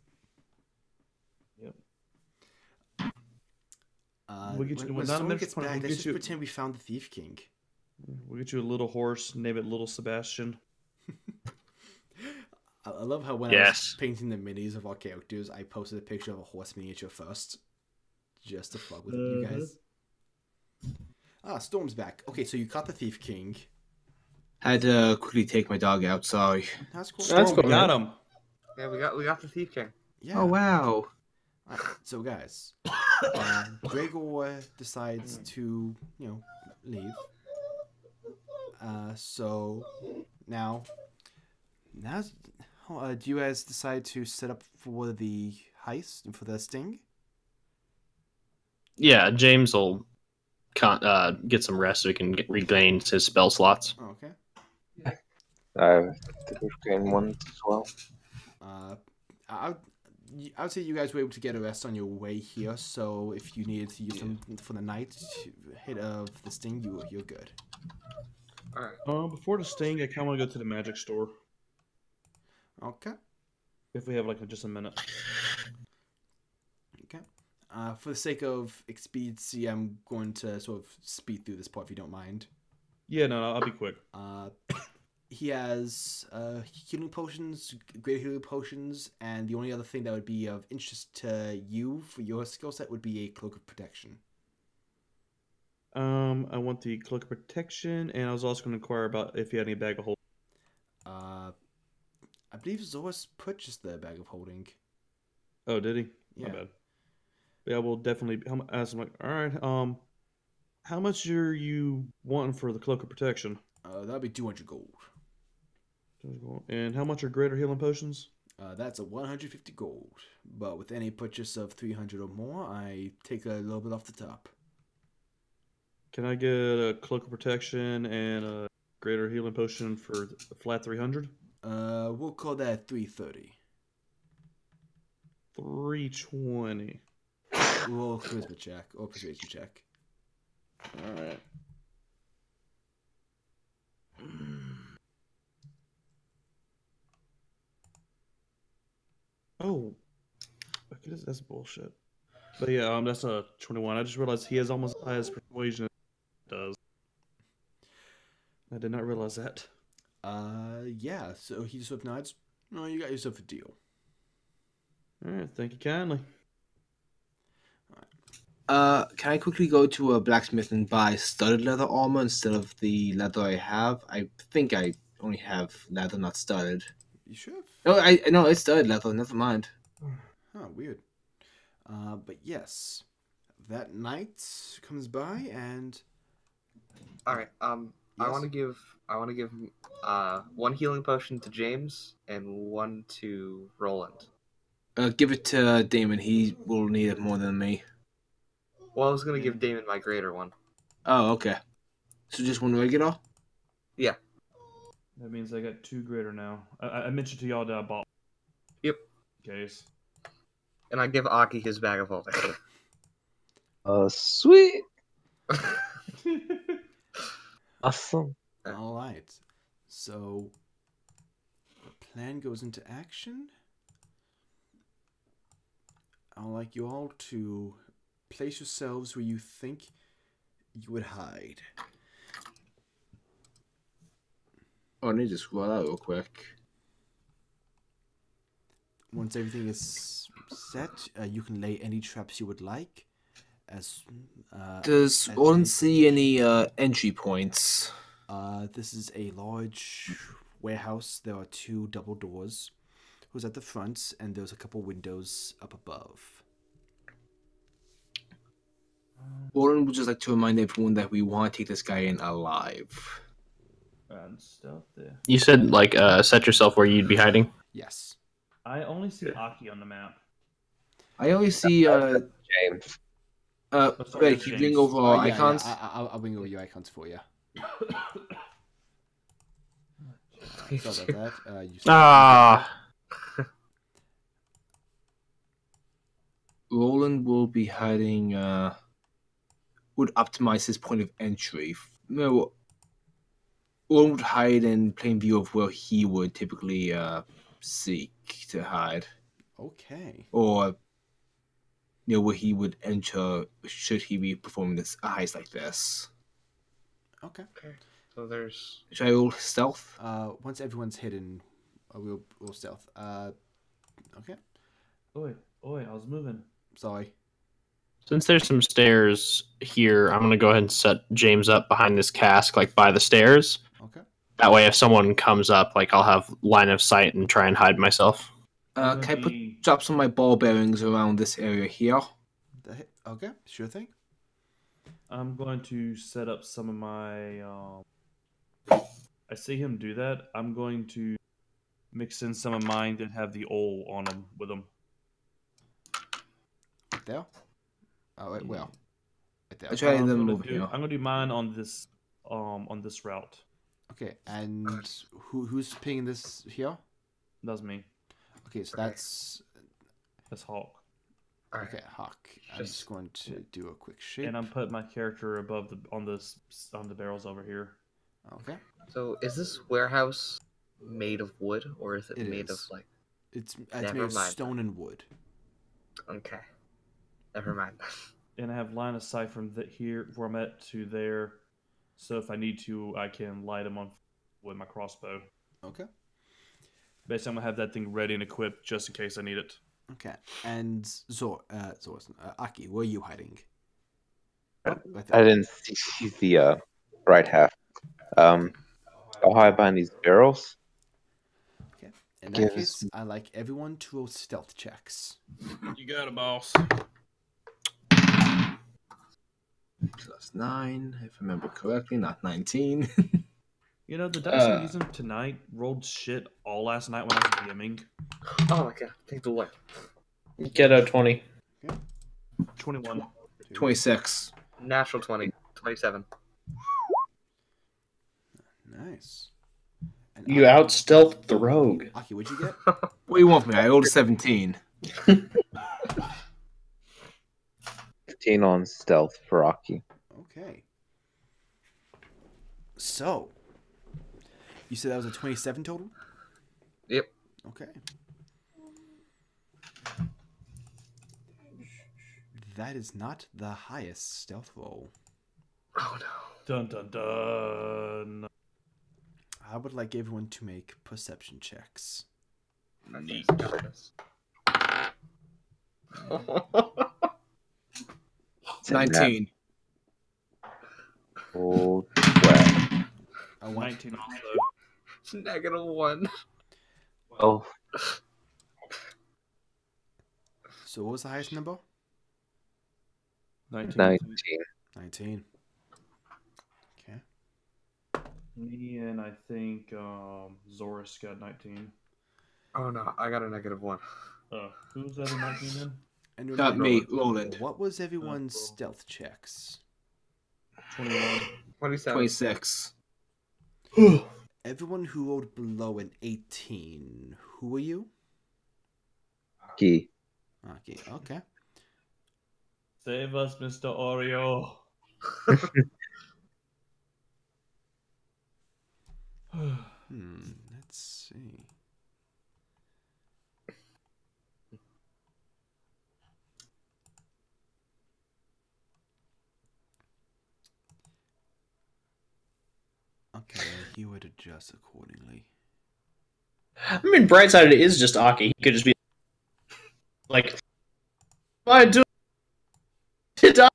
Yep. We'll get you, when someone gets back, let's just pretend we found the Thief King. We'll get you a little horse, name it Little Sebastian. I love how when I was painting the minis of our characters, I posted a picture of a horse miniature first. Just to fuck with you guys. Ah, Storm's back. Okay, so you caught the Thief King. Had to quickly take my dog out. Sorry. That's cool. That's We cool, got man. him. Yeah, we got the Thief King. Yeah. Oh wow. Alright, so guys, Gregor decides to, leave. So now, do you guys decide to set up for the heist and for the sting? Yeah, James will get some rest so he can regain his spell slots. Oh, okay. I think we've gained one as well. I would say you guys were able to get a rest on your way here. So if you needed to use them for the night hit of the sting, you're good. All right. Before the sting, I kind of want to go to the magic store. Okay. If we have like just a minute. Okay. For the sake of expediency, I'm going to sort of speed through this part if you don't mind. Yeah, no, I'll be quick. He has healing potions, greater healing potions, and the only other thing that would be of interest to you for your skill set would be a cloak of protection. I want the cloak of protection, and I was also going to inquire about if he had any bag of holding. I believe Zoris purchased the bag of holding. Oh, did he? Yeah. My bad. Yeah, we'll definitely ask him. Like, all right, how much are you wanting for the cloak of protection? That'll be 200 gold. And how much are greater healing potions? That's a 150 gold. But with any purchase of 300 or more, I take a little bit off the top. Can I get a cloak of protection and a greater healing potion for a flat 300? We'll call that 330. 320. Roll a charisma check or persuasion check. All right. Oh, okay, that's bullshit. But yeah, that's a 21. I just realized he has almost as high as persuasion as it does. I did not realize that. Yeah. So he sort of nods. No, you got yourself a deal. All right, thank you kindly. Can I quickly go to a blacksmith and buy studded leather armor instead of the leather I have? I think I only have leather, not studded. You sure? No, it's studded leather. Never mind. Oh, weird. But yes, that night comes by and. All right. Yes. I want to give one healing potion to James and one to Roland. Give it to Damon. He will need it more than me. Well, I was gonna give Damon my greater one. Oh, okay. So just one regular? Yeah. That means I got 2 greater now. I mentioned to y'all that I bought. Yep. Case. And I give Aki his bag of holding. Sweet. Awesome. All right. So the plan goes into action. I'd like you all to place yourselves where you think you would hide. Oh, I need to scroll that real quick. Once everything is set, you can lay any traps you would like. Does one see any entry points? This is a large warehouse. There are 2 double doors. Who's at the front, and there's a couple windows up above. Warren would just like to remind everyone that we want to take this guy in alive. And stuff there. You said, like, set yourself where you'd be hiding? Yes. I only see Aki on the map. I only see James. Red, can you bring over our icons? Yeah, I'll bring over your icons for you. Sorry about that. Roland will be hiding. Would optimize his point of entry. No, Roland would hide in plain view of where he would typically seek to hide. Okay. Or where he would enter should he be performing this heist like this. Okay. So there's. Should I roll stealth? Once everyone's hidden, we'll stealth. Okay. Oi, I was moving. Sorry. Since there's some stairs here, I'm gonna go ahead and set James up behind this cask, like by the stairs. Okay. That way, if someone comes up, like I'll have line of sight and try and hide myself. Can I drop some of my ball bearings around this area here? Okay, sure thing. I'm going to set up some of my. I see him do that. I'm going to mix in some of mine that have the oil on them with them. There. Oh wait, well. Right there. I try I'm them gonna over here. I'm gonna do mine on this route. Okay, and who's pinging this here? That's me. Okay, so that's That's Hawk. okay. Hawk. I'm just going to do a quick shape. And I'm putting my character above on the barrels over here. Okay. So is this warehouse made of wood or is it, It made is. of like? It's Never made of mind. stone and wood. Okay, never mind. And I have line of sight from here where I'm at to there, so if I need to, I can light them on with my crossbow. Okay. Basically, I'm gonna have that thing ready and equipped just in case I need it. Okay. And Aki, where are you hiding? Oh, right I there. didn't see the right half. I'll hide behind these barrels. Okay. In that Give case, I like everyone to roll stealth checks. You got it, boss. +9, if I remember correctly, not 19. You know, the dice I'm using tonight rolled shit all last night when I was DMing. Oh my god, thank the Lord. Get a 20. 21. 26. Natural 20, 27. Nice. And You out stealthed the rogue. Aki, what'd you get? What do you want from me? I rolled a 17. 15 on stealth for Aki. Okay. So, you said that was a 27 total? Yep. Okay. That is not the highest stealth roll. Oh no. Dun dun dun. I would like everyone to make perception checks. Neat. 19. Oh, 12. I want 19 also. -1. Oh, So what was the highest number? 19. 19. 19. Okay. Me and I think Zorus got 19. Oh no, I got a -1. Who's that in 19 then? And Not remember, me, Roland. what was everyone's stealth checks? 21. 27. 26. Everyone who rolled below an 18. Who are you? Aki. Aki. Okay. Save us, Mr. Oreo. Let's see. Okay, he would adjust accordingly. I mean, bright side, it is just Aki. He could just be like, "I do. Did I?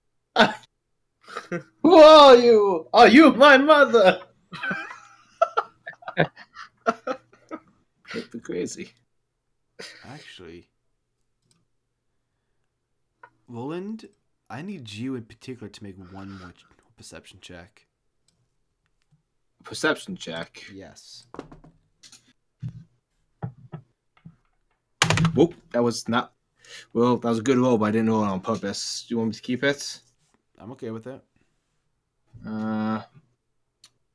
Who are you? Are you my mother?" That'd be crazy. Actually, Roland, I need you in particular to make one more perception check. Perception check. Yes. Whoop, that was not. Well, that was a good roll, but I didn't roll it on purpose. Do you want me to keep it? I'm okay with it.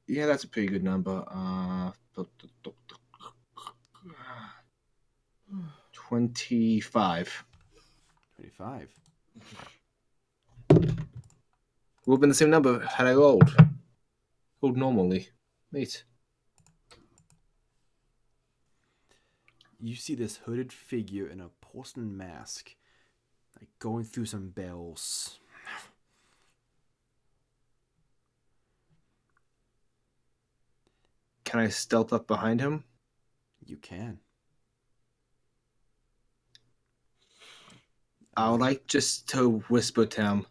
Yeah, that's a pretty good number. 25. 25. Would have been the same number had I rolled. Rolled normally. Neat. You see this hooded figure in a porcelain mask, like going through some bells. Can I stealth up behind him? You can. I would like just to whisper to him.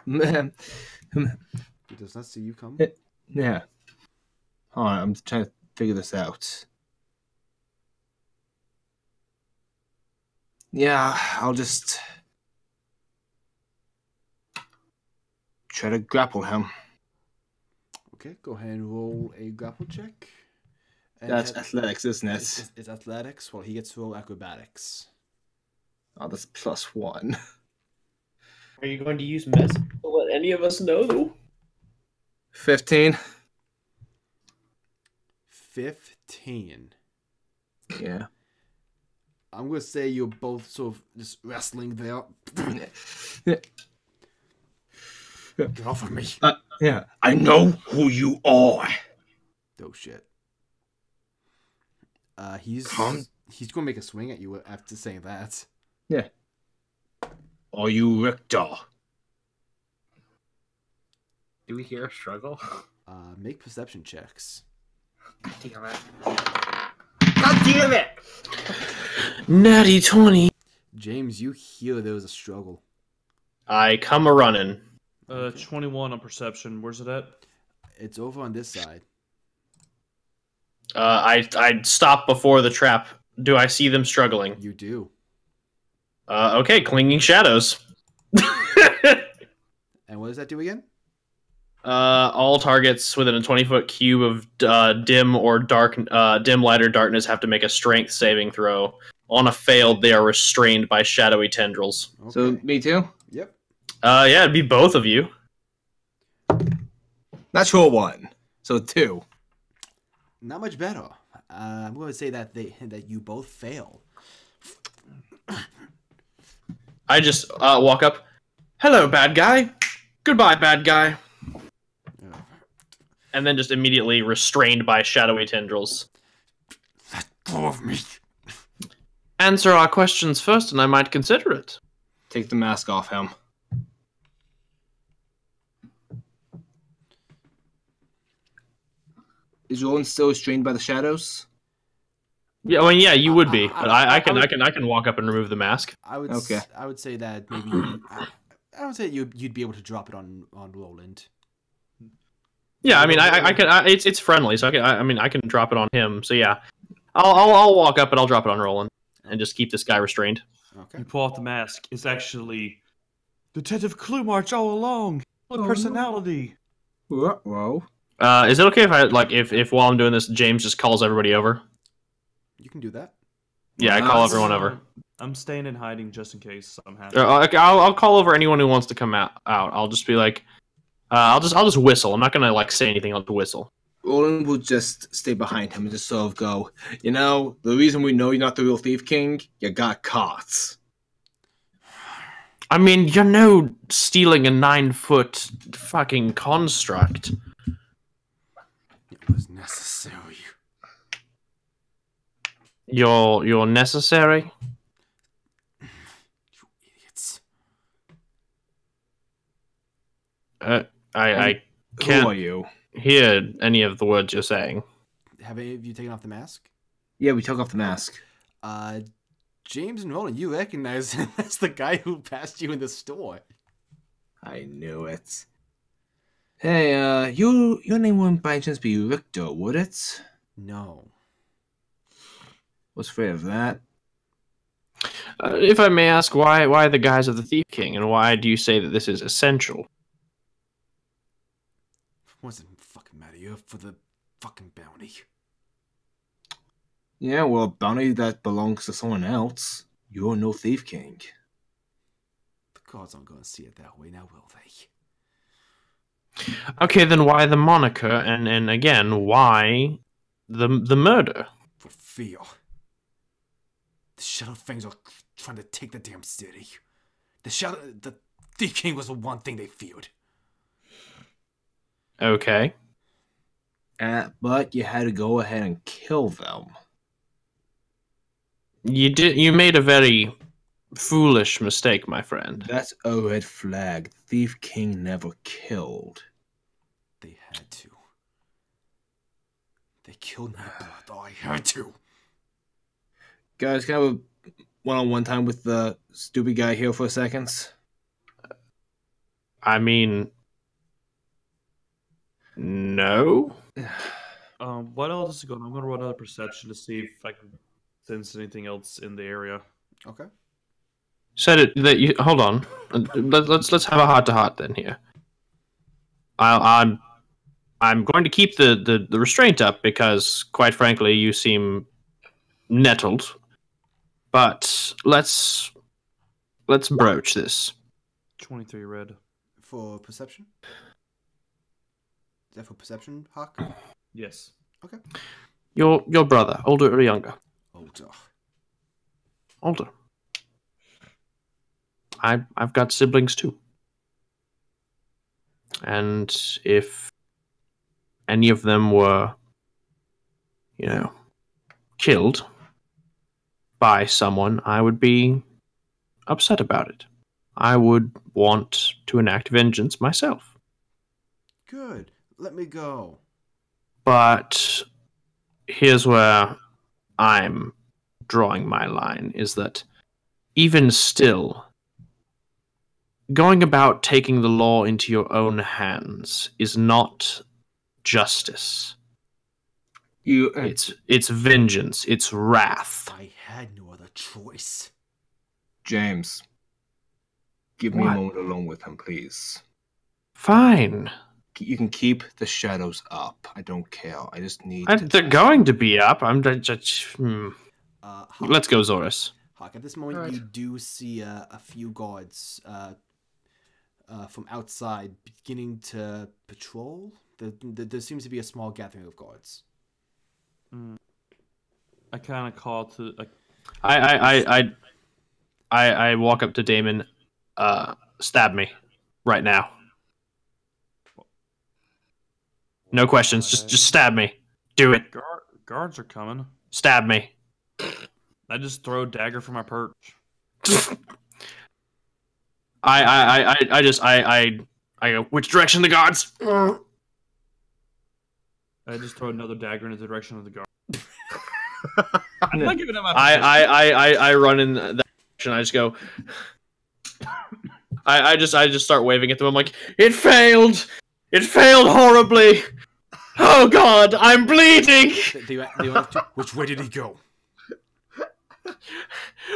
He does not see you come. Yeah. Alright, I'm trying to figure this out. Yeah, I'll just try to grapple him. Okay, go ahead and roll a grapple check. And That's athletics, isn't it? It's athletics. Well, he gets to roll acrobatics. Oh, that's +1. Are you going to use mess? Don't let any of us know, though. 15. 15. Yeah. I'm gonna say you're both sort of just wrestling there. Get off of me. Yeah. I know who you are. Oh shit. He's gonna make a swing at you after saying that. Yeah. Are you Richter? Do we hear a struggle? Make perception checks. God damn it. God damn it! Natty 20. James, you hear there was a struggle. I come a running. 21 on perception. Where's it at? It's over on this side. I stop before the trap. Do I see them struggling? You do. Okay, clinging shadows. And what does that do again? All targets within a 20-foot cube of dim, light, or darkness have to make a strength saving throw. On a failed, they are restrained by shadowy tendrils. Okay. So, me too? Yep. Yeah, it'd be both of you. Natural 1. So 2. Not much better. I'm going to say that you both fail. I just walk up. Hello, bad guy. Goodbye, bad guy. And then just immediately restrained by shadowy tendrils. Let go of me. Answer our questions first, and I might consider it. Take the mask off him. Is Roland still restrained by the shadows? Yeah, well, yeah, you would be, but I can walk up and remove the mask. I would. Okay. I would say that maybe. I would say you'd be able to drop it on Roland. Yeah, I mean, I can. It's friendly, so I can drop it on him. So yeah, I'll walk up and I'll drop it on Roland and just keep this guy restrained. Okay. You pull off the mask. It's actually Detective Clue March all along. Full personality. Whoa. Is it okay if if while I'm doing this, James just calls everybody over? You can do that. Yeah, I call everyone over. I'm staying in hiding just in case I'm happy. I'll call over anyone who wants to come out. I'll just be like, I'll just whistle. I'm not gonna say anything. I'll just whistle. Roland will just stay behind him and just sort of go, the reason we know you're not the real Thief King, you got caught. I mean, you're no stealing a 9-foot fucking construct. It was necessary. You're necessary? You idiots. I Who can't are you? hear any of the words you're saying. Have any of you taken off the mask? Yeah, we took off the mask. James and Roland, you recognize him as the guy who passed you in the store. I knew it. Hey, your name wouldn't by chance be Richter, would it? No. Was afraid of that. If I may ask, why the guise of the Thief King, and why do you say that this is essential? Wasn't fucking matter. You're for the fucking bounty. Yeah, well, bounty that belongs to someone else. You're no Thief King. The gods aren't going to see it that way now, will they? Okay, then why the moniker, and again, why the murder? For fear. The Shadow Fangs are trying to take the damn city. The Thief King was the one thing they feared. Okay. But you had to go ahead and kill them. You made a very foolish mistake, my friend. That's a red flag. Thief King never killed. They had to. They killed my brother. I had to. Guys, can I have one-on-one time with the stupid guy here for a second? I mean, no. What else is going on? I'm gonna roll another perception to see if I can sense anything else in the area. Okay. Said it that you hold on. Let's have a heart-to-heart then here. I'm going to keep the restraint up because, quite frankly, you seem nettled. But let's broach this. 23 red. For perception? Is that for perception, Hawk? Yes. Okay. Your brother, older or younger? Older. Older. I've got siblings too. And if any of them were, killed by someone, I would be upset about it. I would want to enact vengeance myself. Good. Let me go. But here's where I'm drawing my line, is that even still, going about taking the law into your own hands is not justice. It's vengeance. It's wrath. I had no other choice. James, give me a moment alone with him, please. Fine. You can keep the shadows up. I don't care. I just need. They're going to be up. I'm just. Hawk, Let's go, Zorus. Hawk, at this moment, Alright. you do see a few guards from outside beginning to patrol. There seems to be a small gathering of guards. I kind of call to. I walk up to Damon. Stab me right now. No questions. Just stab me. Do it. Guards are coming. Stab me. I just throw a dagger from my perch. I go, which direction the guards? I just throw another dagger in the direction of the guard. I'm not giving him my I run in that direction. I just go. I just start waving at them. I'm like, it failed. It failed horribly. Oh God, I'm bleeding. Which way did he go?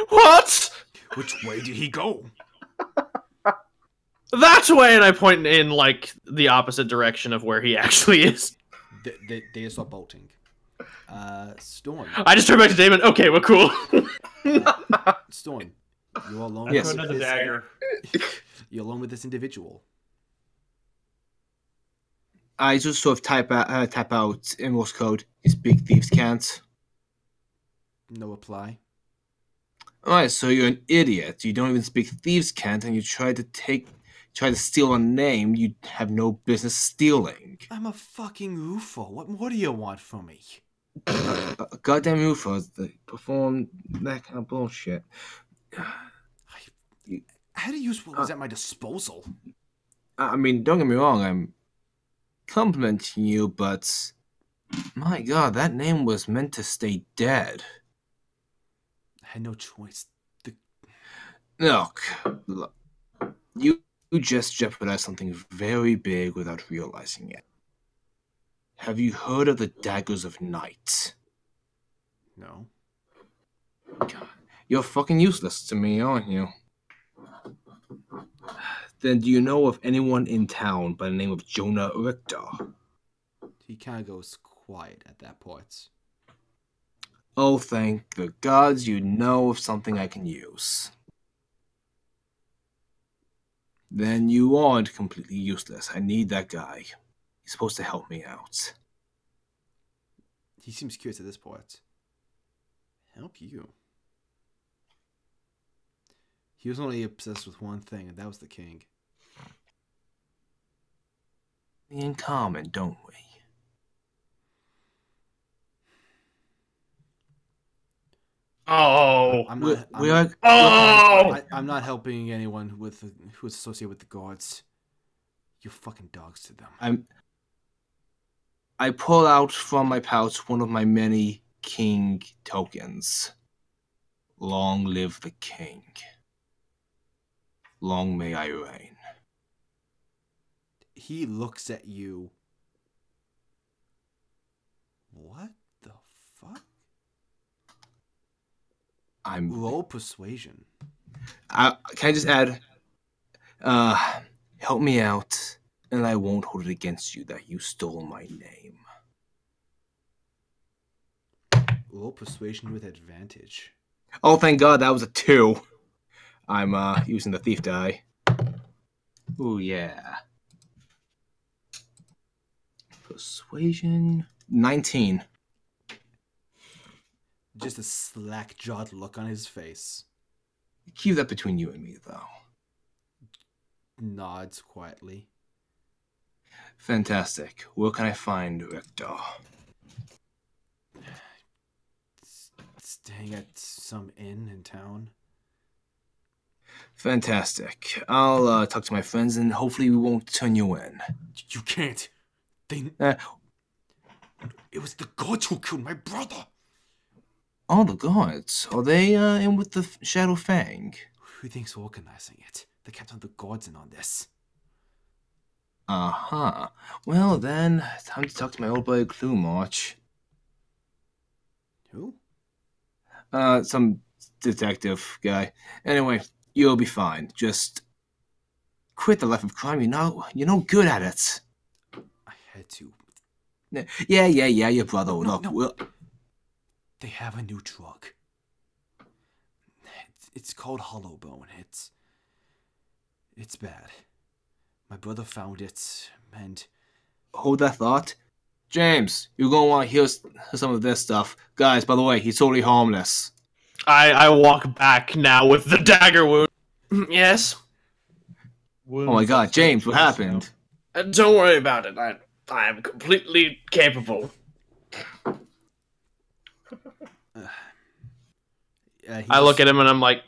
What? Which way did he go? That way, and I point in like the opposite direction of where he actually is. They start bolting. Storm. I just turn back to Damon. Okay, we're cool. Storm. You're alone. Yes. throw another dagger. You're alone with this individual. I just sort of type out in Morse code. These big thieves can't. No reply. Alright, so you're an idiot. You don't even speak thieves can't, and you try to steal a name you have no business stealing. I'm a fucking UFO. What do you want from me? Goddamn UFOs that perform that kind of bullshit. I had to use what was at my disposal. I mean, don't get me wrong, I'm complimenting you, but my God, that name was meant to stay dead. I had no choice. Look, you just jeopardized something very big without realizing it. Have you heard of the Daggers of Night? No. God, you're fucking useless to me, aren't you? Then do you know of anyone in town by the name of Jonah Richter? He kind of goes quiet at that point. Oh, thank the gods you know of something I can use. Then you aren't completely useless. I need that guy. He's supposed to help me out. He seems curious at this point. Help you? He was only obsessed with one thing, and that was the king. In common, don't we? Oh. I'm not helping anyone who's associated with the guards. You're fucking dogs to them. I pull out from my pouch one of my many king tokens. Long live the king. Long may I reign. He looks at you. What the fuck? Roll persuasion. Can I just add? Help me out, and I won't hold it against you that you stole my name. Roll persuasion with advantage. Oh, thank God, that was a 2. I'm using the thief die. Ooh, yeah. Persuasion 19. Just a slack-jawed look on his face. Keep that between you and me, though. Nods quietly. Fantastic. Where can I find Richter? Staying at some inn in town. Fantastic. I'll talk to my friends and hopefully we won't turn you in. You can't. It was the gods who killed my brother. Oh, the gods. Are they in with the Shadow Fang? Who thinks organizing it? The captain of the gods in on this. Uh-huh. Well, then, time to talk to my old buddy Clue March. Who? Some detective guy. Anyway, you'll be fine. Just quit the life of crime. You're no good at it. I had to. Yeah, your brother. No, Look, no. They have a new drug. It's called Hollow Bone. It's bad. My brother found it, and... Hold that thought. James, you're going to want to hear some of this stuff. Guys, by the way, he's totally harmless. I walk back now with the dagger wound. Yes? Oh my God, James, what happened? Don't worry about it. I am completely capable. I look at him and I'm like,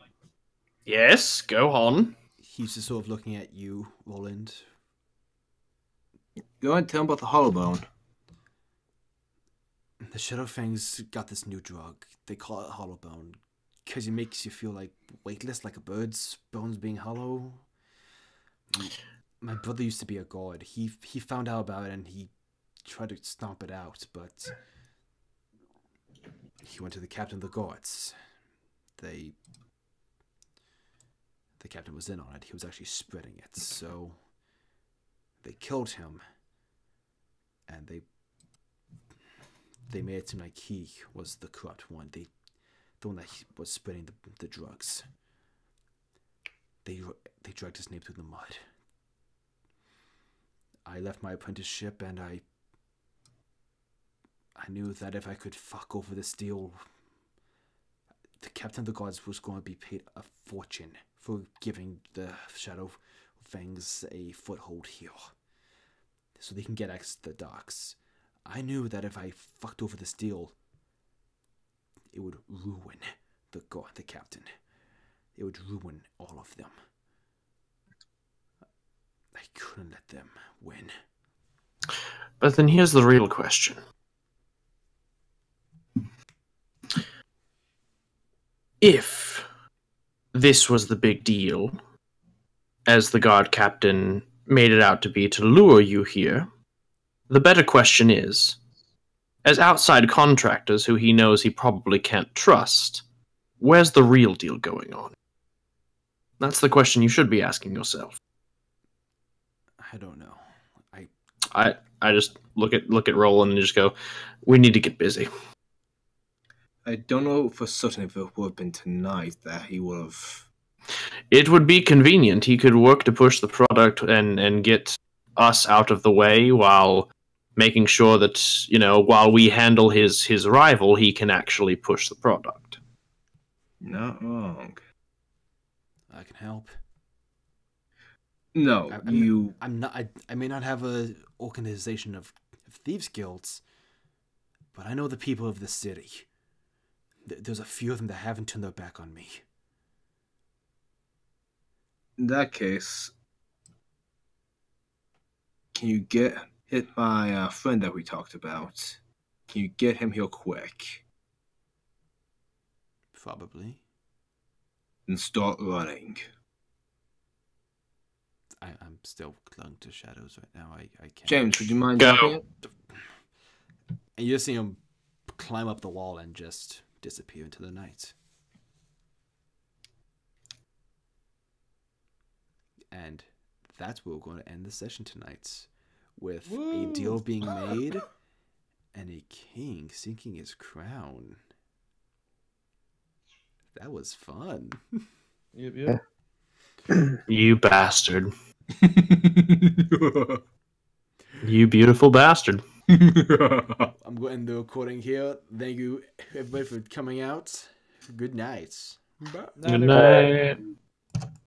yes, go on. He's just sort of looking at you, Roland. Go ahead and tell him about the Hollow Bone. The Shadowfangs got this new drug. They call it Hollow Bone because it makes you feel like weightless, like a bird's bones being hollow. My brother used to be a god. He found out about it and he tried to stomp it out, but he went to the captain of the gods. The captain was in on it. He was actually spreading it, so they killed him, and they made it seem like he was the corrupt one, the one that was spreading the drugs. They dragged his name through the mud. I left my apprenticeship, and I knew that if I could fuck over this deal, the captain of the gods was going to be paid a fortune for giving the Shadow Fangs a foothold here, so they can get access to the docks. I knew that if I fucked over this deal, it would ruin the captain. It would ruin all of them. I couldn't let them win. But then here's the real question. If this was the big deal, as the guard captain made it out to be to lure you here, the better question is, as outside contractors who he knows he probably can't trust, where's the real deal going on? That's the question you should be asking yourself. I don't know. I just look at Roland and just go, we need to get busy. I don't know for certain if it would have been tonight that he would have... It would be convenient. He could work to push the product and get us out of the way while making sure that, while we handle his rival, he can actually push the product. Not wrong. I can help. No, I'm not. I may not have a organization of thieves guilds, but I know the people of the city. There's a few of them that haven't turned their back on me. In that case, can you hit my friend that we talked about? Can you get him here quick? Probably. and start running. I'm still clung to shadows right now. I can't. James, would you mind Go. dropping it? And you just see him climb up the wall and just disappear into the night. And that's where we're going to end the session tonight, with a deal being made and a king sinking his crown. That was fun. Yep. You bastard. You beautiful bastard. I'm going to end the recording here. Thank you, everybody, for coming out. Good night. Good night.